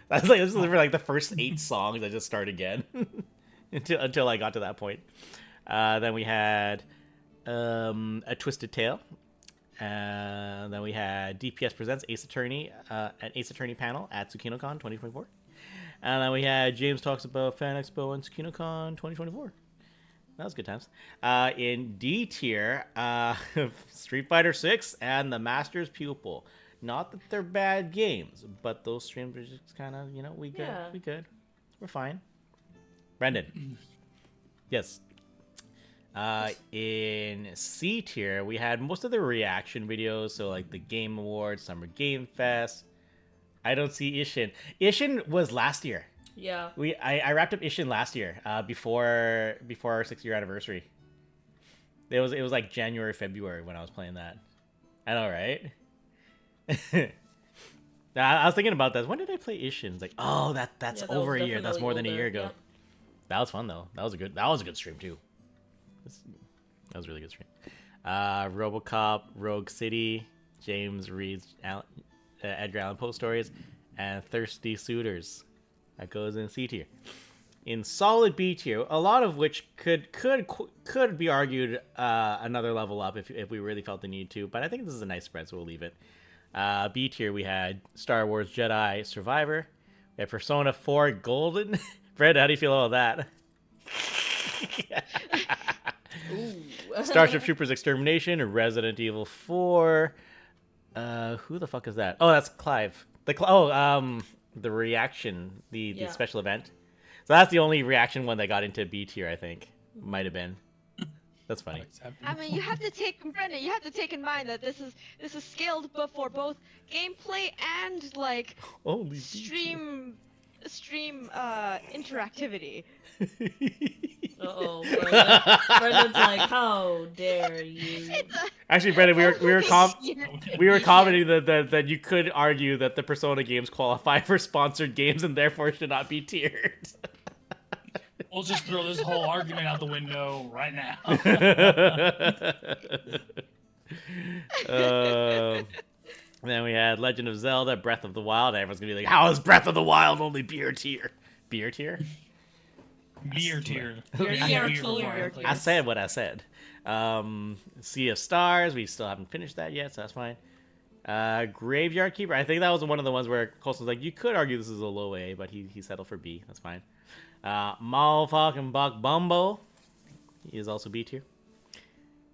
That's like this is for like the first 8 songs. I just start again until I got to that point. Then we had A Twisted Tale. Then we had DPS Presents Ace Attorney, an Ace Attorney panel at TsukinoCon 2024. And then we had James Talks About Fan Expo and TsukinoCon 2024. That was good times. In D tier, Street Fighter 6 and The Master's Pupil. Not that they're bad games, but those streams are just kind of, we good. Yeah. We good. We're fine. Brendan. Yes. In C tier, we had most of the reaction videos, so like the Game Awards, Summer Game Fest. I don't see Ishin. Ishin was last year. Yeah. I wrapped up Ishin last year, before our 6-year anniversary. It was like January, February when I was playing that. I know, right? I was thinking about that. When did I play Ishin? It's like, oh, that's Yeah, that over was a year. That's definitely more than a older, year ago. yeah. That was fun though. That was a good stream too. That was a really good stream. RoboCop, Rogue City, James reads Edgar Allan Poe stories, and Thirsty Suitors. That goes in C tier. In solid B tier, a lot of which could be argued another level up if we really felt the need to, but I think this is a nice spread, so we'll leave it. B tier, we had Star Wars Jedi Survivor. We had Persona 4 Golden. Fred, how do you feel about that? Starship Troopers Extermination, Resident Evil 4. Who the fuck is that? Oh, that's Clive. The reaction, the special event. So that's the only reaction one that got into B tier, I think. Might have been. That's funny. I mean, you have to take, Brendan, you have to take in mind that this is scaled for both gameplay and like Holy stream interactivity. Uh-oh. Brendan's like, how dare you? Actually, Brendan, we were commenting that you could argue that the Persona games qualify for sponsored games and therefore should not be tiered. We'll just throw this whole argument out the window right now. Then we had Legend of Zelda, Breath of the Wild. Everyone's gonna be like, "How is Breath of the Wild only beer tier?" Beer tier? Beer tier. Beer tier. I said what I said. Sea of Stars. We still haven't finished that yet, so that's fine. Graveyard Keeper. I think that was one of the ones where Colson's like, you could argue this is a low A, but he settled for B. That's fine. Malfucking Buck Bumbo. He is also B tier.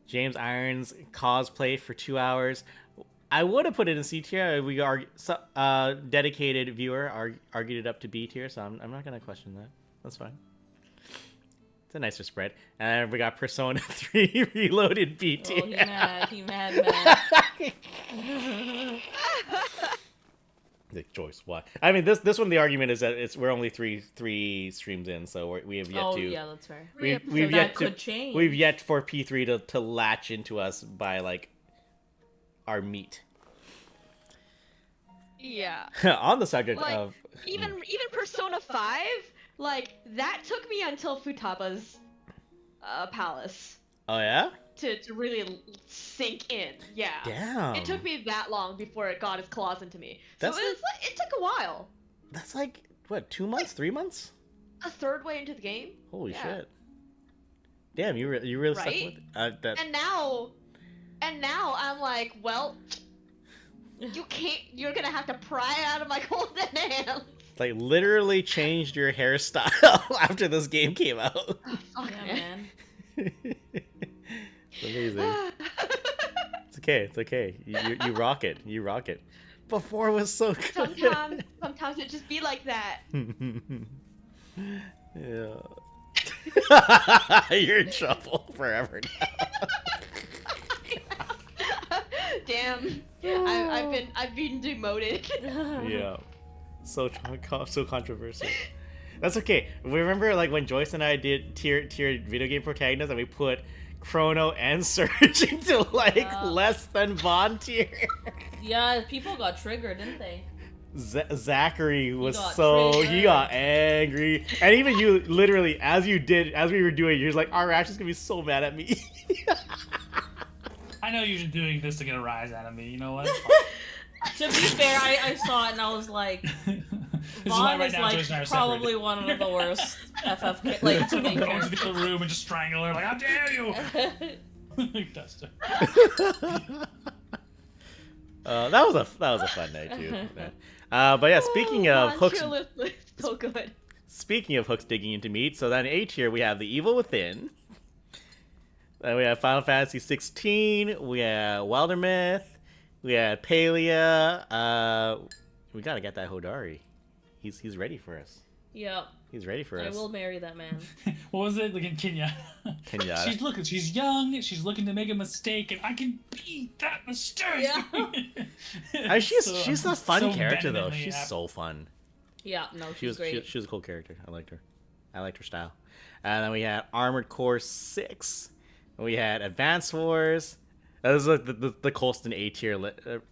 James Irons cosplay for 2 hours. I would have put it in C tier. We dedicated viewer argued it up to B tier, so I'm not gonna question that. That's fine. It's a nicer spread. And we got Persona 3 Reloaded B tier. Oh, he mad. The choice. Why? I mean, this one. The argument is that we're only three streams in, so we have yet to. Oh yeah, that's fair. We've that yet could to. change. We've yet for P3 to latch into us by like our meat. Yeah. On the subject Like, of even Persona 5, like that took me until Futaba's palace oh yeah, to really sink in. Yeah. damn, It took me that long before it got its claws into me. So That's- it took a while. that's like what, 2 months, 3 months? A third way into the game. Holy Yeah. shit! Damn, you really stuck Right? with it. That And now I'm like, well, you can't. You're gonna have to pry it out of my golden hands. like literally changed your hairstyle after this game came out. Oh, fuck, Yeah, man. It's amazing. It's okay. It's okay. You rock it. You rock it. Before was so good. Sometimes it just be like that. Yeah. You're in trouble forever now. Damn. I've been demoted. Yeah. So controversial. That's okay. Remember, like when Joyce and I did tiered video game protagonists, and we put Chrono and Surge into like less than Vaughn tier. Yeah, people got triggered, didn't they? Zachary was got he triggered. got angry, and even you, literally, as we were doing, you're like, our Rash is gonna be so mad at me. I know you're just doing this to get a rise out of me. You know what? To be fair, I saw it and I was like, This is Vaughn why right is now Joyce and I like are probably separated. one of the worst FF like So main go into the characters. other room and just strangle her. Like, how dare you? Duster. That was a fun night too. But yeah, speaking of hooks, So good. speaking of hooks digging into meat, so then A tier we have The Evil Within. Then we have Final Fantasy 16. We have Wildermyth. We have Palia. We gotta get that Hodari. He's ready for us. Yeah, He's ready for I us. will marry that man. What was it? Like in Kenya. Kenyatta. She's young. She's looking to make a mistake, and I can beat that mistake. Yeah. She's a fun so character though. vehemently She's happy. so fun. Yeah, no, She was great. she was a cool character. I liked her. I liked her style. And then we had Armored Core 6. We had Advance Wars. That was like the Colston A tier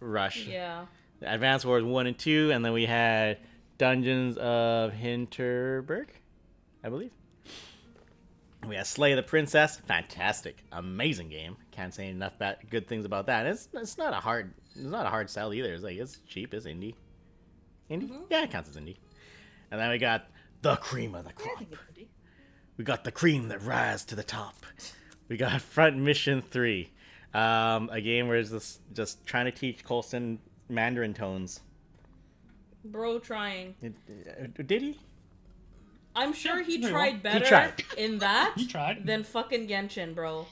rush. Yeah. Advance Wars 1 and 2, and then we had Dungeons of Hinterberg, I believe. We had Slay the Princess. Fantastic, amazing game. Can't say enough good things about that. It's not a hard sell either. It's like it's cheap. It's indie. Yeah, it counts as indie. And then we got the cream of the crop. We got the cream that rise to the top. We got Front Mission 3, a game where it's just trying to teach Colson Mandarin tones. Bro trying. Did he? I'm sure he very tried well. better tried. in that He tried. than fucking Genshin, bro.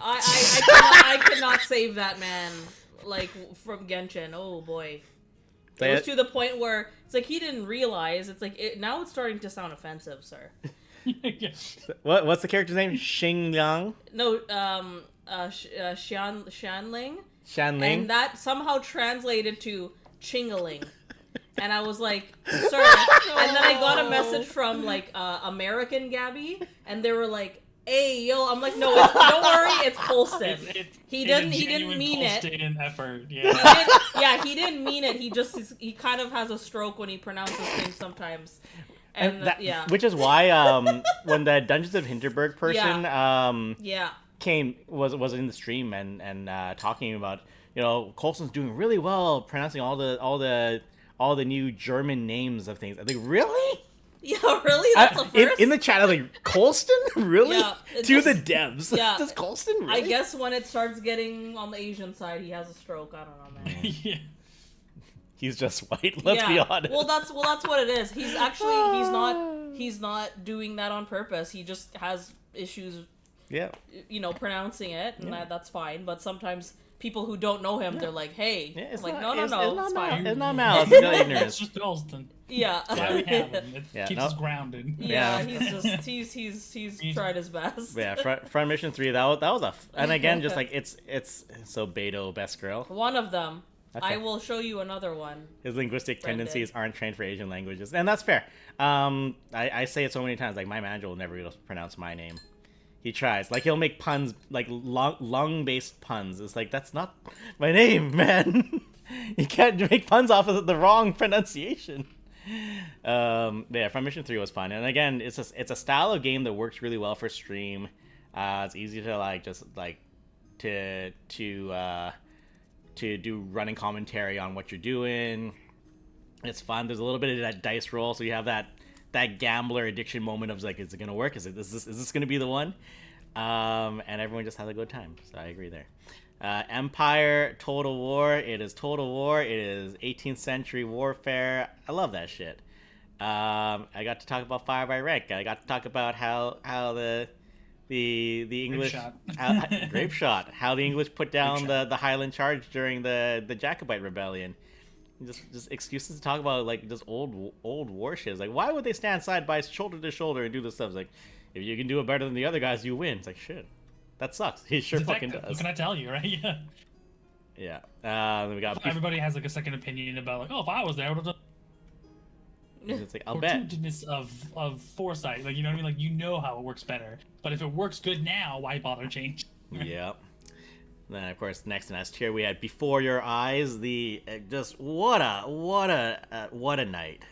I cannot save that man like from Genshin. Oh boy. It was to the point where it's like he didn't realize. It's like now it's starting to sound offensive, sir. Yeah. What's the character's name? Xing Liang? No, Shanling. Shanling? And that somehow translated to Chingaling. And I was like, sir. And then I got a message from like American Gabby, and they were like, "Hey, yo," I'm like, "No, don't worry, it's Colston." He didn't mean it. Effort. He Yeah. didn't mean it. He kind of has a stroke when he pronounces things sometimes. And yeah, Which is why when the Dungeons of Hinterberg person yeah. was in the stream and talking about, you know, Colson's doing really well pronouncing all the new German names of things. I think, really? Yeah, really? That's a first? In the chat, I was like, Colston? Really? Yeah, To the devs. Yeah. Does Colston really? I guess when it starts getting on the Asian side, he has a stroke. I don't know, man. Yeah. He's just white. Let's be honest. Well, that's what it is. He's not doing that on purpose. He just has issues, Yeah. you know, pronouncing it, and that's fine. But sometimes people who don't know him, they're like, "Hey," Yeah, it's like, not, no, it's it's fine. It's not malice. It's not It's ignorance. just Colston. Yeah, That's why we have him. It Yeah, keeps no. us grounded. yeah. Yeah. He's tried his best. Yeah, Front Mission 3, that was and again, just like, it's so Beto, best girl. One of them. Okay. I will show you another one. His linguistic Brendan. tendencies aren't trained for Asian languages, and that's fair. I say it so many times, like, my manager will never be able to pronounce my name. He tries. Like, he'll make puns, like, lung-based puns. It's like, that's not my name, man. You can't make puns off of the wrong pronunciation. Yeah, Front Mission 3 was fun. And again, it's a style of game that works really well for stream. It's easy to, like, just, like, to do running commentary on what you're doing. It's fun. There's a little bit of that dice roll, so you have that gambler addiction moment of like, is it gonna work? Is this gonna be the one? And everyone just has a good time. So I agree there. Empire Total War. It is Total War. It is 18th century warfare. I love that shit. I got to talk about Fire by Rank. I got to talk about how the English Grape shot. how the English put down the Highland Charge during the Jacobite Rebellion. Just excuses to talk about like just old war shit. It's like, why would they stand side by shoulder to shoulder and do this stuff? It's like, if you can do it better than the other guys, you win. It's like, shit, that sucks. He sure It's fucking effective. does. What can I tell you, right? Yeah. Yeah. Then we got. Everybody has like a second opinion about like, oh, if I was there, I would have done. It's like, I'll bet. Fortuitousness of foresight, like you know what I mean, like you know how it works better. But if it works good now, why bother change? Yep. Then of course next in S tier we had Before Your Eyes. The just what a night.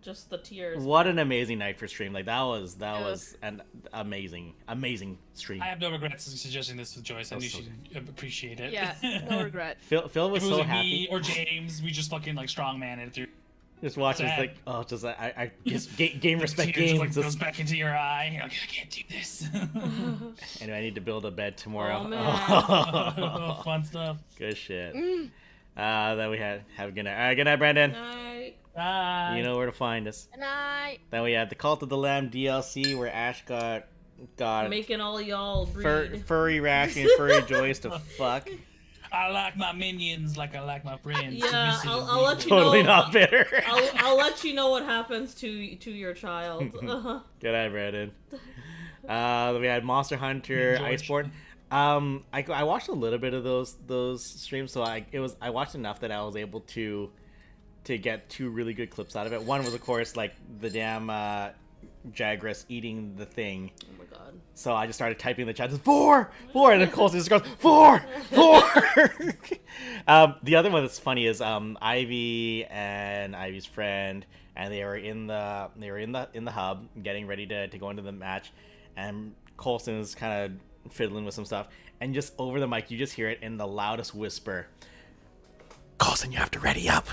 Just the tears. What an amazing night for stream. Like that was an amazing stream. I have no regrets suggesting this with Joyce. I That knew was so she'd appreciate it. Yeah, no regret. Phil was if it was so like happy. me or James, we just fucking like strongman it through. Just watching, it's Sad. like, oh, just I just game respect Tears, games. like, Just- goes back into your eye. You're like, I can't do this. Anyway, I need to build a bed tomorrow. Oh, man. Fun stuff. Good shit. Then we have a good night. All right, good night, Brandon. Night. Bye. You know where to find us. Good night. Then we had the Cult of the Lamb DLC where Ash got Making all y'all breed. furry Rashi and furry Joyce to fuck. I like my minions like I like my friends. Yeah, Submissive and I'll let weak. you Totally know. not bitter. I'll let you know what happens to your child. Good night, Brandon. Then we had Monster Hunter George. Iceborne. I watched a little bit of those streams, so I watched enough that I was able to get two really good clips out of it. One was, of course, like the damn Jagras eating the thing. Oh my god. So I just started typing in the chat, 4, and then Colson just goes 4. The other one that's funny is Ivy and Ivy's friend, and they were in the hub getting ready to go into the match, and Colson is kind of fiddling with some stuff, and just over the mic you just hear it in the loudest whisper, Colson, you have to ready up.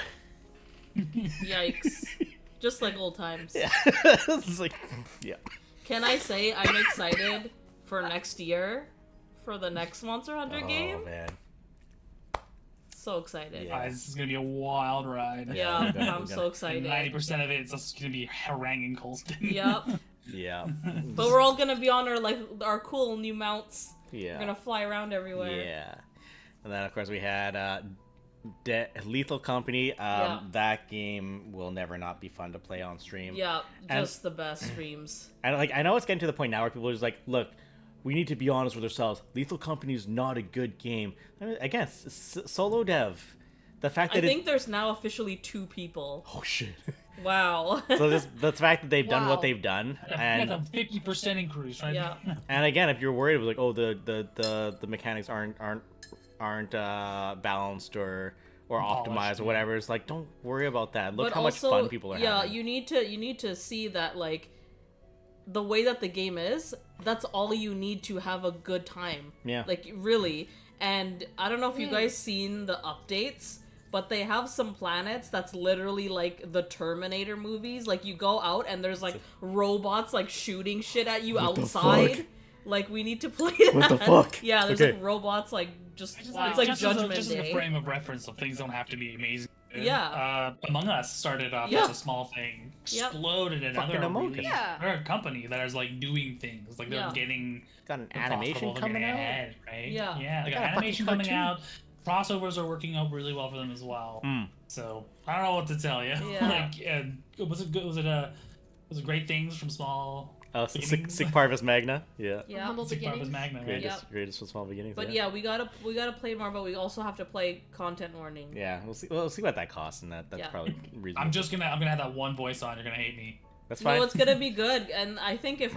Yikes. Just like old times. Yeah. It's like, yeah. Can I say I'm excited for next year for the next Monster Hunter game? Oh man. So excited. Yeah. Guys, this is gonna be a wild ride. Yeah, we're gonna- I'm so excited. 90% of it is just gonna be haranguing Colston. Yep. Yeah. But we're all gonna be on our cool new mounts. Yeah. We're gonna fly around everywhere. Yeah. And then, of course, we had Lethal Company. Yeah. That game will never not be fun to play on stream. Yeah, And- just the best streams. And, I know it's getting to the point now where people are just like, look, we need to be honest with ourselves. Lethal Company is not a good game. I mean, again, solo dev. The fact I that think there's now officially 2 people. Oh, shit. Wow. So just the fact that they've done Wow. what they've done. That's And a 50% increase, right? Yeah. and again, if you're worried, like, oh, the mechanics aren't balanced or Polished, optimized or yeah. whatever, it's like, don't worry about that. Look But how also, much fun people are yeah, having. you need to see that, like, the way that the game is, that's all you need to have a good time. Yeah. Like, really. And I don't know if you guys seen the updates, but they have some planets that's literally like the Terminator movies. Like, you go out and there's like robots like shooting shit at you What the outside. fuck? Like, we need to play that. What the fuck? Yeah, there's Okay. like robots like just Just it's like, like just Judgment as a Day. frame of reference, so things don't have to be amazing. Yeah. Among Us started off Yeah. as a small thing, Yep. exploded into Fucking another Among Us. really, Yeah. they're a company that is like doing things, like they're Yeah. getting Got an they're animation profitable, they're coming getting out. ahead, right? Yeah. yeah, they got got a animation fucking coming out. Crossovers are working out really well for them as well. Mm. So I don't know what to tell you. Yeah. Like, was it good? Was it great things from small? Oh, Sick Parvis Magna. Yeah. Yeah. Humble Sick Barbara's beginnings. Magna, right? Yep. Greatest from small beginnings. But yeah, we gotta play more, but we also have to play content warning. Yeah, we'll see what that costs, and that's Yeah. probably reasonable. I'm gonna have that one voice on. You're gonna hate me. That's fine. No, it's gonna be good, and I think if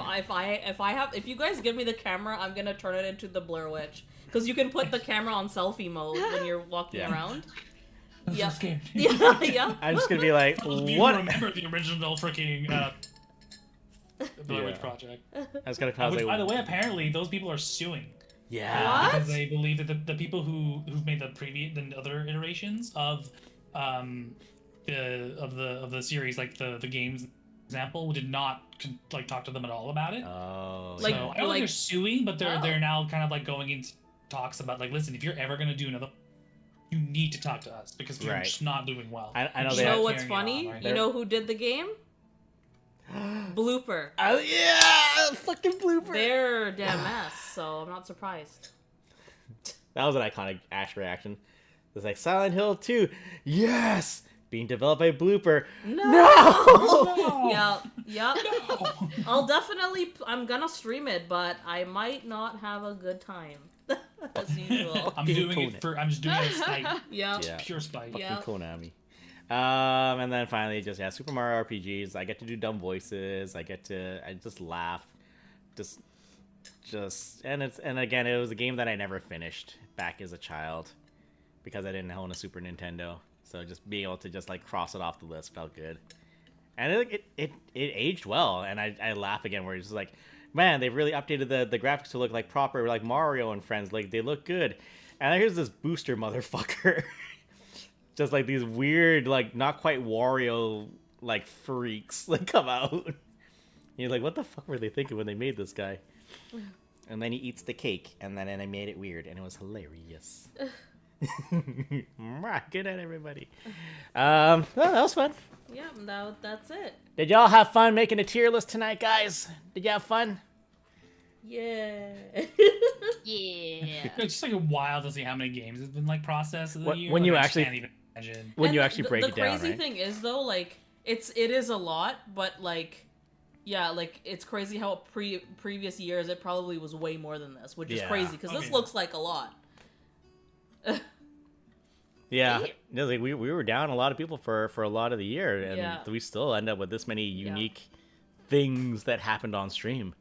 you guys give me the camera, I'm gonna turn it into the Blair Witch, because you can put the camera on selfie mode when you're walking Yeah. around. I'm Yeah. so scared. Yeah, yeah. I'm just gonna be like, Those of you who what? remember the original freaking Blair Witch Yeah. Project? I was gonna cause Which, like, by the way, apparently those people are suing yeah. What? because they believe that the people who've made the other iterations of the series, like the games example, did not talk to them at all about it. Oh. Like- So I don't think they're suing, but Oh. they're now kind of like going into talks about like, listen, if you're ever gonna do another, you need to talk to us because we're Right. just not doing well. I know We're they You know have- what's carrying it funny? on, right? You know who did the game? Blooper. Oh yeah, fucking blooper. They're a damn mess, so I'm not surprised. That was an iconic Ash reaction. It's like Silent Hill 2. Yes! Being developed by Blooper. No! Yep. I'll definitely. I'm gonna stream it, but I might not have a good time. As usual. I'm just doing it as spite. Yep. Yeah. Pure spite. Fucking Yeah. Konami. And then finally, just Super Mario RPGs. I get to do dumb voices. I just laugh, and again, it was a game that I never finished back as a child because I didn't own a Super Nintendo. So just being able to just like cross it off the list felt good, and it aged well. And I laugh again where it's just like, man, they've really updated the graphics to look like proper, like Mario and Friends. Like they look good. And here's this booster motherfucker. Just like these weird, like not quite Wario like freaks like come out. And you're like, what the fuck were they thinking when they made this guy? And then he eats the cake, and then I made it weird, and it was hilarious. Good night, everybody. Well, that was fun. Yeah, that's it. Did y'all have fun making a tier list tonight, guys? Did y'all have fun? Yeah. Yeah. It's just like wild to see how many games have been like processed in the year. When Like, you I just actually- can't even imagine. When And you actually break the it down, crazy right? thing is though, like it is a lot, but like yeah, like it's crazy how previous years it probably was way more than this, which is Yeah. crazy because Oh, this yeah. looks like a lot. Yeah, like we were down a lot of people for a lot of the year, and Yeah. we still end up with this many unique things that happened on stream.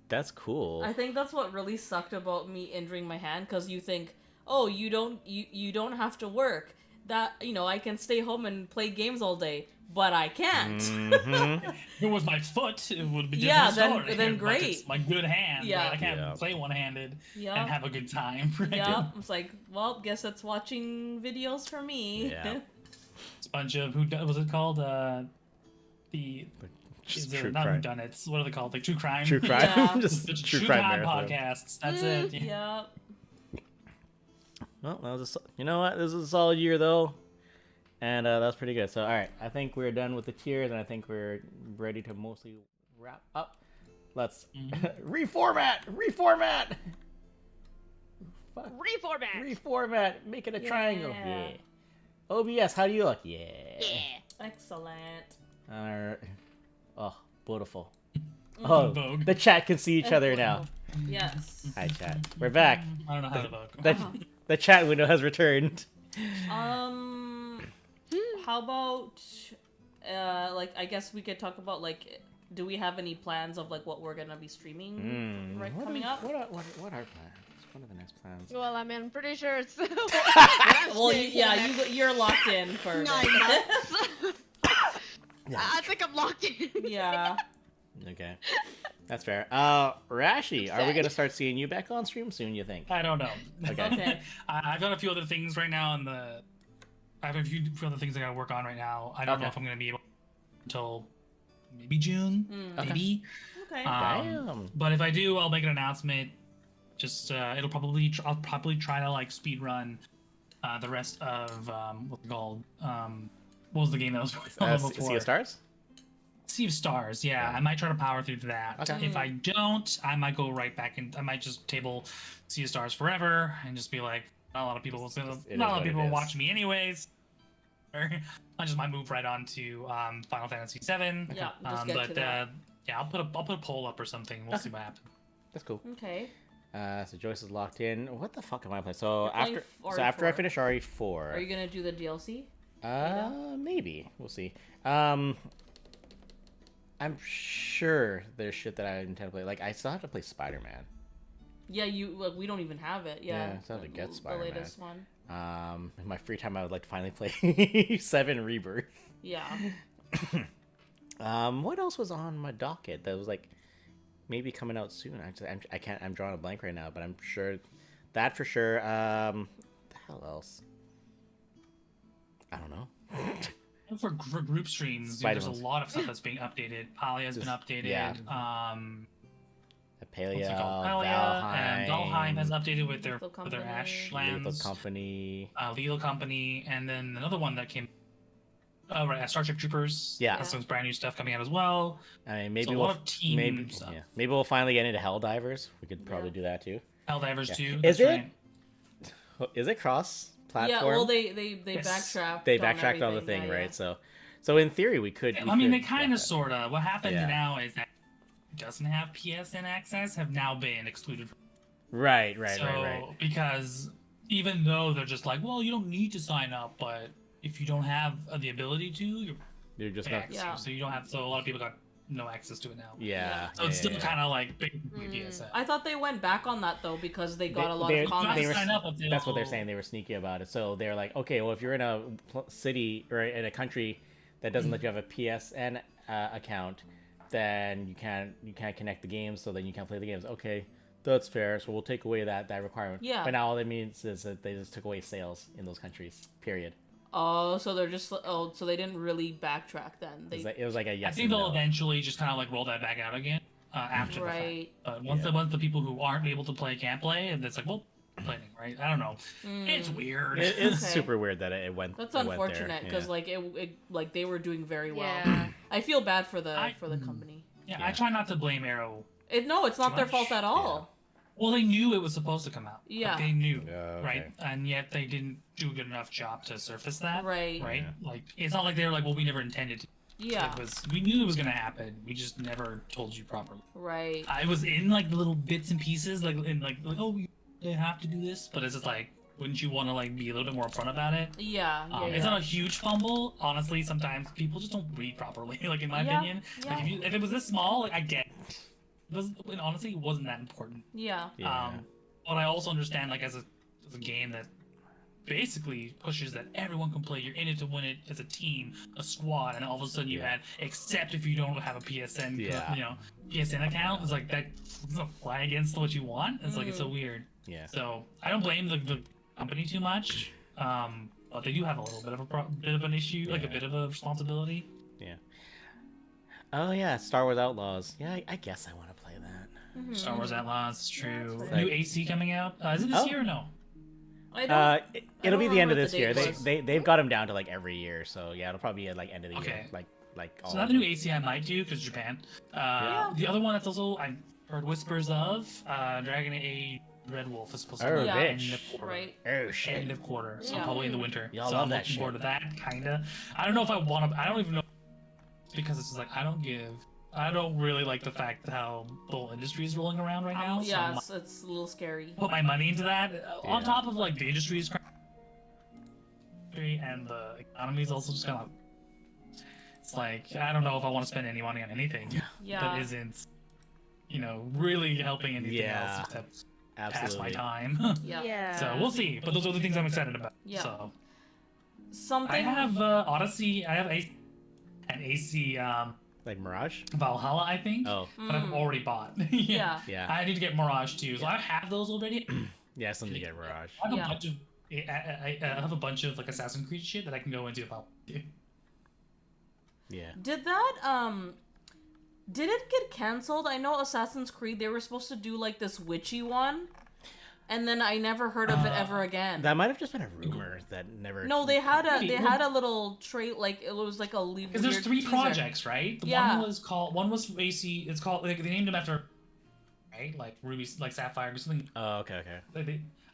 That's cool. I think that's what really sucked about me injuring my hand, because you think, oh, you don't have to work. That I can stay home and play games all day, but I can't. Mhm. If it was my foot, it would be Yeah, different then story. great. But it's my good hand. Yeah. Right? I can't Yeah. play one-handed Yeah. and have a good time. Right? Yeah, it's like, well, guess that's watching videos for me. Yeah. It's a bunch of was it called? The Just is true not crime. whodunits. What are they called? Like true crime. True crime. Yeah. Just The true crime marathon. podcasts. That's it. Yeah. Well, that was you know what? This is a solid year though, and that was pretty good. So, all right, I think we're done with the tiers, and I think we're ready to mostly wrap up. Let's reformat. Fuck. Reformat. Make it a triangle. Yeah. Yeah. OBS, how do you look? Yeah. Excellent. Oh, beautiful. Oh, Vogue. the chat can see each other now. Yes. Hi, chat. We're back. I don't know how to vote. The chat window has returned. How about like I guess we could talk about like do we have any plans of like what we're gonna be streaming coming up? What are plans? What are the next plans? Well, I mean, I'm pretty sure it's. Well, you're locked in for a 9 bit. months. Yeah. I think I'm locked in. Yeah. Okay, that's fair. Rashi, are we gonna start seeing you back on stream soon? You think? I don't know. Okay. Okay. I've got a few other things right now, I have a few other things I gotta work on right now. I don't know Okay. if I'm gonna be able until maybe June, Hmm. maybe. Okay. Damn. But if I do, I'll make an announcement. Just I'll probably try to like speed run the rest of what's it called? What was the game that was going on before? Sea of Stars. Sea of Stars, yeah. I might try to power through to that. Okay. If I don't, I might go right back and I might just table Sea of Stars forever and just be like, not a lot of people will It is not a lot what of it people will is. watch me anyways. I just might move right on to Final Fantasy VII. Yeah, just get to that. Yeah, I'll put a poll up or something. We'll see what happens. That's cool. Okay. So Joyce is locked in. What the fuck am I playing? So You're playing after I RE4. finish RE4, Are you gonna do the DLC? maybe we'll see. I'm sure there's shit that I intend to play. Like I still have to play Spider-Man. Yeah, we don't even have it. Yeah. Yeah, I still have to get The Spider-Man. latest one. In my free time, I would like to finally play 7 Rebirth. Yeah. What else was on my docket that was like maybe coming out soon? I'm drawing a blank right now, but I'm sure that for sure. The hell else? I don't know. And for group streams, Spider-Man's. there's a lot of stuff that's being updated. Palia has been updated. yeah. What's it Apelia, called? Palia and Valheim has updated with their Lethal Company. Ashlands. Lethal Company. Lethal Company, and then another one that came. Oh right, Star Trek Troopers. Yeah. That's some brand new stuff coming out as well. I mean, maybe So a we'll lot of team maybe stuff. maybe we'll finally get into Helldivers. We could probably do that too. Helldivers Yeah. 2. Is That's it? right. Is it cross platform. Yeah, well, they Yes. backtracked. They on backtracked on the everything, thing, yeah, right? yeah. So in theory, we could. I mean, they could kind get of, that. sort of. What happened Yeah. now is that doesn't have PSN access have now been excluded. Right. Because even though they're just like, well, you don't need to sign up, but if you don't have the ability to, You're just yeah. not. Yeah. So you don't have. So a lot of people got no access to it now. Yeah. So it's still yeah. kind of like basically Mm. PSN. I thought they went back on that though because they got They- a lot they- of comments. they were- Sign up until- That's what they're saying. They were sneaky about it. So they're like, okay, well, if you're in a city or in a country that doesn't let you have a PSN account, then you can't connect the games. So then you can't play the games. Okay, that's fair. So we'll take away that requirement. Yeah. But now all that means is that they just took away sales in those countries. Period. Oh, so they're just so they didn't really backtrack then. They It was like a yes. I think and they'll no. eventually just kind of like roll that back out again after the right. fact. Once the people who aren't able to play can't play, and it's like, well, playing, right? I don't know. It's weird. It's Okay. super weird that it went. That's it went there. unfortunate because Yeah. like it like they were doing very well. Yeah. I feel bad for the I- company. Yeah, Yeah. I try not to blame Arrow. No, it's not Too their much? fault at all. Well, they knew it was supposed to come out. Yeah. Like, they knew, okay. right? And yet they didn't do a good enough job to surface that. Right. Right? Yeah. Like, it's not like they were like, well, we never intended to. Yeah. It was, we knew it was going to happen. We just never told you properly. Right. I was in like the little bits and pieces, like oh, they have to do this, but it's just like, wouldn't you want to like be a little bit more upfront about it? Yeah. Yeah. It's not a huge fumble. Honestly, sometimes people just don't read properly. Like in my Yeah, opinion, like yeah. if it was this small, like I get. It was, and honestly, it wasn't that important. Yeah. Yeah. But I also understand, like as a game that basically pushes that everyone can play. You're in it to win it as a team, a squad, and all of a sudden you Yeah. had except if you don't have a PSN, Yeah. PSN account. It's like that doesn't fly against what you want. It's like it's so weird. Yeah. So I don't blame the company too much. But they do have a little bit of bit of an issue, like a Yeah. bit of a responsibility. Yeah. Oh yeah, Star Wars Outlaws. Yeah, I guess I want to play that. Star Wars Outlaws, it's true. that's fair. New AC coming out. Is it this Oh. year or no? I don't. It'll be don't the end of remember this the year. date was. They've got them down to like every year. So yeah, it'll probably be at like end of the Okay. year. Like all So of not the new them. AC I might do because Japan. Yeah. The other one that's also I've heard whispers of Dragon Age Red Wolf is supposed to Oh, come out Yeah. end bitch. of quarter. Right. Oh shit. End of quarter, so Yeah. probably in the winter. Y'all so love I'm that looking shit. forward to that, kinda. I don't know if I want to. I don't even know because it's just like I don't really like the fact how the whole industry is rolling around right now. So Yeah, I'm it's a little scary. put my money into that. On Yeah. top of like the industry's and the economy is also just kind of. It's like I don't know if I want to spend any money on anything Yeah. that isn't, really helping anything Yeah. else except pass my Absolutely. time. Yeah. So we'll see. But those are the things I'm excited about. Yeah. So Something. I have Odyssey. I have an AC Like Mirage. Valhalla, I think. Oh But I've already bought. Yeah. yeah. I need to get Mirage too. So I have those already. Yeah, something to get Mirage. I have Yeah. a bunch of. I have a bunch of like Assassin's Creed shit that I can go into if I want to. Yeah. Did it get canceled? I know Assassin's Creed, they were supposed to do like this witchy one, and then I never heard of it ever again. That might have just been a rumor that never. No, they had Maybe. a little trait, like it was like a Because there's three projects, right? The Yeah. one was AC. It's called like they named them after, right? Like Ruby, like Sapphire or something. Oh, okay.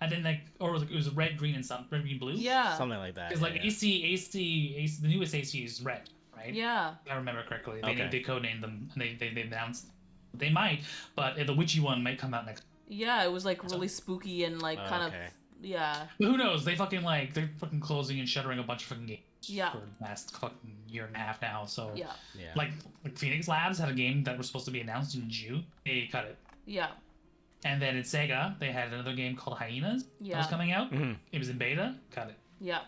And then like or it was red, green, and some red, green, blue. Yeah. Something like that. Because like yeah. AC, the newest AC is red, right? Yeah. If I remember correctly. Okay. They codenamed them. And they announced they might, but the witchy one might come out next. Yeah, it was like really spooky and like kind of Okay. yeah. But who knows? They're fucking closing and shuttering a bunch of fucking games. Yeah. For the last fucking year and a half now. So Yeah. Yeah. like Phoenix Labs had a game that was supposed to be announced in June. They cut it. Yeah. And then in Sega, they had another game called Hyenas that was Yeah. coming out. Mhm. It was in beta, cut it. Yeah.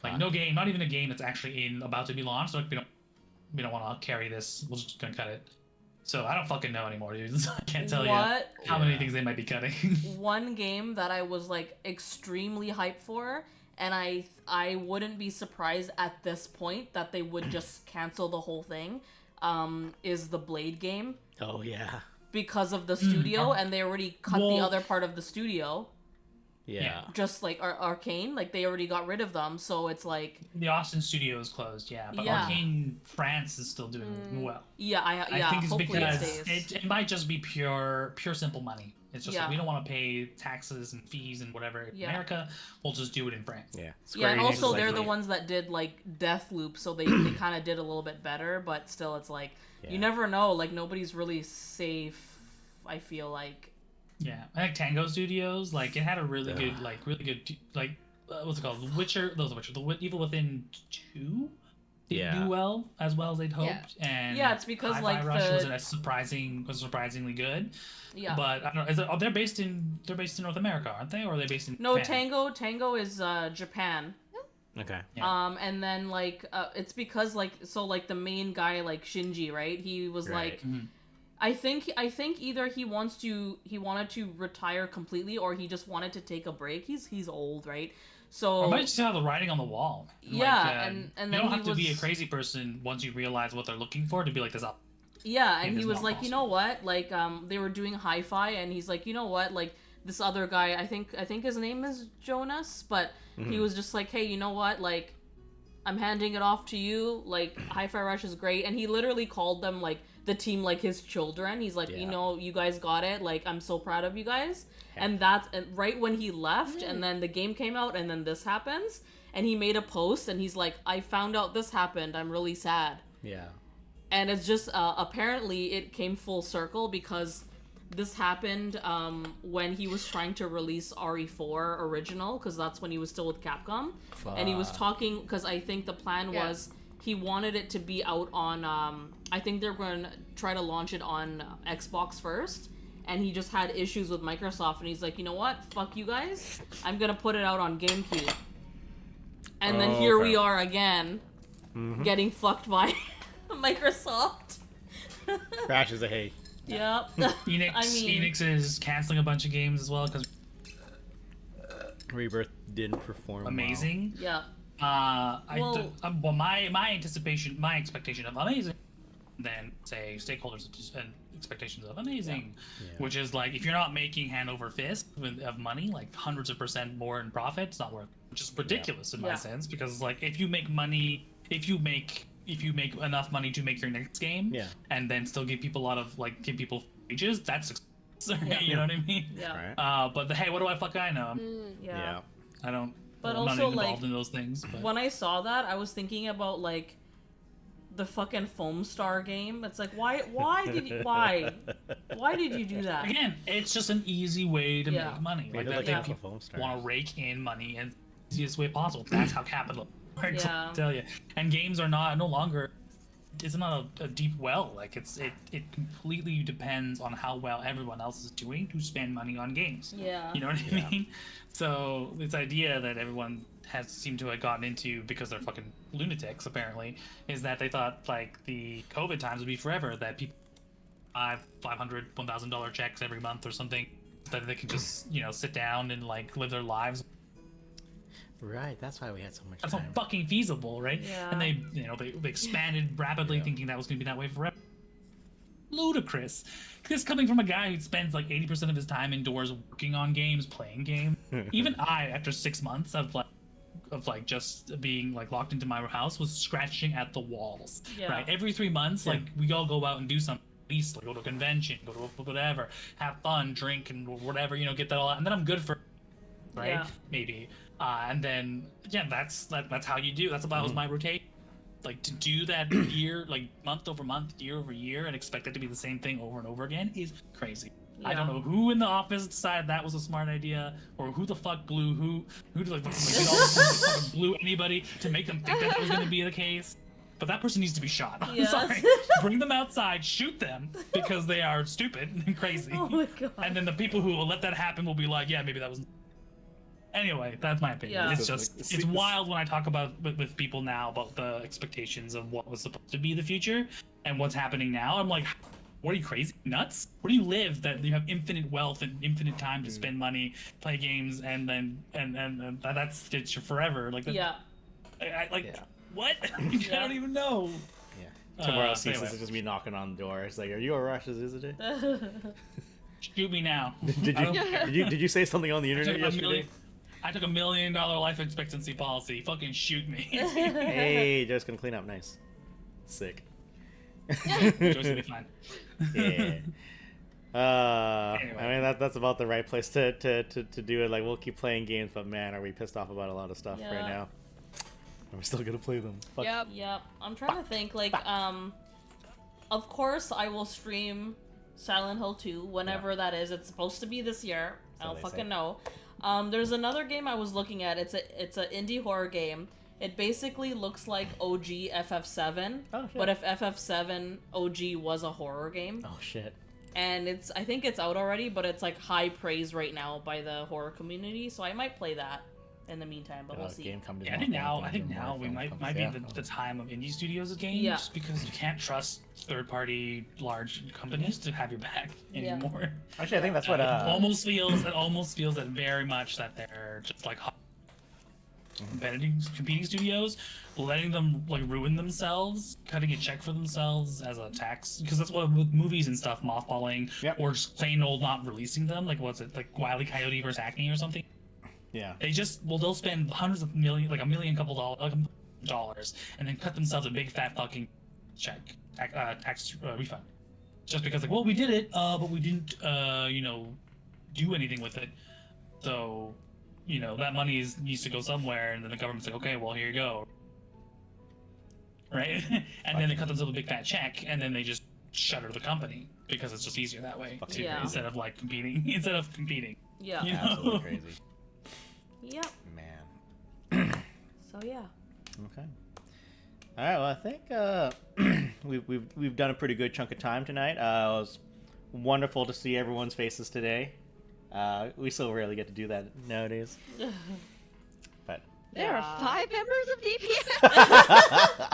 Like no game, not even a game that's actually about to be launched. Like we don't want to carry this. We're just gonna cut it. So I don't fucking know anymore, dude. I can't tell you What how many Yeah. things they might be cutting. one game that I was like extremely hyped for, and I wouldn't be surprised at this point that they would just cancel the whole thing, is the Blade game Oh yeah. because of the studio, and they already cut the Well- other part of the studio. Yeah. Just like Arcane, like they already got rid of them, so it's like The Austin studio is closed, yeah, but Yeah. Arcane France is still doing well. I I think it's hopefully it because stays. it might just be pure simple money. It's just Yeah. like we don't want to pay taxes and fees and whatever in Yeah. America. We'll just do it in France. Yeah. Yeah, Square and Enix also is they're like, the ones that did like Deathloop, so they kind of did a little bit better, but still, it's like Yeah. you never know. Like nobody's really safe. I feel like. Yeah, I think Tango Studios, like it had a really good, what's it called? The Witcher, The Evil Within 2 didn't do well as they'd hoped, and Yeah, it's because, Hi-Fi like, Rush the- was surprisingly good. Yeah. But I don't know. They're based in North America, aren't they? Or are they based in No, Japan? Tango is Japan. Okay. Yeah. And then like it's because like the main guy, like Shinji, right? He was Right. like Mhm. I think either he wanted to retire completely or he just wanted to take a break. He's old, right? So Or might just have the writing on the wall. Yeah, and you then don't he have to be a was- crazy person once you realize what they're looking for to be like this up. yeah, Maybe and he it's was not like, you possible. know what? Like they were doing hi-fi and he's like, you know what? Like this other guy, I think his name is Jonas, but he was just like, hey, you know what? Like I'm handing it off to you. Like Hi-Fi Rush is great, and he literally called them like the team like his children. He's like, you Yeah. know, you guys got it. Like I'm so proud of you guys. Yeah. And that's right when he left, and then the game came out, and then this happens, and he made a post, and he's like, I found out this happened. I'm really sad. Yeah. And it's just apparently it came full circle because this happened when he was trying to release RE4 original, because that's when he was still with Capcom, and he was Fuck. talking because I think the plan Yeah. was he wanted it to be out on I think they're going to try to launch it on Xbox first, and he just had issues with Microsoft, and he's like, you know what, fuck you guys, I'm gonna put it out on GameCube. And then here we are again, getting fucked by Microsoft. Crashes a hay. Yep. Phoenix, I mean- Phoenix is canceling a bunch of games as well because Rebirth didn't perform amazing. Yep. Well, my expectation of amazing, than say stakeholders' expectations of amazing, Yeah. which is like if you're not making hand over fist of money, like hundreds of percent more in profit, it's not worth it. Which is ridiculous in my Yeah. sense, because like if you make enough money to make your next game, Yeah. and then still give people a lot of give people wages, that's success, right? You know what I mean? Yeah. Right. But hey, what do I know? Yeah. Yeah. I don't. But I'm not also, even involved like, in those things. But When I saw that, I was thinking about like the fucking Foam Star game. It's like why did you do that? again, it's just an easy way to Yeah. make money. Like Maybe that like thing a people Foam Star. want to rake in money and easiest way possible. That's how capital works. Yeah. I tell you. And games are no longer. It's not a deep well. Like it completely depends on how well everyone else is doing to spend money on games. Yeah. You know what I mean? So this idea that everyone has seemed to have gotten into because they're fucking lunatics apparently is that they thought like the COVID times would be forever, that people $500, $1,000 checks every month or something, that they can just sit down and like live their lives. Right. That's why we had so much That's time. not fucking feasible, right? Yeah. And they expanded rapidly, thinking that was going to be that way forever. Ludicrous. This coming from a guy who spends like 80% of his time indoors working on games, playing games. Even I, after 6 months of just being like locked into my house, was scratching at the walls. Yeah. Right. Every 3 months, like we all go out and do something. At least like go to a convention, go to whatever, have fun, drink, and whatever, get that all out, and then I'm good for. Right. Yeah. Maybe. And then that's how you do. That was my rotation. Like to do that year, like month over month, year over year, and expect it to be the same thing over and over again is crazy. I don't Yeah. know who in the office decided that was a smart idea, or who the fuck blew who did all fucking blew anybody to make them think that was going to be the case. But that person needs to be shot. I'm Yes. sorry. Bring them outside, shoot them because they are stupid and crazy. Oh my god. And then the people who will let that happen will be like, yeah, maybe that was. Anyway, that's my opinion. Yeah. It's just it's wild when I talk about with people now about the expectations of what was supposed to be the future and what's happening now. I'm like, what are you, crazy nuts? Where do you live that you have infinite wealth and infinite time to spend money, play games, and then and that's it's your forever? Like Yeah. what? I don't even know. Yeah. Tomorrow ceases anyway. to just be knocking on the door. It's like, are you a Rush? Isn't it? Shoot me now. Did I don't you, care. did you say something on the I internet took yesterday? I took $1 million life expectancy policy. Fucking shoot me. Hey, just gonna clean up. Nice. Sick. Joyce will be fine. Yeah. Anyway. I mean that's about the right place to do it. Like we'll keep playing games, but man, are we pissed off about a lot of stuff right Yeah. now? And we're still gonna play them. Fuck. Yep. Yep. I'm trying to think, like, of course I will stream Silent Hill 2 whenever that is. It's supposed to be this year. I So don't they fucking say. know. There's another game I was looking at. It's an indie horror game. It basically looks like OG FF7, Oh, shit. but if FF7 OG was a horror game. Oh shit. And I think it's out already, but it's like high praise right now by the horror community, so I might play that in the meantime, but we'll see. Game comes Yeah, I think now we might be the time of indie studios again, Yeah. just because you can't trust third-party large companies to have your back Yeah. anymore. Actually, I think that's what It almost feels that very much that they're just like competing studios, letting them like ruin themselves, cutting a check for themselves as a tax, because that's what with movies and stuff, mothballing, Yep. or just plain old not releasing them. Like what's it, like Wile E. Coyote versus Acne or something? Yeah. They'll spend hundreds of million, like couple dollars, and then cut themselves a big fat fucking tax refund, just because like, well, we did it, but we didn't, do anything with it, so, that money needs to go somewhere, and then the government's like, okay, well, here you go, right? And then they cut themselves a big fat check, and then they just shutter the company because it's just easier that way, too, Yeah. instead of competing. Yeah. You know? Absolutely crazy. Yep. Man. So yeah. Okay. All right. Well, I think we've done a pretty good chunk of time tonight. It was wonderful to see everyone's faces today. We still rarely get to do that nowadays. But There Yeah. are 5 members of DPS.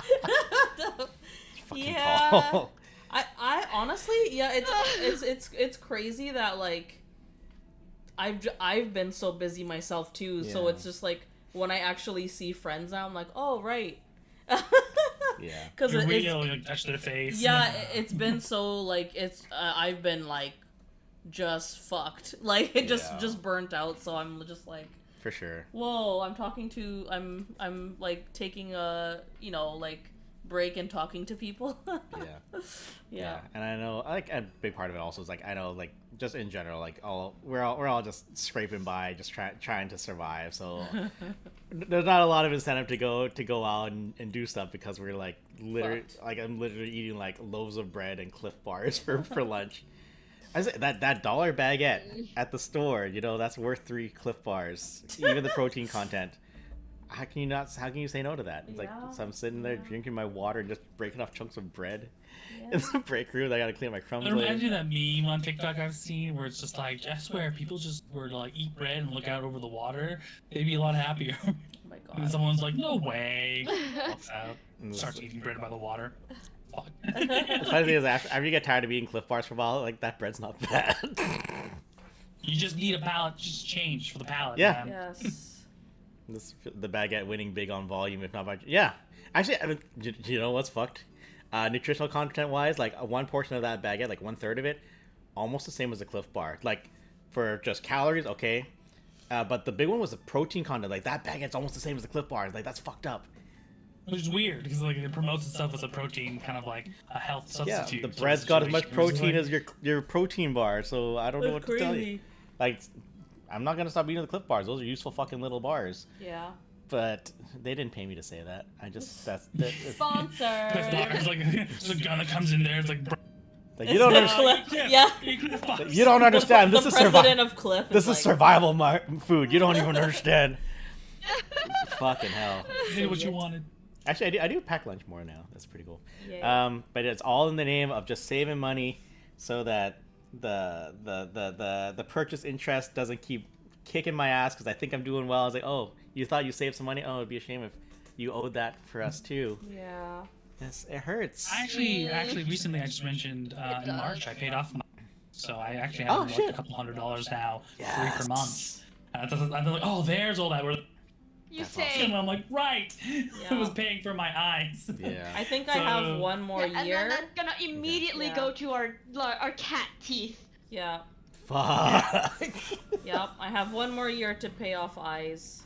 fucking Yeah. Paul. I honestly, yeah, it's crazy that like I've been so busy myself too, so Yeah. it's just like when I actually see friends now, I'm like, oh right, Yeah. because Your it's wheel, you touch their face. yeah, it's been so like I've been like just fucked, like it Yeah. just burnt out, so I'm just like, For sure. whoa, I'm like taking a like break and talking to people. Yeah. yeah. And I know, like, a big part of it also is like, I know, like, just in general, like, we're all just scraping by, just trying to survive. So there's not a lot of incentive to go out and do stuff because we're like literally, Fucked. like, I'm literally eating like loaves of bread and Cliff Bars for lunch. I say that $1 baguette at the store, that's worth 3 Cliff Bars, even the protein content. How can you say no to that? It's like, Yeah. so I'm sitting there drinking my water and just breaking off chunks of bread in the break room. I gotta clean my crumbs It reminds later. me of that meme on TikTok I've seen where it's just like, I swear, people just were to like eat bread and look out over the water, they'd be a lot happier. Oh my And then god. someone's like, no way. Walks out, And it's starts like- eating bread by the water. Fuck. The funny thing is, after you get tired of eating Cliff Bars for a while, like, that bread's not bad. You just need a palate, just change for the palate. Yeah. Man. Yes. The baguette winning big on volume, if not by... Yeah. Actually, I mean, you know what's fucked? Nutritional content-wise, like, one portion of that baguette, like 1/3 of it, almost the same as a Cliff Bar. Like, for just calories, okay. But the big one was the protein content. Like, that baguette's almost the same as the Cliff Bar. Like, that's fucked up. Which is weird because like it promotes itself as a protein, kind of like a health Yeah, substitute. the sort of bread's got as much situation, whereas, protein like, as your protein bar, so I don't know what That's to tell you. crazy. Like, I'm not gonna stop eating the Cliff Bars. Those are useful fucking little bars. Yeah. But they didn't pay me to say that. I just that's Cliff Sponsor. Bar is like there's a gun that comes in there. It's like, bro, like, you don't understand. Yeah. Cliff Bars. You don't understand. The This is president survival. of Cliff. This is like, survival food. You don't even understand. Fucking hell. You did what you wanted. Actually, I do pack lunch more now. That's pretty cool. Yeah. But it's all in the name of just saving money, so that the purchase interest doesn't keep kicking my ass because I think I'm doing well. I was like, oh, you thought you saved some money? Oh, it'd be a shame if you owed that for us too. Yeah. Yes, it hurts. Actually, recently I just mentioned in March I paid off my, so I actually have Oh, like shit. a couple $100 now, free Yes. per month. And I'm like, oh, there's all that. You That's say. And I'm like, right, Yeah. it was paying for my eyes. Yeah. I think I So- have one more Yeah, and year. then that's gonna immediately Yeah. go to our cat teeth. Yeah. Fuck. Yep, I have 1 more year to pay off eyes.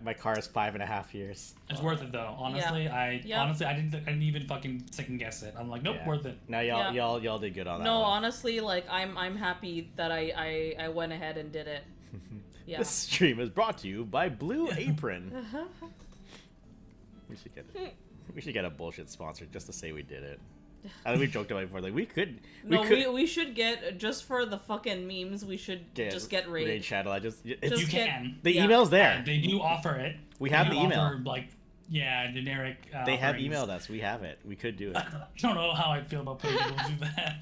My car is 5.5 years. It's worth it though. Honestly, I didn't even fucking second guess it. I'm like, nope, Yeah. worth it. No, Yeah. y'all did good on that. No, one. honestly, like I'm happy that I went ahead and did it. Yeah. This stream is brought to you by Blue Apron. We should get a bullshit sponsor just to say we did it. I think we joked about it before. Like we could. We should get, just for the fucking memes. We should just get Raid Shadow. Just You get- can. The yeah. email's there. They do offer it. We have They the do email. offer, like, yeah, generic. They have offerings. emailed us. We have it. We could do it. I don't know how I feel about putting people through that.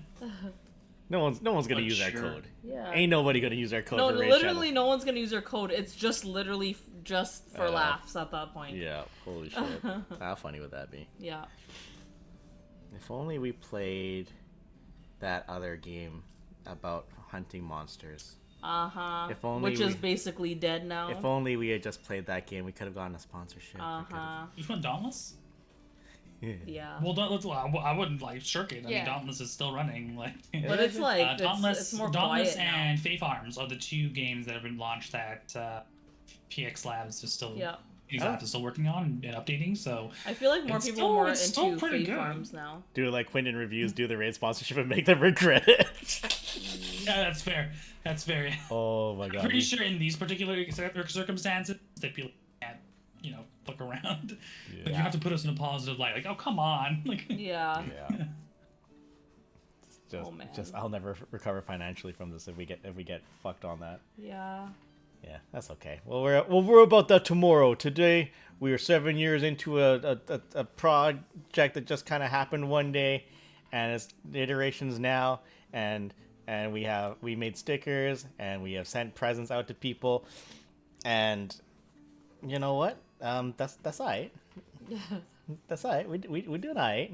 No one's gonna But use our sure. code. Yeah. Ain't nobody gonna use our code No, for Raid literally, Shadow. no one's gonna use their code. It's just literally just for Uh, laughs at that point. Yeah. Holy shit. How funny would that be? Yeah. If only we played that other game about hunting monsters. If only Which is we- basically dead now. If only we had just played that game, we could have gotten a sponsorship. You want Dauntless? Yeah. Well, I wouldn't like shirk it. I Yeah. mean, Dauntless is still running. Like, But it's like Dauntless, it's more Dauntless quiet now. and Fae Farms are the 2 games that have been launched that PX Labs is still Yeah. PX is still working on and updating. So I feel like more It's people still- are more it's still into pretty Fae good. Farms now. Do like Quentin reviews, do the raid sponsorship, and make them regret it. yeah, that's fair. That's very. Oh my god. I'm pretty sure in these particular circumstances that people can't, fuck around. Like, you have to put us in a positive light. Like, oh come on. Like, Yeah. Yeah. Just, Oh, man. I'll never recover financially from this if we get fucked on that. Yeah. Yeah, that's okay. Well, we're about that tomorrow. Today we are 7 years into a project that just kind of happened one day, and it's the iterations now, and we made stickers and we have sent presents out to people, and you know what? That's alright. That's alright. We doing alright.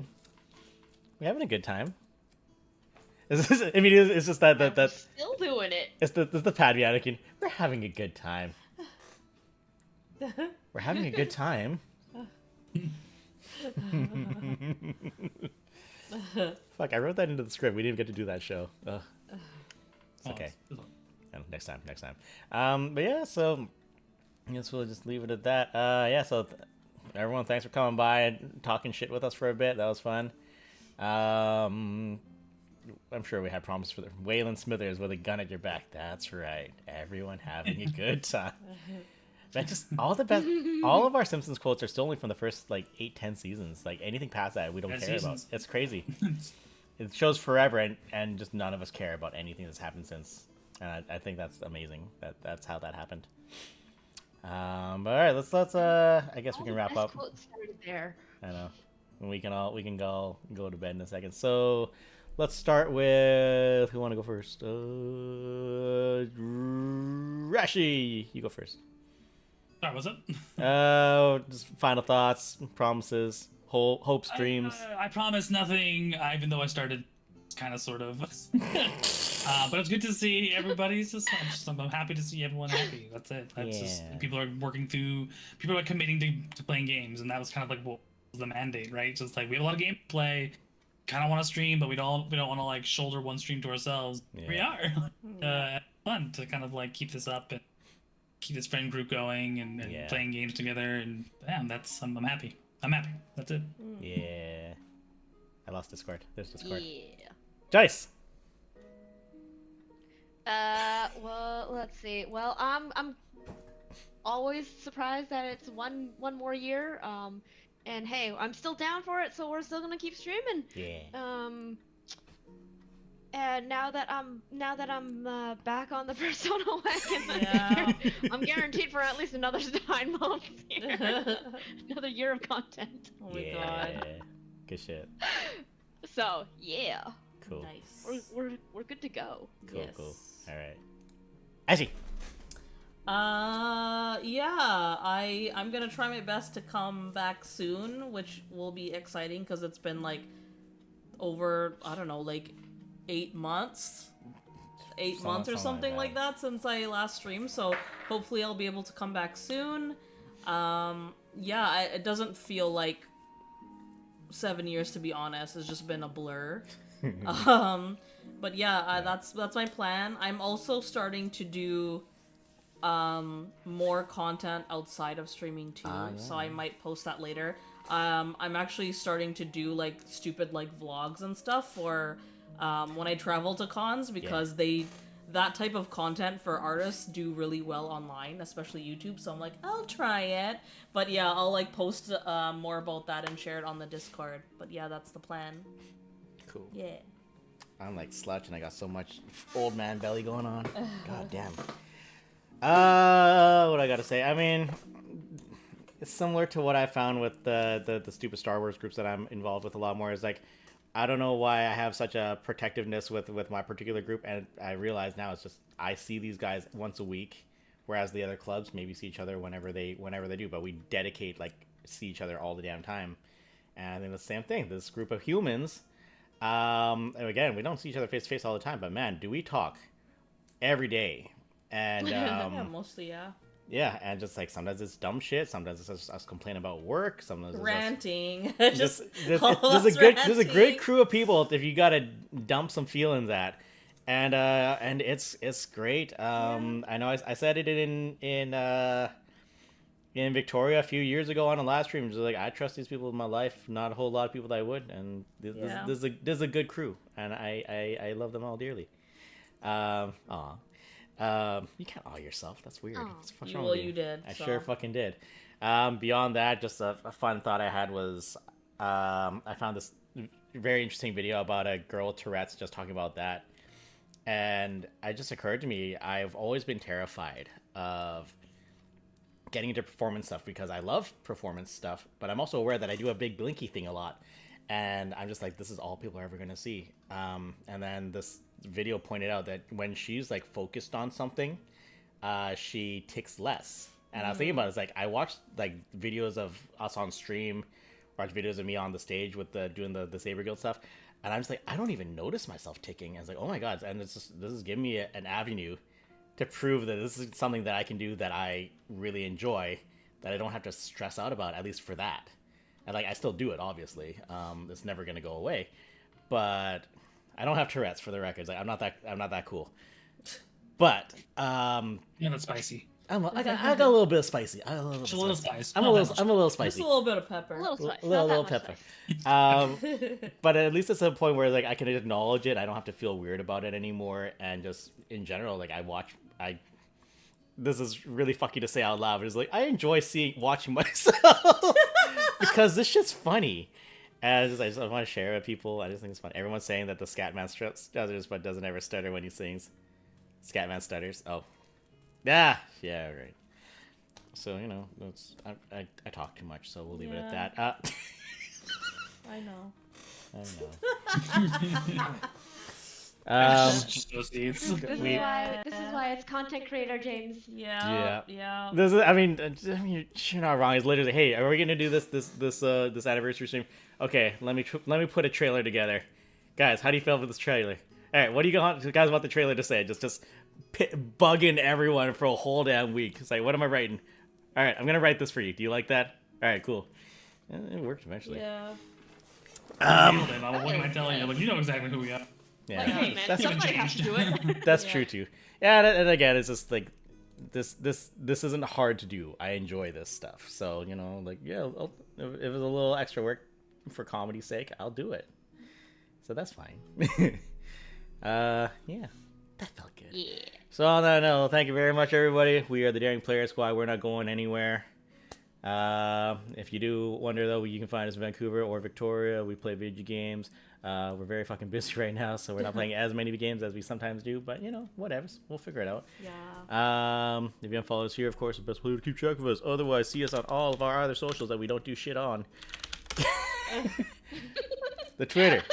We're having a good time. It's just that We're still doing it. it's the Pad Anakin. We're having a good time. We're having a good time. Fuck, I wrote that into the script. We didn't get to do that show. Ugh. It's okay. Yeah, next time. But yeah, so I guess we'll just leave it at that. Yeah, so everyone, thanks for coming by and talking shit with us for a bit. That was fun. I'm sure we had promise for the Waylon Smithers with a gun at your back. That's right. Everyone having a good time. That just all the best. All of our Simpsons quotes are still only from the first 8-10 seasons. Like anything past that, we don't care seasons. about. It's crazy. It shows forever, and just none of us care about anything that's happened since. And I think that's amazing. That's how that happened. But all right, let's. I guess we can wrap up. Quote started there. I know. And we can go to bed in a second. So let's start with who want to go first? Rashi, you go first. Sorry, what's it? Just final thoughts, promises, hopes, dreams. I promise nothing, even though I started kind of sort of. But it's good to see everybody's I'm happy to see everyone happy. That's it. That's just people are working through. People are committing to playing games, and that was kind of like what was the mandate, right? Just like we have a lot of game to play. Kind of want to stream, but we don't want to shoulder one stream to ourselves. Yeah. We are. Fun to kind of keep this up and keep this friend group going and playing games together, and that's I'm happy. I'm happy. That's it. Yeah. I lost Discord. There's Discord. Yeah. Jace. Well, let's see. Well, I'm always surprised that it's one more year. And hey, I'm still down for it, so we're still gonna keep streaming. Yeah. And now that I'm back on the Persona wagon, Yeah. I'm guaranteed for at least another 9 months here. Another year of content. Oh my god. Good shit. So yeah, Cool. Nice. we're good to go. Cool. Yes. Cool. All right. Ashy. Yeah, I'm gonna try my best to come back soon, which will be exciting because it's been over, I don't know, 8 months? 8 months or something like that since I last streamed, so hopefully I'll be able to come back soon. Yeah, it doesn't feel like 7 years, to be honest. It's just been a blur. But yeah, that's my plan. I'm also starting to do more content outside of streaming too, so I might post that later. I'm actually starting to do like stupid like vlogs and stuff for when I travel to cons, because that type of content for artists do really well online, especially YouTube. So I'm like, I'll try it. But yeah, I'll like post more about that and share it on the Discord. But yeah, that's the plan. Cool. Yeah. I'm like slouch and I got so much old man belly going on. God damn. What I gotta say? I mean, it's similar to what I found with the stupid Star Wars groups that I'm involved with a lot more. Is like, I don't know why I have such a protectiveness with my particular group, and I realize now it's just I see these guys once a week, whereas the other clubs maybe see each other whenever they do. But we dedicate see each other all the damn time, and I think the same thing. This group of humans, and again, we don't see each other face to face all the time, but man, do we talk every day? And Yeah, mostly, yeah. yeah, and just like sometimes it's dumb shit, sometimes it's just us complaining about work, sometimes it's Ranting. there's a great crew of people if you gotta dump some feelings at, and it's great. I know I said it in Victoria a few years ago on a live stream. Just like, I trust these people in my life, not a whole lot of people that I would, and this is a good crew, and I love them all dearly. You can't awe yourself. That's weird. You did. I sure fucking did. Beyond that, just a fun thought I had was I found this very interesting video about a girl with Tourette's, just talking about that. And it just occurred to me, I've always been terrified of getting into performance stuff because I love performance stuff, but I'm also aware that I do a big blinky thing a lot. And I'm just like, this is all people are ever going to see. And then this video pointed out that when she's like focused on something, she ticks less. And I was thinking about it, it's like, I watched like videos of us on stream, watch videos of me on the stage with doing the Saber Guild stuff, and I'm just like, I don't even notice myself ticking. And it's like, oh my god. And this is giving me an avenue to prove that this is something that I can do that I really enjoy, that I don't have to stress out about, at least for that. And like, I still do it, obviously. It's never gonna go away, but I don't have Tourette's, for the record. Like, I'm not that cool. But Yeah, that's spicy. I got a little bit of spicy. I'm a little spice. I'm a little Just spicy. a little bit of pepper. A little spice. A not that little much pepper. spice. But at least it's a point where like I can acknowledge it. I don't have to feel weird about it anymore. And just in general, like this is really fucky to say out loud, but it's like I enjoy watching myself because this shit's funny. And I just want to share it with people. I just think it's fun. Everyone's saying that the Scatman stutters, but doesn't ever stutter when he sings. Scatman stutters. Oh, yeah, right. So I talk too much, so we'll leave it at that. I know. Just those seeds. This is why it's content creator, James. Yeah. This is, I mean, you're not wrong. It's literally, hey, are we gonna do this anniversary stream? Okay, let me put a trailer together, guys. How do you feel about this trailer? All right, what do you guys want the trailer to say? Just bugging everyone for a whole damn week. It's like, what am I writing? All right, I'm gonna write this for you. Do you like that? All right, cool. It worked eventually. Yeah. What am I telling you? Like, you know exactly who we are. Yeah, Like, hey, man, that's somebody has to do it. that's Yeah. true too. Yeah, and again, it's just like this isn't hard to do. I enjoy this stuff, so like if it was a little extra work for comedy's sake, I'll do it. So that's fine. Yeah, that felt good. Yeah. So on that note, thank you very much, everybody. We are the Daring Player Squad. We're not going anywhere. If you do wonder, though, you can find us in Vancouver or Victoria. We play video games. We're very fucking busy right now, so we're not playing as many games as we sometimes do. But whatever, we'll figure it out. Yeah. If you haven't followed us here, of course, the best way to keep track of us. Otherwise, see us on all of our other socials that we don't do shit on. The Twitter.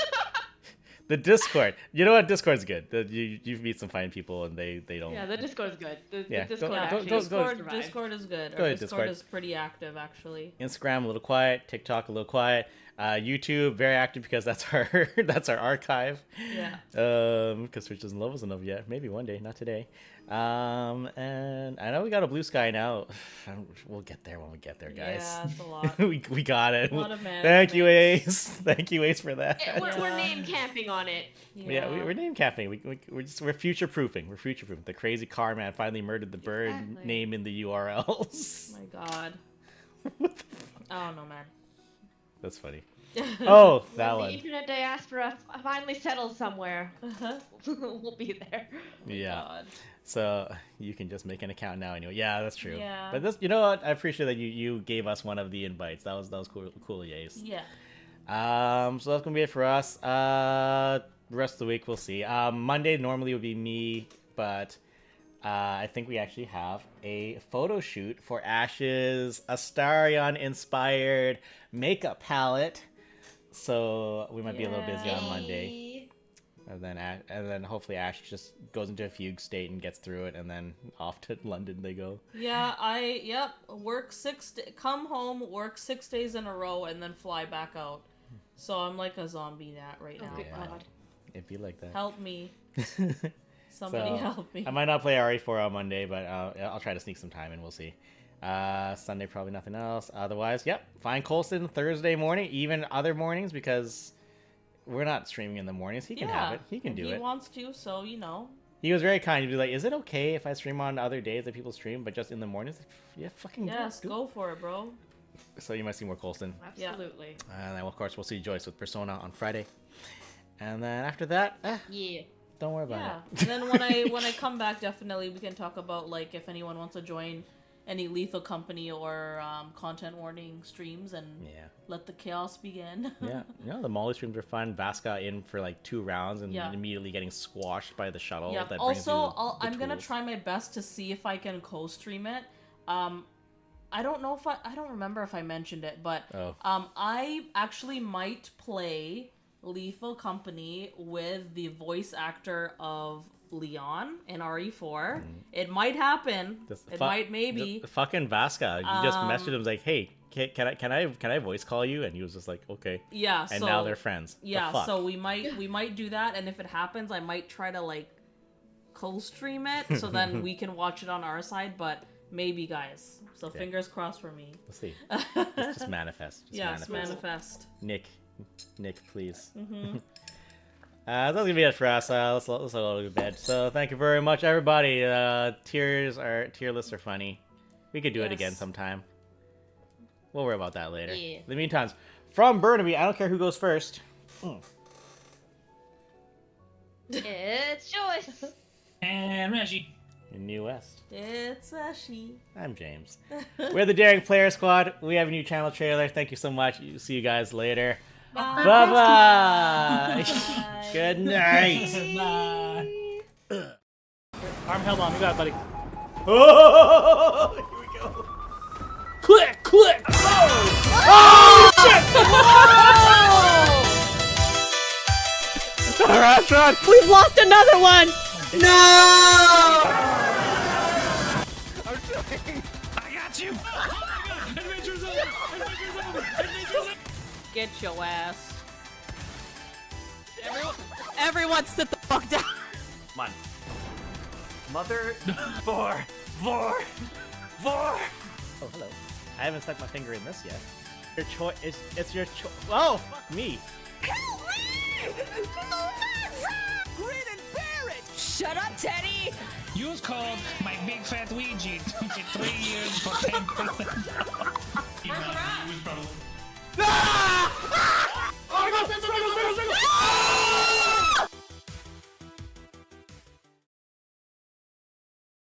The Discord. You know what? Discord's good. You meet some fine people and they don't. Yeah, the Discord's good. The Yeah, Discord go- actually go- survived. Discord is good. Go Our ahead, Discord Discord. is pretty active, actually. Instagram a little quiet, TikTok a little quiet. YouTube, very active because that's our that's our archive. Yeah. Because Twitch doesn't love us enough yet. Maybe one day, not today. And I know we got a Blue Sky now. We'll get there when we get there, guys. Yeah, it's a lot. we got it. A lot of Thank you, Ace. Thank you, Ace, for that. We're name camping on it. Yeah, we're name capping. We're future proofing. We're future proofing. The crazy car man finally murdered the bird Exactly. name in the URLs. My God. I don't know, man. That's funny. Oh, that When one. the internet diaspora finally settles somewhere, we'll be there. Yeah. God. So you can just make an account now anyway. Yeah, that's true. Yeah. But this, you know what? I appreciate that you gave us one of the invites. That was cool, Ace. Yeah. So that's gonna be it for us. The rest of the week we'll see. Monday normally would be me, but I think we actually have a photo shoot for Ash's Astarion inspired makeup palette. So we might be a little busy on Monday. And then hopefully Ash just goes into a fugue state and gets through it, and then off to London they go. Yeah, work come home, work 6 days in a row, and then fly back out. So I'm like a zombie right now. Oh, good God. It'd be like that. Help me. Somebody So, help me. I might not play RE4 on Monday, but I'll try to sneak some time in. We'll see. Sunday probably nothing else. Otherwise, yep. Find Colson Thursday morning, even other mornings, because we're not streaming in the mornings. He can have it. He can do He it. wants to, so you know. He was very kind. He'd be like, "Is it okay if I stream on other days that people stream, but just in the mornings?" Yeah, fucking Yes, do it. go for it, bro. So you might see more Colson. Absolutely. And then, of course, we'll see Joyce with Persona on Friday. And then after that, Yeah. don't worry about Yeah. it. And then when I come back, definitely we can talk about like if anyone wants to join any Lethal Company or content warning streams and Yeah. let the chaos begin. Yeah, the Molly streams are fun. Vasca in for like 2 rounds and Yeah. immediately getting squashed by the shuttle. Yeah. That brings Also, you the I'm gonna tools. try my best to see if I can co-stream it. I don't know if I don't remember if I mentioned it, but Oh. I actually might play Lethal Company with the voice actor of Leon in RE4. It might happen. Just It fu- might maybe. the fucking Vasca. You just messaged him like, "Hey, can I voice call you?" And he was just like, "Okay." Yeah. And so, now they're friends. The Yeah, fuck? so we might do that, and if it happens, I might try to like co-stream it so then we can watch it on our side. But maybe, guys. So Yeah. fingers crossed for me. Let's see. Just manifest. Just Yes, manifest. Nick, please. That's gonna be it for us. Let's all go to bed. So thank you very much, everybody. Tier lists are funny. We could do it again Yes. sometime. We'll worry about that later. Yeah. In the meantime, from Burnaby, I don't care who goes first. It's Joyce. And Reggie. In New West. It's a she. I'm James. We're the Daring Player Squad. We have a new channel trailer. Thank you so much. See you guys later. Bye. Bye-bye. Bye. Good night. Bye. Arm held on. You got it, buddy. Oh, here we go. Click, click. Run. We've lost another one! I got you! Adventure's over! Adventure's over! Adventure's over! Get your ass. Everyone sit the fuck down. Come on. Mother. Vor. Oh, hello. I haven't stuck my finger in this yet. Your choice. It's your choice. Oh, fuck me. Shut up, Teddy! Use code my big fat Ouija to get 3 years for 10%.